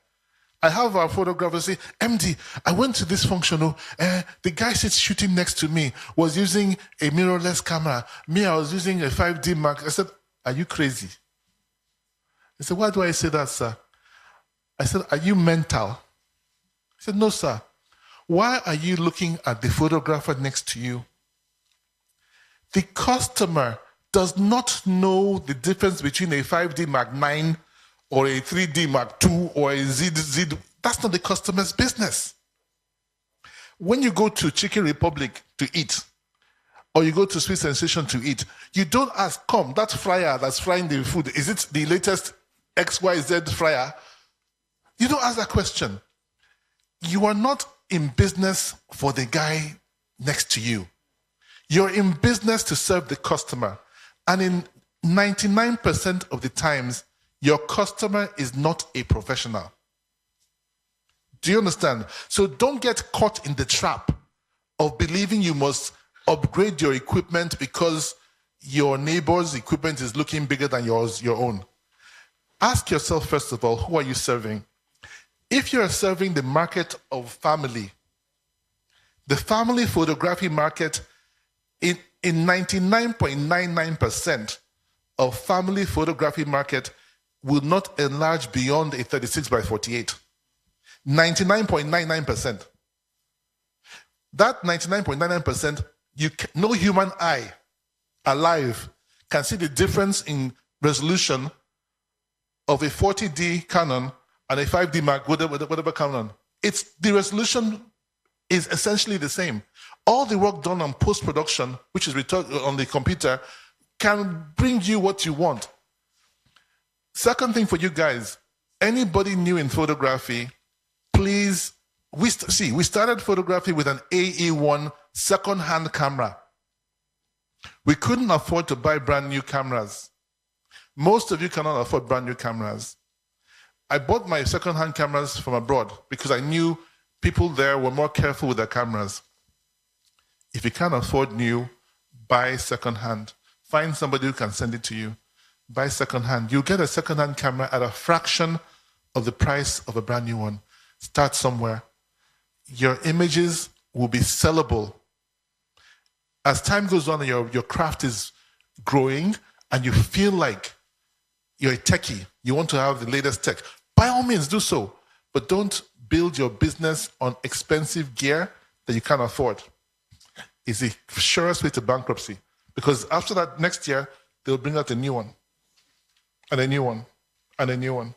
I have our photographers say, MD, I went to this function. The guy sits shooting next to me was using a mirrorless camera. Me, I was using a 5D Mark. I said, are you crazy? He said, why do I say that, sir? I said, are you mental? He said, no, sir. Why are you looking at the photographer next to you? The customer does not know the difference between a 5D Mark 9 or a 3D Mark 2 or a Z. That's not the customer's business. When you go to Chicken Republic to eat, or you go to Sweet Sensation to eat, you don't ask, come, that fryer that's frying the food, is it the latest XYZ fryer? You don't ask that question. You are not in business for the guy next to you. You're in business to serve the customer. And in 99% of the times, your customer is not a professional. Do you understand? So don't get caught in the trap of believing you must upgrade your equipment because your neighbor's equipment is looking bigger than your own. Ask yourself, first of all, who are you serving? If you're serving the market of family, the family photography market, in 99.99% of family photography market will not enlarge beyond a 36 by 48. 99.99%. That 99.99%, no human eye alive can see the difference in resolution of a 40D Canon and a 5D Mark, whatever Canon. The resolution is essentially the same. All the work done on post-production, which is returned on the computer, can bring you what you want. Second thing for you guys, anybody new in photography, please, we started photography with an AE1 second-hand camera. We couldn't afford to buy brand new cameras. Most of you cannot afford brand new cameras. I bought my second-hand cameras from abroad because I knew people there were more careful with their cameras. If you can't afford new, buy second-hand. Find somebody who can send it to you. Buy second-hand. You'll get a second-hand camera at a fraction of the price of a brand new one. Start somewhere. Your images will be sellable. as time goes on and your craft is growing and you feel like you're a techie, you want to have the latest tech, by all means do so. But don't build your business on expensive gear that you can't afford. It's the surest way to bankruptcy. Because after that, next year, they'll bring out a new one, and a new one, and a new one.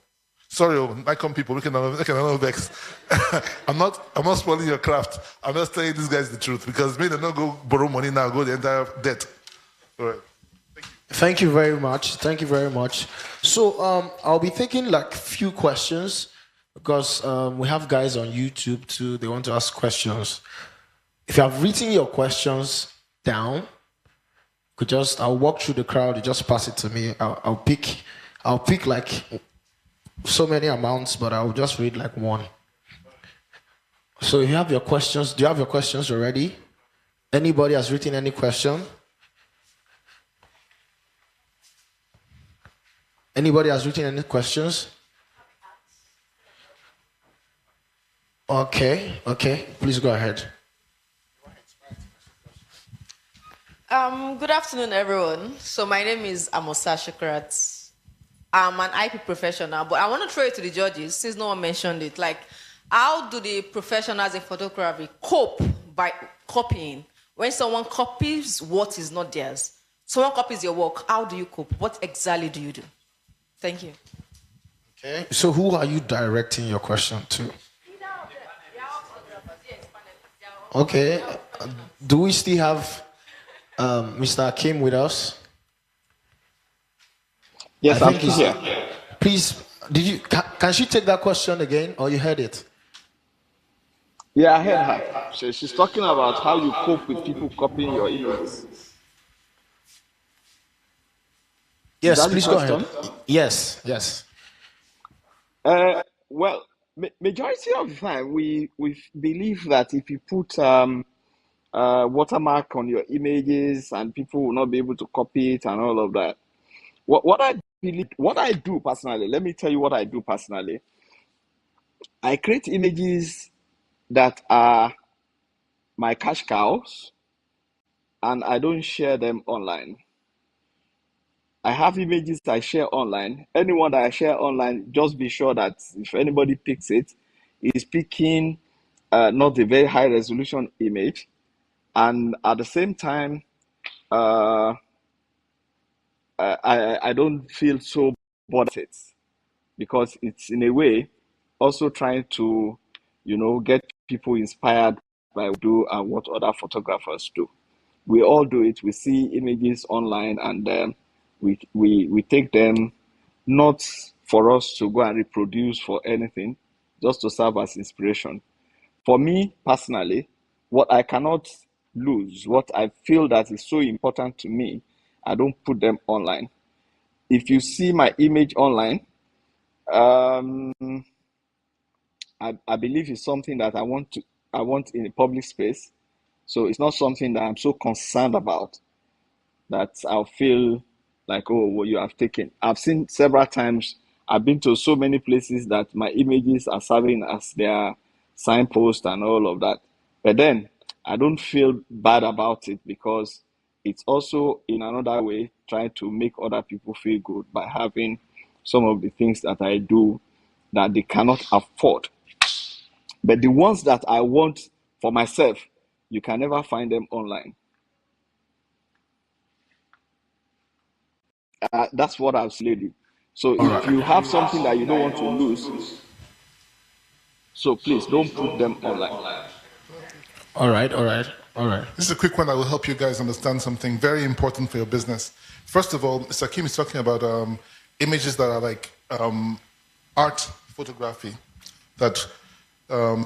Sorry, Nikon people, look at another vex. I'm not spoiling your craft. I'm just telling these guys the truth, because maybe they don't go borrow money now, go the entire debt. All right. Thank you very much. Thank you very much. So I'll be taking like few questions because we have guys on YouTube too. They want to ask questions. If you have written your questions down, I'll walk through the crowd. You just pass it to me. I'll pick like so many amounts, but I'll just read like one. So you have your questions. Do you have your questions already? Anybody has written any question? Anybody has written any questions? Okay. Please go ahead. Good afternoon, everyone. So my name is Amosa Shukrat. I'm an IP professional, but I want to throw it to the judges since no one mentioned it. Like, how do the professionals in photography cope by copying? When someone copies what is not theirs, someone copies your work, how do you cope? What exactly do you do? Thank you. Okay. So who are you directing your question to? Okay. Do we still have Mr. Akim with us? Yes, I'm here. Please, can she take that question again, or you heard it? Yeah, I heard her. So she's talking about how you cope with people copying your images. Yes, please go ahead. Yes. Well, majority of the time, we believe that if you put watermark on your images and people will not be able to copy it and all of that. What I do personally, let me tell you what I do personally. I create images that are my cash cows, and I don't share them online. I have images I share online. Anyone that I share online, just be sure that if anybody picks it, is picking not a very high resolution image. And at the same time, I don't feel so bothered because it's in a way also trying to, get people inspired by what we do and what other photographers do. We all do it. We see images online and we take them not for us to go and reproduce for anything, just to serve as inspiration. For me personally, what I cannot lose, what I feel that is so important to me, I don't put them online. If you see my image online, I believe it's something that I want in a public space. So it's not something that I'm so concerned about that I'll feel like, oh, well, you have taken. I've seen several times, I've been to so many places that my images are serving as their signpost and all of that. But then I don't feel bad about it because it's also in another way trying to make other people feel good by having some of the things that I do that they cannot afford. But the ones that I want for myself, you can never find them online. That's what I've said. So if you have something that you don't want to lose, so please don't put them online. All right. This is a quick one that will help you guys understand something very important for your business. First of all, Mr. Kim is talking about images that are like art photography that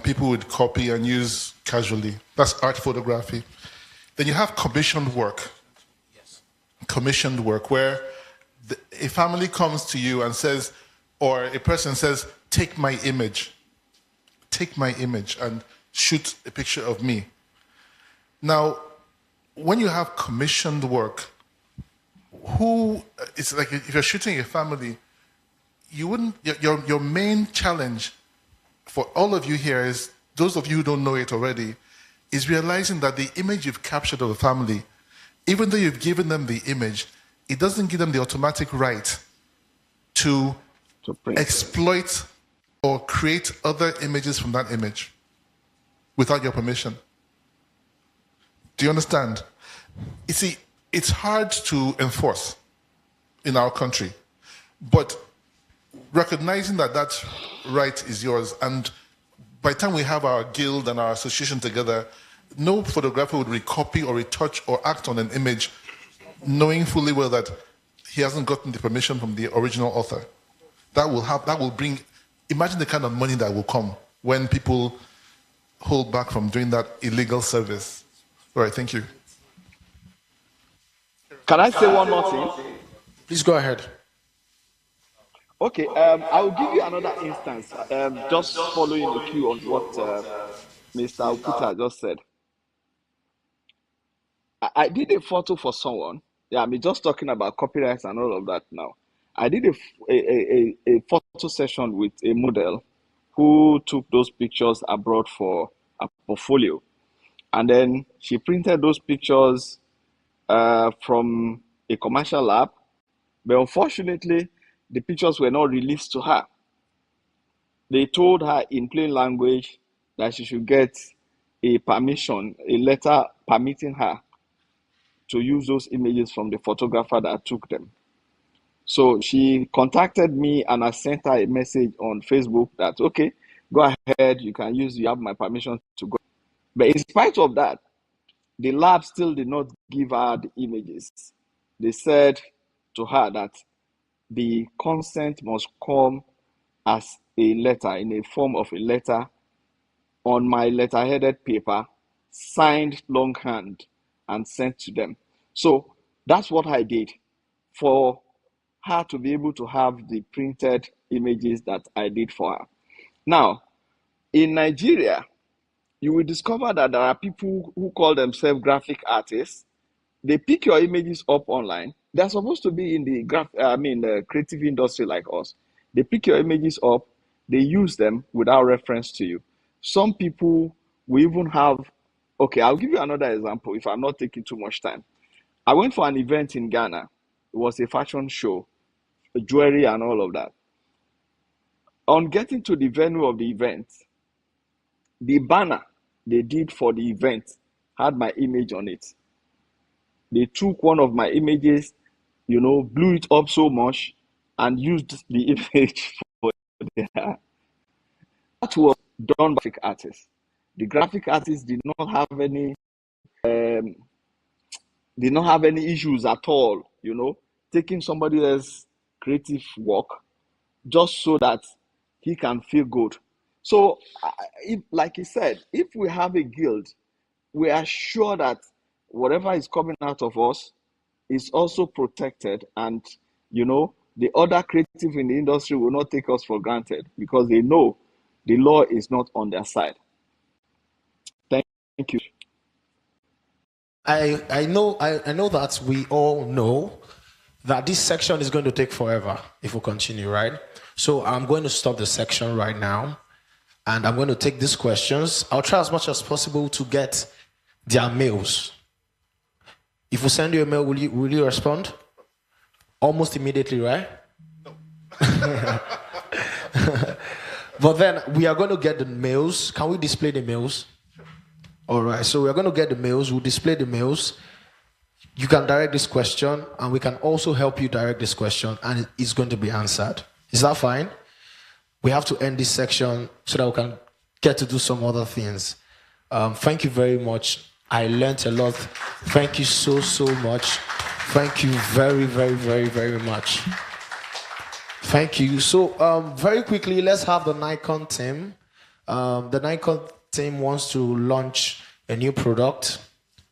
people would copy and use casually. That's art photography. Then you have commissioned work. Commissioned work where a family comes to you and says, or a person says, take my image and shoot a picture of me. Now, when you have commissioned work, it's like if you're shooting a family, your main challenge for all of you here is, those of you who don't know it already, is realizing that the image you've captured of a family even though you've given them the image, it doesn't give them the automatic right to exploit or create other images from that image without your permission. Do you understand? You see, it's hard to enforce in our country, but recognizing that that right is yours, and by the time we have our guild and our association together, no photographer would recopy or retouch or act on an image knowing fully well that he hasn't gotten the permission from the original author. That will bring, imagine the kind of money that will come when people hold back from doing that illegal service. All right, thank you. Can I say one more thing? Please go ahead. Okay, I'll give you another instance, just following the cue on what Mr. Okuta just said. I did a photo for someone. Yeah, I'm just talking about copyrights and all of that now. I did a photo session with a model who took those pictures abroad for a portfolio. And then she printed those pictures from a commercial lab. But unfortunately, the pictures were not released to her. They told her in plain language that she should get a permission, a letter permitting her to use those images from the photographer that took them. So she contacted me and I sent her a message on Facebook that, okay, go ahead, you can use, you have my permission to go. But in spite of that, the lab still did not give her the images. They said to her that the consent must come as a letter, in a form of a letter on my letterheaded paper, signed longhand and sent to them. So that's what I did for her to be able to have the printed images that I did for her. Now, in Nigeria, you will discover that there are people who call themselves graphic artists. They pick your images up online. They're supposed to be in the creative industry like us. They pick your images up, they use them without reference to you. Some people will even have, okay, I'll give you another example if I'm not taking too much time. I went for an event in Ghana. It was a fashion show, jewelry and all of that. On getting to the venue of the event, the banner they did for the event had my image on it. They took one of my images, blew it up so much and used the image for their. That was done by graphic artists. The graphic artists did not have any issues at all, taking somebody else's creative work just so that he can feel good. So, like he said, if we have a guild, we are sure that whatever is coming out of us is also protected, and the other creative in the industry will not take us for granted because they know the law is not on their side. Thank you. I know that we all know that this section is going to take forever if we continue, right? So I'm going to stop the section right now, and I'm going to take these questions. I'll try as much as possible to get their mails. If we send you a mail, will you respond? Almost immediately, right? No. But then we are going to get the mails. Can we display the mails? All right, so we're going to get the mails. We'll display the mails. You can direct this question, and we can also help you direct this question, and it's going to be answered. Is that fine? We have to end this section so that we can get to do some other things. Thank you very much. I learned a lot. Thank you so much. Thank you very, very, very, very much. Thank you. So very quickly, let's have the Nikon team. The Nikon team wants to launch a new product,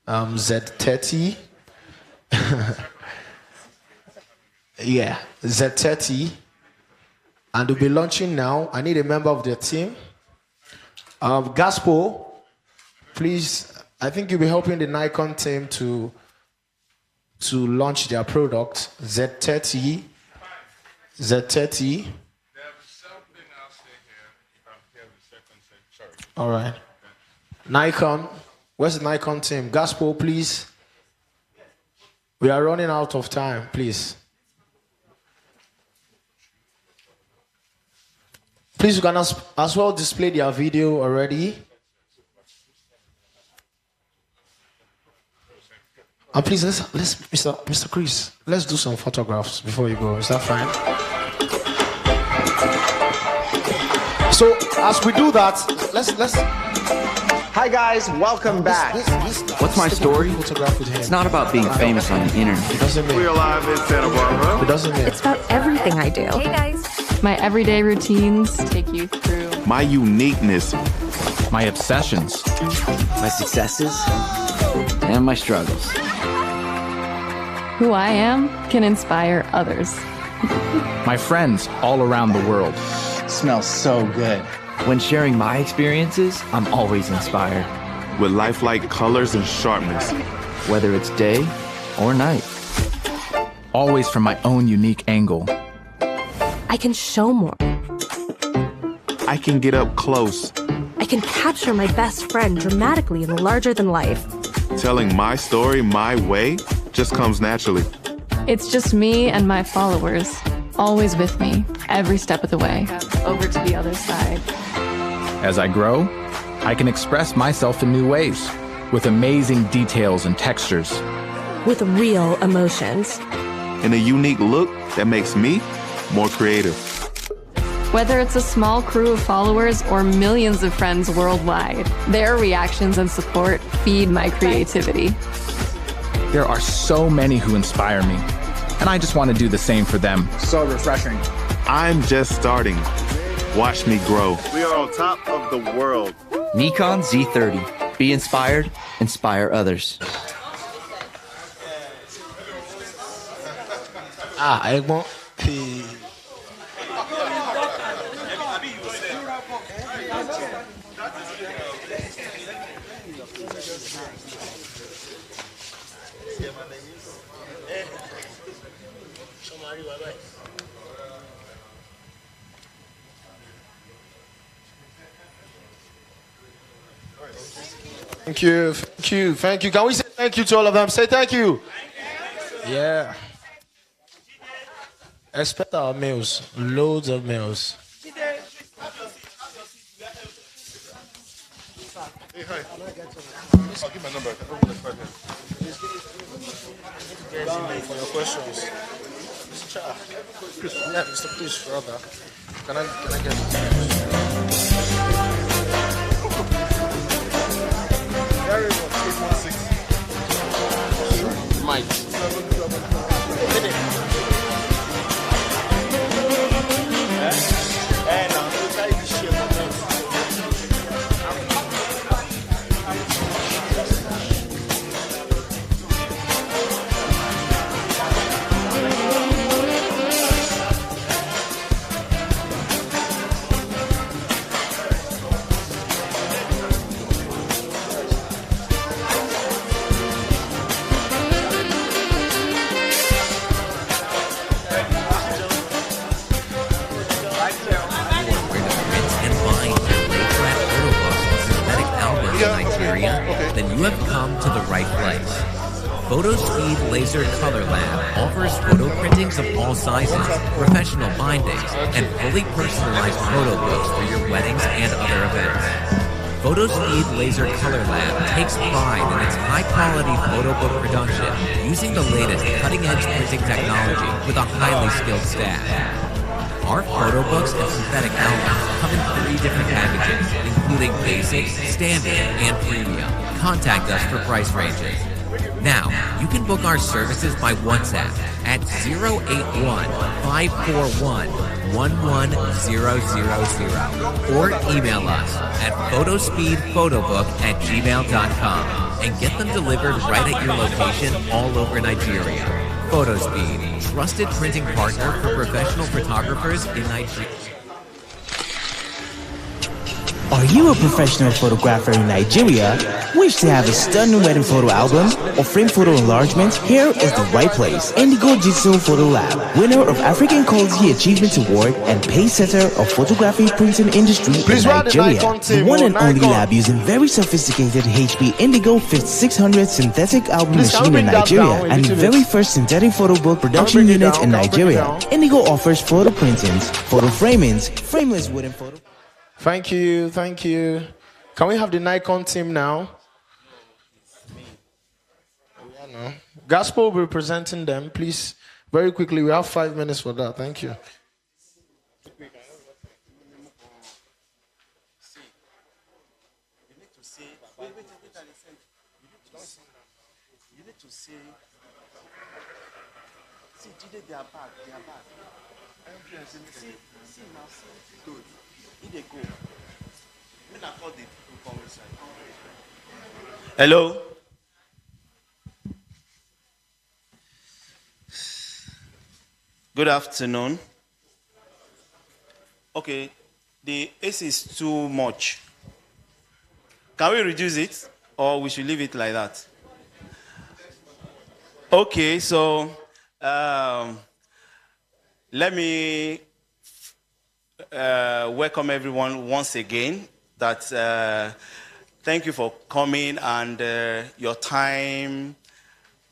Z30. Yeah, Z30. And they'll be launching now. I need a member of their team. Gaspo, please, I think you'll be helping the Nikon team to launch their product, Z30. Z30. All right. Nikon, where's the Nikon team? Gaspo, please. We are running out of time, please. Please, you can as well display their video already. And please, let's Mr. Chris, let's do some photographs before you go. Is that fine? So as we do that, let's. Hi guys, welcome back. What's my story? It's not about being famous on the internet. We're live in Santa Barbara. It's about everything I do. Hey guys. My everyday routines take you through My uniqueness. My obsessions. My successes. And my struggles. who I am can inspire others. My friends all around the world. Smells so good. When sharing my experiences, I'm always inspired. With lifelike colors and sharpness. Whether it's day or night. Always from my own unique angle. I can show more. I can get up close. I can capture my best friend dramatically in larger than life. Telling my story my way just comes naturally. It's just me and my followers, always with me, every step of the way. Over to the other side. As I grow, I can express myself in new ways, with amazing details and textures. With real emotions. And a unique look that makes me more creative. Whether it's a small crew of followers or millions of friends worldwide, their reactions and support feed my creativity. There are so many who inspire me, and I just want to do the same for them. So refreshing. I'm just starting. Watch me grow. We are on top of the world. Nikon Z30. Be inspired, inspire others. I want. Thank you, thank you, thank you. Can we say thank you to all of them? Say thank you. Yeah. Expect our meals, loads of meals. Hey, hi. I'll give my number. For your questions. Yeah, Mr. Chris, brother. Can I get Very much. 816. Mike. Then you have come to the right place. PhotoSpeed Laser Color Lab offers photo printings of all sizes, professional bindings, and fully personalized photo books for your weddings and other events. PhotoSpeed Laser Color Lab takes pride in its high-quality photo book production using the latest cutting-edge printing technology with a highly skilled staff. Our photo books and synthetic albums come in 3 different packages, including basic, standard, and premium. Contact us for price ranges. Now, you can book our services by WhatsApp at 081-541-11000 or email us at photospeedphotobook@gmail.com and get them delivered right at your location all over Nigeria. PhotoSpeed, trusted printing partner for professional photographers in Nigeria. Are you a professional photographer in Nigeria? Wish to have a stunning wedding photo album or frame photo enlargement? Here is the right place. Indigo Digital Photo Lab, winner of African Quality Achievement Award and pacesetter of photography printing industry in Nigeria. The one and only lab using very sophisticated HP Indigo 5600 synthetic album machine in Nigeria and the very first synthetic photo book production unit in Nigeria. Indigo offers photo printings, photo framings, frameless wooden photo. Thank you, thank you. Can we have the Nikon team now? No. Gospel will be presenting them, please. Very quickly, we have 5 minutes for that. Thank you. Hello. Good afternoon. Okay, the AC is too much. Can we reduce it, or we should leave it like that? Okay, so let me welcome everyone once again. Thank you for coming and your time.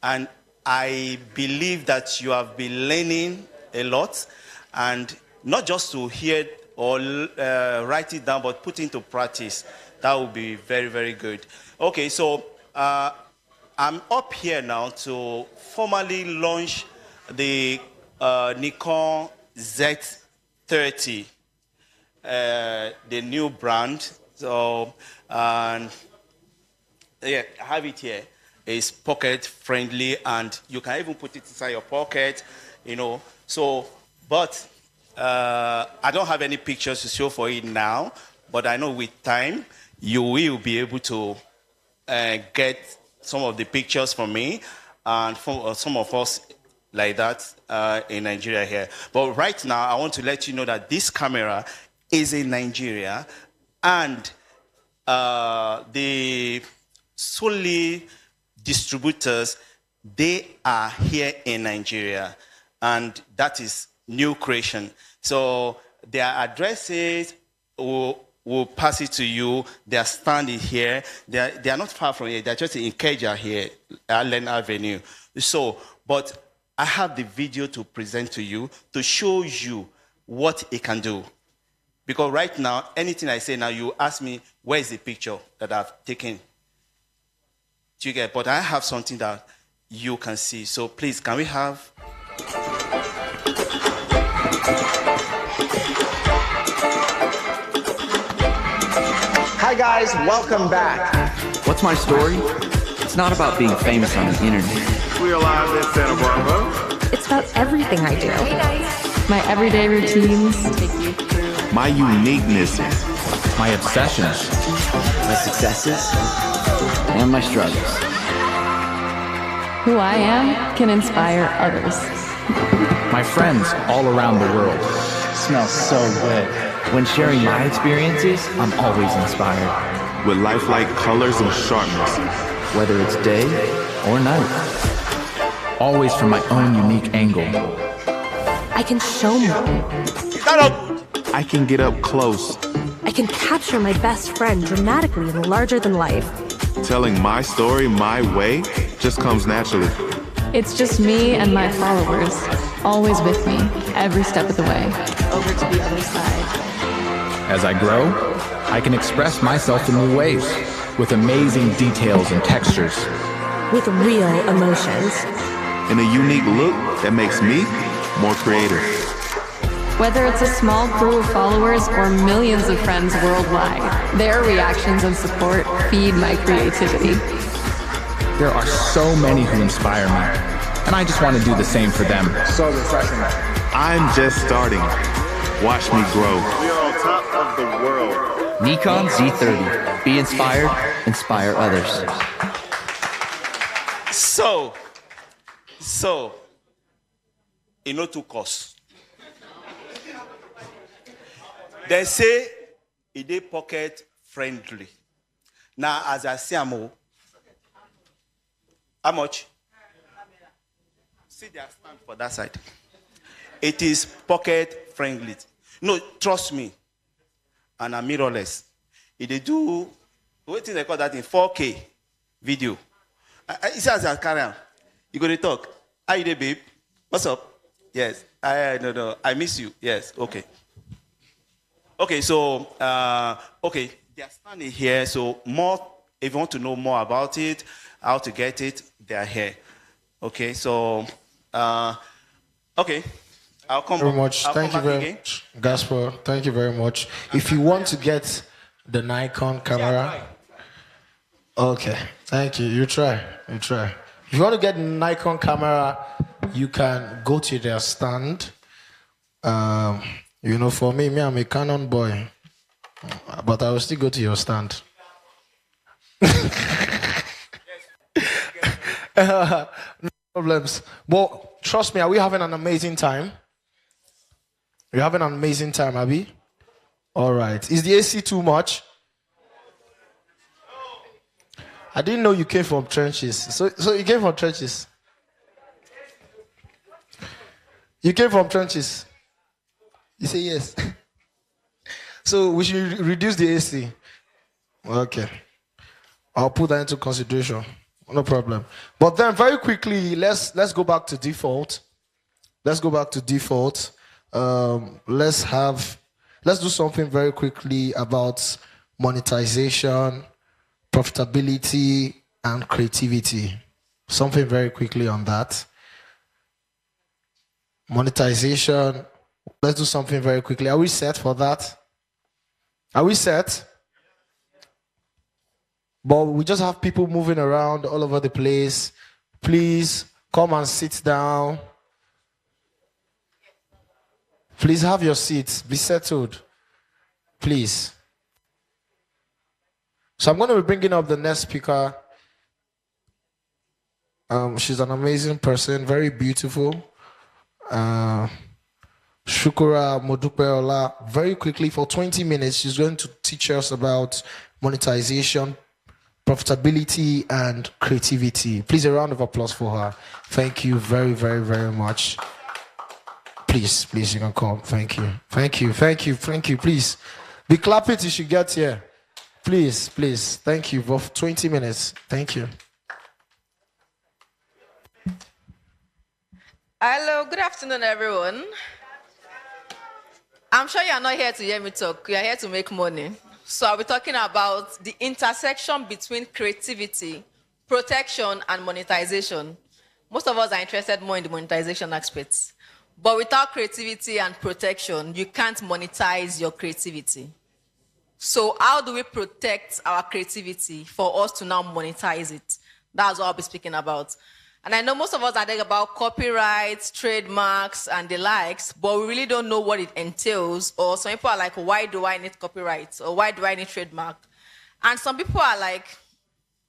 And I believe that you have been learning a lot, and not just to hear or write it down, but put into practice. That would be very, very good. Okay, so I'm up here now to formally launch the Nikon Z30, the new brand. So, and yeah, I have it here. It's pocket friendly, and you can even put it inside your pocket, you know. So, but I don't have any pictures to show for it now, but I know with time you will be able to get some of the pictures from me and from some of us like that in Nigeria here. But right now, I want to let you know that this camera is in Nigeria, and the solely distributors, they are here in Nigeria, and that is new creation. So their addresses will pass it to you. They are standing here. They are not far from here. They're just in Ikeja here, Allen Avenue. So, but I have the video to present to you to show you what it can do. Because right now, anything I say now, you ask me, where is the picture that I've taken? Do you get? But I have something that you can see. So please, can we have? Hi guys, welcome back. What's my story? It's not about being famous on the internet. We are live in Santa Barbara. It's about everything I do. My everyday routines. My uniqueness. My obsessions. My successes and my struggles. Who I am can inspire others. My friends all around the world. Smells so good. When sharing my experiences, I'm always inspired. With lifelike colors and sharpness. Whether it's day or night. Always from my own unique angle. I can show more. I can get up close. I can capture my best friend dramatically and larger than life. Telling my story my way just comes naturally. It's just me and my followers, always with me, every step of the way. Over to the other side. As I grow, I can express myself in new ways, with amazing details and textures. With real emotions. In a unique look that makes me more creative. Whether it's a small crew of followers or millions of friends worldwide, their reactions and support feed my creativity. There are so many who inspire me, and I just want to do the same for them. So refreshing. I'm just starting. Watch me grow. We are on top of the world. Nikon Z30. Be inspired, inspire others. So, it no too cost. They say, in their pocket friendly. Now, as I see, how much? See their stand for that side. It is pocket friendly. No, trust me. And I'm mirrorless. If they do, what thing they call that in 4K video. It says I carry on. You go to talk. How you there, babe? What's up? Yes. No. I miss you. Yes. Okay. Okay. So, okay. They are standing here. So more. If you want to know more about it, how to get it, they are here. Okay. So, okay. I'll come very back. much. Thank you very much, Gaspar. Thank you very much. If you want to get the Nikon camera, okay. Thank you. You try. If you want to get the Nikon camera, you can go to their stand. For me, I'm a Canon boy, but I will still go to your stand. No problems. But trust me, are we having an amazing time? You're having an amazing time, Abby? All right. Is the AC too much? I didn't know you came from trenches. So you came from trenches? You came from trenches? You say yes. So we should reduce the AC. Okay. I'll put that into consideration. No problem. But then very quickly, let's go back to default. Let's do something very quickly about monetization, profitability, and creativity. Something very quickly on that. Monetization. Let's do something very quickly. Are we set for that? Are we set? But we just have people moving around all over the place. Please come and sit down. Please have your seats. Be settled. Please. So I'm going to be bringing up the next speaker. She's an amazing person, very beautiful. Shukura Modupeola. Very quickly, for 20 minutes, she's going to teach us about monetization, profitability, and creativity. Please, a round of applause for her. Thank you very, very, very much. Please, you can come. Thank you. Please, be clapping till she gets here. Please. Thank you for 20 minutes. Thank you. Hello, good afternoon, everyone. I'm sure you are not here to hear me talk. You are here to make money. So I'll be talking about the intersection between creativity, protection, and monetization. Most of us are interested more in the monetization aspects. But without creativity and protection, you can't monetize your creativity. So how do we protect our creativity for us to now monetize it? That's what I'll be speaking about. And I know most of us are thinking about copyrights, trademarks, and the likes, but we really don't know what it entails. Or some people are like, why do I need copyright? Or why do I need trademark? And some people are like,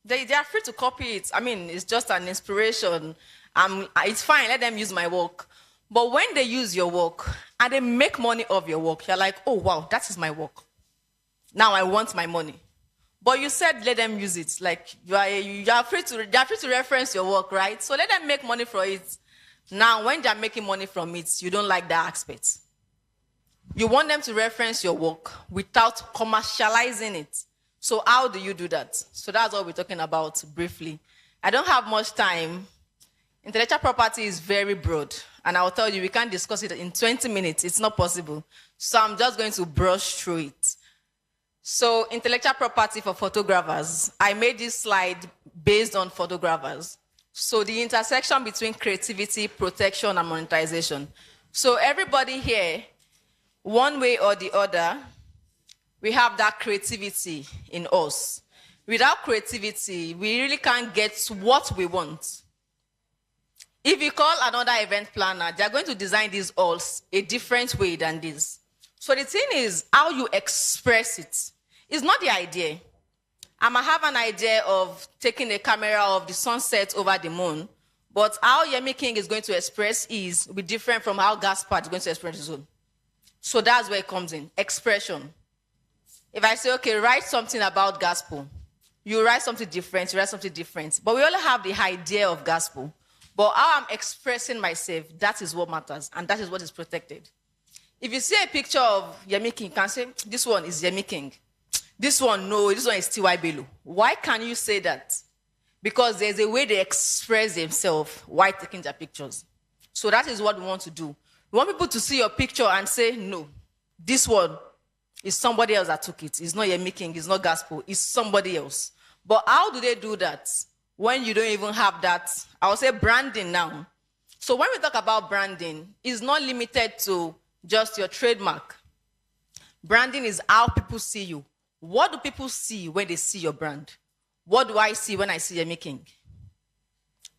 they are free to copy it. I mean, it's just an inspiration. It's fine, let them use my work. But when they use your work and they make money off your work, you're like, oh, wow, that is my work. Now I want my money. But you said let them use it. Like you are free to reference your work, right? So let them make money for it. Now, when they're making money from it, you don't like that aspect. You want them to reference your work without commercializing it. So how do you do that? So that's what we're talking about briefly. I don't have much time. Intellectual property is very broad. And I'll tell you, we can't discuss it in 20 minutes. It's not possible. So I'm just going to brush through it. So intellectual property for photographers. I made this slide based on photographers. So the intersection between creativity, protection, and monetization. So everybody here, one way or the other, we have that creativity in us. Without creativity, we really can't get what we want. If you call another event planner, they're going to design these halls a different way than this. So the thing is, how you express it is not the idea. I might have an idea of taking a camera of the sunset over the moon, but how Yemi King is going to express is will be different from how Gaspard is going to express his own. So that's where it comes in, expression. If I say, okay, write something about gospel, you write something different, you write something different. But we all have the idea of gospel. But how I'm expressing myself, that is what matters, and that is what is protected. If you see a picture of Yemi King, you can say, this one is Yemi King. This one, no, this one is T.Y. Bello. Why can you say that? Because there's a way they express themselves while taking their pictures. So that is what we want to do. We want people to see your picture and say, no, this one is somebody else that took it. It's not Yemi King, it's not gospel, it's somebody else. But how do they do that when you don't even have that? I would say branding now. So when we talk about branding, it's not limited to just your trademark. Branding is how people see you. What do people see when they see your brand? What do I see when I see Yemi King?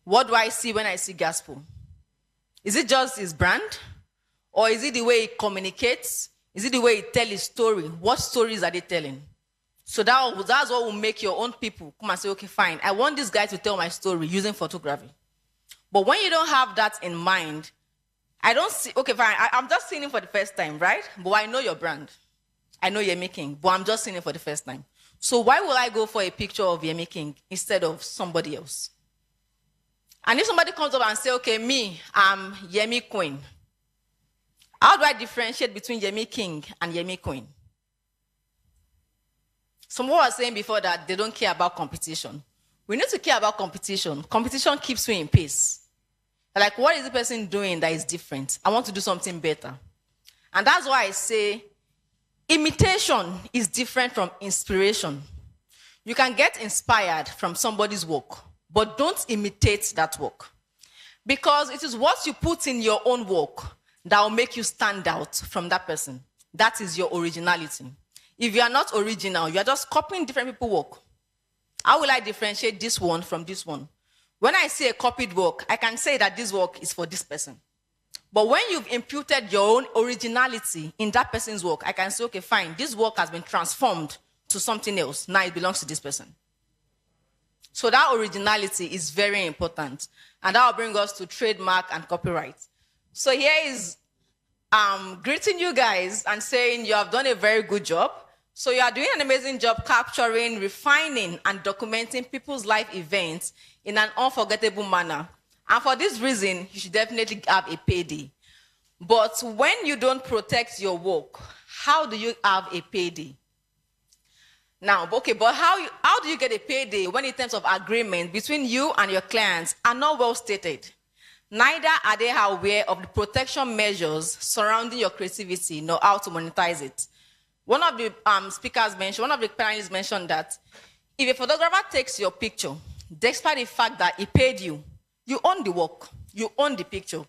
What do I see when I see gospel? Is it just his brand? Or is it the way he communicates? Is it the way he tells his story? What stories are they telling? So that's what will make your own people come and say, okay, fine, I want this guy to tell my story using photography. But when you don't have that in mind, I don't see, okay, fine, I'm just seeing it for the first time, right? But I know your brand. I know Yemi King, but I'm just seeing it for the first time. So why will I go for a picture of Yemi King instead of somebody else? And if somebody comes up and say, okay, me, I'm Yemi Queen. How do I differentiate between Yemi King and Yemi Queen? Someone was saying before that they don't care about competition. We need to care about competition. Competition keeps you in pace. Like, what is the person doing that is different? I want to do something better. And that's why I say imitation is different from inspiration. You can get inspired from somebody's work, but don't imitate that work. Because it is what you put in your own work that will make you stand out from that person. That is your originality. If you are not original, you are just copying different people's work. How will I differentiate this one from this one? When I see a copied work, I can say that this work is for this person. But when you've imputed your own originality in that person's work, I can say, okay, fine, this work has been transformed to something else. Now it belongs to this person. So that originality is very important. And that will bring us to trademark and copyright. So here is greeting you guys and saying you have done a very good job. So you are doing an amazing job capturing, refining, and documenting people's life events in an unforgettable manner. And for this reason, you should definitely have a payday. But when you don't protect your work, how do you have a payday? Now, okay, but how do you get a payday when in terms of agreement between you and your clients are not well stated? Neither are they aware of the protection measures surrounding your creativity, nor how to monetize it. One of the speakers mentioned, one of the panelists mentioned that if a photographer takes your picture, despite the fact that he paid you, you own the work, you own the picture.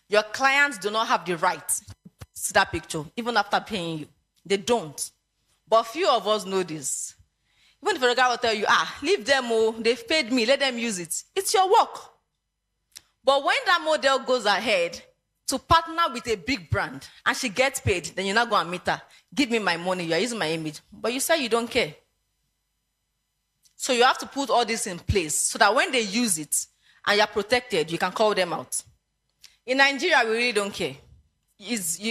Your clients do not have the right to see that picture, even after paying you. They don't. But few of us know this. Even the photographer will tell you, leave them, they've paid me, let them use it. It's your work. But when that model goes ahead to partner with a big brand and she gets paid, then you're not going to meet her. Give me my money, you're using my image. But you say you don't care. So you have to put all this in place so that when they use it and you're protected, you can call them out. In Nigeria, we really don't care.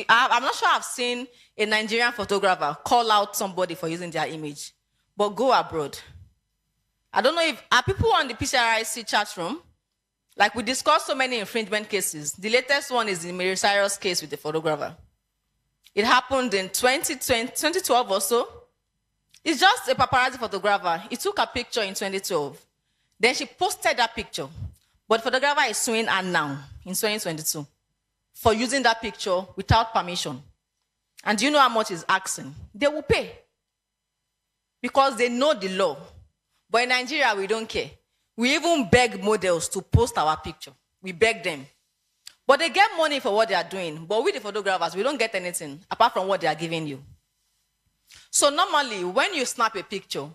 I'm not sure I've seen a Nigerian photographer call out somebody for using their image. But go abroad. I don't know if, are people on the PCRiC chat room? Like, we discussed so many infringement cases. The latest one is the Mary Cyrus case with the photographer. It happened in 2012 or so. It's just a paparazzi photographer. He took a picture in 2012. Then she posted that picture. But the photographer is suing her now in 2022 for using that picture without permission. And do you know how much he's asking? They will pay. Because they know the law. But in Nigeria, we don't care. We even beg models to post our picture. We beg them. But they get money for what they are doing. But with the photographers, we don't get anything apart from what they are giving you. So normally, when you snap a picture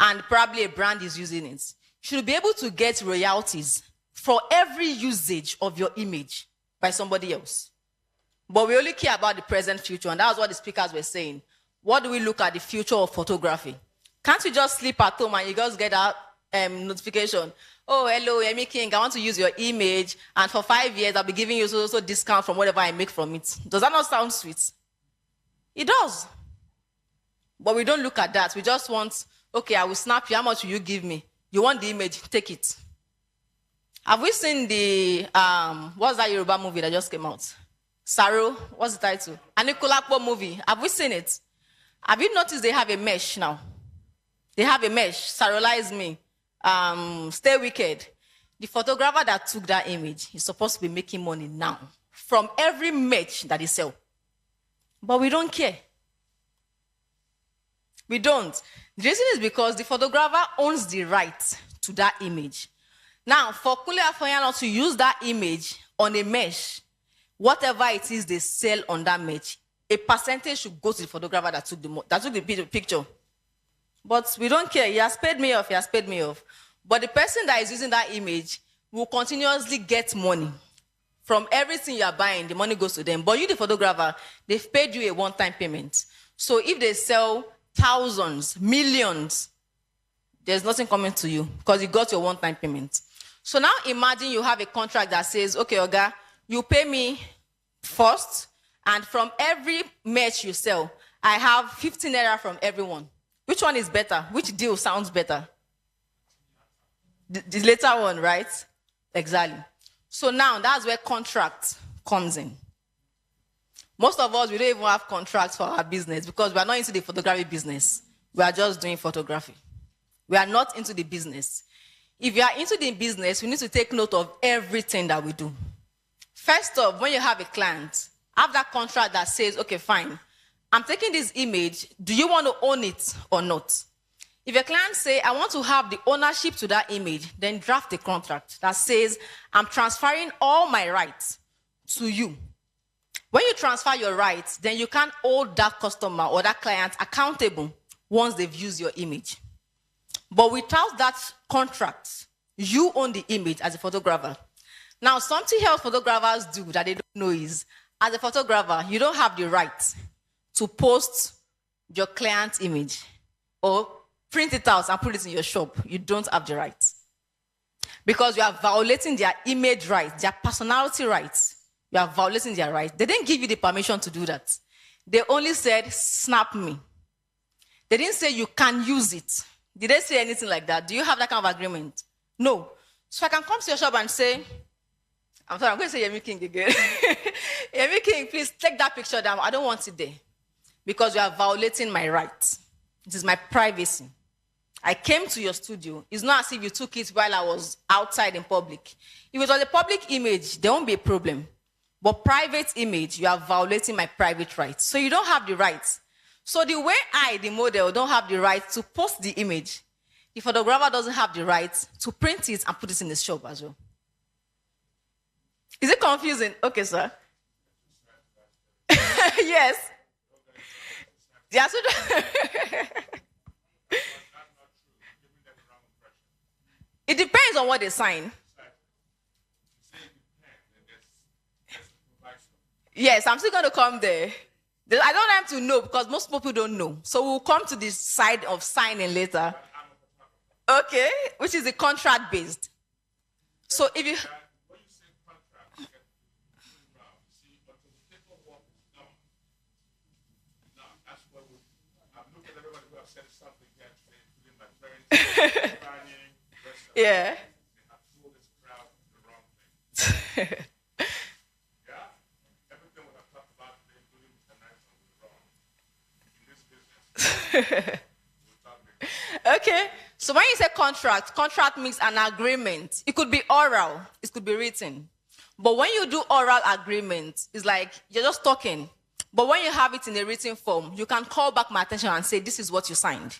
and probably a brand is using it, you should be able to get royalties for every usage of your image by somebody else. But we only care about the present future, and that's what the speakers were saying. What do we look at the future of photography? Can't you just sleep at home and you just get that notification? Oh, hello, Yemi King, I want to use your image, and for 5 years, I'll be giving you so discount from whatever I make from it. Does that not sound sweet? It does. But we don't look at that. We just want, okay, I will snap you. How much will you give me? You want the image? Take it. Have we seen the, what's that Yoruba movie that just came out? Saro, what's the title? Anikulapo movie. Have we seen it? Have you noticed they have a mesh now? They have a mesh. Sarolize Me. Stay Wicked. The photographer that took that image is supposed to be making money now from every mesh that he sells. But we don't care. We don't. The reason is because the photographer owns the right to that image. Now, for Kule Afonyalo to use that image on a mesh, whatever it is they sell on that mesh, a percentage should go to the photographer that took the picture. But we don't care. He has paid me off. He has paid me off. But the person that is using that image will continuously get money. From everything you are buying, the money goes to them. But you, the photographer, they've paid you a one-time payment. So if they sell thousands, millions, there's nothing coming to you because you got your one-time payment. So now imagine you have a contract that says, okay, Oga, you pay me first, and from every match you sell, I have 15 naira from everyone. Which one is better? Which deal sounds better? The later one, right? Exactly. So now that's where contract comes in. Most of us, we don't even have contracts for our business because we are not into the photography business. We are just doing photography. We are not into the business. If you are into the business, we need to take note of everything that we do. First off, when you have a client, have that contract that says, okay, fine, I'm taking this image. Do you want to own it or not? If a client say, I want to have the ownership to that image, then draft a contract that says, I'm transferring all my rights to you. When you transfer your rights, then you can't hold that customer or that client accountable once they've used your image. But without that contract, you own the image as a photographer. Now, something else photographers do that they don't know is, as a photographer, you don't have the right to post your client's image or print it out and put it in your shop. You don't have the right. Because you are violating their image rights, their personality rights. You are violating their rights. They didn't give you the permission to do that. They only said, snap me. They didn't say you can use it. Did they say anything like that? Do you have that kind of agreement? No. So I can come to your shop and say, I'm sorry, I'm going to say Yemi King again. Yemi King, please take that picture down. I don't want it there. Because you are violating my rights. It is my privacy. I came to your studio. It's not as if you took it while I was outside in public. If it was a public image, there won't be a problem. But private image, you are violating my private rights. So you don't have the rights. So the way I, the model, don't have the right to post the image, the photographer doesn't have the right to print it and put it in the shop as well. Is it confusing? Okay, sir. Yes. Yeah, so it depends on what they sign. Yes, I'm still going to come there. I don't have to know because most people don't know. So we'll come to the side of signing later. Okay, which is the contract based. So if you... Yeah. Okay, so when you say contract means an agreement. It could be oral, it could be written. But when you do oral agreement, it's like you're just talking. But when you have it in a written form, you can call back my attention and say, this is what you signed.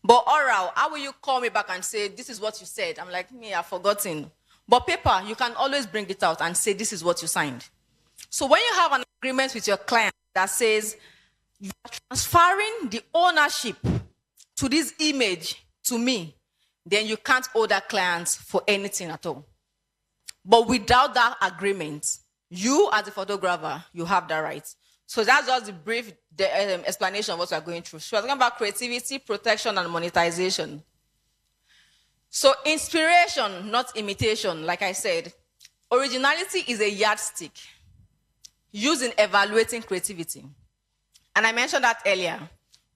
But oral, how will you call me back and say, this is what you said? I'm like, I've forgotten. But paper, you can always bring it out and say, this is what you signed. So when you have an agreement with your client that says, you are transferring the ownership to this image to me, then you can't owe that client for anything at all. But without that agreement, you as a photographer, you have that right. So that's just the brief explanation of what we're going through. So we're talking about creativity, protection, and monetization. So inspiration, not imitation, like I said. Originality is a yardstick used in evaluating creativity. And I mentioned that earlier.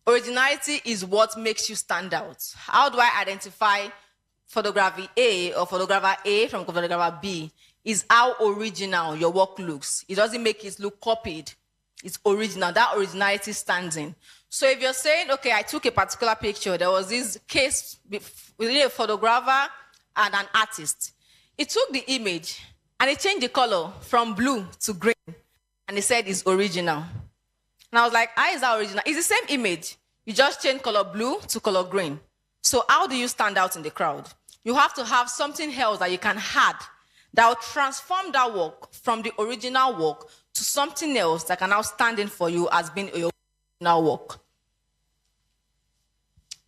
Originality is what makes you stand out. How do I identify photography A or photographer A from photographer B? Is how original your work looks. It doesn't make it look copied. It's original. That originality stands in. So if you're saying, okay, I took a particular picture, there was this case within a photographer and an artist. It took the image and it changed the color from blue to green. And it said it's original. And I was like, how is that original? It's the same image. You just change color blue to color green. So how do you stand out in the crowd? You have to have something else that you can add that will transform that work from the original work to something else that can now stand in for you as being your original work.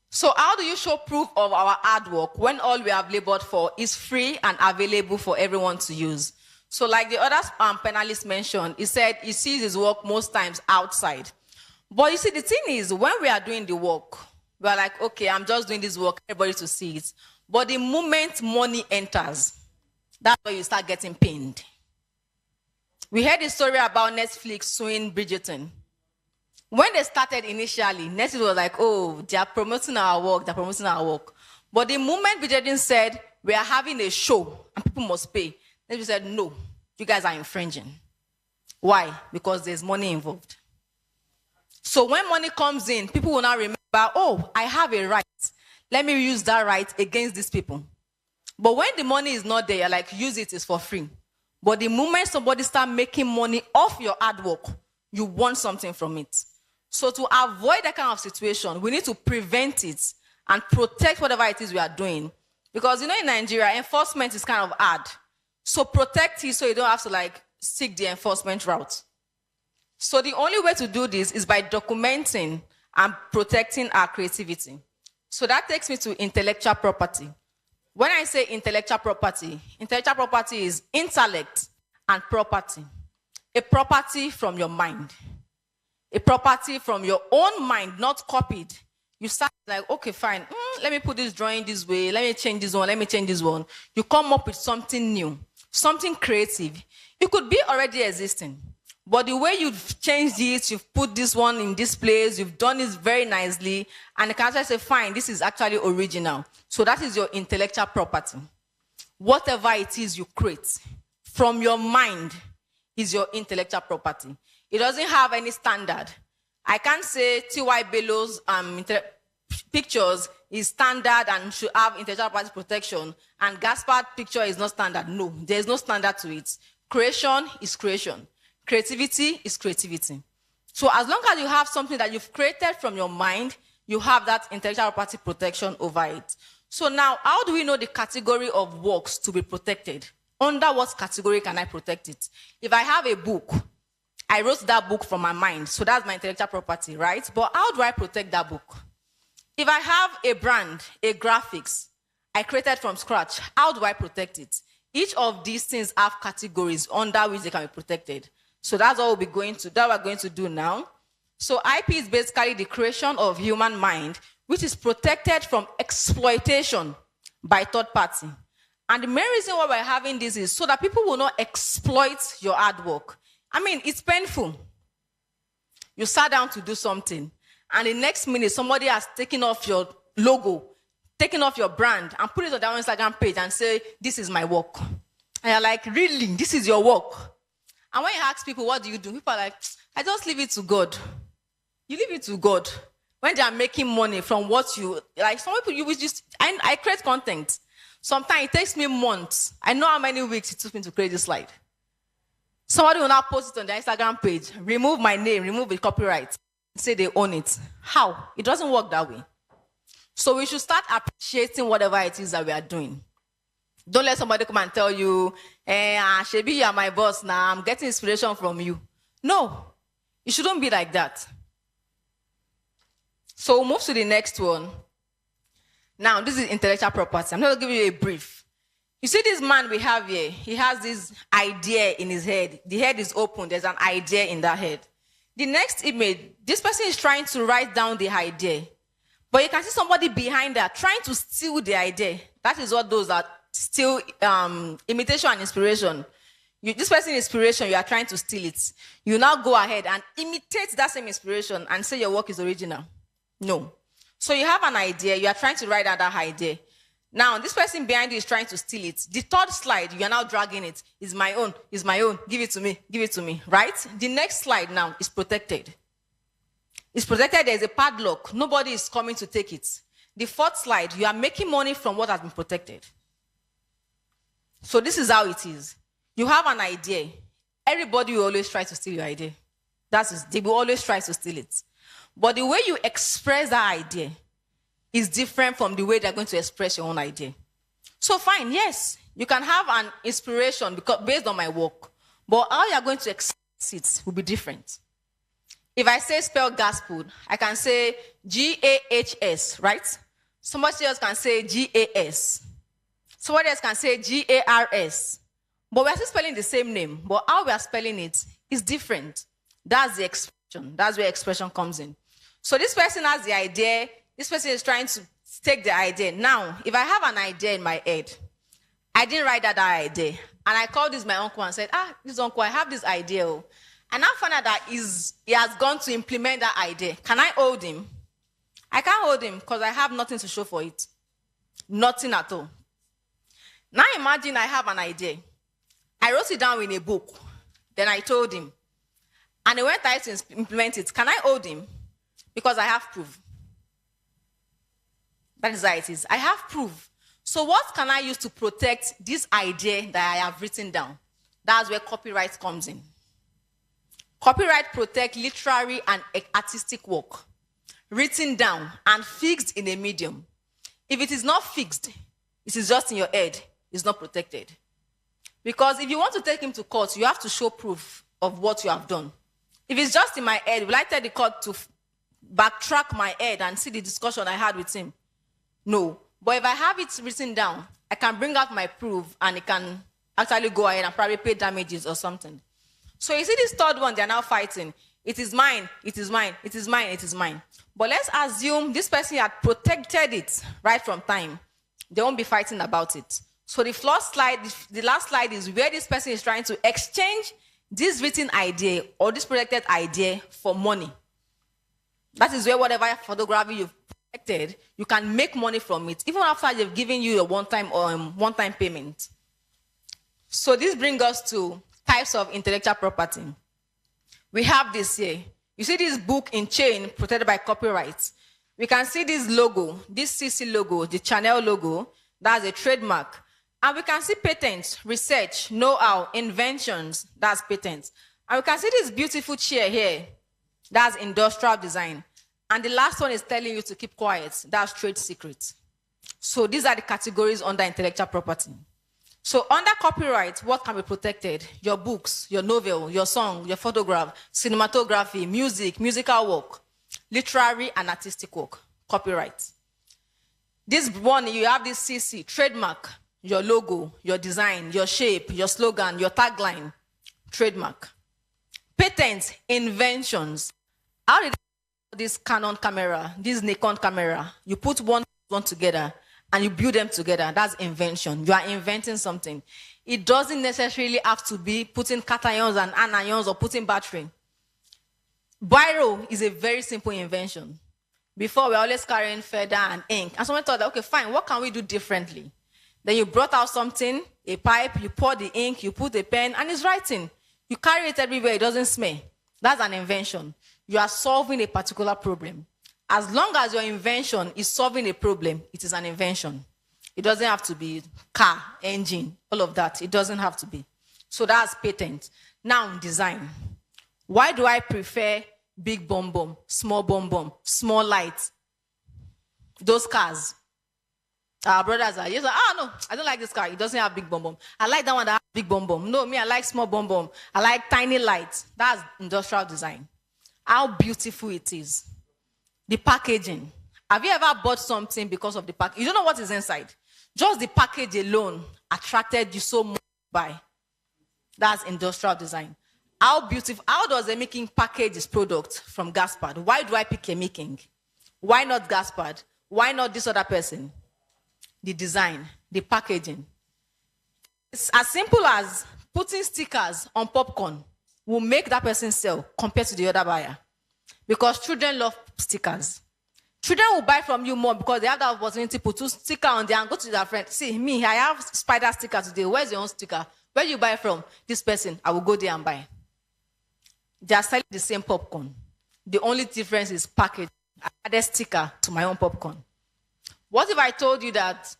So how do you show proof of our artwork when all we have labored for is free and available for everyone to use? So like the other panelists mentioned, he said he sees his work most times outside. But you see, the thing is, when we are doing the work, we are like, okay, I'm just doing this work, everybody to see it. But the moment money enters, that's where you start getting pained. We heard a story about Netflix suing Bridgerton. When they started initially, Netflix was like, oh, they are promoting our work, they're promoting our work. But the moment Bridgerton said, we are having a show and people must pay, Netflix said, no, you guys are infringing. Why? Because there's money involved. So when money comes in, people will now remember, oh, I have a right. Let me use that right against these people. But when the money is not there, you're like, use it, it's for free. But the moment somebody starts making money off your artwork, you want something from it. So to avoid that kind of situation, we need to prevent it and protect whatever it is we are doing. Because, you know, in Nigeria, enforcement is kind of hard. So protect it so you don't have to, like, seek the enforcement route. So the only way to do this is by documenting and protecting our creativity. So that takes me to intellectual property. When I say intellectual property is intellect and property. A property from your mind. A property from your own mind, not copied. You start like, okay, fine. Let me put this drawing this way. Let me change this one. Let me change this one. You come up with something new, something creative. It could be already existing. But the way you've changed it, you've put this one in this place, you've done it very nicely, and the can actually say, fine, this is actually original. So that is your intellectual property. Whatever it is you create from your mind is your intellectual property. It doesn't have any standard. I can't say T.Y. Bellow's pictures is standard and should have intellectual property protection, and Gaspard's picture is not standard. No, there's no standard to it. Creation is creation. Creativity is creativity. So as long as you have something that you've created from your mind, you have that intellectual property protection over it. So now, how do we know the category of works to be protected? Under what category can I protect it? If I have a book, I wrote that book from my mind, so that's my intellectual property, right? But how do I protect that book? If I have a brand, a graphics, I created from scratch, how do I protect it? Each of these things have categories under which they can be protected. So that's what we're going to do now. So IP is basically the creation of human mind, which is protected from exploitation by third party. And the main reason why we're having this is so that people will not exploit your artwork. I mean, it's painful. You sat down to do something, and the next minute, somebody has taken off your logo, taken off your brand, and put it on their Instagram page and say, this is my work. And you're like, really? This is your work? And when you ask people, what do you do? People are like, I just leave it to God. You leave it to God. When they are making money from what you, like some people, you will just, I create content. Sometimes it takes me months. I know how many weeks it took me to create this slide. Somebody will now post it on their Instagram page, remove my name, remove the copyright, say they own it. How? It doesn't work that way. So we should start appreciating whatever it is that we are doing. Don't let somebody come and tell you, Shebi, you are my boss now, I'm getting inspiration from you. No, it shouldn't be like that. So we'll move to the next one. Now, this is intellectual property. I'm going to give you a brief. You see this man we have here, he has this idea in his head. The head is open, there's an idea in that head. The next image, this person is trying to write down the idea. But you can see somebody behind that trying to steal the idea. That is what those are. Still, imitation and inspiration. This person inspiration, you are trying to steal it. You now go ahead and imitate that same inspiration and say your work is original. No. So you have an idea, you are trying to write out that idea. Now, this person behind you is trying to steal it. The third slide, you are now dragging it. It's my own, give it to me, right? The next slide now is protected. It's protected, there's a padlock. Nobody is coming to take it. The fourth slide, you are making money from what has been protected. So this is how it is. You have an idea. Everybody will always try to steal your idea. They will always try to steal it. But the way you express that idea is different from the way they're going to express your own idea. So fine, yes, you can have an inspiration based on my work, but how you're going to express it will be different. If I say spell gas food, I can say G-A-H-S, right? Somebody else can say G-A-S. Somebody else can say G-A-R-S. But we're still spelling the same name, but how we are spelling it is different. That's the expression. That's where expression comes in. So this person has the idea. This person is trying to take the idea. Now, if I have an idea in my head, I didn't write that idea. And I called this my uncle and said, this uncle, I have this idea. And I found out that he has gone to implement that idea. Can I hold him? I can't hold him because I have nothing to show for it. Nothing at all. Now imagine I have an idea. I wrote it down in a book. Then I told him. And he went ahead to implement it. Can I hold him? Because I have proof. That is how it is. I have proof. So what can I use to protect this idea that I have written down? That's where copyright comes in. Copyright protects literary and artistic work, written down and fixed in a medium. If it is not fixed, it is just in your head, it's not protected. Because if you want to take him to court, you have to show proof of what you have done. If it's just in my head, will I tell the court to backtrack my head and see the discussion I had with him? No. But if I have it written down, I can bring out my proof and it can actually go ahead and probably pay damages or something. So you see this third one, they're now fighting. It is mine, it is mine, it is mine, it is mine. But let's assume this person had protected it right from time. They won't be fighting about it. So the last slide is where this person is trying to exchange this written idea or this protected idea for money. That is where whatever photography you've protected, you can make money from it, even after they've given you a one-time payment. So this brings us to types of intellectual property. We have this here. You see this book in chain protected by copyright. We can see this logo, this CC logo, the Chanel logo, that's a trademark. And we can see patents, research, know-how, inventions, that's patents. And we can see this beautiful chair here, that's industrial design. And the last one is telling you to keep quiet, that's trade secrets. So these are the categories under intellectual property. So under copyright, what can be protected? Your books, your novel, your song, your photograph, cinematography, music, musical work, literary and artistic work, copyright. This one, you have this CC, trademark, your logo, your design, your shape, your slogan, your tagline, trademark. Patents, inventions. How did this Canon camera, this Nikon camera, you put one together and you build them together, that's invention. You are inventing something. It doesn't necessarily have to be putting cations and anions or putting battery. Biro is a very simple invention. Before, we were always carrying feather and ink. And someone thought, okay, fine, what can we do differently? Then you brought out something, a pipe, you pour the ink, you put a pen, and it's writing. You carry it everywhere, it doesn't smell. That's an invention. You are solving a particular problem. As long as your invention is solving a problem, it is an invention. It doesn't have to be car, engine, all of that. It doesn't have to be. So that's patent. Now, design. Why do I prefer big bomb, small lights? Those cars. Our brothers are, no, I don't like this car. It doesn't have big bomb. I like that one that has big bomb. No, me, I like small bomb. I like tiny lights. That's industrial design. How beautiful it is. The packaging. Have you ever bought something because of the package? You don't know what is inside. Just the package alone attracted you so much by. That's industrial design. How beautiful. How does a making package his product from Gaspard? Why do I pick a making? Why not Gaspard? Why not this other person? The design, the packaging. It's as simple as putting stickers on popcorn will make that person sell compared to the other buyer. Because children love stickers. Children will buy from you more because they have that opportunity to put two sticker on there and go to their friend. See, me, I have spider sticker today. Where's your own sticker? Where you buy from? This person. I will go there and buy. They are selling the same popcorn. The only difference is package. I added sticker to my own popcorn. What if I told you that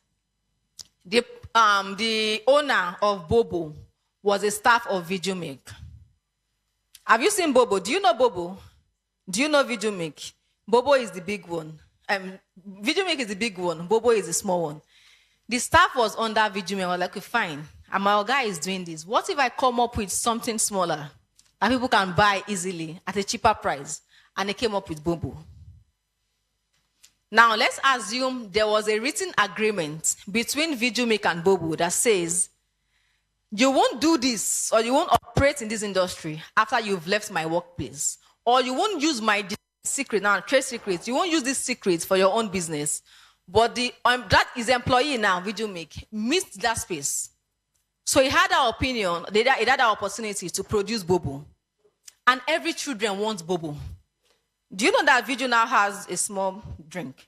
the owner of Bobo was a staff of VideoMake? Have you seen Bobo? Do you know Bobo? Do you know VideoMake? Bobo is the big one. VideoMake is the big one. Bobo is the small one. The staff was under VideoMake. I was like, okay, fine. And my guy is doing this. What if I come up with something smaller that people can buy easily at a cheaper price? And they came up with Bobo. Now, let's assume there was a written agreement between VideoMake and Bobo that says, you won't do this or you won't operate in this industry after you've left my workplace. Or you won't use my secret, now trade secrets. You won't use this secret for your own business. But that is employee now, VideoMake, missed that space. So he had that opinion, he had that opportunity to produce Bobo. And every children wants Bobo. Do you know that Video now has a small drink?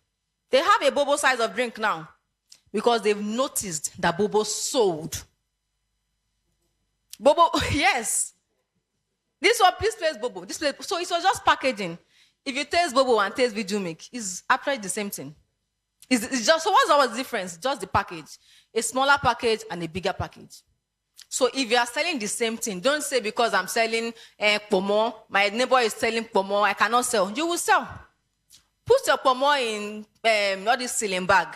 They have a Bobo size of drink now because they've noticed that Bobo sold. Bobo, yes. This one, please taste Bobo. This place, so it was just packaging. If you taste Bobo and taste VideoMake, it's actually the same thing. It's just, so what's our difference? Just the package. A smaller package and a bigger package. So if you are selling the same thing, don't say because I'm selling Pomo, my neighbor is selling Pomo, I cannot sell. You will sell. Put your Pomo in not this ceiling bag.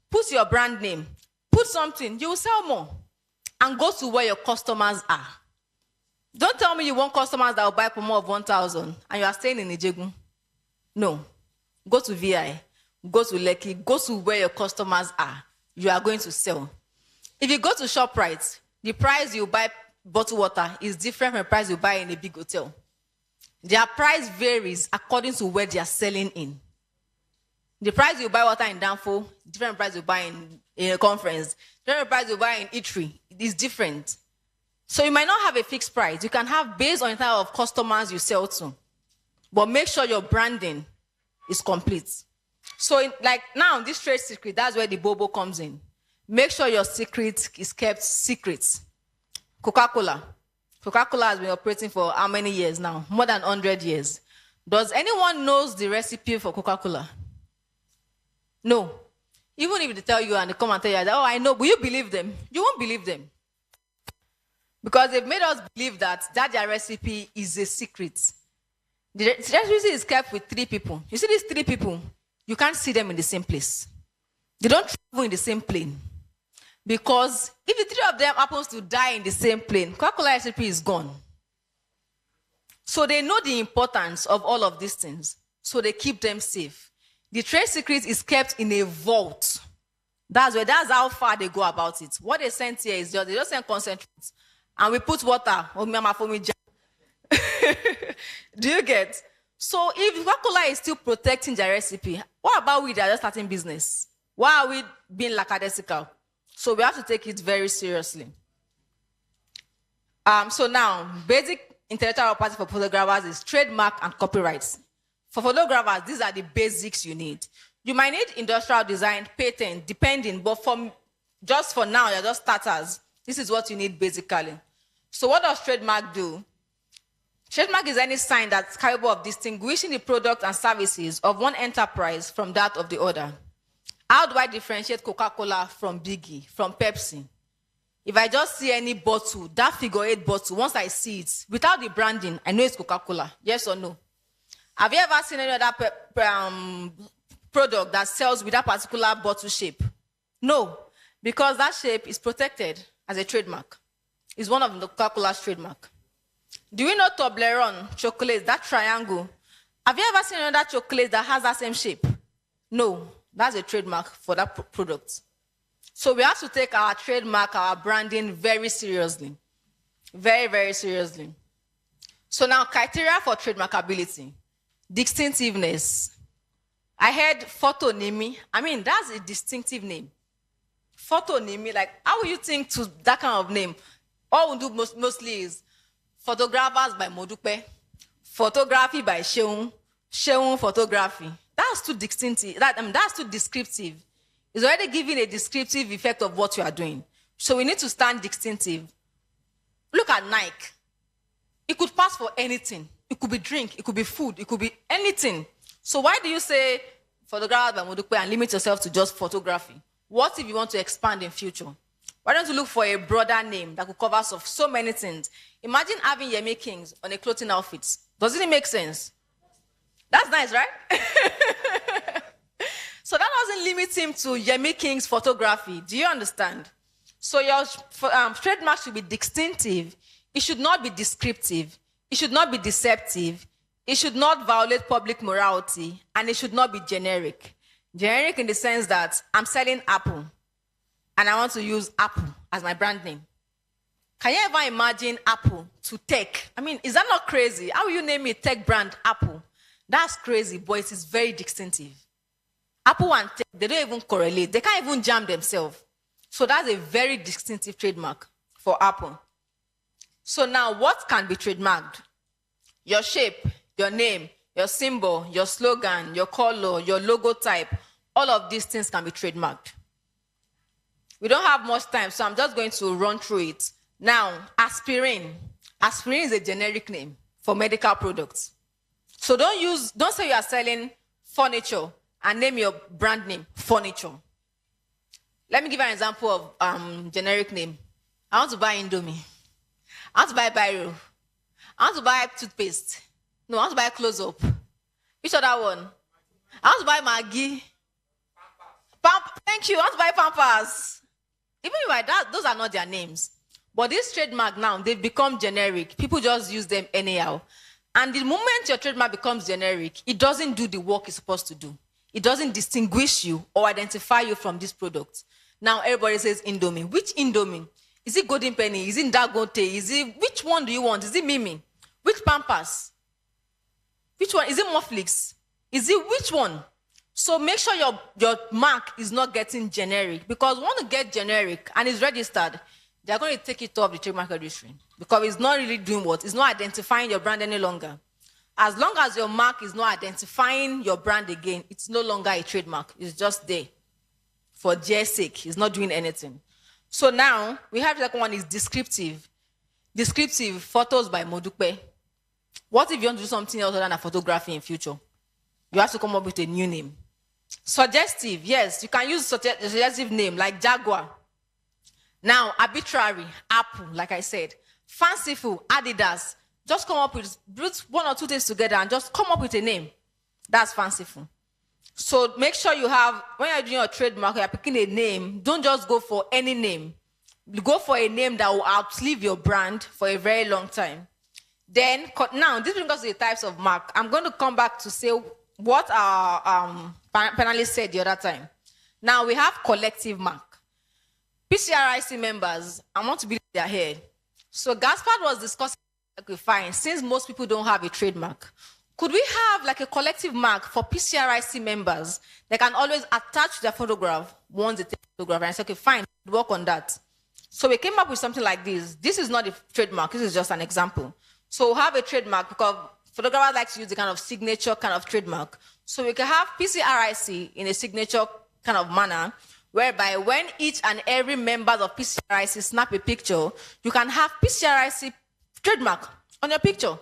Put your brand name. Put something. You will sell more. And go to where your customers are. Don't tell me you want customers that will buy Pomo of 1,000 and you are staying in Ijegun. No. Go to VI. Go to Lekki. Go to where your customers are. You are going to sell. If you go to ShopRite, the price you buy bottled water is different from the price you buy in a big hotel. Their price varies according to where they are selling in. The price you buy water in Danfo, different price you buy in a conference, different price you buy in Eatery, it is different. So you might not have a fixed price. You can have based on the type of customers you sell to. But make sure your branding is complete. So like now, this trade secret, that's where the Bobo comes in. Make sure your secret is kept secret. Coca-Cola. Coca-Cola has been operating for how many years now? More than 100 years. Does anyone knows the recipe for Coca-Cola? No. Even if they tell you and they come and tell you, oh, I know, will you believe them? You won't believe them. Because they've made us believe that their recipe is a secret. The recipe is kept with 3 people. You see these 3 people, you can't see them in the same place. They don't travel in the same plane. Because if the 3 of them happens to die in the same plane, Coca-Cola recipe is gone. So they know the importance of all of these things. So they keep them safe. The trade secret is kept in a vault. That's how far they go about it. What they send here is they just send concentrates. And we put water. Do you get? So if Coca-Cola is still protecting their recipe, what about we that are just starting business? Why are we being lackadaisical? So we have to take it very seriously. So now, basic intellectual property for photographers is trademark and copyrights. For photographers, these are the basics you need. You might need industrial design, patent, depending, but just for now, you're just starters. This is what you need basically. So what does trademark do? Trademark is any sign that's capable of distinguishing the product and services of one enterprise from that of the other. How do I differentiate Coca-Cola from Biggie, from Pepsi? If I just see any bottle, that figure 8 bottle, once I see it, without the branding, I know it's Coca-Cola. Yes or no? Have you ever seen any other product that sells with that particular bottle shape? No, because that shape is protected as a trademark. It's one of the Coca-Cola's trademark. Do you know Toblerone chocolate, that triangle? Have you ever seen another chocolate that has that same shape? No, that's a trademark for that product. So we have to take our trademark, our branding very seriously. Very, very seriously. So now, criteria for trademarkability. Distinctiveness. I heard photonymy. I mean, that's a distinctive name. Photonymy, like, how will you think to that kind of name? All we do mostly is photographers by Modupe, photography by Sheung, Sheung photography. That's too distinctive. That's too descriptive. It's already giving a descriptive effect of what you are doing. So we need to stand distinctive. Look at Nike. It could pass for anything. It could be drink, it could be food, it could be anything. So why do you say photograph by Modukwe and limit yourself to just photography? What if you want to expand in future? Why don't you look for a broader name that could cover so many things? Imagine having Yemi Kings on a clothing outfit. Doesn't it make sense? That's nice, right? So that doesn't limit him to Yemi King's photography. Do you understand? So your trademark should be distinctive. It should not be descriptive. It should not be deceptive. It should not violate public morality. And it should not be generic. Generic in the sense that I'm selling Apple and I want to use Apple as my brand name. Can you ever imagine Apple to tech? I mean, is that not crazy? How will you name a tech brand Apple? That's crazy, but it is very distinctive. Apple and tech, they don't even correlate. They can't even jam themselves. So that's a very distinctive trademark for Apple. So now what can be trademarked? Your shape, your name, your symbol, your slogan, your color, your logo type, all of these things can be trademarked. We don't have much time, so I'm just going to run through it. Now, aspirin. Aspirin is a generic name for medical products. So don't say you are selling furniture and name your brand name furniture. Let me give you an example of generic name. I want to buy Indomie. I want to buy Biro. I want to buy toothpaste. No, I want to buy Close-Up. Which other one? I want to buy Maggi. Thank you. I want to buy Pampers. Even if those are not their names. But this trademark now, they've become generic. People just use them anyhow. And the moment your trademark becomes generic, it doesn't do the work it's supposed to do. It doesn't distinguish you or identify you from this product. Now everybody says Indomie. Which Indomie? Is it Golden Penny? Is it Dagote? Which one do you want? Is it Mimi? Which Pampers? Which one? Is it Moflix? Is it which one? So make sure your mark is not getting generic, because once you get generic and it's registered, they're going to take it off the trademark registry because it's not really doing what? It's not identifying your brand any longer. As long as your mark is not identifying your brand again, it's no longer a trademark. It's just there for their sake. It's not doing anything. So now we have the second one is descriptive. Descriptive, photos by Modukwe. What if you want to do something else other than a photography in future? You have to come up with a new name. Suggestive, yes, you can use a suggestive name like Jaguar. Now, arbitrary, Apple, like I said. Fanciful, Adidas. Just come up with one or two things together and just come up with a name. That's fanciful. So make sure you have, when you're doing your trademark, you're picking a name, don't just go for any name. Go for a name that will outlive your brand for a very long time. Then, now, this brings us to the types of mark. I'm going to come back to say what our panelists said the other time. Now, we have collective mark. PCRiC members, I want to be their head. So Gaspard was discussing, okay, fine, since most people don't have a trademark, could we have like a collective mark for PCRiC members that can always attach their photograph once they take a photograph? And I said, okay, fine, work on that. So we came up with something like this. This is not a trademark, this is just an example. So we'll have a trademark because photographers like to use the kind of signature kind of trademark. So we can have PCRiC in a signature kind of manner, whereby when each and every member of PCRiC snap a picture, you can have PCRiC trademark on your picture.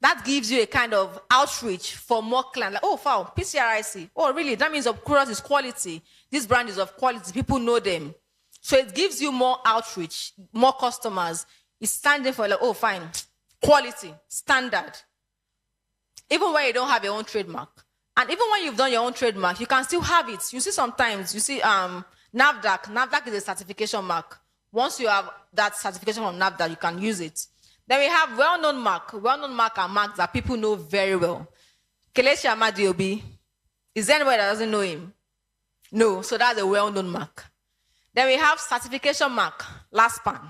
That gives you a kind of outreach for more clients. Like, oh, wow, PCRiC. Oh, really? That means of course is quality. This brand is of quality. People know them. So it gives you more outreach, more customers. It's standing for like, oh, fine, quality, standard. Even when you don't have your own trademark. And even when you've done your own trademark, you can still have it. You see sometimes, you see NAVDAC. NAVDAC is a certification mark. Once you have that certification from NAVDAC, you can use it. Then we have well-known mark. Well-known mark are marks that people know very well. Kelechi Amadiobi. Is there anybody that doesn't know him? No, so that's a well-known mark. Then we have certification mark, LASPAN.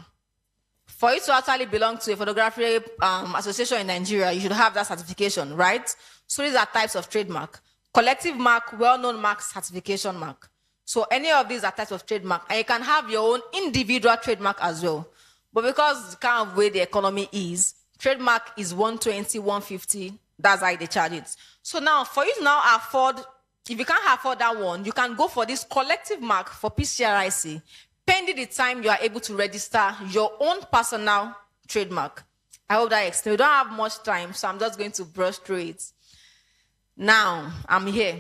For you to actually belong to a photography association in Nigeria, you should have that certification, right? So these are types of trademark. Collective mark, well-known mark, certification mark. So any of these are types of trademark. And you can have your own individual trademark as well. But because the kind of way the economy is, trademark is 120, 150, That's how they charge it. So now, for you to now afford, if you can't afford that one, you can go for this collective mark for PCRiC, pending the time you are able to register your own personal trademark. I hope that explains. We don't have much time, so I'm just going to brush through it. Now, I'm here.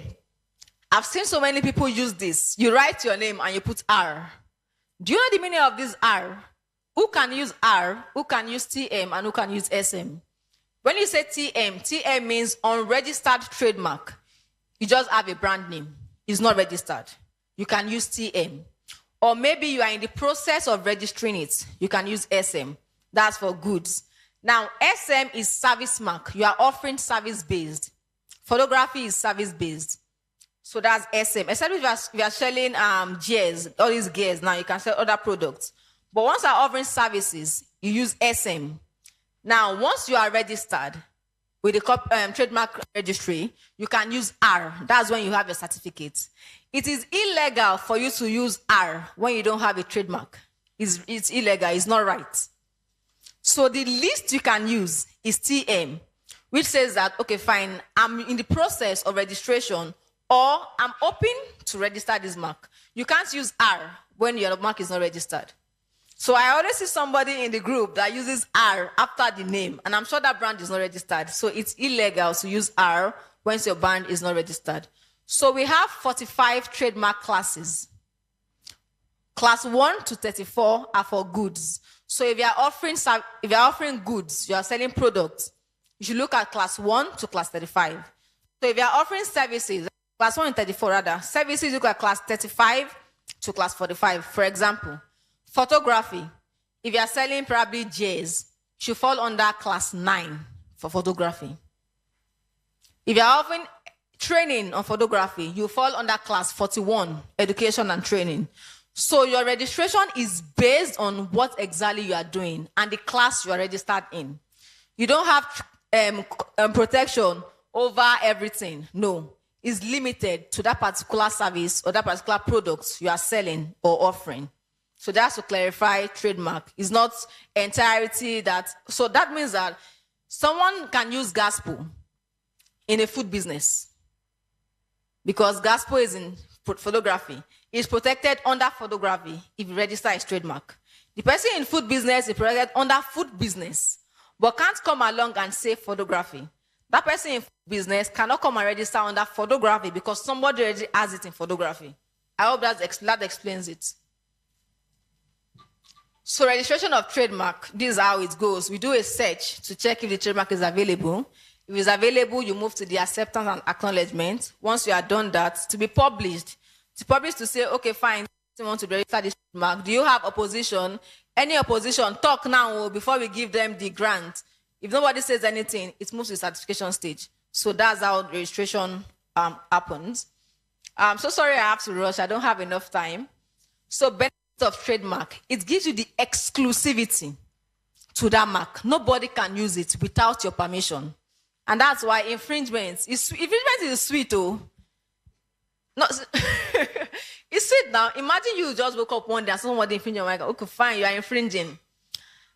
I've seen so many people use this. You write your name and you put R. Do you know the meaning of this R? Who can use R, who can use TM, and who can use SM? When you say TM, TM means unregistered trademark. You just have a brand name. It's not registered. You can use TM. Or maybe you are in the process of registering it. You can use SM. That's for goods. Now, SM is service mark. You are offering service-based. Photography is service-based. So that's SM. Except if you are selling gears, all these gears, now you can sell other products. But once you are offering services, you use SM. Now, once you are registered with the trademark registry, you can use R. That's when you have your certificate. It is illegal for you to use R when you don't have a trademark. It's illegal. It's not right. So the least you can use is TM, which says that, okay, fine, I'm in the process of registration, or I'm open to register this mark. You can't use R when your mark is not registered. So I always see somebody in the group that uses R after the name, and I'm sure that brand is not registered. So it's illegal to use R once your brand is not registered. So we have 45 trademark classes. Class 1 to 34 are for goods. So if you are offering goods, you are selling products, you should look at class 1 to class 35. So if you are offering services, class 1 and 34 rather, services, you look at class 35 to class 45. For example, photography, if you are selling probably J's, should fall under class 9 for photography. If you are offering training on photography, you fall under class 41, education and training. So your registration is based on what exactly you are doing and the class you are registered in. You don't have protection over everything. No, it's limited to that particular service or that particular product you are selling or offering. So that's to clarify trademark. It's not entirety that, so that means that someone can use gospel in a food business because gospel is in photography. It's protected under photography if you register as trademark. The person in food business is protected under food business, but can't come along and say photography. That person in food business cannot come and register under photography because somebody already has it in photography. I hope that explains it. So registration of trademark, this is how it goes. We do a search to check if the trademark is available. If it's available, you move to the acceptance and acknowledgement. Once you are done that, to be published, to say, okay, fine, you want to register this trademark. Do you have opposition? Any opposition, talk now before we give them the grant. If nobody says anything, it moves to the certification stage. So that's how registration happens. So sorry I have to rush. I don't have enough time. So benefit of trademark, it gives you the exclusivity to that mark. Nobody can use it without your permission. And that's why infringement is sweet, oh. No, it's sweet now. Imagine you just woke up one day and somebody infringed your mark. Okay, fine, you are infringing.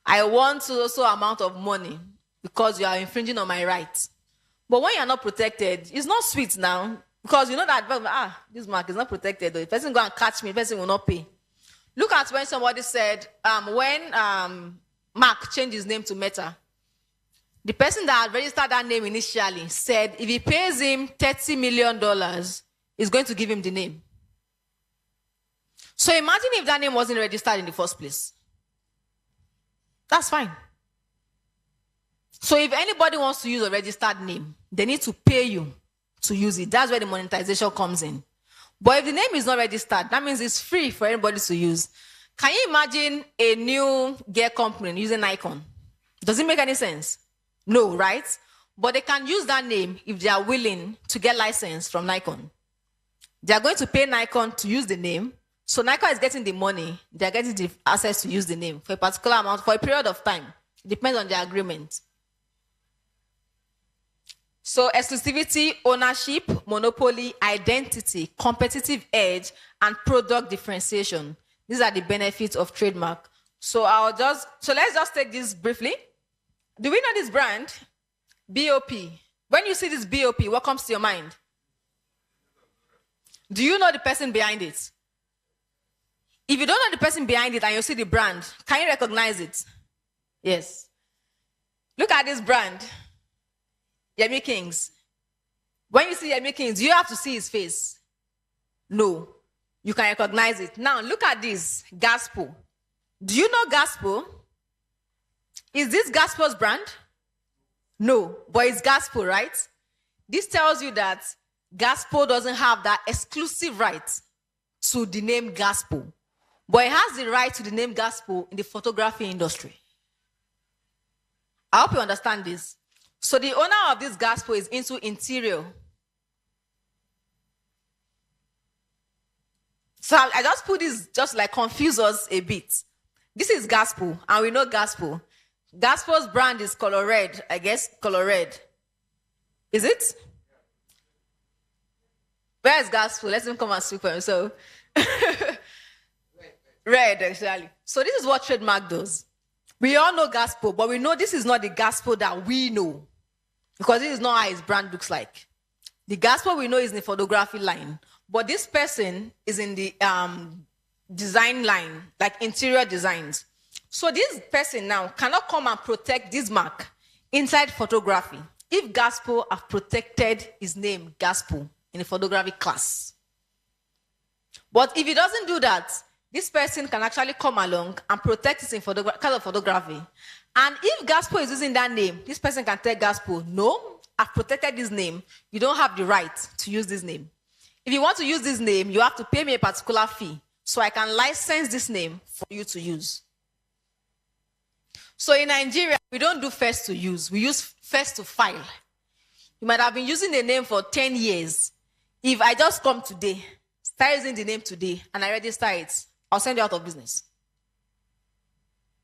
I want so amount of money because you are infringing on my rights. But when you are not protected, it's not sweet now. Because you know that, this mark is not protected. Though. If the person go and catch me, the person will not pay. Look at when somebody said, when Mark changed his name to Meta, the person that had registered that name initially said if he pays him $30 million, he's going to give him the name. So imagine if that name wasn't registered in the first place. That's fine. So if anybody wants to use a registered name, they need to pay you to use it. That's where the monetization comes in. But if the name is not registered, that means it's free for anybody to use. Can you imagine a new gear company using Nikon? Does it make any sense? No, right? But they can use that name if they are willing to get license from Nikon. They are going to pay Nikon to use the name. So Nikon is getting the money. They are getting the access to use the name for a particular amount, for a period of time. It depends on the agreement. So exclusivity, ownership, monopoly, identity, competitive edge, and product differentiation. These are the benefits of trademark. So let's just take this briefly. Do we know this brand? BOP. When you see this BOP, what comes to your mind? Do you know the person behind it? If you don't know the person behind it and you see the brand, can you recognize it? Yes. Look at this brand, Yemi Kings. When you see Yemi Kings, do you have to see his face? No. You can recognize it. Now, look at this, Gospel. Do you know Gospel? Is this Gospel's brand? No, but it's Gospel, right? This tells you that Gospel doesn't have that exclusive right to the name Gospel, but it has the right to the name Gospel in the photography industry. I hope you understand this. So the owner of this Gospel is into interior. So I just put this just like confuse us a bit. This is Gospel, and we know Gospel. Gospel's brand is color red, I guess, color red. Is it? Where is Gospel? Let him come and speak for himself. Red, actually. So this is what trademark does. We all know Gospel, but we know this is not the Gospel that we know, because this is not how his brand looks like. The Gospel we know is in the photography line, but this person is in the design line, like interior designs. So this person now cannot come and protect this mark inside photography if Gospel have protected his name, Gospel, in the photography class. But if he doesn't do that, this person can actually come along and protect it in photography. And if Gospel is using that name, this person can tell Gospel, no, I've protected this name. You don't have the right to use this name. If you want to use this name, you have to pay me a particular fee so I can license this name for you to use. So in Nigeria, we don't do first to use. We use first to file. You might have been using the name for 10 years. If I just come today, start using the name today, and I register it, I'll send you out of business.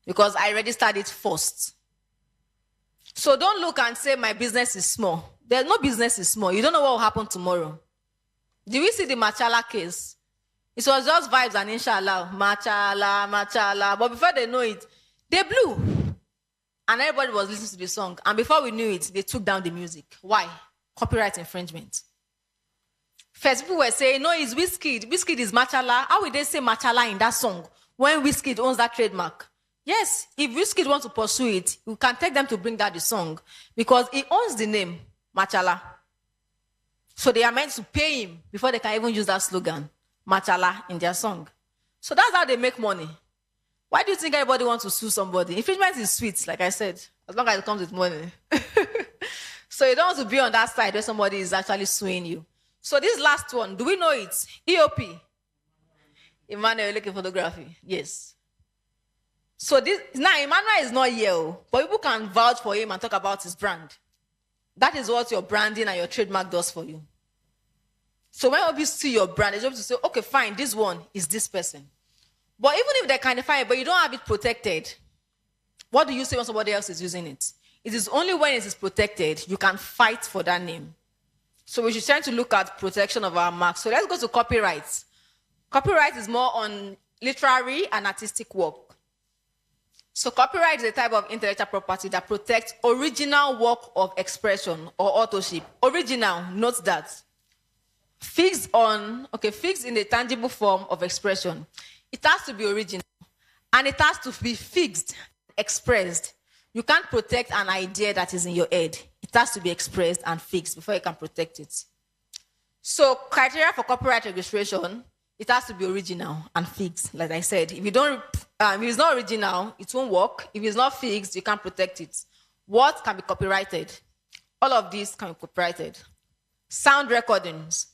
Because I registered it first. So don't look and say my business is small. There's no business is small. You don't know what will happen tomorrow. Did we see the Machala case? It was just vibes and inshallah. Machala, Machala. But before they know it, they blew. And everybody was listening to the song. And before we knew it, they took down the music. Why? Copyright infringement. First, people were saying, no, it's Wizkid. Wizkid is Machala. How would they say Machala in that song when Wizkid owns that trademark? Yes, if Wizkid wants to pursue it, you can take them to bring that the song because he owns the name, Machala. So they are meant to pay him before they can even use that slogan, Machala, in their song. So that's how they make money. Why do you think everybody wants to sue somebody? Infringement is sweet, like I said, as long as it comes with money. So you don't want to be on that side where somebody is actually suing you. So this last one, do we know it? EOP. Emmanuel looking photography. Yes. So this now Emmanuel is not here, but people can vouch for him and talk about his brand. That is what your branding and your trademark does for you. So when people see your brand, they're able to say, okay, fine, this one is this person. But even if they can define it, but you don't have it protected, what do you say when somebody else is using it? It is only when it is protected, you can fight for that name. So we should try to look at protection of our marks. So let's go to copyright. Copyright is more on literary and artistic work. So copyright is a type of intellectual property that protects original work of expression or authorship. Original, note that. Fixed in a tangible form of expression. It has to be original. And it has to be fixed, expressed. You can't protect an idea that is in your head. It has to be expressed and fixed before you can protect it. So criteria for copyright registration, it has to be original and fixed. Like I said, if it's not original, it won't work. If it's not fixed, you can't protect it. What can be copyrighted? All of these can be copyrighted. Sound recordings,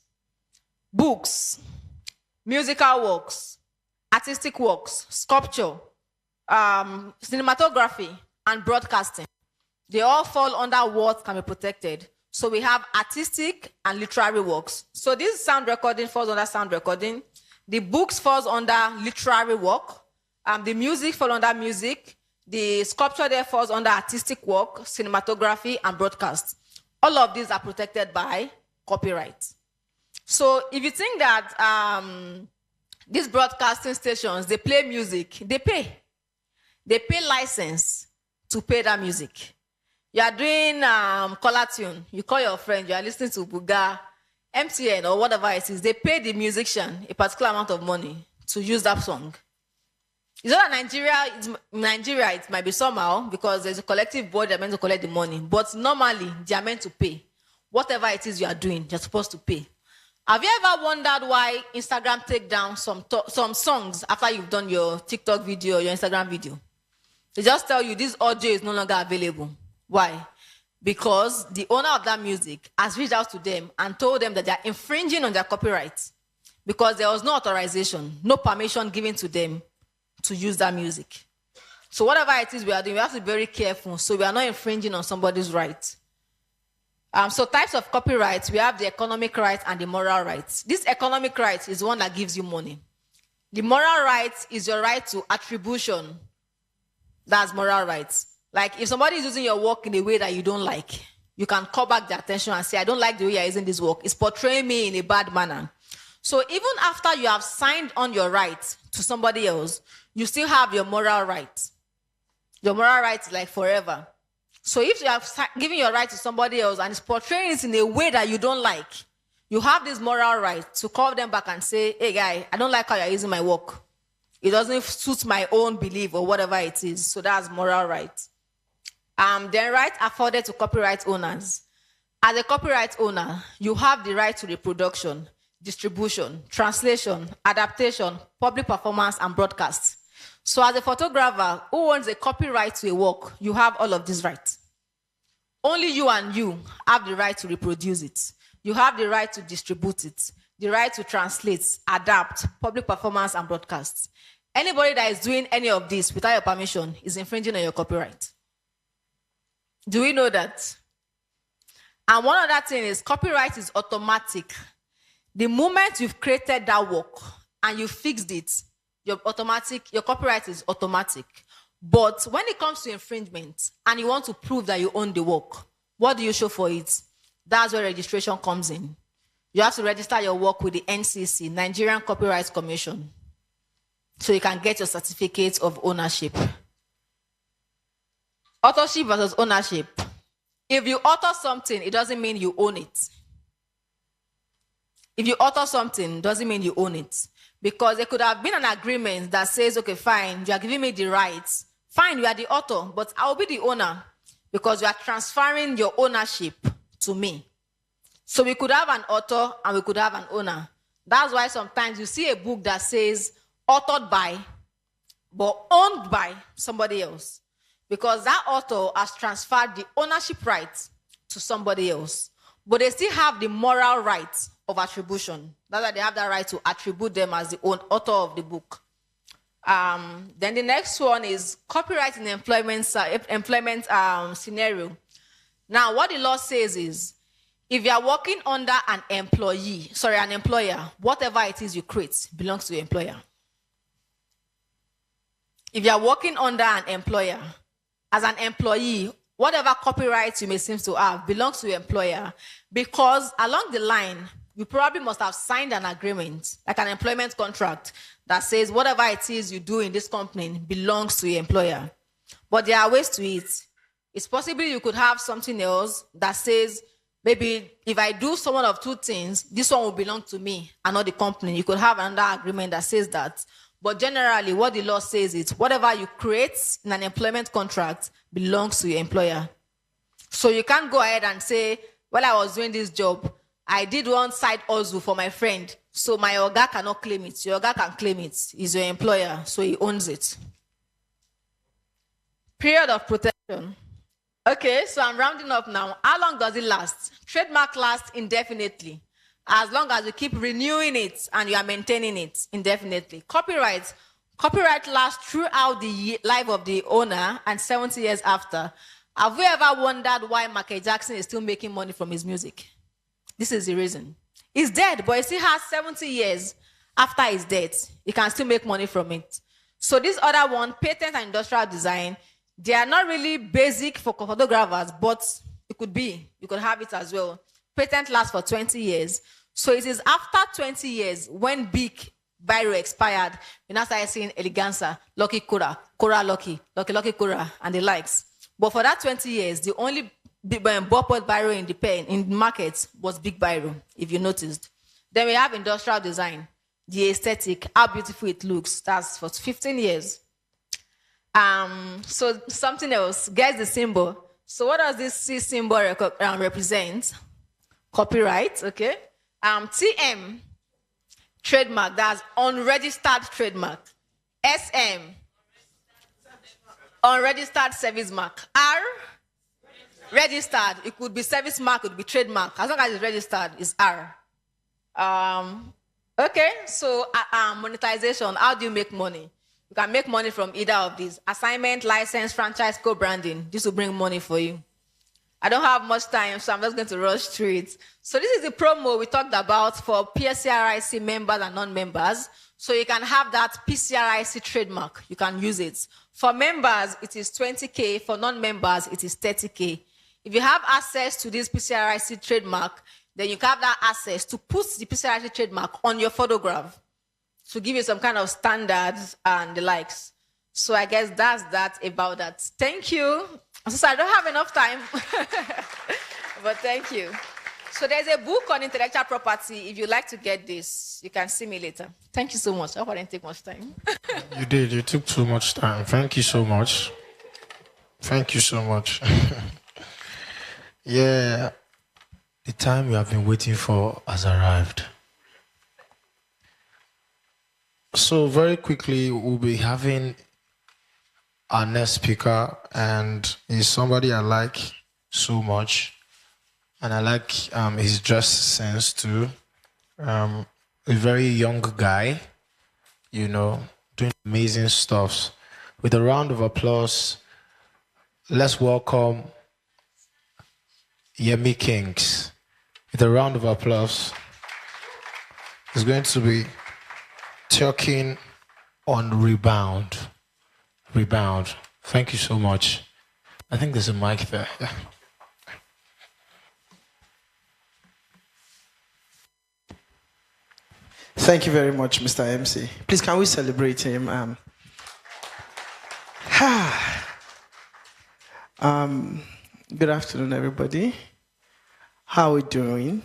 books, musical works, artistic works, sculpture, cinematography, and broadcasting. They all fall under what can be protected. So we have artistic and literary works. So this sound recording falls under sound recording. The books falls under literary work. The music falls under music. The sculpture there falls under artistic work, cinematography, and broadcast. All of these are protected by copyright. So if you think that these broadcasting stations, they play music, they pay. They pay license to pay that music. You are doing color tune. You call your friend. You are listening to Buga, MTN, or whatever it is. They pay the musician a particular amount of money to use that song. It's not that Nigeria, it might be somehow because there's a collective board that meant to collect the money. But normally, they are meant to pay. Whatever it is you are doing, you're supposed to pay. Have you ever wondered why Instagram take down some songs after you've done your TikTok video or your Instagram video? They just tell you this audio is no longer available. Why? Because the owner of that music has reached out to them and told them that they are infringing on their copyright because there was no authorization, no permission given to them to use that music. So whatever it is we are doing, we have to be very careful so we are not infringing on somebody's right. So types of copyright, we have the economic right and the moral rights. This economic right is the one that gives you money. The moral right is your right to attribution. That's moral rights. Like if somebody is using your work in a way that you don't like, you can call back the attention and say, I don't like the way you're using this work. It's portraying me in a bad manner. So even after you have signed on your right to somebody else, you still have your moral right. Your moral right is like forever. So if you have given your right to somebody else and it's portraying it in a way that you don't like, you have this moral right to call them back and say, hey guy, I don't like how you're using my work. It doesn't suit my own belief or whatever it is. So that's moral right. Then right afforded to copyright owners. As a copyright owner, you have the right to reproduction, distribution, translation, adaptation, public performance, and broadcast. So as a photographer who owns a copyright to a work, you have all of these rights. Only you and you have the right to reproduce it. You have the right to distribute it, the right to translate, adapt, public performance, and broadcast. Anybody that is doing any of this without your permission is infringing on your copyright. Do we know that? And one other thing is copyright is automatic. The moment you've created that work and you fixed it, your copyright is automatic. But when it comes to infringement and you want to prove that you own the work, what do you show for it? That's where registration comes in. You have to register your work with the NCC, Nigerian Copyright Commission, so you can get your certificate of ownership. Authorship versus ownership. If you author something, it doesn't mean you own it. If you author something, it doesn't mean you own it. Because there could have been an agreement that says, okay, fine, you are giving me the rights. Fine, you are the author, but I will be the owner because you are transferring your ownership to me. So we could have an author and we could have an owner. That's why sometimes you see a book that says authored by, but owned by somebody else. Because that author has transferred the ownership rights to somebody else. But they still have the moral rights of attribution. That's why they have that right to attribute them as the own author of the book. Then the next one is copyright in employment scenario. Now, what the law says is, if you are working under an employer, whatever it is you create belongs to the employer. If you are working under an employer, as an employee, whatever copyright you may seem to have belongs to the employer, because along the line, you probably must have signed an agreement, like an employment contract, that says whatever it is you do in this company belongs to the employer. But there are ways to it. It's possible you could have something else that says, maybe if I do some one of two things, this one will belong to me and not the company. You could have another agreement that says that. But generally, what the law says is whatever you create in an employment contract belongs to your employer. So you can't go ahead and say, while I was doing this job, I did one side hustle for my friend, so my oga cannot claim it. Your oga can claim it. He's your employer, so he owns it. Period of protection. Okay, so I'm rounding up now. How long does it last? Trademark lasts indefinitely, as long as you keep renewing it and you are maintaining it indefinitely. Copyright lasts throughout the life of the owner and 70 years after. Have you ever wondered why Michael Jackson is still making money from his music? This is the reason. He's dead, but he still has 70 years after his death. He can still make money from it. So this other one, patent and industrial design, they are not really basic for photographers, but it could be. You could have it as well. Patent lasts for 20 years. So it is after 20 years when big Biro expired, we now started seeing Eleganza, Lucky Kura, Kura Lucky, Lucky Kura, and the likes. But for that 20 years, the only ballpoint biro in the market was big biro, if you noticed. Then we have industrial design, the aesthetic, how beautiful it looks. That's for 15 years. So something else, guess the symbol. So what does this C symbol represent? Copyright, okay. TM, trademark, that's unregistered trademark. SM, unregistered service mark. R, registered. It could be service mark, it could be trademark. As long as it's registered, it's R. Okay, so monetization, how do you make money? You can make money from either of these. Assignment, license, franchise, co-branding. This will bring money for you. I don't have much time, so I'm just going to rush through it. So this is the promo we talked about for PCRiC members and non-members. So you can have that PCRiC trademark. You can use it. For members, it is 20K. For non-members, it is 30K. If you have access to this PCRiC trademark, then you can have that access to put the PCRiC trademark on your photograph to give you some kind of standards and the likes. So I guess that's that about that. Thank you. So I don't have enough time, but thank you. So there's a book on intellectual property. If you'd like to get this, you can see me later. Thank you so much. I hope I didn't take much time. You did. You took too much time. Thank you so much. Thank you so much. Yeah, the time you have been waiting for has arrived. So very quickly, we'll be having our next speaker, and he's somebody I like so much, and I like his dress sense too. A very young guy, you know, doing amazing stuff. With a round of applause, let's welcome Yemi Kings. With a round of applause, he's going to be talking on Rebound. Rebound. Thank you so much. I think there's a mic there. Yeah. Thank you very much, Mr. MC. Please, can we celebrate him? Good afternoon, everybody. How are we doing?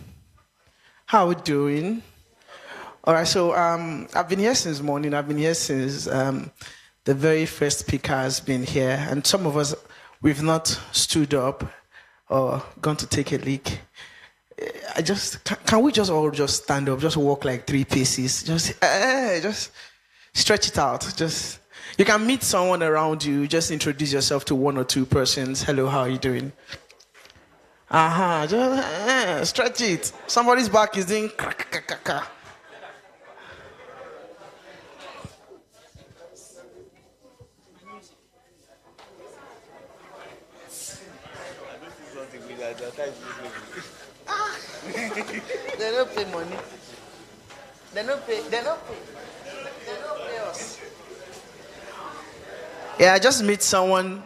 How are we doing? All right, so I've been here since morning. I've been here since the very first speaker has been here. And some of us, we've not stood up or gone to take a leak. Can we just all just stand up, just walk like 3 paces, just stretch it out. Just, you can meet someone around you, just introduce yourself to 1 or 2 persons. Hello, how are you doing? Just stretch it. Somebody's back is doing crack. They don't pay money. They don't pay us. Yeah, just meet someone,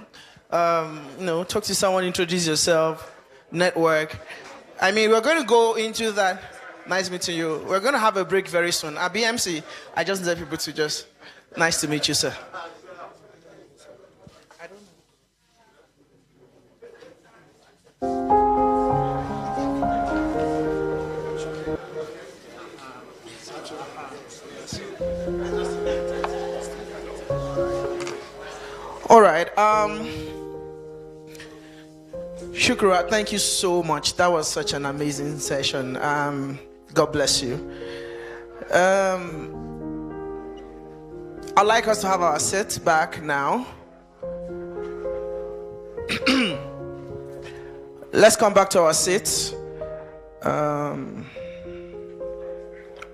talk to someone, introduce yourself, network. I mean, we're going to go into that. Nice meeting you. We're going to have a break very soon. At BMC, I just need people to just, nice to meet you, sir. All right. Shukra, thank you so much. That was such an amazing session. God bless you. I'd like us to have our set back now. Let's come back to our seats.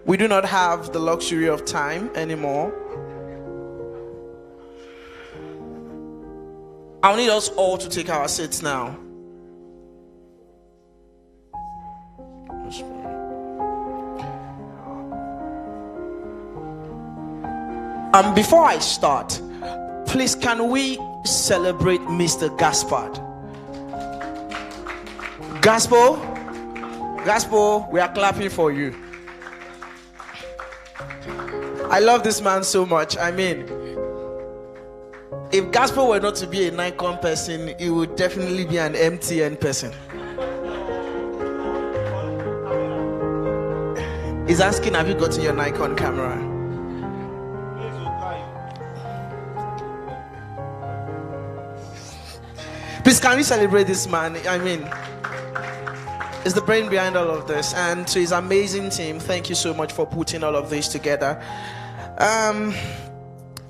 We do not have the luxury of time anymore. I'll need us all to take our seats now. Before I start, please can we celebrate Mr. Gaspard? Gaspo, we are clapping for you. I love this man so much. I mean, If Gaspar were not to be a Nikon person, he would definitely be an MTN person. He's asking, have you gotten your Nikon camera? Please, can we celebrate this man? I mean, it's the brain behind all of this. And to his amazing team, thank you so much for putting all of this together.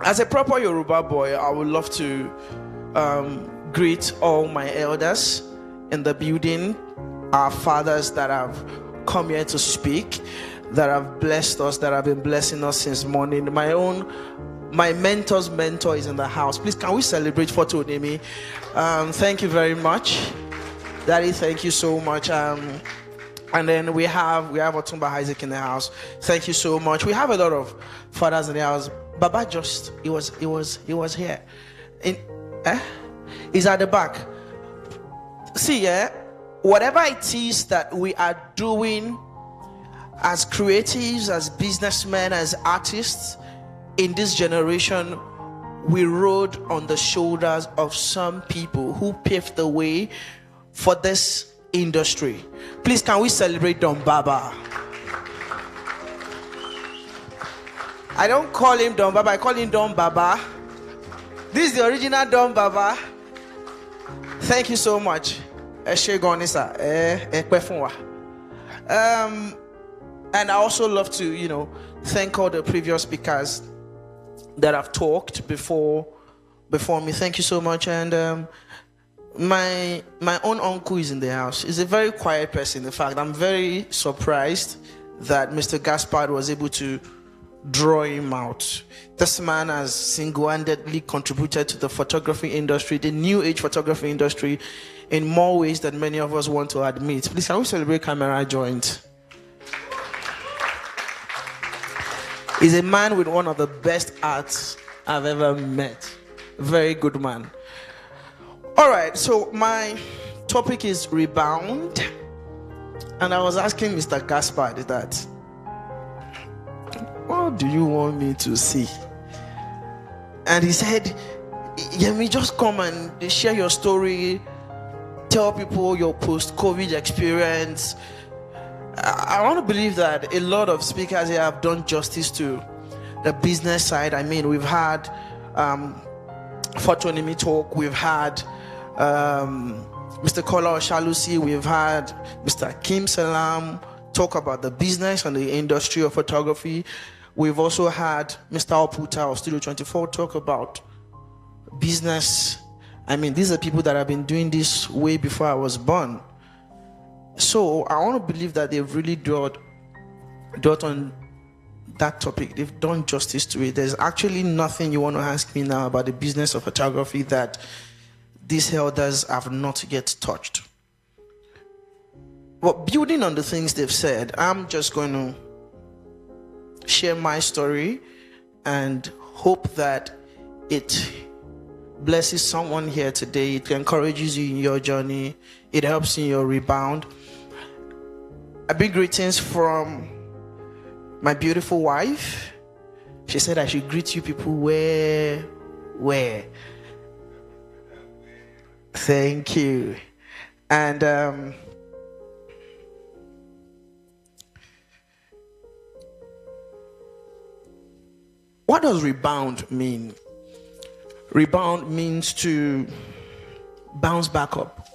As a proper Yoruba boy, I would love to greet all my elders in the building, our fathers that have come here to speak, that have blessed us, that have been blessing us since morning. My mentor's mentor is in the house. Please, can we celebrate for Todemi? Thank you very much. Daddy, thank you so much. And then we have Otumba Isaac in the house. Thank you so much. We have a lot of fathers in the house. Baba he was here. He's at the back. See, whatever it is that we are doing as creatives, as businessmen, as artists in this generation, we rode on the shoulders of some people who paved the way for this industry. Please, can we celebrate Don Baba? I don't call him Don Baba, I call him Don Baba. This is the original Don Baba. Thank you so much. And I also love to, thank all the previous speakers that have talked before me. Thank you so much. And my own uncle is in the house. He's a very quiet person. In fact, I'm very surprised that Mr. Gaspard was able to draw him out. This man has single-handedly contributed to the photography industry, the new age photography industry, in more ways than many of us want to admit. Please, can we celebrate Camera Joint? He's a man with one of the best arts I've ever met. Very good man. All right, so my topic is rebound. And I was asking Mr. Gaspard that, what do you want me to see? And he said, Yemi, just come and share your story, tell people your post-COVID experience. I want to believe that a lot of speakers here have done justice to the business side. I mean, we've had Photonemy talk, we've had Mr. Kola Oshalusi, we've had Mr. Kim Salam talk about the business and the industry of photography. We've also had Mr. Oputa of Studio 24 talk about business. I mean, these are people that have been doing this way before I was born. So I want to believe that they've really dwelt on that topic. They've done justice to it. There's actually nothing you want to ask me now about the business of photography that these elders have not yet touched. But building on the things they've said, I'm just going to share my story and hope that it blesses someone here today. It encourages you in your journey. It helps in your rebound. A big greetings from my beautiful wife. She said I should greet you people where. Thank you. And what does rebound mean? Rebound means to bounce back up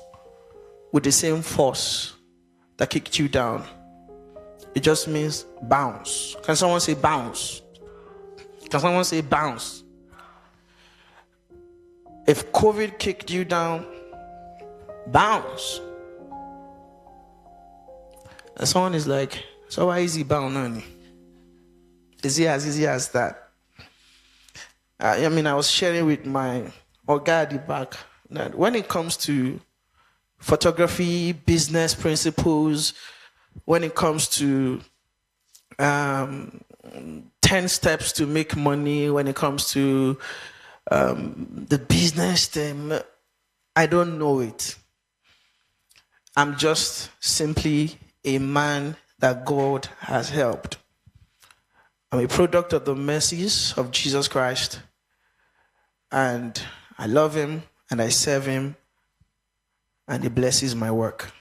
with the same force that kicked you down. It just means bounce. Can someone say bounce? Can someone say bounce? If COVID kicked you down, bounce. And someone is like, so why is he bound, honey? Is he as easy as that? I was sharing with my Oga at the back that when it comes to photography, business principles, when it comes to 10 steps to make money, when it comes to the business thing, I don't know it. I'm just simply a man that God has helped. I'm a product of the mercies of Jesus Christ. And I love him and I serve him and he blesses my work.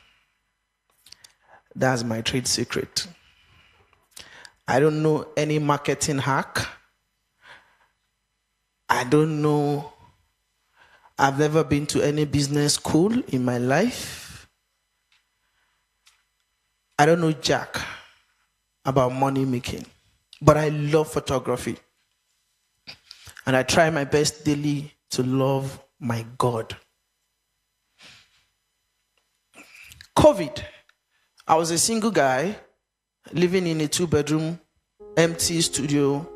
That's my trade secret. I don't know any marketing hack. I don't know. I've never been to any business school in my life. I don't know jack about money making, but I love photography. And I try my best daily to love my God. COVID. I was a single guy living in a 2-bedroom empty studio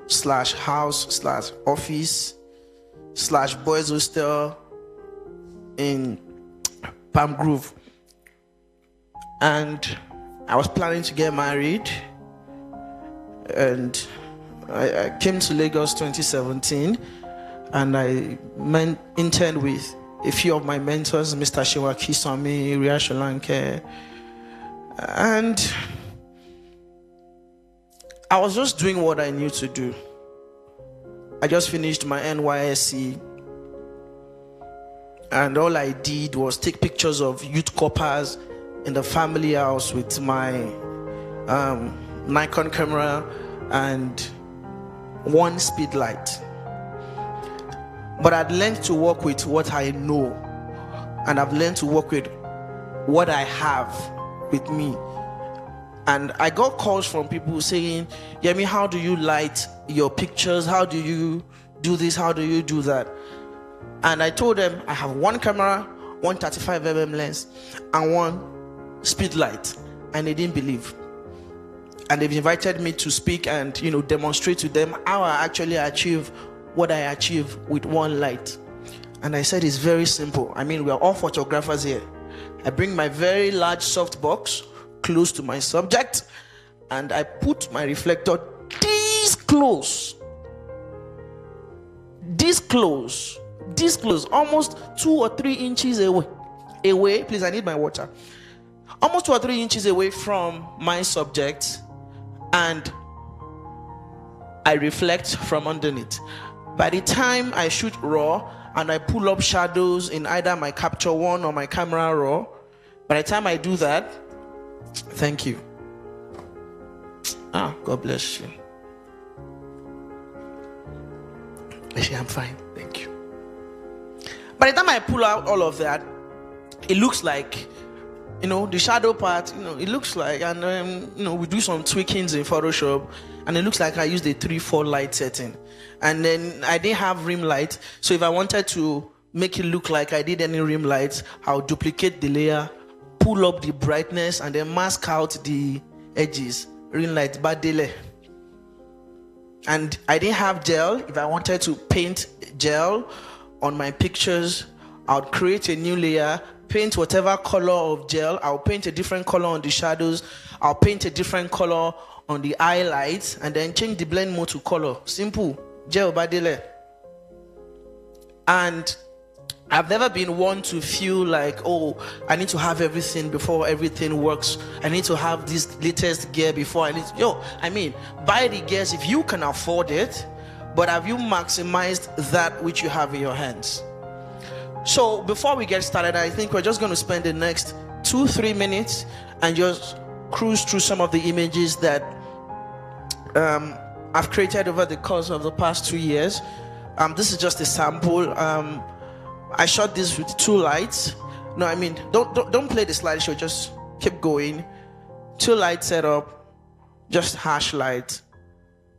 / house / office / boys hostel in Palm Grove. And I was planning to get married. And I came to Lagos 2017 and I interned with a few of my mentors, Mr. Shewa Kisame, Ria Sholanke. And I was just doing what I knew to do. I just finished my NYSC. And all I did was take pictures of youth coppers in the family house with my Nikon camera and one speed light. But I'd learned to work with what I know, and I've learned to work with what I have with me. And I got calls from people saying, Yemi, how do you light your pictures? How do you do this? How do you do that? And I told them I have one camera, one 35mm lens, and one speed light. And they didn't believe. And they've invited me to speak and, demonstrate to them how I actually achieve what I achieve with one light. And I said it's very simple. I mean, we're all photographers here. I bring my very large soft box close to my subject and I put my reflector this close, almost 2 or 3 inches away. Please, I need my water. Almost 2 or 3 inches away from my subject, and I reflect from underneath. By the time I shoot raw and I pull up shadows in either my Capture One or my camera raw, by the time I do that, thank you. God bless you. I'm fine, thank you. By the time I pull out all of that, it looks like, the shadow part, it looks like, and we do some tweakings in Photoshop, and it looks like I used a 3/4 light setting. And then I didn't have rim light, so if I wanted to make it look like I did any rim lights, I'll duplicate the layer, pull up the brightness, and then mask out the edges. Rim light, bad delay. And I didn't have gel. If I wanted to paint gel on my pictures, I would create a new layer, paint whatever color of gel. I'll paint a different color on the shadows. I'll paint a different color on the highlights, and then change the blend mode to color. Simple. Gel badile. And I've never been one to feel like, I need to have everything before everything works. I need to have this latest gear before buy the gears if you can afford it, but have you maximized that which you have in your hands? So before we get started, I think we're just going to spend the next 2-3 minutes and just cruise through some of the images that I've created over the course of the past 2 years. This is just a sample. I shot this with 2 lights. Don't play the slideshow, just keep going. 2 light setup, just harsh light,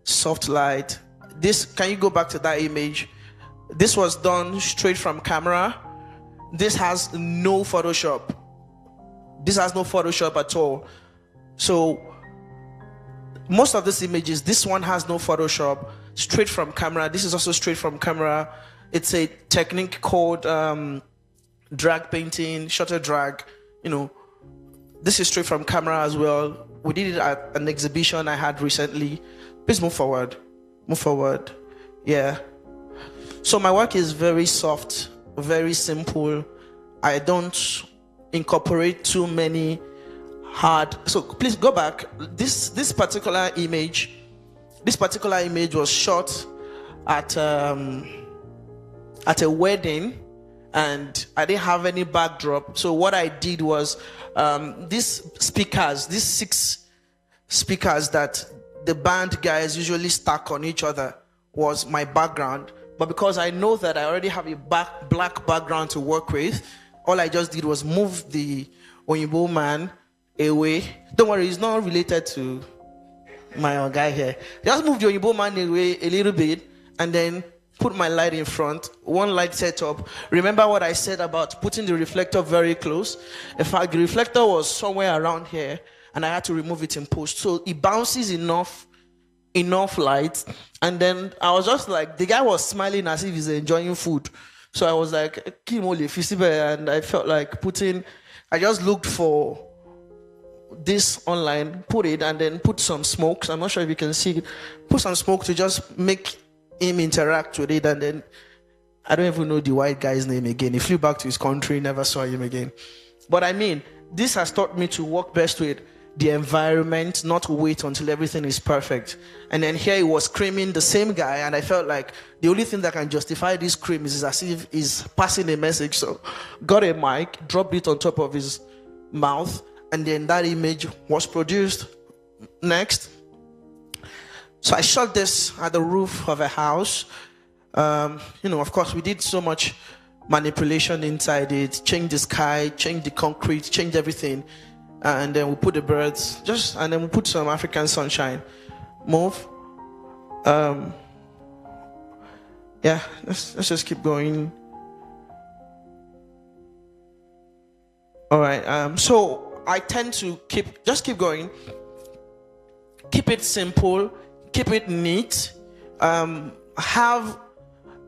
soft light. Can you go back to that image? This was done straight from camera. This has no Photoshop. This has no Photoshop at all. So most of these images, this one has no Photoshop, straight from camera. This is also straight from camera. It's a technique called drag painting, shutter drag. This is straight from camera as well. We did it at an exhibition I had recently. Please move forward. Move forward. Yeah. So my work is very soft, very simple. I don't incorporate too many hard. So please go back. This particular image was shot at at a wedding, and I didn't have any backdrop. So what I did was these 6 speakers that the band guys usually stack on each other was my background. But because I know that I already have a black background to work with, all I just did was move the Oyinbo man away. Don't worry, it's not related to my guy here. Just move the Oyinbo man away a little bit and then put my light in front. One light setup. Remember what I said about putting the reflector very close? In fact, the reflector was somewhere around here and I had to remove it in post. So it bounces enough light. And then I was just like, the guy was smiling as if he's enjoying food. So I was like, and I felt like I just looked for this online, put it, and then put some smokes. I'm not sure if you can see it. Put some smoke to just make him interact with it. And then I don't even know the white guy's name again. He flew back to his country, never saw him again. But I mean, this has taught me to work best with the environment, not wait until everything is perfect. And then here he was screaming, the same guy, and I felt like the only thing that can justify this scream is as if he's passing a message. So got a mic, dropped it on top of his mouth, and then that image was produced. Next. So I shot this at the roof of a house. Of course, we did so much manipulation inside it, changed the sky, changed the concrete, changed everything. And then we put the birds, and then we put some African sunshine. Move. Let's just keep going. All right. So I tend to keep going. Keep it simple. Keep it neat. Have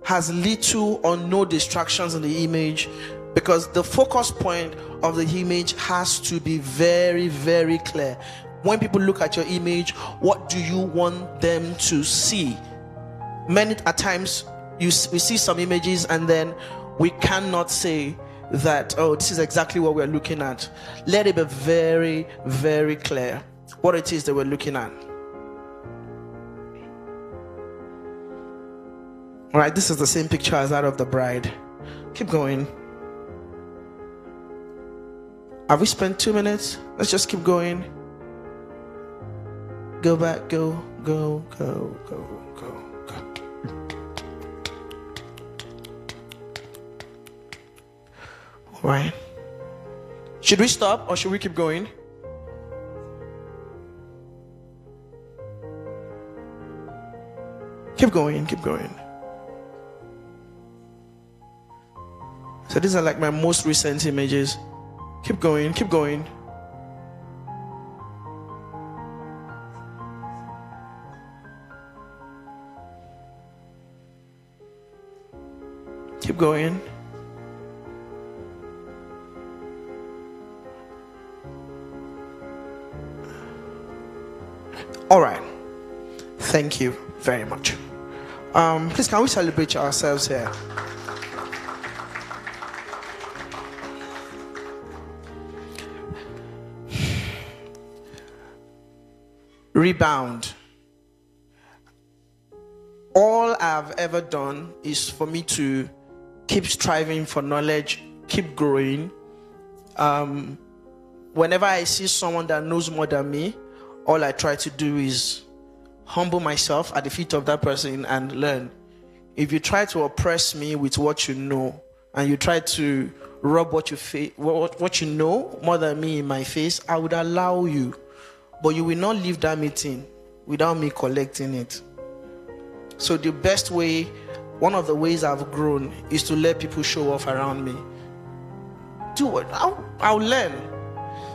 as little or no distractions in the image, because the focus point of the image has to be very, very clear. When people look at your image, what do you want them to see? Many times we see some images and then we cannot say that, oh, this is exactly what we're looking at. Let it be very, very clear what it is that we're looking at. All right, this is the same picture as that of the bride. Keep going. Have we spent 2 minutes? Let's just keep going. Go back, go. All right. Should we stop or should we keep going? Keep going. So these are like my most recent images. Keep going. Keep going. All right. Thank you very much. Please, can we celebrate ourselves here? Rebound. All I've ever done is for me to keep striving for knowledge, keep growing. Whenever I see someone that knows more than me, all I try to do is humble myself at the feet of that person and learn. If you try to oppress me with what you know, and you try to rub what you know more than me in my face, I would allow you. But you will not leave that meeting without me collecting it. So the best way, one of the ways I've grown, is to let people show off around me. Do it. I'll learn.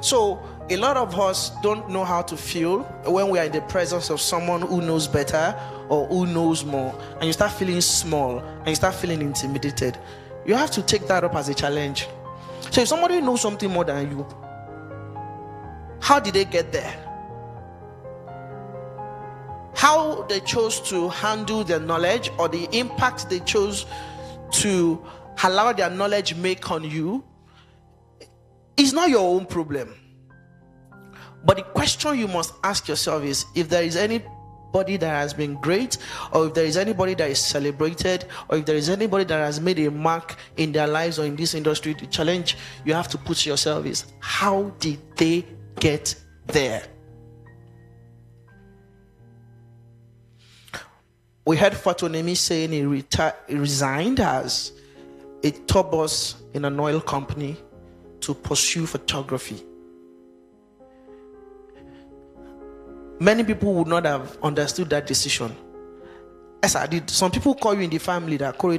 So a lot of us don't know how to feel when we are in the presence of someone who knows better or who knows more, and you start feeling small and you start feeling intimidated. You have to take that up as a challenge. So if somebody knows something more than you, how did they get there? How they chose to handle their knowledge, or the impact they chose to allow their knowledge make on you, is not your own problem. But the question you must ask yourself is, if there is any anybody that has been great, or if there is anybody that is celebrated, or if there is anybody that has made a mark in their lives or in this industry, the challenge you have to put yourself is, how did they get there? We heard Fatonemi saying he resigned as a top boss in an oil company to pursue photography. Many people would not have understood that decision. As I did, some people call you in the family that so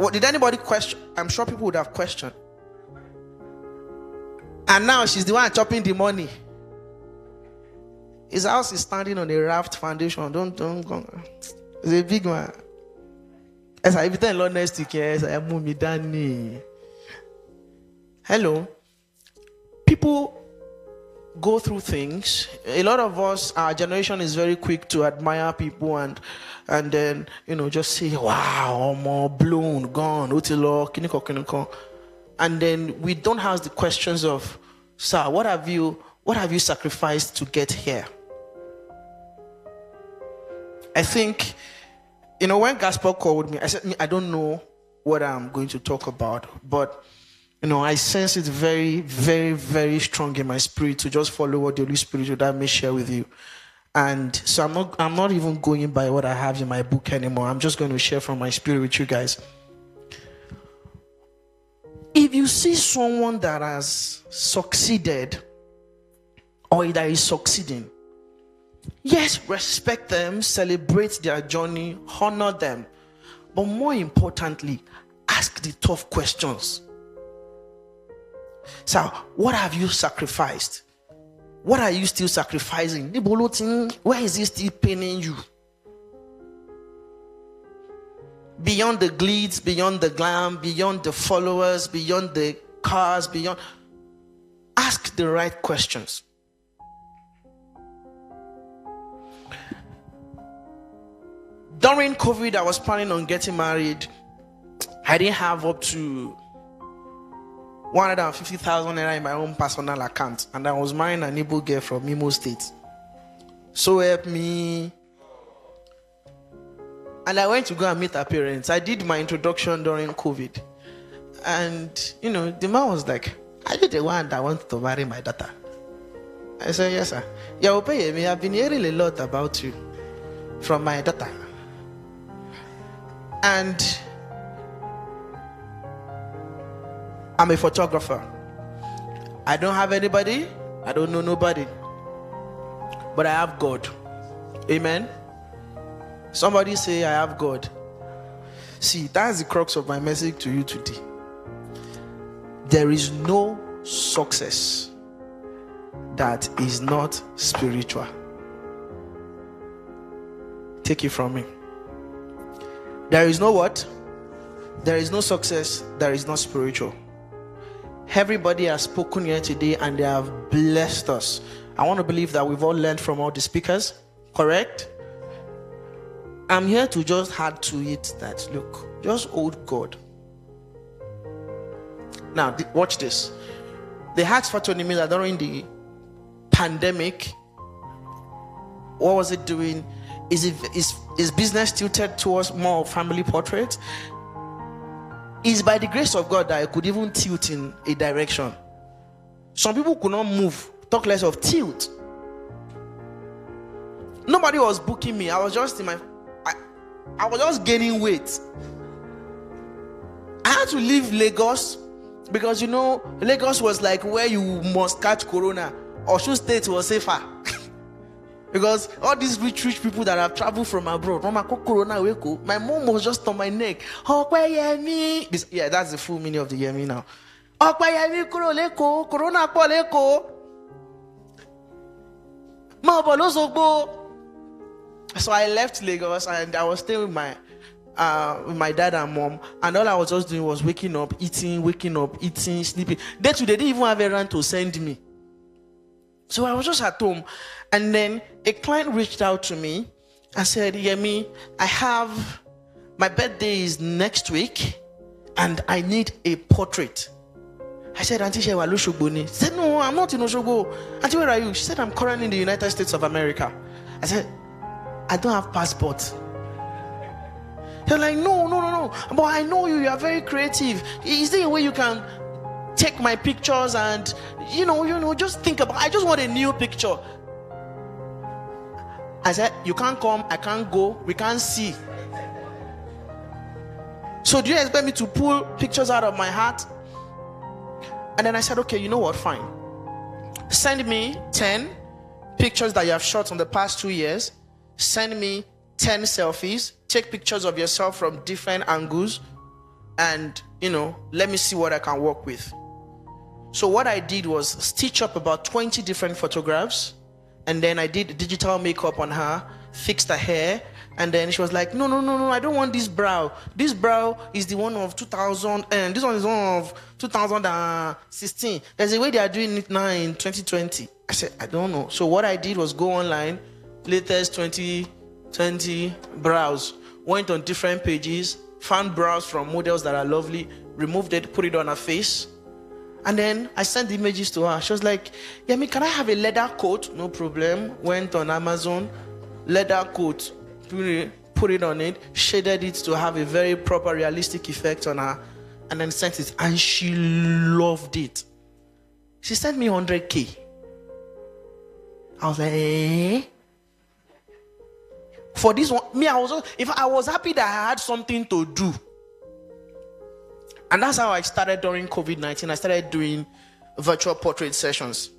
did anybody question? I'm sure people would have questioned. And now she's the one chopping the money. His house is standing on a raft foundation. Don't go. It's a big one. As I every time Lord next to care, I move me down. Hello. People go through things. A lot of us, our generation is very quick to admire people and then just say, wow, more blown, gone, utilo, kiniko. And then we don't ask the questions of, sir, what have you sacrificed to get here? I think, when Gaspar called me, I said, I don't know what I'm going to talk about, but, I sense it very, very, very strong in my spirit to just follow what the Holy Spirit would have me share with you. And so I'm not even going by what I have in my book anymore. I'm just going to share from my spirit with you guys. If you see someone that has succeeded or that is succeeding, yes, respect them, celebrate their journey, honor them. But more importantly, ask the tough questions. So, what have you sacrificed? What are you still sacrificing? Where is it still paining you? Beyond the glitz, beyond the glam, beyond the followers, beyond the cars, beyond. Ask the right questions. During COVID, I was planning on getting married. I didn't have up to 150,000 naira in my own personal account, and I was marrying an Igbo girl from Imo State. So help me. And I went to go and meet her parents. I did my introduction during COVID. And, the man was like, are you the one that wants to marry my daughter? I said, yes, sir. Yeah, I've been hearing a lot about you from my daughter. And I'm a photographer. I don't have anybody. I don't know nobody. But I have God. Amen. Somebody say, I have God. See, that's the crux of my message to you today. There is no success that is not spiritual. Take it from me. There is no what? There is no success that is not spiritual. Everybody has spoken here today and they have blessed us. I want to believe that we've all learned from all the speakers. Correct? I'm here to just add to it that, look, just hold God. Now, watch this. They asked Fatonimi that during the pandemic, what was it doing? Is business tilted towards more family portraits? It's by the grace of God that I could even tilt in a direction. Some people could not move, talk less of tilt. Nobody was booking me. I was just I was just gaining weight. I had to leave Lagos because Lagos was like where you must catch corona. Osun State was safer. Because all these rich people that have traveled from abroad, my mom was just on my neck. Yeah, that's the full meaning of the Yemi now. So I left Lagos and I was staying with my dad and mom, and all I was just doing was waking up, eating, sleeping. They didn't even have a run to send me. So I was just at home, and then a client reached out to me and said, Yemi, my birthday is next week and I need a portrait. I said, Auntie Shewa, Lushogbo. She said, no, I'm not in Oshogbo. Auntie, where are you? She said, I'm currently in the United States of America. I said, I don't have passport. They're like, no. But I know you are very creative. Is there a way you can take my pictures and, just think about, I just want a new picture. I said, you can't come, I can't go, we can't see. So do you expect me to pull pictures out of my heart? And then I said, okay, you know what, fine. Send me 10 pictures that you have shot in the past 2 years. Send me 10 selfies. Take pictures of yourself from different angles. And, let me see what I can work with. So what I did was stitch up about 20 different photographs. And then I did digital makeup on her, fixed her hair. And then she was like, no, I don't want this brow. This brow is the one of 2000, and this one is one of 2016. There's a way they are doing it now in 2020. I said, I don't know. So what I did was go online, latest 2020 brows, went on different pages, found brows from models that are lovely, removed it, put it on her face. And then I sent the images to her. She was like, Yemi, can I have a leather coat? No problem. Went on Amazon, leather coat. Put it on it, shaded it to have a very proper realistic effect on her, and then sent it, and she loved it. She sent me 100K. I was like, eh? For this one, I was happy that I had something to do. And that's how I started during COVID-19. I started doing virtual portrait sessions.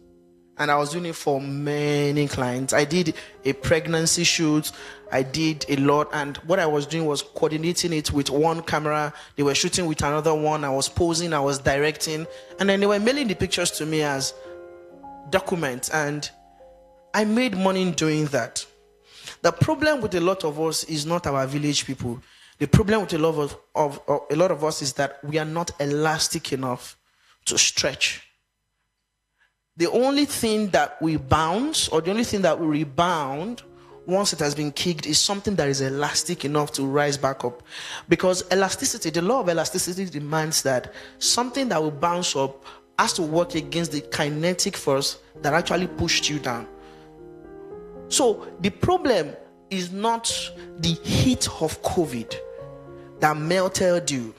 And I was doing it for many clients. I did a pregnancy shoot. I did a lot. And what I was doing was coordinating it with one camera. They were shooting with another one. I was posing. I was directing. And then they were mailing the pictures to me as documents. And I made money in doing that. The problem with a lot of us is not our village people. The problem with a lot of us is that we are not elastic enough to stretch. The only thing that we bounce, or the only thing that we rebound once it has been kicked, is something that is elastic enough to rise back up. Because elasticity, the law of elasticity demands that something that will bounce up has to work against the kinetic force that actually pushed you down. So the problem is not the heat of COVID that melted you.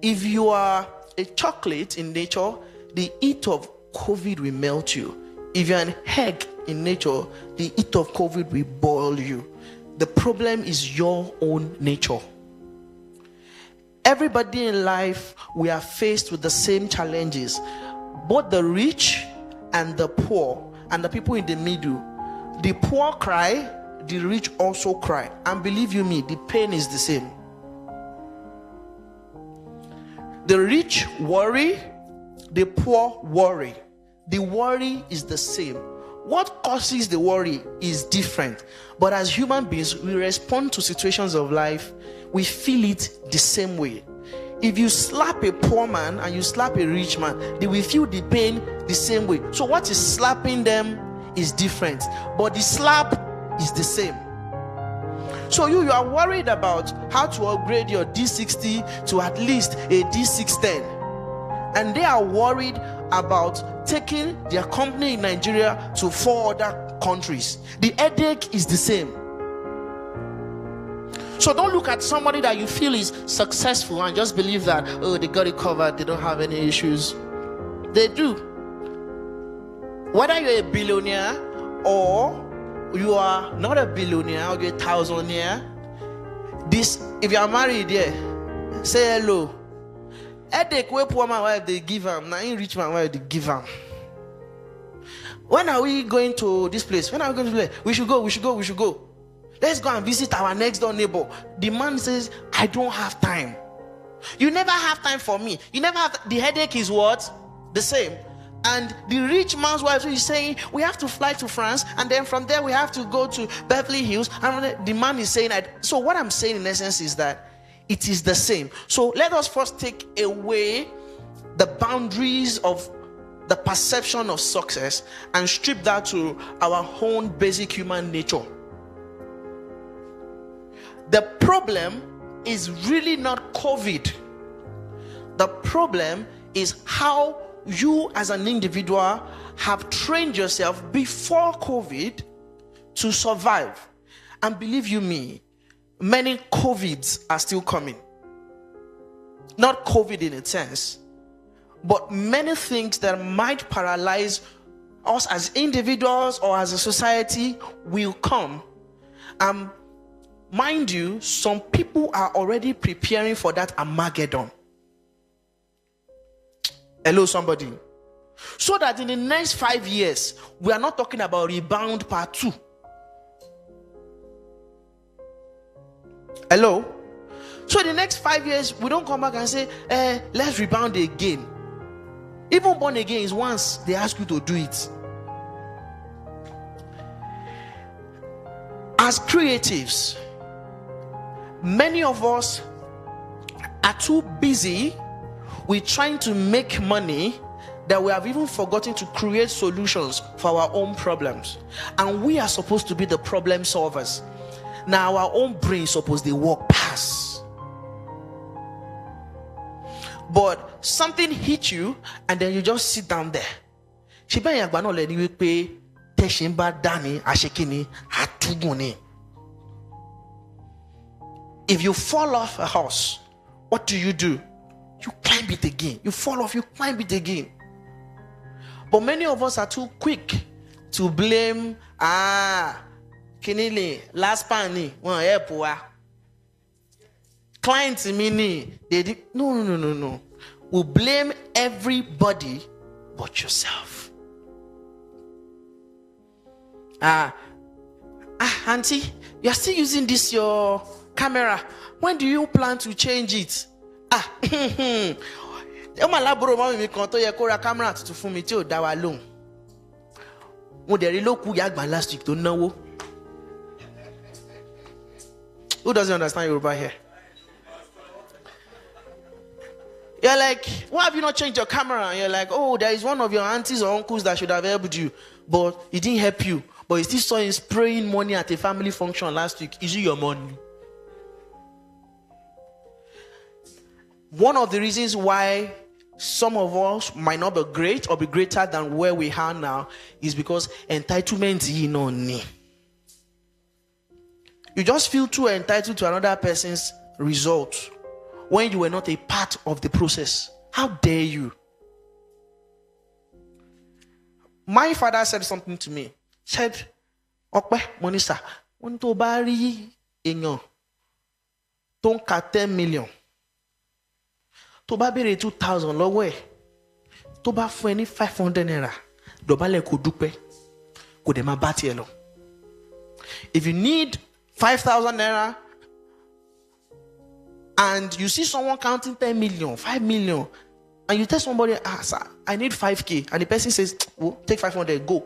If you are a chocolate in nature, the heat of COVID will melt you. If you're an egg in nature, the heat of COVID will boil you. The problem is your own nature. Everybody in life, we are faced with the same challenges. Both the rich and the poor, and the people in the middle. The poor cry, the rich also cry. And believe you me, the pain is the same. The rich worry, the poor worry. The worry is the same. What causes the worry is different. But as human beings, we respond to situations of life, we feel it the same way. If you slap a poor man and you slap a rich man, they will feel the pain the same way. So what is slapping them is different, but the slap is the same. So you are worried about how to upgrade your D60 to at least a D610. And they are worried about taking their company in Nigeria to 4 other countries. The headache is the same. So don't look at somebody that you feel is successful and just believe that, oh, they got it covered, they don't have any issues. They do. Whether you're a billionaire or you are not a billionaire or you're a thousandaire, if you are married, say hello. Headache where poor man wife they give him, now in rich man wife they give him. When are we going to this place? When are we going to this place? We should go. Let's go and visit our next door neighbor. The man says, I don't have time. You never have time for me. You never have. The headache is what? The same. And the rich man's wife is saying, we have to fly to France, and then from there we have to go to Beverly Hills. And the man is saying that. So what I'm saying in essence is that it is the same. So let us first take away the boundaries of the perception of success and strip that to our own basic human nature. The problem is really not COVID. The problem is how you as an individual have trained yourself before COVID to survive. And believe you me, many COVIDs are still coming. Not COVID in a sense, but many things that might paralyze us as individuals or as a society will come. Mind you, some people are already preparing for that Armageddon. Hello, somebody. So that in the next 5 years, we are not talking about rebound part 2. Hello? So in the next 5 years, we don't come back and say, let's rebound again. Even born again is once they ask you to do it. As creatives, many of us are too busy with trying to make money that we have even forgotten to create solutions for our own problems. And we are supposed to be the problem solvers. Now our own brain supposed to walk past. But something hit you and then you just sit down there. If you fall off a horse, what do? You climb it again. You fall off, you climb it again. But many of us are too quick to blame Kinili, last pani, one airport. Clients mini, they did no. We blame everybody but yourself. Auntie, you are still using this your camera. When do you plan to change it? Who doesn't understand Yoruba here? You're like, why have you not changed your camera? And you're like, oh, there is one of your aunties or uncles that should have helped you, but it didn't help you. But you still saw him spraying money at a family function last week. Is it your money? One of the reasons why some of us might not be great or be greater than where we are now is because entitlement is not need. You just feel too entitled to another person's result when you were not a part of the process. How dare you? My father said something to me. Said, "Okpe, Monisa, when to bari enyo, tonka 10 million, to ba bere 2,000 lowe, to ba fún ẹ ní 500 naira, dobale kò dúpẹ́, kò dẹ̀ máa bá tiẹ̀ lọ. If you need 5,000 naira and you see someone counting 10 million, 5 million, and you tell somebody, sir, I need 5K, and the person says, oh, take 500, go.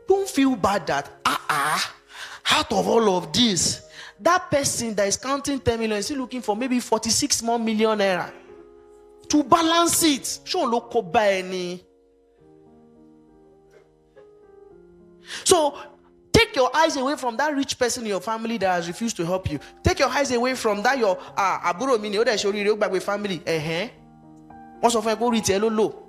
Don't feel bad that, out of all of this, that person that is counting 10 million is still looking for maybe 46 more million naira to balance it. Show look buy any. So take your eyes away from that rich person in your family that has refused to help you. Take your eyes away from that your aburo mini oda shori re back with family. Most of them go retail low.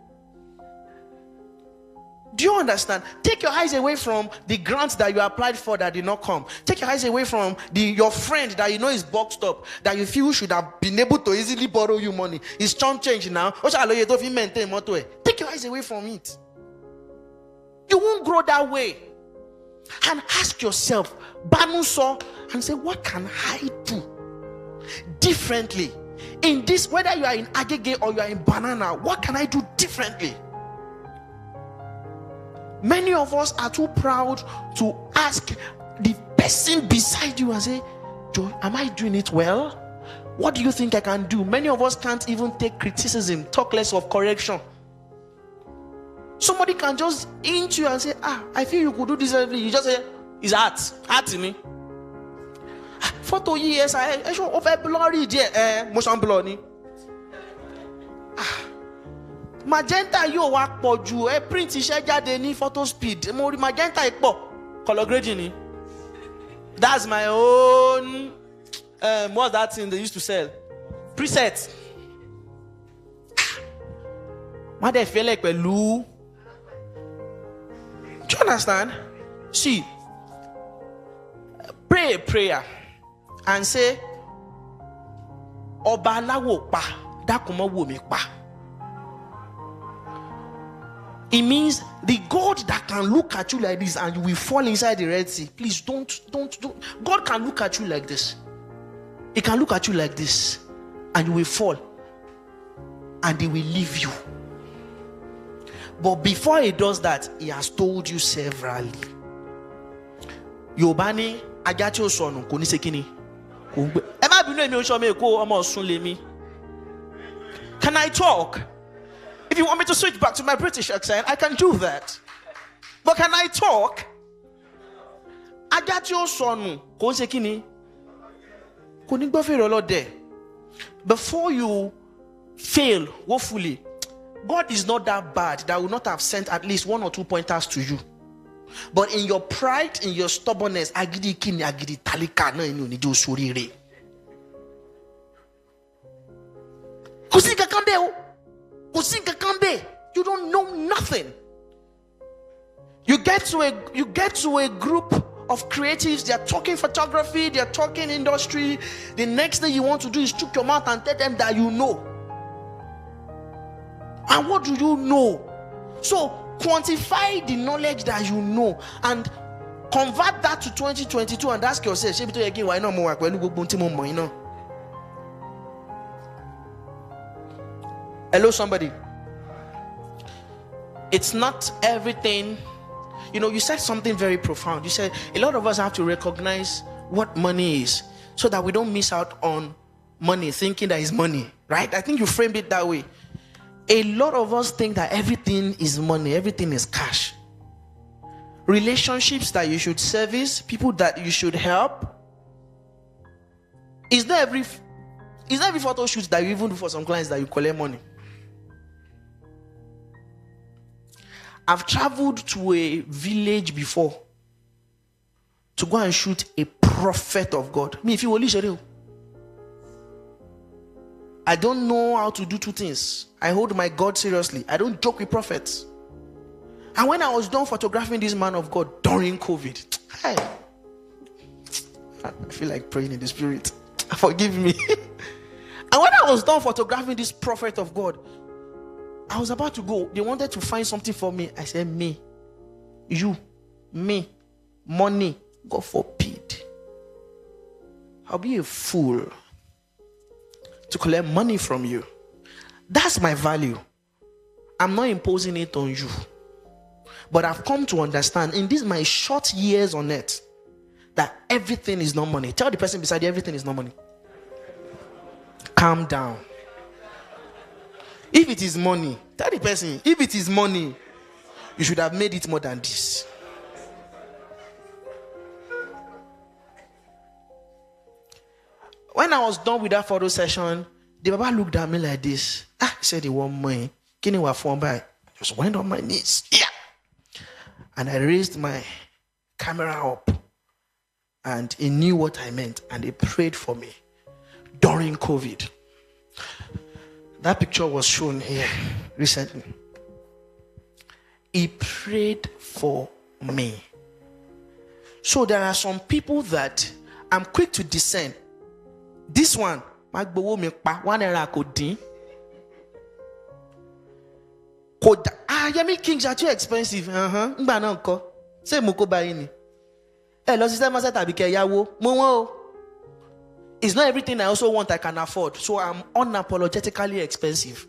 Do you understand? Take your eyes away from the grants that you applied for that did not come. Take your eyes away from your friend that you know is boxed up, that you feel should have been able to easily borrow you money. It's chunk change now. Take your eyes away from it. You won't grow that way. And ask yourself, Banuso, and say, what can I do differently? In this, whether you are in Agege or you are in Banana, what can I do differently? Many of us are too proud to ask the person beside you and say, Joe, am I doing it well? What do you think I can do? Many of us can't even take criticism, talk less of correction. Somebody can just hint you and say, I feel you could do this. You just say, it's art in me. Photo years, I show over blurry, motion blurry. Magenta you work for you, print iṣẹ́ jáde ní photo speed. Mo rí magenta ipo color grading ni. That's my own what's that thing they used to sell? Preset. What they feel like pẹ̀lú. Do you understand? See, pray a prayer and say, Ọba aláwọ̀ pa, dákun má wò mí pa. It means the God that can look at you like this and you will fall inside the Red Sea. Please don't. God can look at you like this. He can look at you like this and you will fall and he will leave you. But before he does that, he has told you severally. Yobani ajati osonu kò ní ṣe kíni. Ẹ má bínú èmi o so me ko ọmọ Ọ̀ṣun lèmi. Can I talk? If you want me to switch back to my British accent, I can do that. But can I talk? Ajati osonu kò ṣe kíni. Kò ní gbọ́ fèrè ọlọ́dẹ. Before you fail woefully, God is not that bad that will not have sent at least 1 or 2 pointers to you. But in your pride, in your stubbornness, agidi kini agidi talika na inu ni jo sorire. Kusinga kambe o. Kusinga kambe. You don't know nothing. You get to a group of creatives, they are talking photography, they are talking industry. The next thing you want to do is chook your mouth and tell them that you know. And what do you know? So quantify the knowledge that you know and convert that to 2022 and ask yourself, why not more? Hello, somebody. It's not everything. You know, you said something very profound. You said a lot of us have to recognize what money is so that we don't miss out on money thinking that it's money, right? I think you framed it that way. A lot of us think that everything is money, everything is cash. Relationships that you should service, people that you should help. Is there every photo shoot that you even do for some clients that you collect money? I've traveled to a village before to go and shoot a prophet of God. Me, if you will listen, I don't know how to do two things. I hold my God seriously. I don't joke with prophets. And when I was done photographing this man of God during COVID, I feel like praying in the spirit. Forgive me. And when I was done photographing this prophet of God, I was about to go. They wanted to find something for me. I said, me, you, me, money, God forbid. I'll be a fool to collect money from you. That's my value. I'm not imposing it on you. But I've come to understand in these my short years on earth that everything is not money. Tell the person beside you, everything is not money. Calm down. If it is money, tell the person, if it is money, you should have made it more than this. When I was done with that photo session, the Baba looked at me like this. He said, he want money. Can you afford by? I just went on my knees. Yeah. And I raised my camera up. And he knew what I meant. And he prayed for me during COVID. That picture was shown here recently. He prayed for me. So there are some people that I'm quick to discern. This one, Yemi Kings are too expensive. Say moko bayini. It's not everything I also want I can afford. So I'm unapologetically expensive.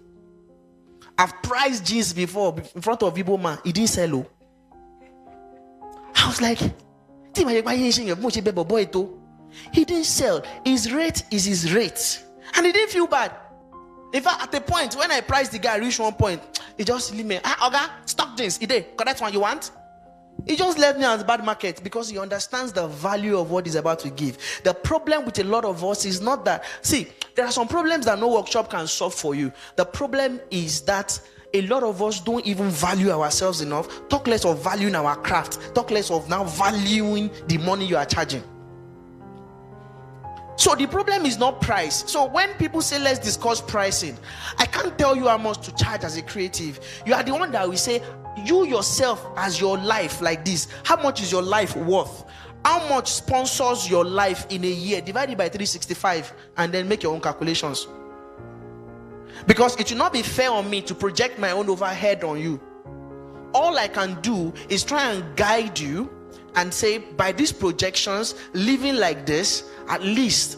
I've priced jeans before in front of Ibo man. He didn't sell. I was like, he didn't sell. His rate is his rate. And he didn't feel bad. In fact, at the point when I priced the guy, I reached one point, he just leave me. Oga, stock jeans. He did. Correct one you want? He just left me as bad market because he understands the value of what he's about to give. The problem with a lot of us is not that. See, there are some problems that no workshop can solve for you. The problem is that a lot of us don't even value ourselves enough. Talk less of valuing our craft. Talk less of now valuing the money you are charging. So the problem is not price. So when people say let's discuss pricing, I can't tell you how much to charge as a creative. You are the one that will say, you yourself as your life like this, how much is your life worth? How much sponsors your life in a year? Divide it by 365 and then make your own calculations. Because it will not be fair on me to project my own overhead on you. All I can do is try and guide you and say, by these projections, living like this, at least,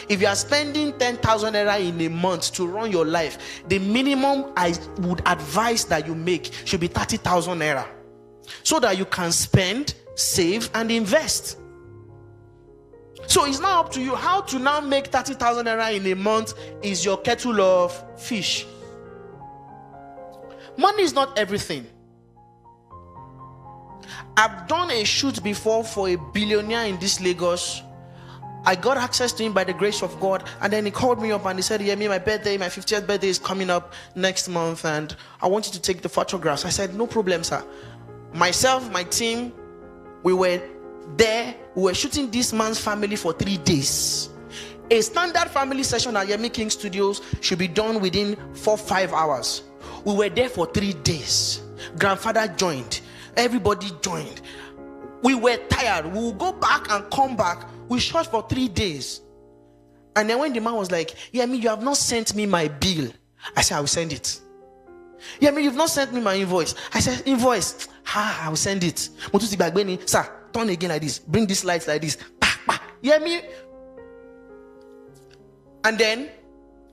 if you are spending 10,000 naira in a month to run your life, the minimum I would advise that you make should be 30,000 naira, so that you can spend, save, and invest. So it's now up to you. How to now make 30,000 naira in a month is your kettle of fish. Money is not everything. I've done a shoot before for a billionaire in this Lagos. I got access to him by the grace of God, and then he called me up and he said, yeah, my 50th birthday is coming up next month and I want you to take the photographs. I said, no problem, sir. Myself, my team, we were there. We were shooting this man's family for 3 days. A standard family session at Yemi King Studios should be done within 4-5 hours. We were there for 3 days. Grandfather joined. Everybody joined. We were tired. We will go back and come back. We shot for 3 days. And then when the man was like, yeah, you have not sent me my bill. I said, I will send it. Yeah, you've not sent me my invoice. I said, invoice. I will send it. Sir, turn again like this. Bring this lights like this. Yeah, and then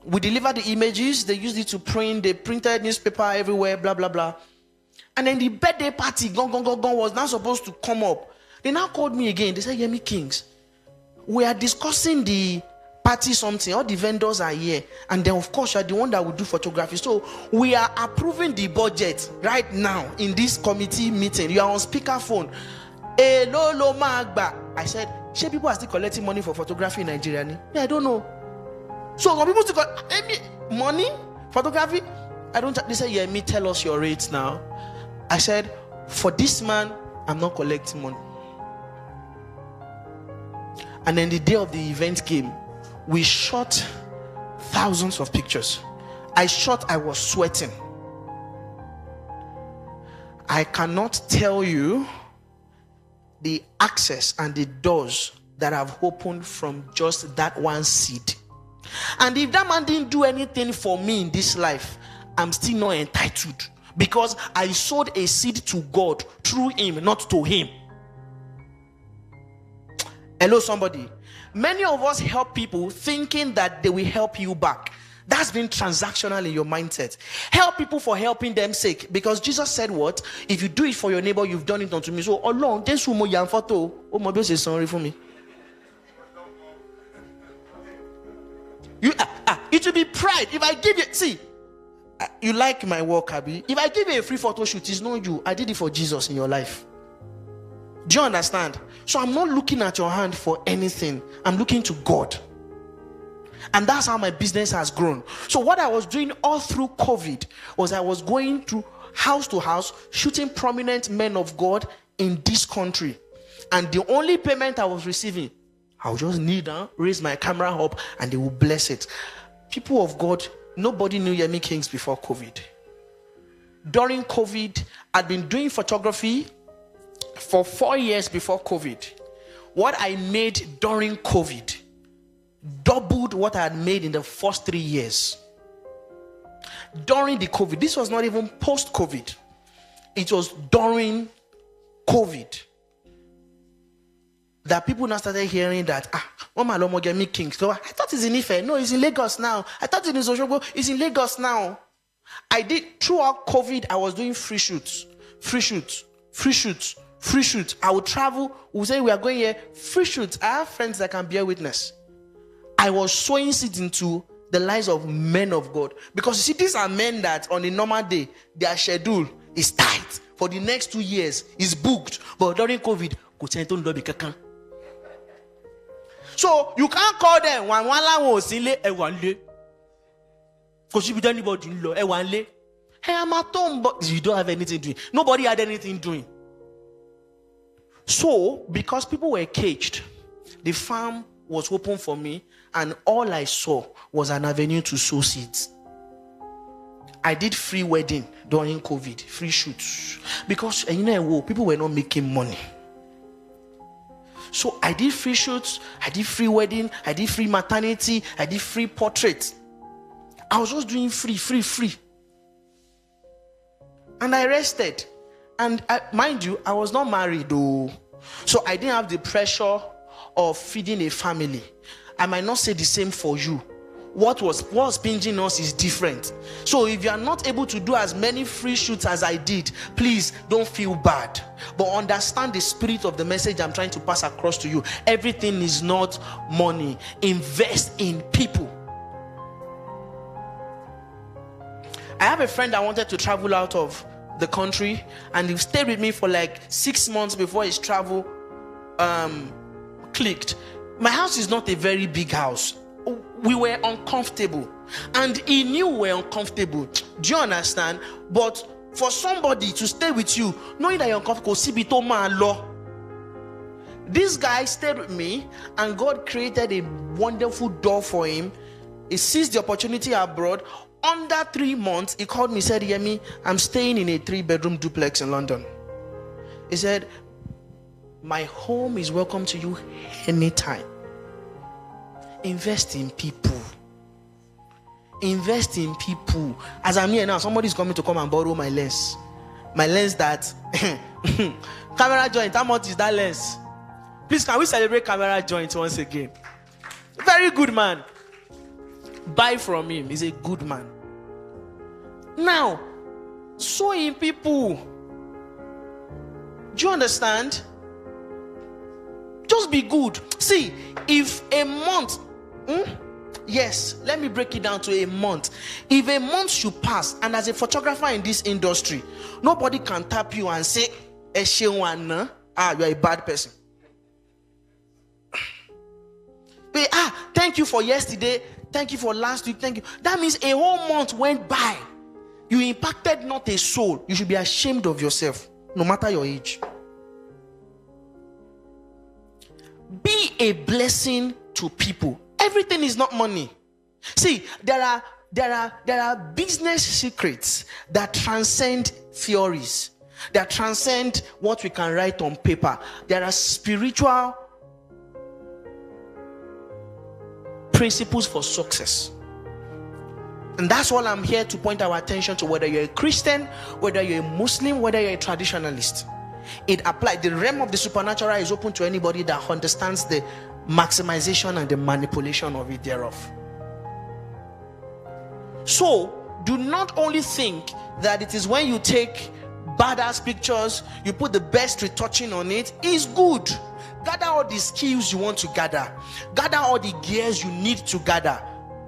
we delivered the images. They used it to print. They printed newspaper everywhere, blah, blah, blah. And then the birthday party, gone, was not supposed to come up. They now called me again. They said, Yemi Kings, we are discussing the party something. All the vendors are here. And then, of course, you are the one that will do photography. So we are approving the budget right now in this committee meeting. You are on speakerphone. Lolo Magba. I said, should people are still collecting money for photography in Nigeria? Yeah, I don't know. So some people still collect money, photography. I don't. They say, yeah, tell us your rates now. I said, for this man, I'm not collecting money. And then the day of the event came, we shot thousands of pictures. I was sweating. I cannot tell you the access and the doors that have opened from just that one seed. And if that man didn't do anything for me in this life, I'm still not entitled, because I sowed a seed to God through him, not to him. Hello, somebody. Many of us help people thinking that they will help you back. That's been transactional in your mindset. Help people for helping them sake, because Jesus said what? If you do it for your neighbor, you've done it unto me. So along, this woman young photo, oh my God, say sorry for me. It will be pride if I give you. See, you like my work, Abby. If I give you a free photo shoot, it's not you. I did it for Jesus in your life. Do you understand? So I'm not looking at your hand for anything. I'm looking to God. And that's how my business has grown. So what I was doing all through COVID was I was going to house, shooting prominent men of God in this country. And the only payment I was receiving, I'll just raise my camera up and they will bless it. People of God, nobody knew Yemi Kings before COVID. During COVID, I'd been doing photography for 4 years before COVID. What I made during COVID doubled what I had made in the first 3 years. During the COVID, this was not even post-COVID. It was during COVID that people now started hearing that, Yemi Kings. So I thought it's in Ife. No, it's in Lagos now. I thought it's in Osogbo. It's in Lagos now. I did, throughout COVID, I was doing free shoots. I would travel. We would say we are going here. Free shoots. I have friends that can bear witness. I was sowing seeds into the lives of men of God. Because you see, these are men that on a normal day, their schedule is tight. For the next 2 years, is booked. But during COVID, so you can't call them because you don't anybody hey, I'm at home, but you don't have anything doing. Nobody had anything doing. So, because people were caged, the farm was open for me, and all I saw was an avenue to sow seeds. I did free wedding during COVID, free shoots, because people were not making money. So I did free shoots, I did free wedding, I did free maternity, I did free portraits. I was just doing free. And I rested. And mind you, I was not married though. So I didn't have the pressure of feeding a family. I might not say the same for you. What's pinging us is different. So if you are not able to do as many free shoots as I did, please don't feel bad. But understand the spirit of the message I'm trying to pass across to you. Everything is not money. Invest in people. I have a friend that wanted to travel out of the country, and he stayed with me for like 6 months before his travel clicked. My house is not a very big house. We were uncomfortable, and he knew we were uncomfortable. Do you understand? But for somebody to stay with you knowing that you're uncomfortable, this guy stayed with me, and God created a wonderful door for him. He seized the opportunity abroad. Under 3 months, he called me, said, Yemi, I'm staying in a 3-bedroom duplex in London. He said, my home is welcome to you anytime. Invest in people. Invest in people. As I'm here now, somebody's coming to come and borrow my lens. My lens that camera joint. How much is that lens? Please, can we celebrate camera joint once again? Very good man. Buy from him. He's a good man. Now, sow in people. Do you understand? Just be good. See, if a month, yes, let me break it down to a month. If a month should pass, and as a photographer in this industry, nobody can tap you and say, you're a bad person. But, thank you for yesterday. Thank you for last week. Thank you. That means a whole month went by. You impacted not a soul. You should be ashamed of yourself, no matter your age. Be a blessing to people. Everything is not money. See, there are business secrets that transcend theories, that transcend what we can write on paper. There are spiritual principles for success. And that's all I'm here to point our attention to, whether you're a Christian, whether you're a Muslim, whether you're a traditionalist. It applies. The realm of the supernatural is open to anybody that understands the maximization and the manipulation of it thereof. So, do not only think that it is when you take badass pictures, you put the best retouching on it, is good. Gather all the skills you want to gather. Gather all the gears you need to gather.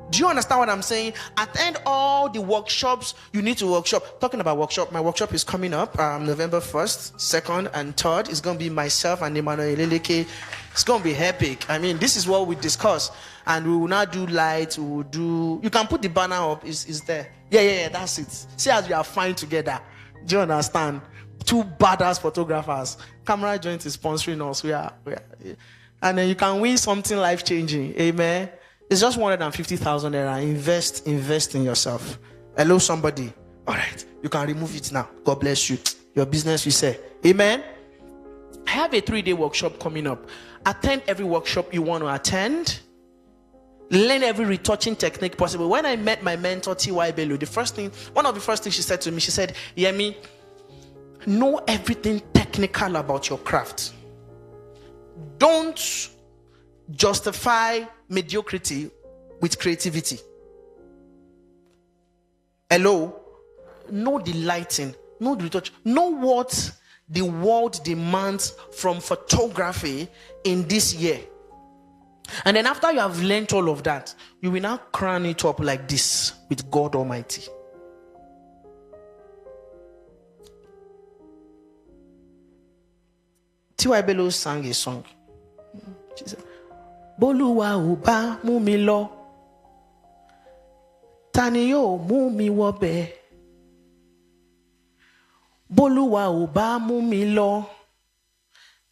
Do you understand what I'm saying? Attend all the workshops you need to workshop. Talking about workshop, my workshop is coming up November 1st, 2nd, and 3rd. It's going to be myself and Emmanuel Eleke. It's going to be epic. I mean, this is what we discuss. And we will not do lights. We will do... You can put the banner up. It's there. Yeah, that's it. See as we are fine together. Do you understand? 2 badass photographers. Camera Joint is sponsoring us. We are. And then you can win something life-changing. Amen. It's just 150,000 naira. Invest in yourself. Hello, somebody. All right. You can remove it now. God bless you. Your business, you say. Amen. I have a 3-day workshop coming up. Attend every workshop you want to attend. Learn every retouching technique possible. When I met my mentor, T.Y. Bello, one of the first things she said to me, she said, Yemi, know everything technical about your craft. Don't justify mediocrity with creativity. Hello? Know the lighting, know the retouch, know what the world demands from photography in this year. And then after you have learned all of that, you will now crown it up like this with God Almighty. T.Y. Bello sang a song. She said, Boluwa ò bá mú mi lọ, ta ni yóò mú mi wọbẹ̀? Boluwa ò bá mú mi lọ,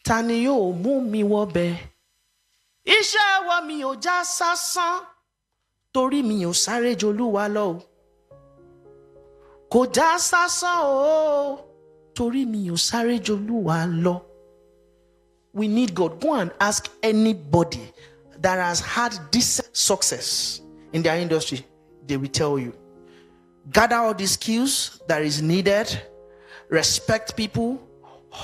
ta ni yóò mú mi wọbẹ̀? Iṣẹ́ wa mi ò já sásán torí mi ò sáré jolúwa lọ o. Kò já sásán o torí mi ò sáré jolúwa lọ. We need God. Go and ask anybody that has had this success in their industry. They will tell you. Gather all the skills that is needed. Respect people.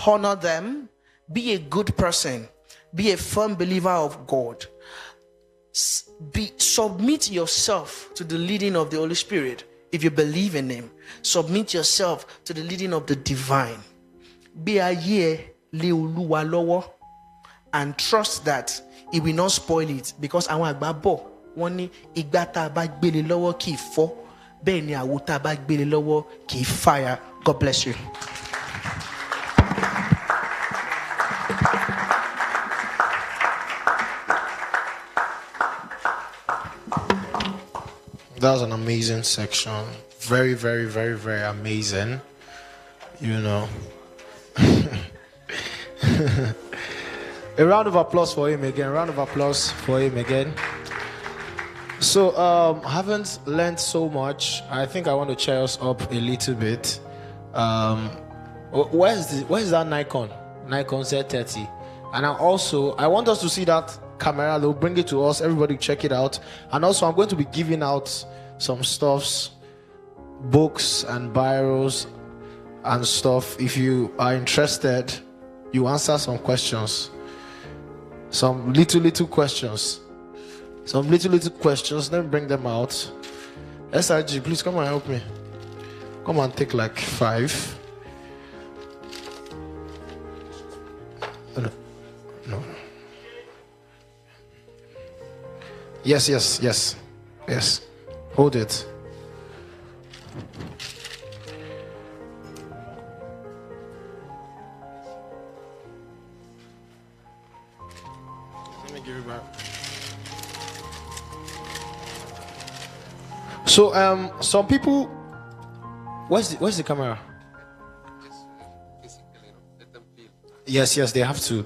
Honor them. Be a good person. Be a firm believer of God. Submit yourself to the leading of the Holy Spirit. If you believe in Him, submit yourself to the leading of the divine. Be a year le Oluwa lowo. And trust that He will not spoil it, because àwọn àgbà bọ̀ wọ́n ní ìgbà tá a bá gbélé lọ́wọ́ kì í fọ́, bẹ́ẹ̀ ni àwo tá a bá gbélé lọ́wọ́ kì í fire. God bless you. That was an amazing section. Very, very, very, very amazing. You know. A round of applause for him again. Round of applause for him again. So, I haven't learned so much. I think I want to cheer us up a little bit. Where's that Nikon Z30? And I want us to see that camera. They'll bring it to us. Everybody check it out. And also, I'm going to be giving out some stuffs, books and biros and stuff. If you are interested, you answer some questions. Some little questions. Some little questions. Let me bring them out. SIG, please come and help me. Come and take like 5. No. Yes. Hold it. Let me give it back. So some people, where's the camera? Yes, they have to.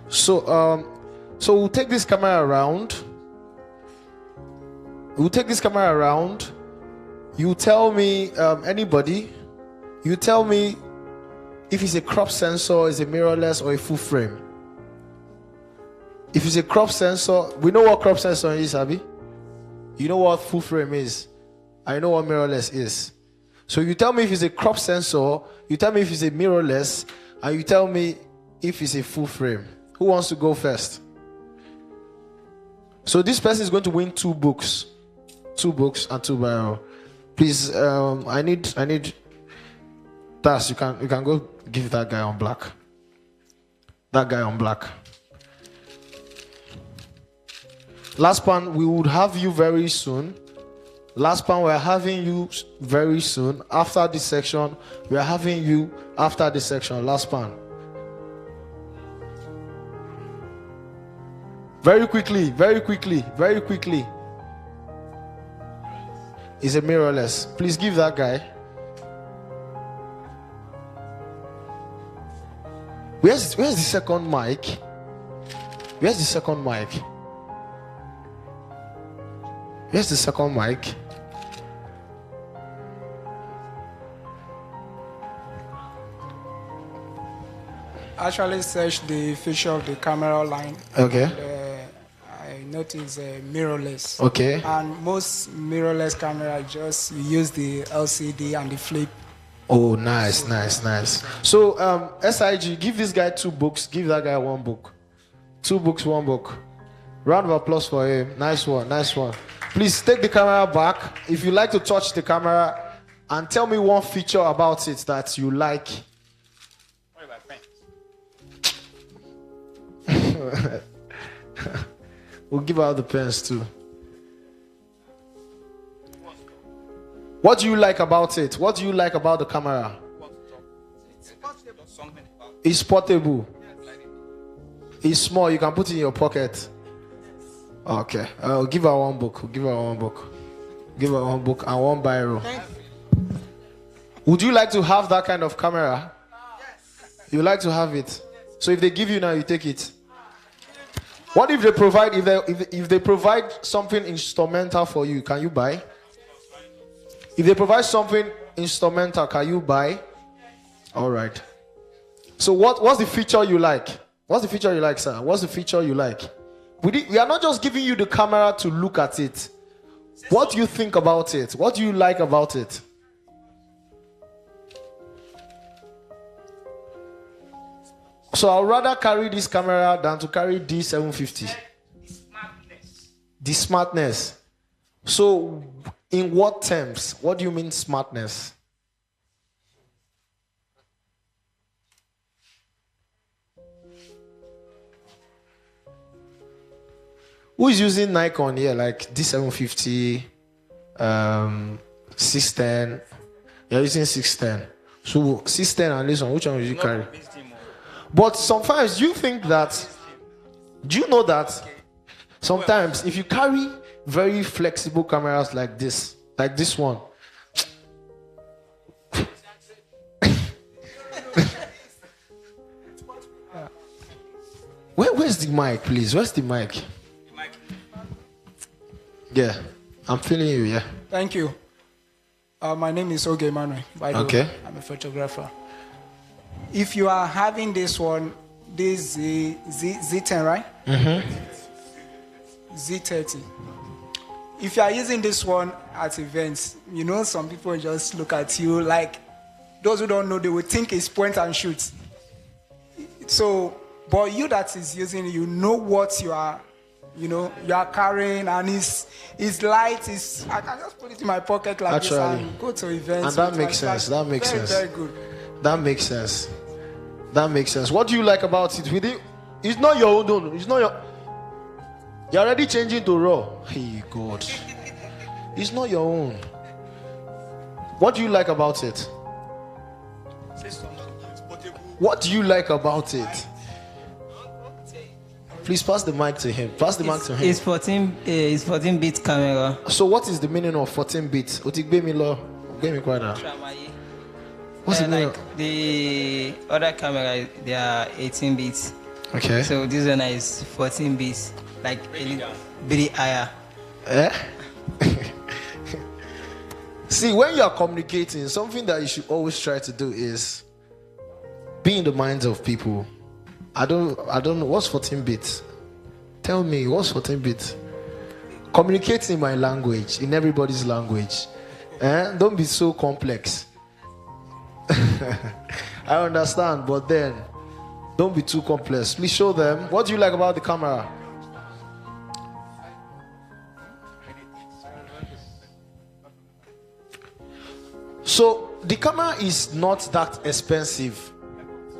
So we'll take this camera around. You tell me, anybody, you tell me if it's a crop sensor, is a mirrorless or a full frame. If it's a crop sensor, we know what crop sensor is, Abby. You know what full frame is. I know what mirrorless is. So you tell me if it's a crop sensor, you tell me if it's a mirrorless, and you tell me if it's a full frame. Who wants to go first? So this person is going to win 2 books. 2 books and 2 barrel. Please, I need Tas, you can go give that guy on black. Last one, we would have you very soon. We're having you very soon. After this section, we are having you after this section. Last one. Very quickly. It's a mirrorless. Please give that guy. Where's the second mic? Actually searched the feature of the camera line. Okay. And, I noticed mirrorless. Okay. And most mirrorless camera just use the LCD and the flip. Oh, nice. So, SIG, give this guy 2 books. Give that guy 1 book. 2 books, 1 book. Round of applause for him. Nice one. Please take the camera back. If you like to touch the camera, and tell me 1 feature about it that you like. We'll give out the pens too. What do you like about it? What do you like about the camera? It's portable. It's small. You can put it in your pocket. Okay. I'll give her 1 book. Give her 1 book and 1 biro. Would you like to have that kind of camera? You like to have it? So if they give you now, you take it. What if they provide if they provide something instrumental for you? Can you buy? If they provide something instrumental, can you buy? All right. So what's the feature you like? What's the feature you like, sir? What's the feature you like? We are not just giving you the camera to look at it. What do you think about it? What do you like about it? So I'd rather carry this camera than to carry D750. The smartness. So in what terms? What do you mean smartness? Who is using Nikon here? Like D750, 610. You're using 610. So 610 and this one, which one will you carry? But sometimes you think that, do you know that sometimes if you carry very flexible cameras like this one, where's the mic, please? Where's the mic? Yeah, I'm feeling you, yeah. Thank you. My name is Oge Manuel, by the way. I'm a photographer. If you are having this one, this Z10, right? Z30. If you are using this one at events, you know, some people just look at you like, those who don't know, they will think it's point and shoot. So, but you that is using, you know what you are, you know, you are carrying, and it's light. I can just put it in my pocket like this and go to events. And that makes sense. That makes sense. Very good. That makes sense. That makes sense. What do you like about it? With it, it's not your own. No, it's not your. You're already changing to raw. Hey God, it's not your own. What do you like about it? What do you like about it? Please pass the mic to him. Pass the mic to him. It's 14-bit camera. So what is the meaning of 14 bits? What's the meaning? Like the other camera, they are 18 bits. Okay. So this one is 14 bits, like a bit higher. See, when you are communicating, something that you should always try to do is be in the minds of people. I don't know what's 14 bits. Tell me what's 14 bits. Communicate in my language, in everybody's language. Don't be so complex. I understand, but then don't be too complex. Please show them what do you like about the camera. So the camera is not that expensive.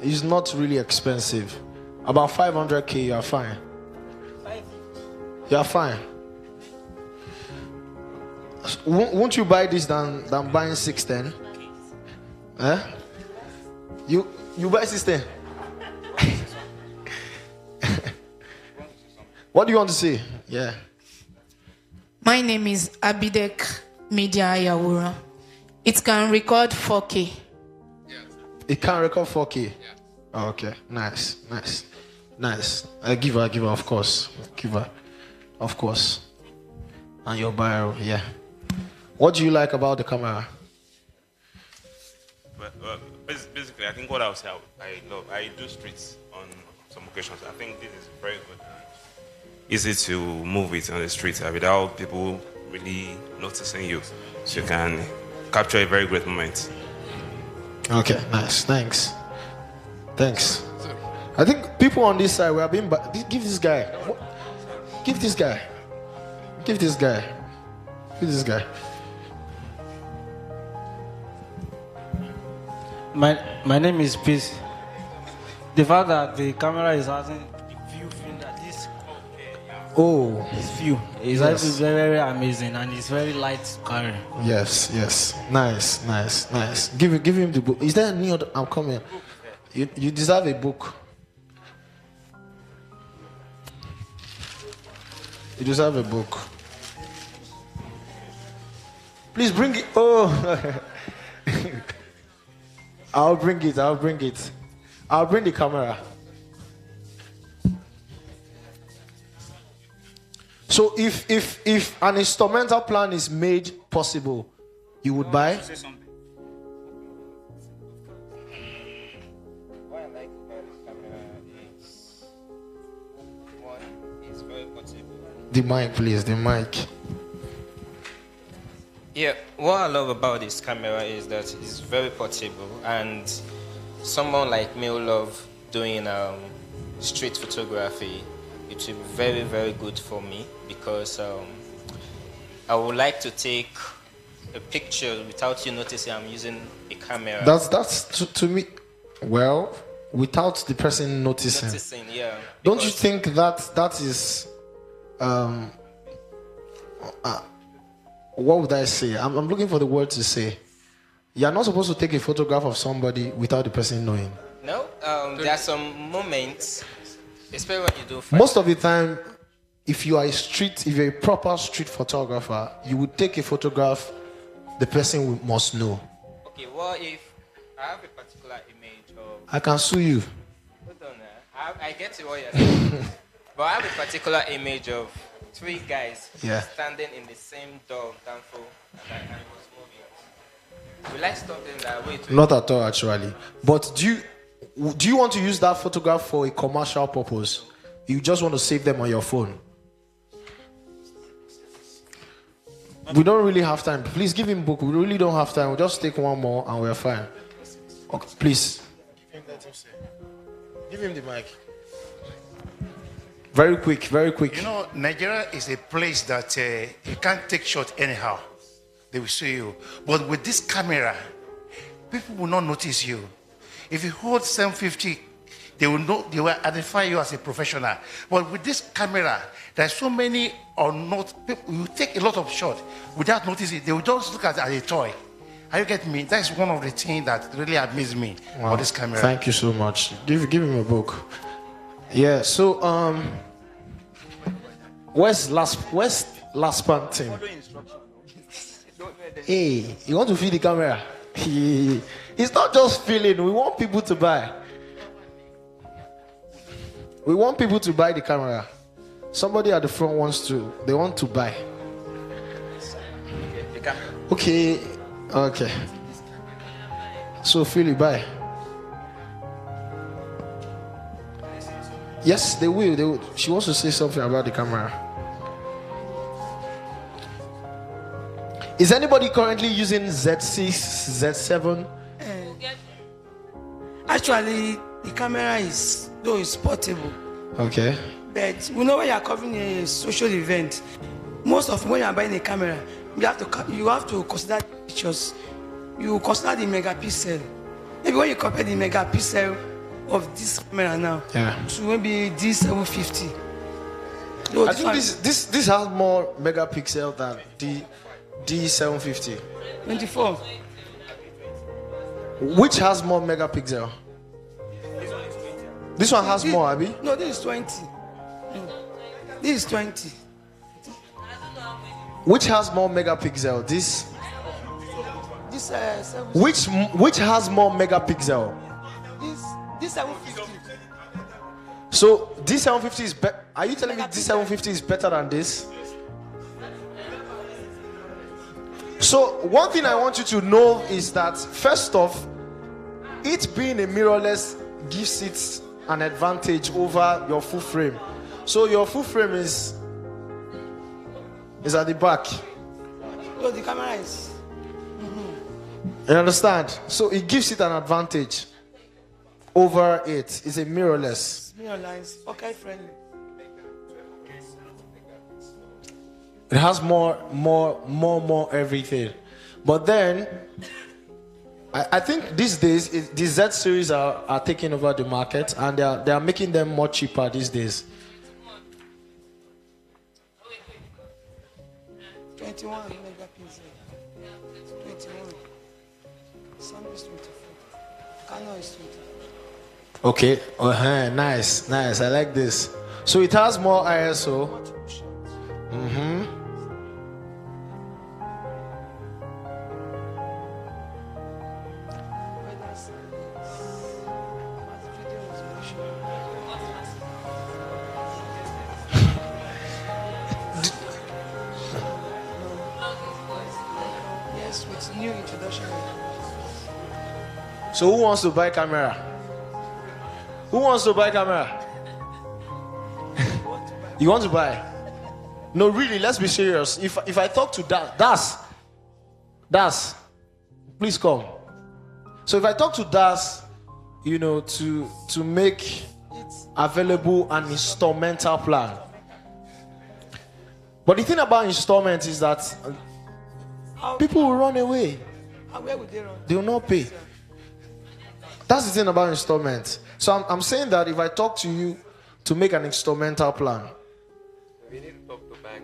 It's not really expensive. About 500k, you're fine. You're fine. Won't you buy this than buying 610? You buy 610? What do you want to say? Yeah. My name is Abidek Media Ayawura. It can record 4K. It can record 4K. Yeah. Oh, okay, nice. Give her, of course. Give her, of course. And your bio, yeah. What do you like about the camera? Well, basically, I think what I would say I do streets on some occasions. I think this is very good. Easy to move it on the street without people really noticing you. So you can capture a very great moment. Okay, nice. Thanks. I think people on this side were being. Give this guy. My name is Peace. The fact that the camera is having the view finder, this view is actually very, very amazing, and it's very light to carry. Yes. Nice. Give him the book. Is there any other? I'm coming. You deserve a book. You deserve a book. Please bring it. Oh, I'll bring it. I'll bring the camera. So if an instrumental plan is made possible, you would buy? What I like about this camera is one, it's very portable. The mic, please, the mic. Yeah, what I love about this camera is that it's very portable, and someone like me who love doing street photography, it will be very, very good for me because I would like to take a picture without you noticing I'm using a camera. That's to me, well, without the person noticing. Yeah. Don't you think that is what would I say? I'm looking for the word to say. You're not supposed to take a photograph of somebody without the person knowing. No, there are some moments, especially when you do. Most of the time, if you're a proper street photographer, you would take a photograph, the person must know. Okay, what if I have a particular image of... I can sue you. Hold on, I get to what you're saying. But I have a particular image of 3 guys standing in the same door, Danfo, and I was moving. Will I stop them that way? Not at all, actually. But do you want to use that photograph for a commercial purpose? You just want to save them on your phone? We don't really have time. Please give him book. We really don't have time. We'll just take one more and we're fine. Okay, please. Give him the mic. Very quick, very quick. You know, Nigeria is a place that you can't take shot anyhow. They will see you. But with this camera, people will not notice you. If you hold 750, they will identify you as a professional. But with this camera, there's so many or not people. You take a lot of shots without noticing. They will just look at it as a toy. Are you getting me? That's one of the things that really amazed me about this camera. Thank you so much. Give him a book. Yeah. So where's last part team? Hey, you want to feed the camera? It's not just feeling. We want people to buy. We want people to buy the camera. Somebody at the front they want to buy. Okay. So Philly, buy. Yes, they will. She wants to say something about the camera. Is anybody currently using Z6, Z7? Actually, the camera is portable. Okay. But we know when you are covering a social event, most of when you are buying a camera, you have to consider pictures. You consider the megapixel. Maybe when you compare the megapixel of this camera now to maybe D750. I think this has more megapixel than the D750. 24. Which has more megapixel? This one has more, Abby? No, this is 20. This is 20. Which has more megapixel? This 750. Which has more megapixel? This 750. So this 750 is better. Are you telling me this 750 is better than this? So one thing I want you to know is that first off, it being a mirrorless gives it an advantage over your full frame. So your full frame is at the back. So the camera is. You understand? So it gives it an advantage over it. It's a mirrorless. Mirrorless, okay, friendly. It has more everything. But then I think these days the Z series are taking over the market, and they are making them more cheaper these days. 21 megapixel. 21. Some is 24. Canon is 24. Okay. Nice. I like this. So it has more ISO. So who wants to buy camera? Who wants to buy camera? You want to buy? No, really, let's be serious. If I talk to Das, please come. So if I talk to Das, you know, to make available an installmental plan. But the thing about installment is that people will run away. Where would they run? They will not pay. That's the thing about installment. So I'm saying that if I talk to you to make an instrumental plan, we need to talk to bank.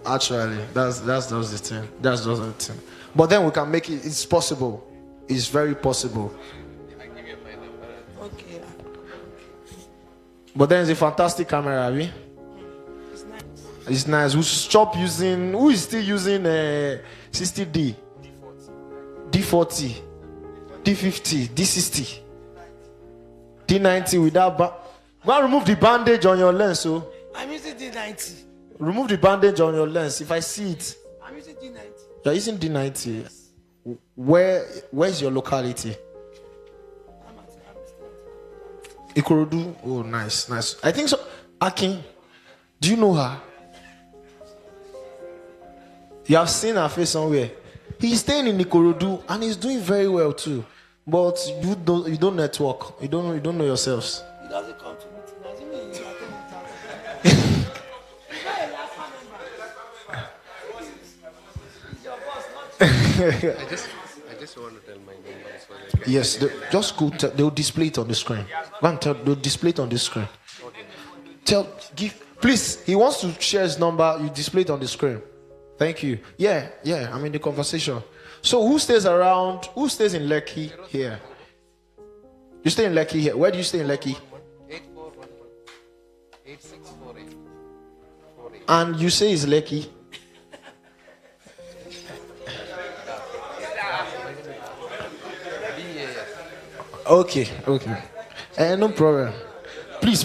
actually, that's just the thing. That's just the thing. But then we can make it. It's possible. It's very possible. Okay. But then it's a fantastic camera, Abby. It's nice. It's nice. We stop using. Who is still using 60D, D40, D50, D60, D90 without. Go and remove the bandage on your lens, so. I'm using D90. Remove the bandage on your lens. If I see it. I'm using D90. You're using D90. Yes. Where's your locality? Ikorodu. Oh, nice. I think so. Akin, do you know her? You have seen her face somewhere. He's staying in Ikorodu and he's doing very well too. But you don't network. You don't know yourselves. He doesn't come to meeting. Doesn't mean he's attending. I just want to tell my members so they can. Yes, just go. They'll display it on the screen. They'll display it on the screen. Please. He wants to share his number. You display it on the screen. Thank you. Yeah. I'm in the conversation. So who stays around? Who stays in Lekki here? You stay in Lekki here. Where do you stay in Lekki? 8648. And you say it's Lekki. Okay. No problem. Please.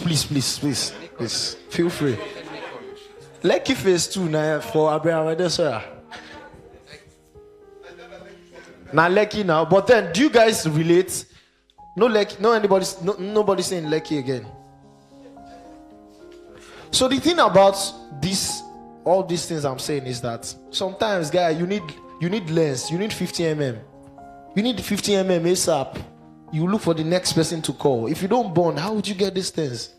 Feel free. Lekki phase 2 now for Abraham sir. Now Lekki now. But then do you guys relate? No Lekki, nobody saying Lekki again. So the thing about all these things I'm saying is that sometimes, guy, you need lens, you need 50mm. You need 50mm ASAP. You look for the next person to call. If you don't bond, how would you get these things?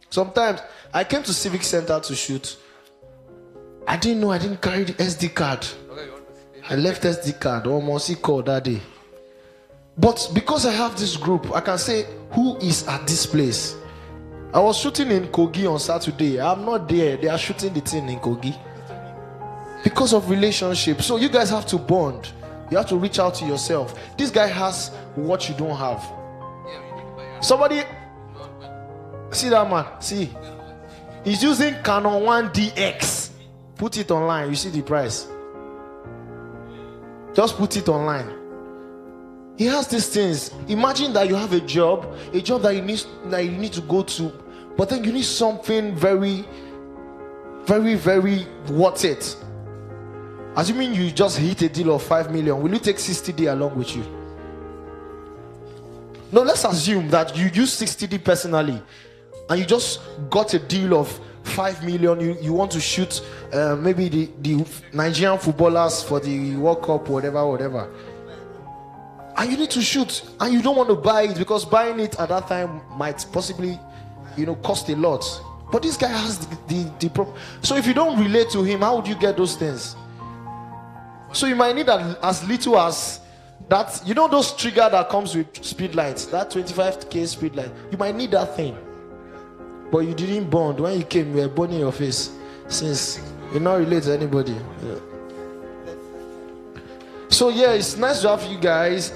Sometimes I came to Civic Center to shoot. I didn't know I didn't carry the SD card. I left SD card almost equal that day. But because I have this group, I can say who is at this place. I was shooting in Kogi on Saturday. I'm not there. They are shooting the thing in Kogi. Because of relationship. So you guys have to bond. You have to reach out to yourself. This guy has what you don't have. Somebody, see that man? See, he's using Canon 1DX. Put it online. You see the price. Just put it online. He has these things. Imagine that you have a job that you need to go to, but then you need something very, very, very worth it. Assuming you just hit a deal of 5 million, will you take 60D along with you? No, let's assume that you use 60D personally and you just got a deal of 5 million. You want to shoot maybe the Nigerian footballers for the World Cup, whatever. And you need to shoot and you don't want to buy it because buying it at that time might possibly, cost a lot. But this guy has the so if you don't relate to him, how would you get those things? So you might need as little as that, those trigger that comes with speed lights, that 25k speed light. You might need that thing. But you didn't bond. When you came, you were burning your face. Since you not relate to anybody. Yeah. So yeah, it's nice to have you guys.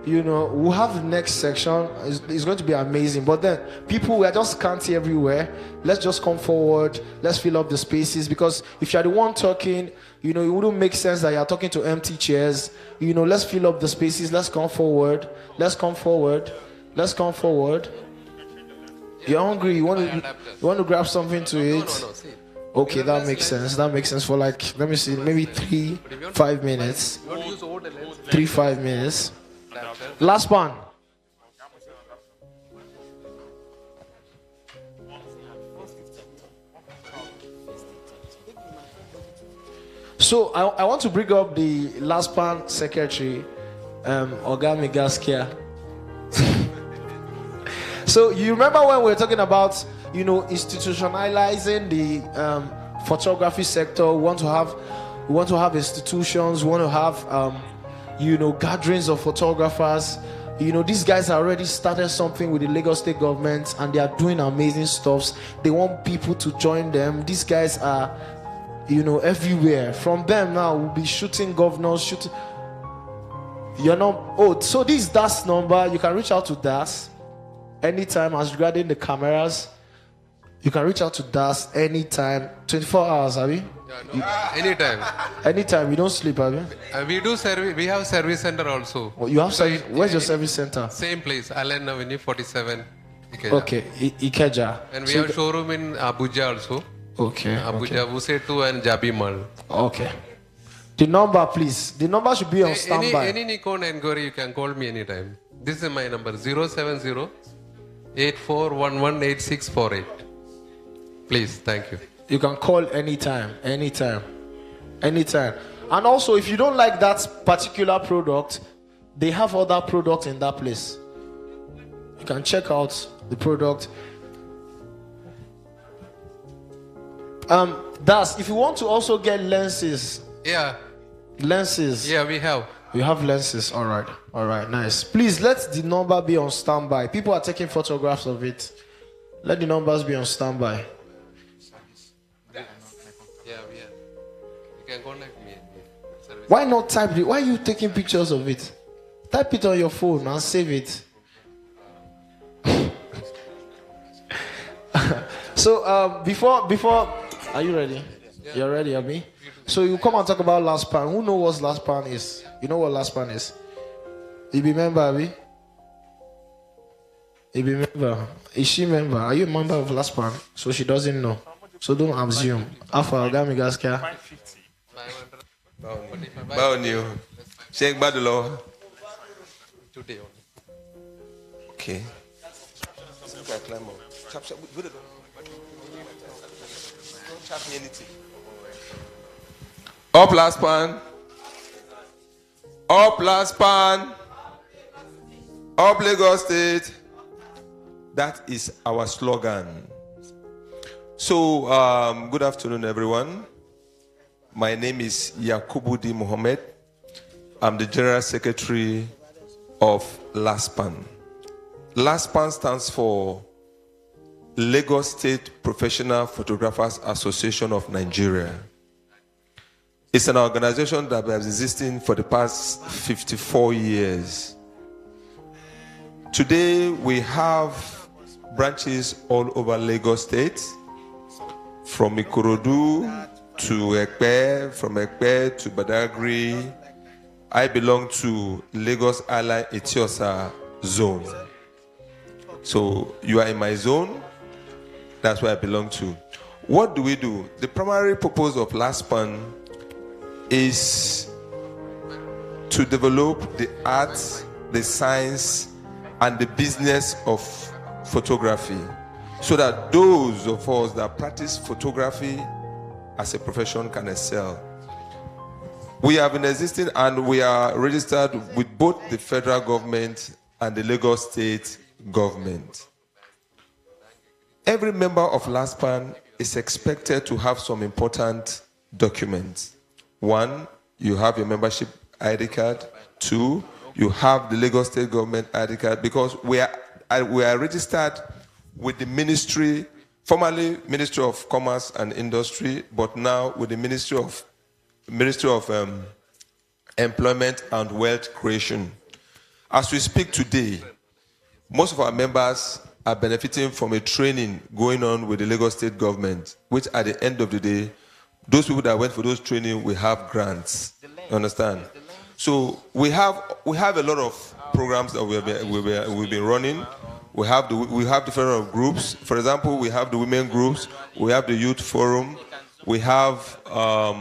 We'll have the next section. It's going to be amazing. But then people, we are just scanty everywhere. Let's just come forward. Let's fill up the spaces, because if you're the one talking, it wouldn't make sense that you're talking to empty chairs. Let's fill up the spaces. Let's come forward. You're hungry. You want to grab something to eat? Okay, that makes sense. That makes sense for like, let me see, maybe 3-5 minutes. 3-5 minutes. Last one. So I want to bring up the last pan secretary, Ogami Gaskia. So you remember when we were talking about, institutionalizing the photography sector? We want to have institutions. We want to have gatherings of photographers. These guys have already started something with the Lagos State government, and they are doing amazing stuff. They want people to join them. These guys are everywhere. From them now, we'll be shooting governors, so this is Das number. You can reach out to Das anytime. As regarding the cameras, you can reach out to Das anytime, 24 hours, Abi. Anytime. Anytime. You don't sleep, Abi. We do service. We have service center also. Oh, you have service. Where's your service center? Same place, Allen Avenue 47. Ikeja. Okay, Ikeja. And we have showroom in Abuja also. Okay. Abuja, Wusetu and Jabi Mall. Okay. The number, please. The number should be on standby. Any Nikon inquiry, you can call me anytime. This is my number, 070-8411-8648. Please, thank you. You can call anytime. And also, if you don't like that particular product, they have other products in that place. You can check out the product. If you want to also get lenses. Yeah. Lenses. Yeah, we have. You have lenses. All right, nice. Please let the number be on standby. People are taking photographs of it. Let the numbers be on standby. Yeah. You can contact me. Why not type it? Why are you taking pictures of it? Type it on your phone and save it. So before, are you ready? Yeah. You're ready, Abi? So you come and talk about last pan. Who knows what last pan is? You know what last pan is? You remember, Abi? You remember? Is she member? Are you a member of last pan? So she doesn't know. So don't assume. Alpha, Ogami Gaskia. Bao nhiêu? Check Badulo. Today only. Okay. Up last pan. Up last pan. Up Lagos State. That is our slogan. So, good afternoon, everyone. My name is Yakubu D. Mohammed. I'm the General Secretary of LASPAN. LASPAN stands for Lagos State Professional Photographers Association of Nigeria. It's an organization that has been existing for the past 54 years. Today, we have branches all over Lagos State, from Ikorodu to Ekpe, from Ekpe to Badagry. I belong to Lagos Island Etiosa zone. So you are in my zone, that's where I belong to. What do we do? The primary purpose of LASPAN is to develop the art, the science, and the business of photography, so that those of us that practice photography as a profession can excel. We have been existing and we are registered with both the federal government and the Lagos State government. Every member of LASPAN is expected to have some important documents. One, you have your membership ID card. Two, you have the Lagos State government ID card, because we are registered with the ministry, formerly Ministry of Commerce and Industry, but now with the Ministry of Employment and Wealth Creation. As we speak today, most of our members are benefiting from a training going on with the Lagos State government, which at the end of the day, those people that went for those training will have grants. You understand? So we have a lot of programs that we've been running. We have different groups. For example, we have the women groups, we have the youth forum, We have a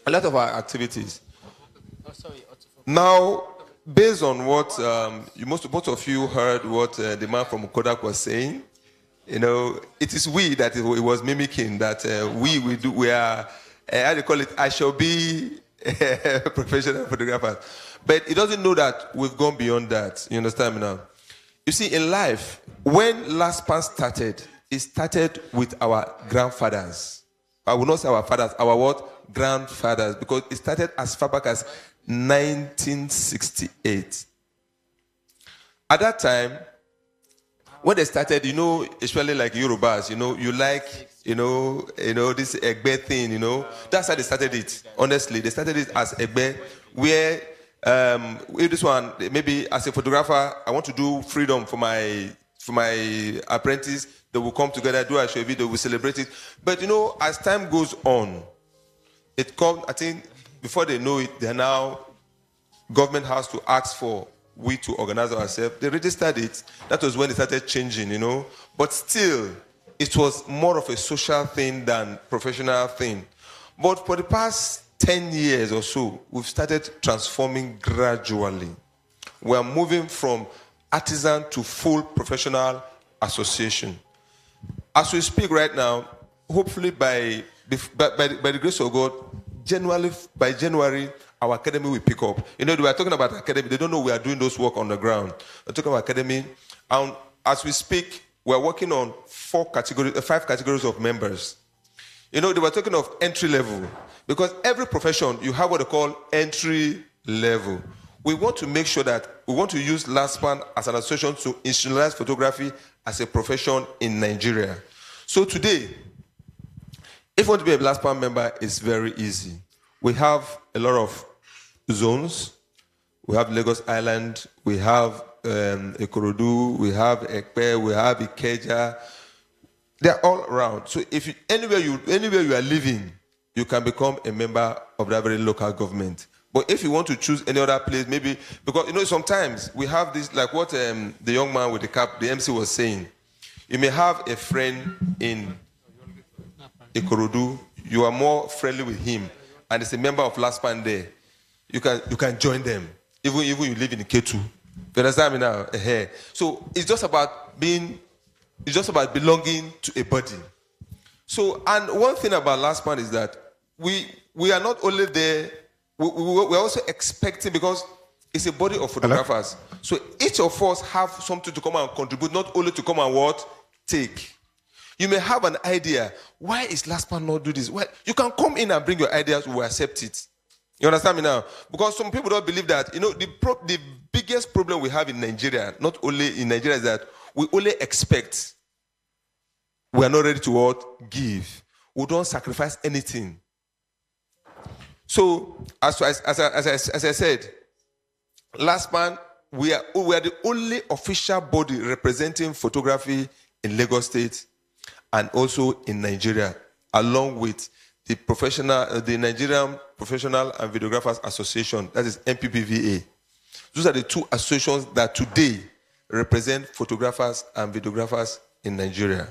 lot of our activities. Now, based on what most of you heard what the man from Kodak was saying, it is we that it was mimicking that we are, how do you call it, I shall be a professional photographer. But it doesn't know that we've gone beyond that. You understand me now? You see, in life, when LASPAN started, it started with our grandfathers. I will not say our fathers, our what? Grandfathers, because it started as far back as 1968. At that time, when they started, especially like Yorubas, you like, this Egbe thing, That's how they started it. Honestly, they started it as Egbe, where this one, maybe as a photographer, I want to do freedom for my apprentice. They will come together, do a show video, we celebrate it. But as time goes on, it comes, I think, before they know it, they're now, government has to ask for we to organize ourselves. They registered it. That was when it started changing, But still, it was more of a social thing than professional thing. But for the past 10 years or so, we've started transforming gradually. We are moving from artisan to full professional association. As we speak right now, hopefully by the grace of God, by January, our academy will pick up. We are talking about academy. They don't know we are doing those work on the ground. We're talking about academy. And as we speak, we're working on 5 categories of members. They were talking of entry level. Because every profession, you have what they call entry level. We want to make sure that we want to use LASPAN as an association to institutionalize photography as a profession in Nigeria. So today, if you want to be a LASPAN member, it's very easy. We have a lot of zones. We have Lagos Island, we have Ikorodu, we have Ekpe, we have Ikeja. They're all around. So if anywhere you are living, you can become a member of that very local government. But if you want to choose any other place, maybe, because sometimes we have this, like what the young man with the cap, the MC was saying. You may have a friend in Ikorodu, you are more friendly with him, and it's a member of LASPAN there. You can join them, even you live in Ketu. You understand me now? So it's just about belonging to a body. So, and one thing about LASPAN is that we are not only there, we're also expecting, because it's a body of photographers. Hello? So each of us have something to come and contribute, not only to come and take. You may have an idea. Why is LASPAN not do this? Well, you can come in and bring your ideas, we will accept it. You understand me now? Because some people don't believe that. The biggest problem we have in Nigeria, not only in Nigeria, is that we only expect. We are not ready to give. We don't sacrifice anything. So, as I said, LASPAN, we are the only official body representing photography in Lagos State and also in Nigeria, along with the Nigerian Professional and Videographers Association, that is NPPVA. Those are the 2 associations that today represent photographers and videographers in Nigeria.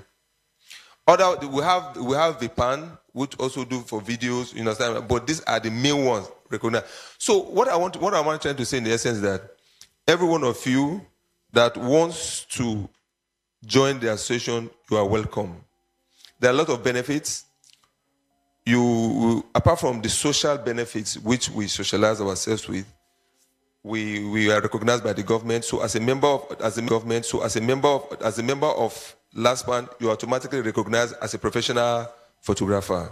We have VPAN, which also do for videos, you understand, but these are the main ones recognized. So what I want to say in the essence is that every one of you that wants to join the association, you are welcome. There are a lot of benefits. Apart from the social benefits which we socialize ourselves with, we are recognized by the government. So as a member of LASPAN, you are automatically recognized as a professional photographer.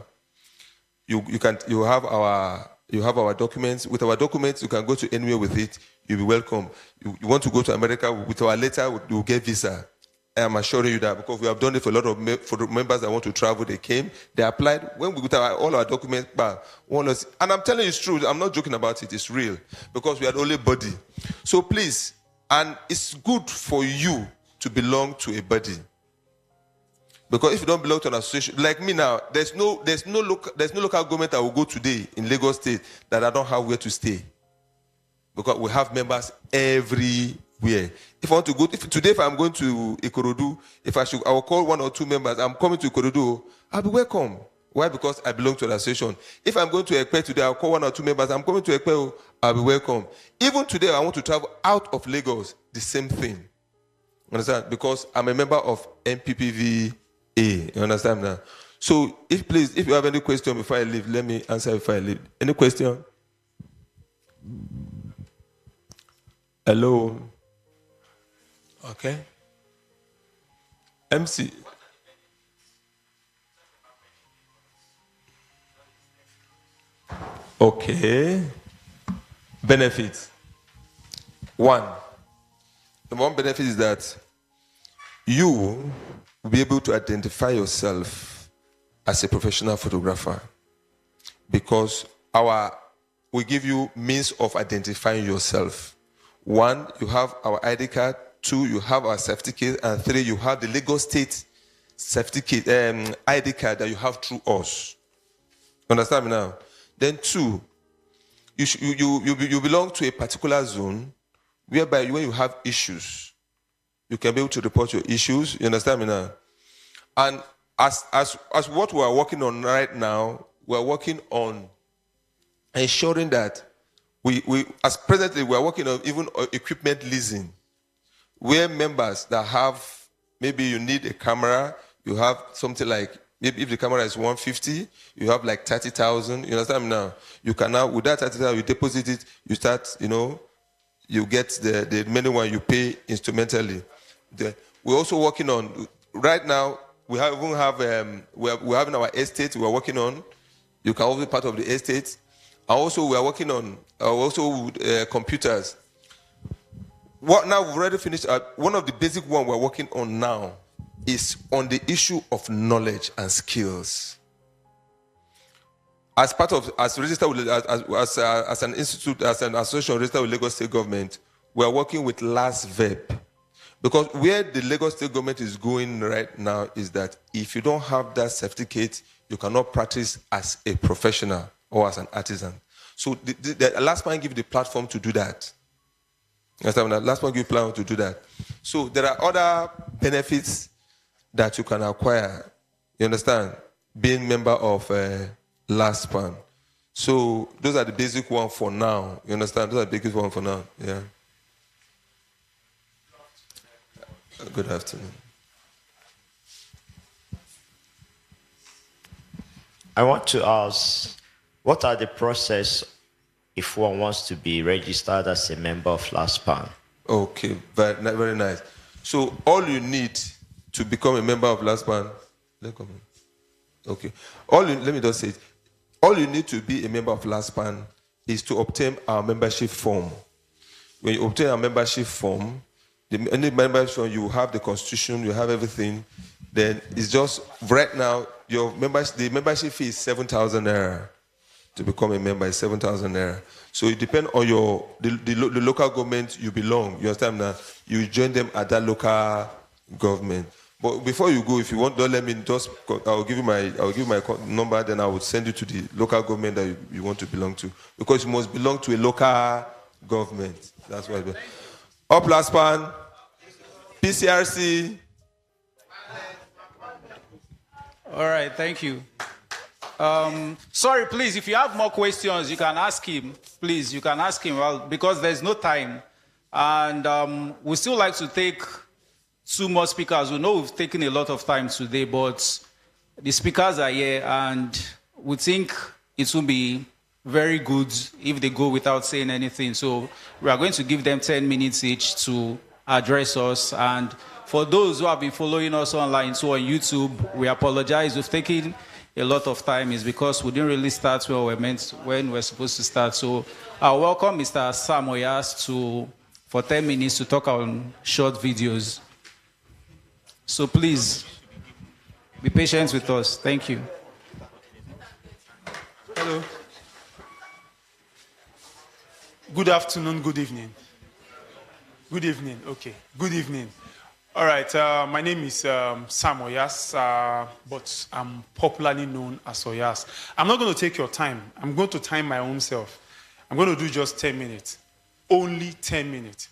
You have our documents. With our documents, you can go to anywhere with it. You'll be welcome. You want to go to America, with our letter, you'll get visa. I am assuring you that, because we have done it for a lot of members that want to travel. They came, they applied. When we got all our documents back, and I'm telling you it's true. I'm not joking about it. It's real, because we are the only body. So please, and it's good for you to belong to a body. Because if you don't belong to an association, like me now, there's no local government I will go today in Lagos State that I don't have where to stay. Because we have members everywhere. If I want to go, if I'm going to Ikorodu, I will call 1 or 2 members. I'm coming to Ikorodu. I'll be welcome. Why? Because I belong to the association. If I'm going to Ekpe today, I'll call 1 or 2 members. I'm coming to Ekpe, I'll be welcome. Even today, I want to travel out of Lagos. The same thing. Understand? Because I'm a member of MPPVA. You understand now? So, if you have any question before I leave, let me answer before I leave. Any question? Hello? Okay. MC. Okay. Benefits. One. Number one benefit is that you will be able to identify yourself as a professional photographer because we give you means of identifying yourself. 1, you have our ID card. 2, you have our certificate. And 3, you have the Lagos State certificate, ID card that you have through us. Understand me now? Then 2, you belong to a particular zone whereby when you have issues, you can be able to report your issues. You understand me now? And as what we are working on right now, we are working on ensuring that as presently we are working on even equipment leasing, where members that have, maybe you need a camera, you have something like, maybe if the camera is 150, you have like 30,000. You understand me now? You can now, with that 30,000, you deposit it, you start, you get the money one you pay instrumentally. We're also working on, right now, we having our estate we're working on. You can also be part of the estate. And also we are working on computers. Now we've already finished. One of the basic one we're working on now is on the issue of knowledge and skills. As registered with, as an institute, as an association registered with Lagos State Government, we are working with last verb. Because where the Lagos State Government is going right now is that if you don't have that certificate, you cannot practice as a professional or as an artisan. So the last point give the platform to do that. Last one give you platform to do that. So there are other benefits that you can acquire. You understand? Being member of LastPan. So those are the basic ones for now. You understand? Those are the basic ones for now. Yeah. Good afternoon. I want to ask, what are the process if one wants to be registered as a member of LastPan? Okay, very nice. So all you need to become a member of LastPan, okay. Let me just say it. All you need to be a member of LastPan is to obtain our membership form. When you obtain our membership form, any membership form, you have the constitution, you have everything. Then it's just right now the membership fee is 7,000 naira. To become a member is 7,000 naira. So it depends on the local government you belong. You understand that? You join them at that local government. But before you go, if you want, don't let me just. I'll give you my number. Then I will send you to the local government that you want to belong to, because you must belong to a local government. That's why. Up LastPan, PCRiC. All right, thank you. Sorry, please, if you have more questions, you can ask him. Please, you can ask him, well, because there's no time. And we still like to take 2 more speakers. We know we've taken a lot of time today, but the speakers are here, and we think it will be very good if they go without saying anything. So we are going to give them 10 minutes each to address us. And for those who have been following us online, so on YouTube, we apologize. We've taken a lot of time. Is because we didn't really start when we're supposed to start. So I welcome Mr. Sam Oyas for 10 minutes to talk on short videos. So please, be patient with us. Thank you. Hello. Good afternoon, good evening. Good evening, okay. Good evening. All right, my name is Sam Oyas, but I'm popularly known as Oyas. I'm not going to take your time. I'm going to time my own self. I'm going to do just 10 minutes. Only 10 minutes.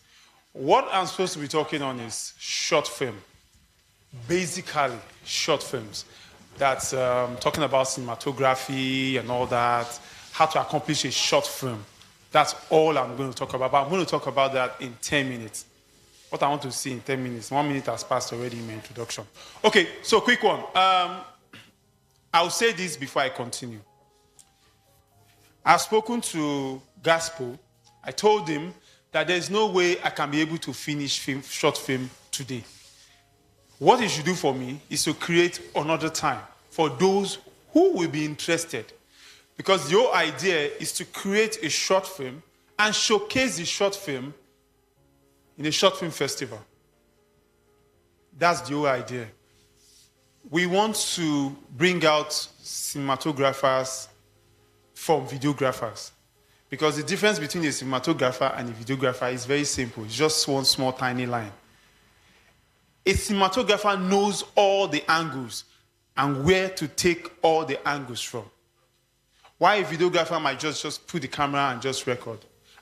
What I'm supposed to be talking on is short film. Basically, short films. that's talking about cinematography and all that, how to accomplish a short film. That's all I'm going to talk about. But I'm going to talk about that in 10 minutes. What I want to see in 10 minutes. 1 minute has passed already in my introduction. Okay, so quick one. I'll say this before I continue. I've spoken to Gaspo. I told him that there's no way I can be able to finish short film today. What he should do for me is to create another time for those who will be interested. Because your idea is to create a short film and showcase the short film in a short film festival. That's the whole idea. We want to bring out cinematographers from videographers. Because the difference between a cinematographer and a videographer is very simple. It's just one small tiny line. A cinematographer knows all the angles and where to take all the angles from. Why a videographer might just put the camera and just record.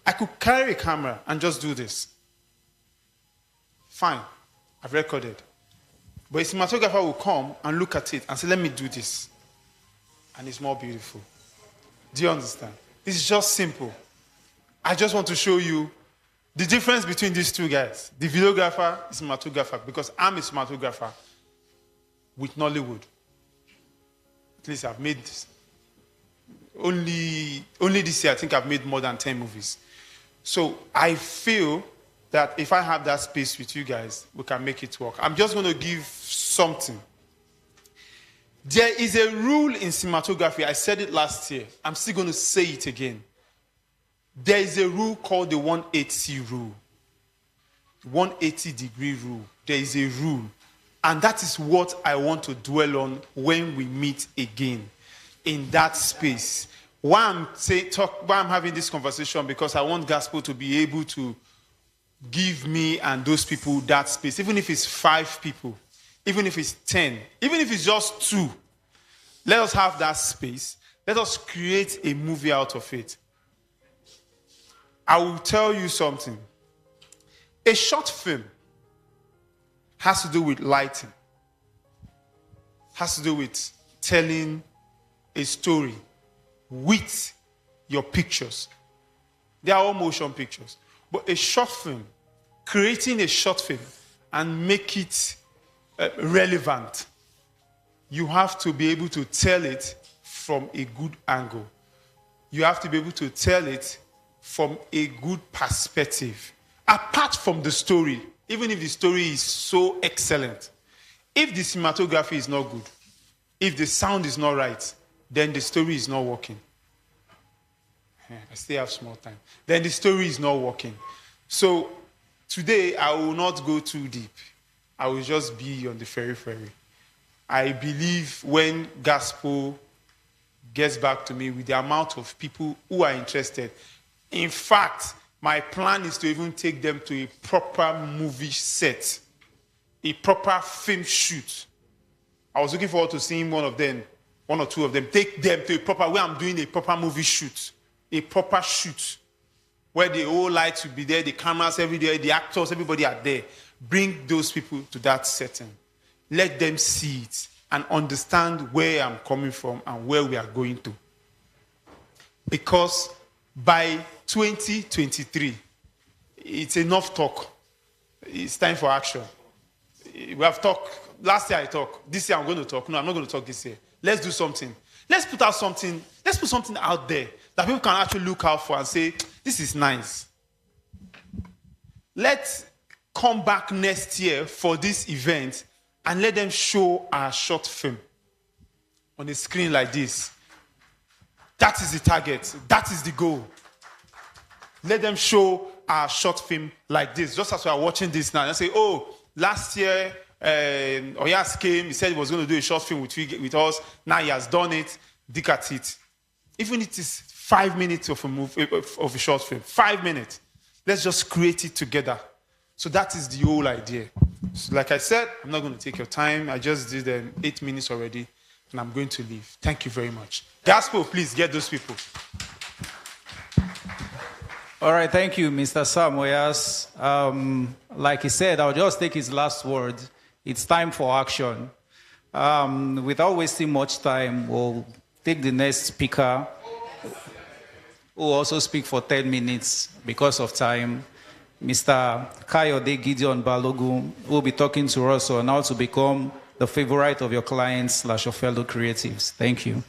I could carry a camera and just do this. Fine, I've recorded. But a cinematographer will come and look at it and say, let me do this. And it's more beautiful. Do you understand? It's just simple. I just want to show you the difference between these two guys. The videographer is a cinematographer, because I'm a cinematographer with Nollywood. At least I've made only this year, I think I've made more than 10 movies. So I feel that if I have that space with you guys, we can make it work. I'm just going to give something. There is a rule in cinematography. I said it last year. I'm still going to say it again. There is a rule called the 180 rule. 180-degree rule. There is a rule. And that is what I want to dwell on when we meet again in that space. Why I'm having this conversation, because I want Gospel to be able to give me and those people that space, even if it's 5 people, even if it's 10, even if it's just 2. Let us have that space. Let us create a movie out of it. I will tell you something. A short film has to do with lighting, has to do with telling a story with your pictures. They are all motion pictures. But a short film, creating a short film and make it relevant, you have to be able to tell it from a good angle. You have to be able to tell it from a good perspective. Apart from the story, even if the story is so excellent, if the cinematography is not good, if the sound is not right, then the story is not working. I still have small time. Then the story is not working. So today I will not go too deep. I will just be on the ferry. I believe when Gaspo gets back to me with the amount of people who are interested, in fact, my plan is to even take them to a proper movie set, a proper film shoot. I was looking forward to seeing one or two of them, take them to a proper, where I'm doing a proper movie shoot, a proper shoot, where the whole lights will be there, the cameras everywhere, the actors, everybody are there. Bring those people to that setting. Let them see it and understand where I'm coming from and where we are going to. Because by 2023, it's enough talk. It's time for action. We have talked. Last year I talked. This year I'm going to talk. No, I'm not going to talk this year. Let's do something. Let's put out something. Let's put something out there that people can actually look out for and say, this is nice. Let's come back next year for this event and let them show our short film on a screen like this. That is the target. That is the goal. Let them show our short film like this. Just as we are watching this now, and say, oh, last year, Oyas came, he said he was going to do a short film with us. Now he has done it. Look at it. Even if it is 5 minutes of a short film, 5 minutes, let's just create it together. So that is the whole idea. So like I said, I'm not going to take your time. I just did 8 minutes already, and I'm going to leave. Thank you very much. Gospel, please get those people. All right, thank you, Mr. Samoyas. Like he said, I'll just take his last word. It's time for action. Without wasting much time, we'll take the next speaker, who will also speak for 10 minutes because of time. Mr. Kayode Gideon Balogun will be talking to us on how to become the favorite of your clients / your fellow creatives. Thank you.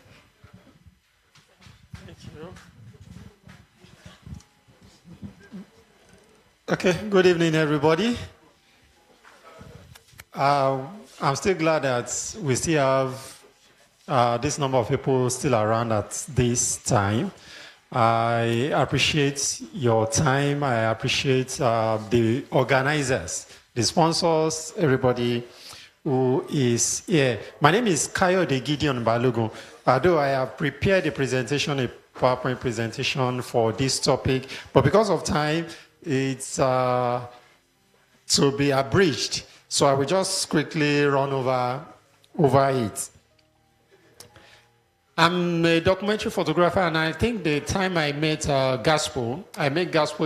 Okay, good evening, everybody. I'm still glad that we still have this number of people still around at this time. I appreciate your time. I appreciate the organizers, the sponsors, everybody who is here. My name is Kayode Gideon Balogun. Although I have prepared a presentation, a PowerPoint presentation for this topic, but because of time, it's to be abridged. So I will just quickly run over it. I'm a documentary photographer, and I think the time I met Gaspo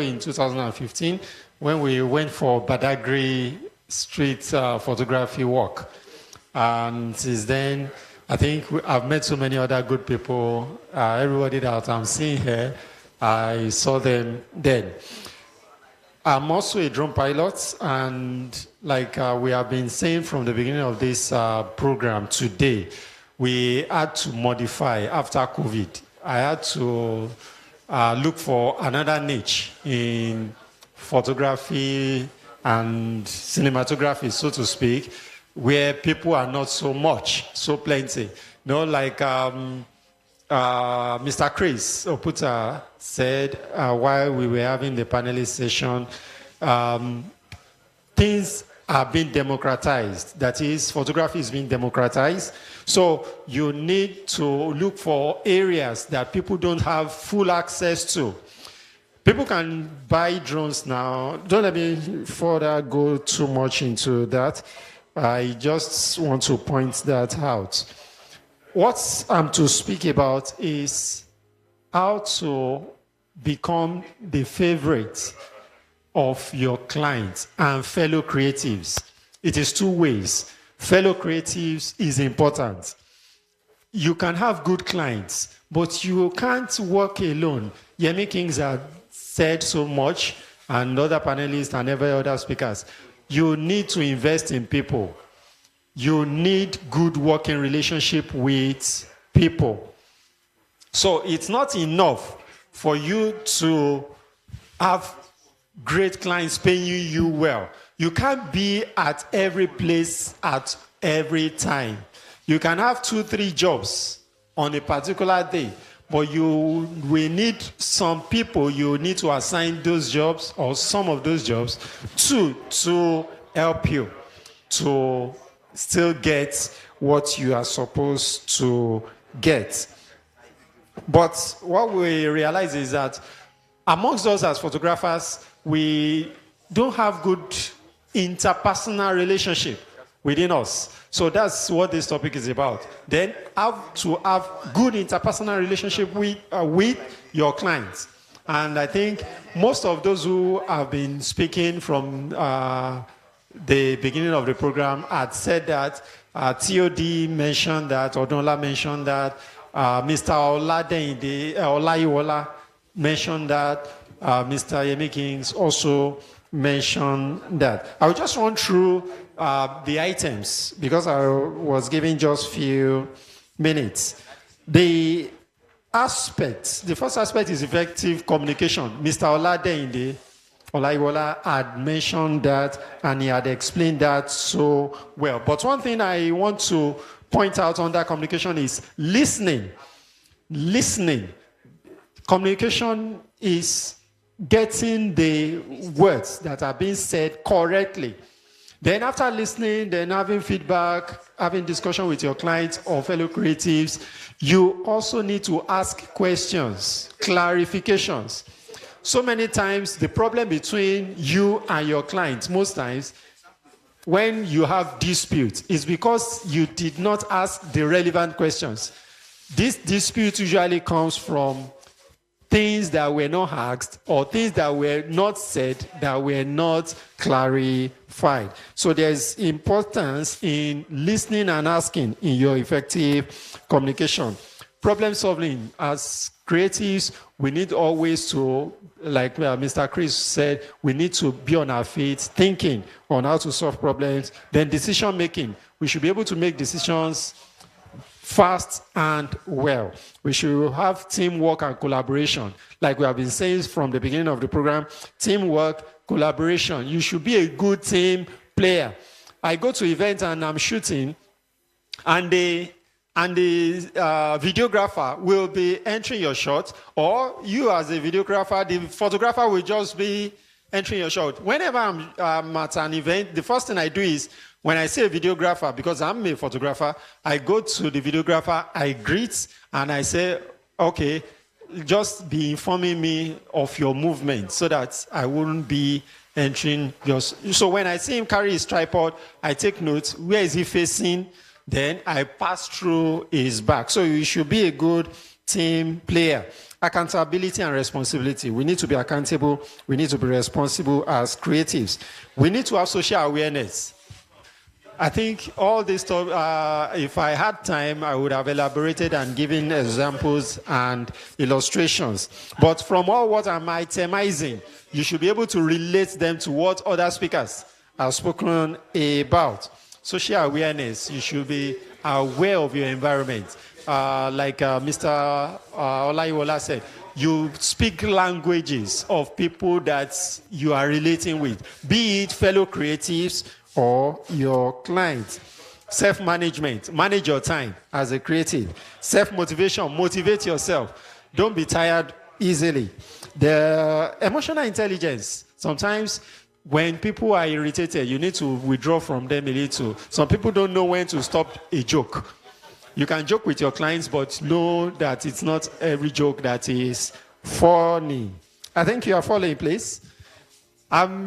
in 2015 when we went for Badagry street photography walk. And since then, I think I've met so many other good people. Everybody that I'm seeing here, I saw them then. I'm also a drone pilot, and like we have been saying from the beginning of this program today, we had to modify after COVID. I had to look for another niche in photography and cinematography, so to speak, where people are not so plenty. You know, like Mr. Chris Oputa said while we were having the panelist session, things are being democratized. That is, photography is being democratized. So you need to look for areas that people don't have full access to. People can buy drones now. Don't let me further go too much into that. I just want to point that out. What I'm to speak about is how to become the favorite of your clients and fellow creatives. It is two ways. Fellow creatives is important. You can have good clients, but you can't work alone. Yemi Kings have said so much, and other panelists and every other speakers. You need to invest in people. You need good working relationship with people. So it's not enough for you to have great clients paying you well. You can't be at every place at every time. You can have 2-3 jobs on a particular day, but you will need some people you need to assign those jobs or some of those jobs to help you to still get what you are supposed to get. But what we realize is that amongst us as photographers, we don't have good interpersonal relationship within us. So that's what this topic is about. Then have to have good interpersonal relationship with your clients. And I think most of those who have been speaking from the beginning of the program had said that. TOD mentioned that, Odola mentioned that, Mr. Olaiwola mentioned that, Mr. Yemi Kings also mentioned that. I will just run through the items because I was given just few minutes. The first aspect is effective communication. Mr. Olaiwola had mentioned that, and he had explained that so well. But one thing I want to point out under communication is listening. Listening. Communication is getting the words that are being said correctly. Then after listening, then having feedback, having discussion with your clients or fellow creatives, you also need to ask questions, clarifications. So many times, the problem between you and your clients, most times, when you have dispute, is because you did not ask the relevant questions. This dispute usually comes from things that were not asked or things that were not said that were not clarified. So there's importance in listening and asking in your effective communication. Problem solving, as creatives, we need always to, like Mr. Chris said, we need to be on our feet, thinking on how to solve problems. Then decision making, we should be able to make decisions fast and well. We should have teamwork and collaboration. Like we have been saying from the beginning of the program, teamwork, collaboration. You should be a good team player. I go to events and I'm shooting, and the videographer will be entering your shot, or you as a videographer, the photographer will just be entering your shot. Whenever I'm at an event, the first thing I do is, when I see a videographer, because I'm a photographer, I go to the videographer, I greet, and I say, okay, just be informing me of your movement so that I wouldn't be entering your... So when I see him carry his tripod, I take notes. Where is he facing? Then I pass through his back. So you should be a good team player. Accountability and responsibility. We need to be accountable. We need to be responsible as creatives. We need to have social awareness. I think all this stuff, if I had time, I would have elaborated and given examples and illustrations. But from all what I'm itemizing, you should be able to relate them to what other speakers have spoken about. Social awareness, you should be aware of your environment. Like Mr. Olayiwola said, you speak languages of people that you are relating with, be it fellow creatives or your clients. Self-management, manage your time as a creative. Self-motivation, motivate yourself. Don't be tired easily. The emotional intelligence, sometimes when people are irritated, you need to withdraw from them a little. Some people don't know when to stop a joke. You can joke with your clients, but know that it's not every joke that is funny. I think you are following in place.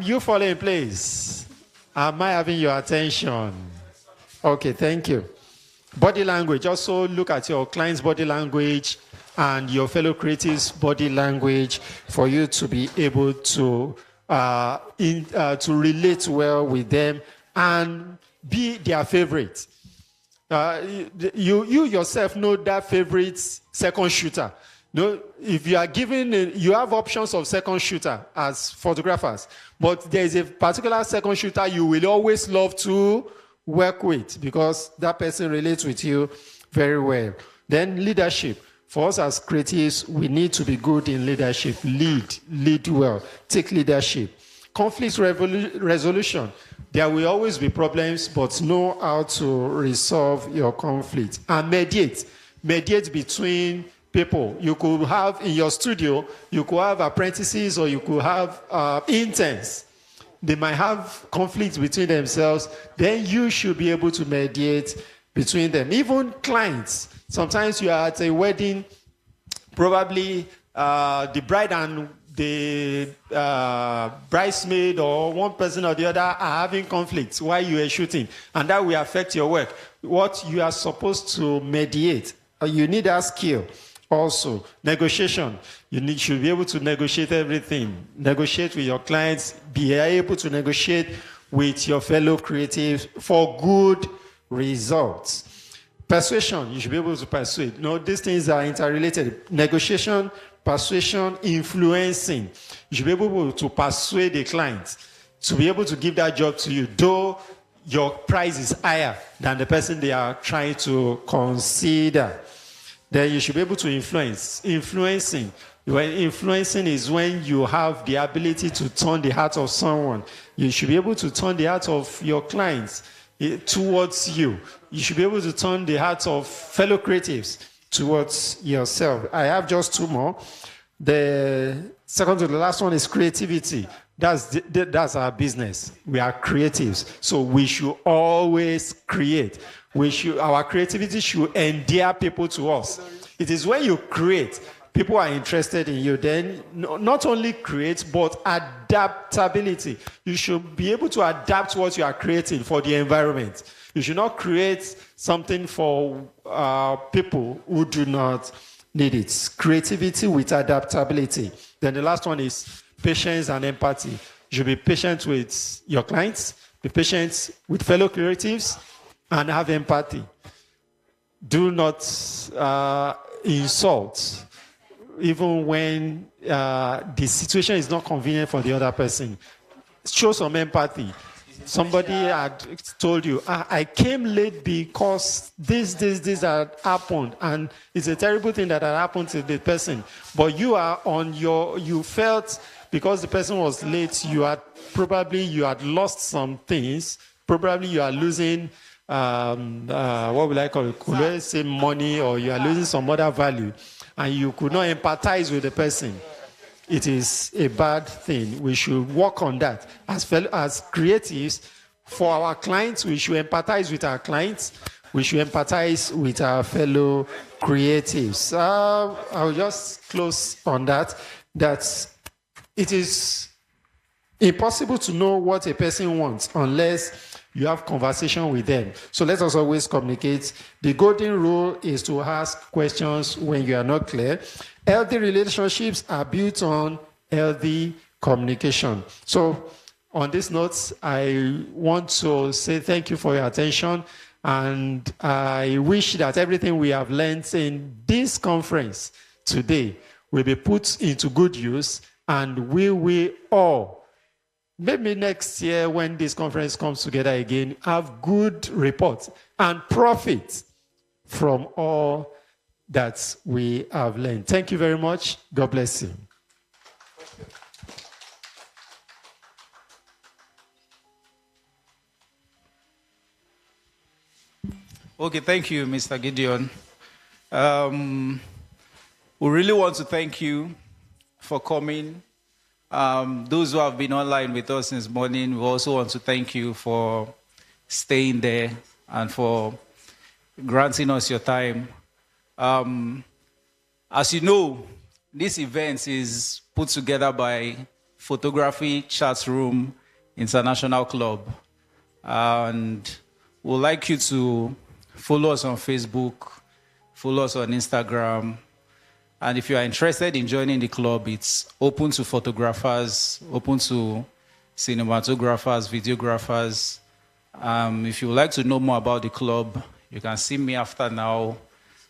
You following in place? Am I having your attention? Okay, thank you. Body language. Also look at your client's body language and your fellow creatives' body language for you to be able to relate well with them and be their favorite. You yourself know that favorite second shooter. No, if you are given, you have options of second shooter as photographers, but there is a particular second shooter you will always love to work with because that person relates with you very well. Then leadership. For us as creatives, we need to be good in leadership. Lead well, take leadership. Conflict resolution. There will always be problems, but know how to resolve your conflict. And mediate. Mediate between people. You could have in your studio, you could have apprentices or you could have interns. They might have conflicts between themselves. Then you should be able to mediate between them. Even clients. Sometimes you are at a wedding, probably the bride and the bridesmaid or one person or the other are having conflicts while you are shooting, and that will affect your work. What you are supposed to mediate, you need that skill. Also, negotiation. You should be able to negotiate everything. Negotiate with your clients. Be able to negotiate with your fellow creatives for good results. Persuasion. You should be able to persuade. No, these things are interrelated. Negotiation, persuasion, influencing. You should be able to persuade a client to be able to give that job to you, though your price is higher than the person they are trying to consider. Then you should be able to influence. Influencing. When influencing is when you have the ability to turn the heart of someone. You should be able to turn the heart of your clients towards you. You should be able to turn the hearts of fellow creatives towards yourself. I have just two more. The second to the last one is creativity. That's our business. We are creatives. So we should always create. Our creativity should endear people to us. It is when you create, people are interested in you. Then not only create, but adaptability. You should be able to adapt what you are creating for the environment. You should not create something for people who do not need it. Creativity with adaptability. Then the last one is patience and empathy. You should be patient with your clients, be patient with fellow creatives, and have empathy. Do not insult, even when the situation is not convenient for the other person. Show some empathy. Somebody had told you, I came late because this had happened, and it's a terrible thing that had happened to the person. But you felt because the person was late, you had lost some things. Probably you are losing, what would I call it? Could I say money, or you are losing some other value, and you could not empathize with the person. It is a bad thing. We should work on that. As creatives, for our clients, we should empathize with our clients. We should empathize with our fellow creatives. I'll just close on that. That it is impossible to know what a person wants unless you have conversation with them. So let us always communicate. The golden rule is to ask questions when you are not clear. Healthy relationships are built on healthy communication. So on this note, I want to say thank you for your attention, and I wish that everything we have learned in this conference today will be put into good use, and we will all, maybe next year when this conference comes together again, have good reports and profit from all that we have learned. Thank you very much. God bless you. Okay, thank you, Mr. Gideon. We really want to thank you for coming. Those who have been online with us since morning, we also want to thank you for staying there and for granting us your time. As you know, this event is put together by Photography Chat Room International Club. And we'd like you to follow us on Facebook, follow us on Instagram. And if you are interested in joining the club, it's open to photographers, open to cinematographers, videographers. If you would like to know more about the club, you can see me after now.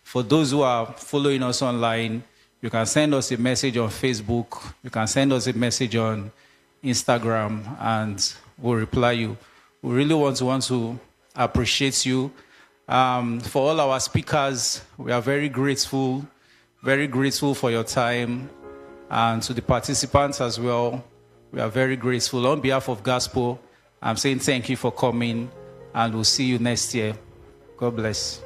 For those who are following us online, you can send us a message on Facebook, you can send us a message on Instagram, and we'll reply you. We really want to appreciate you. For all our speakers, we are very grateful for your time. And to the participants as well, we are very grateful. On behalf of Gospel, I'm saying thank you for coming, and we'll see you next year. God bless.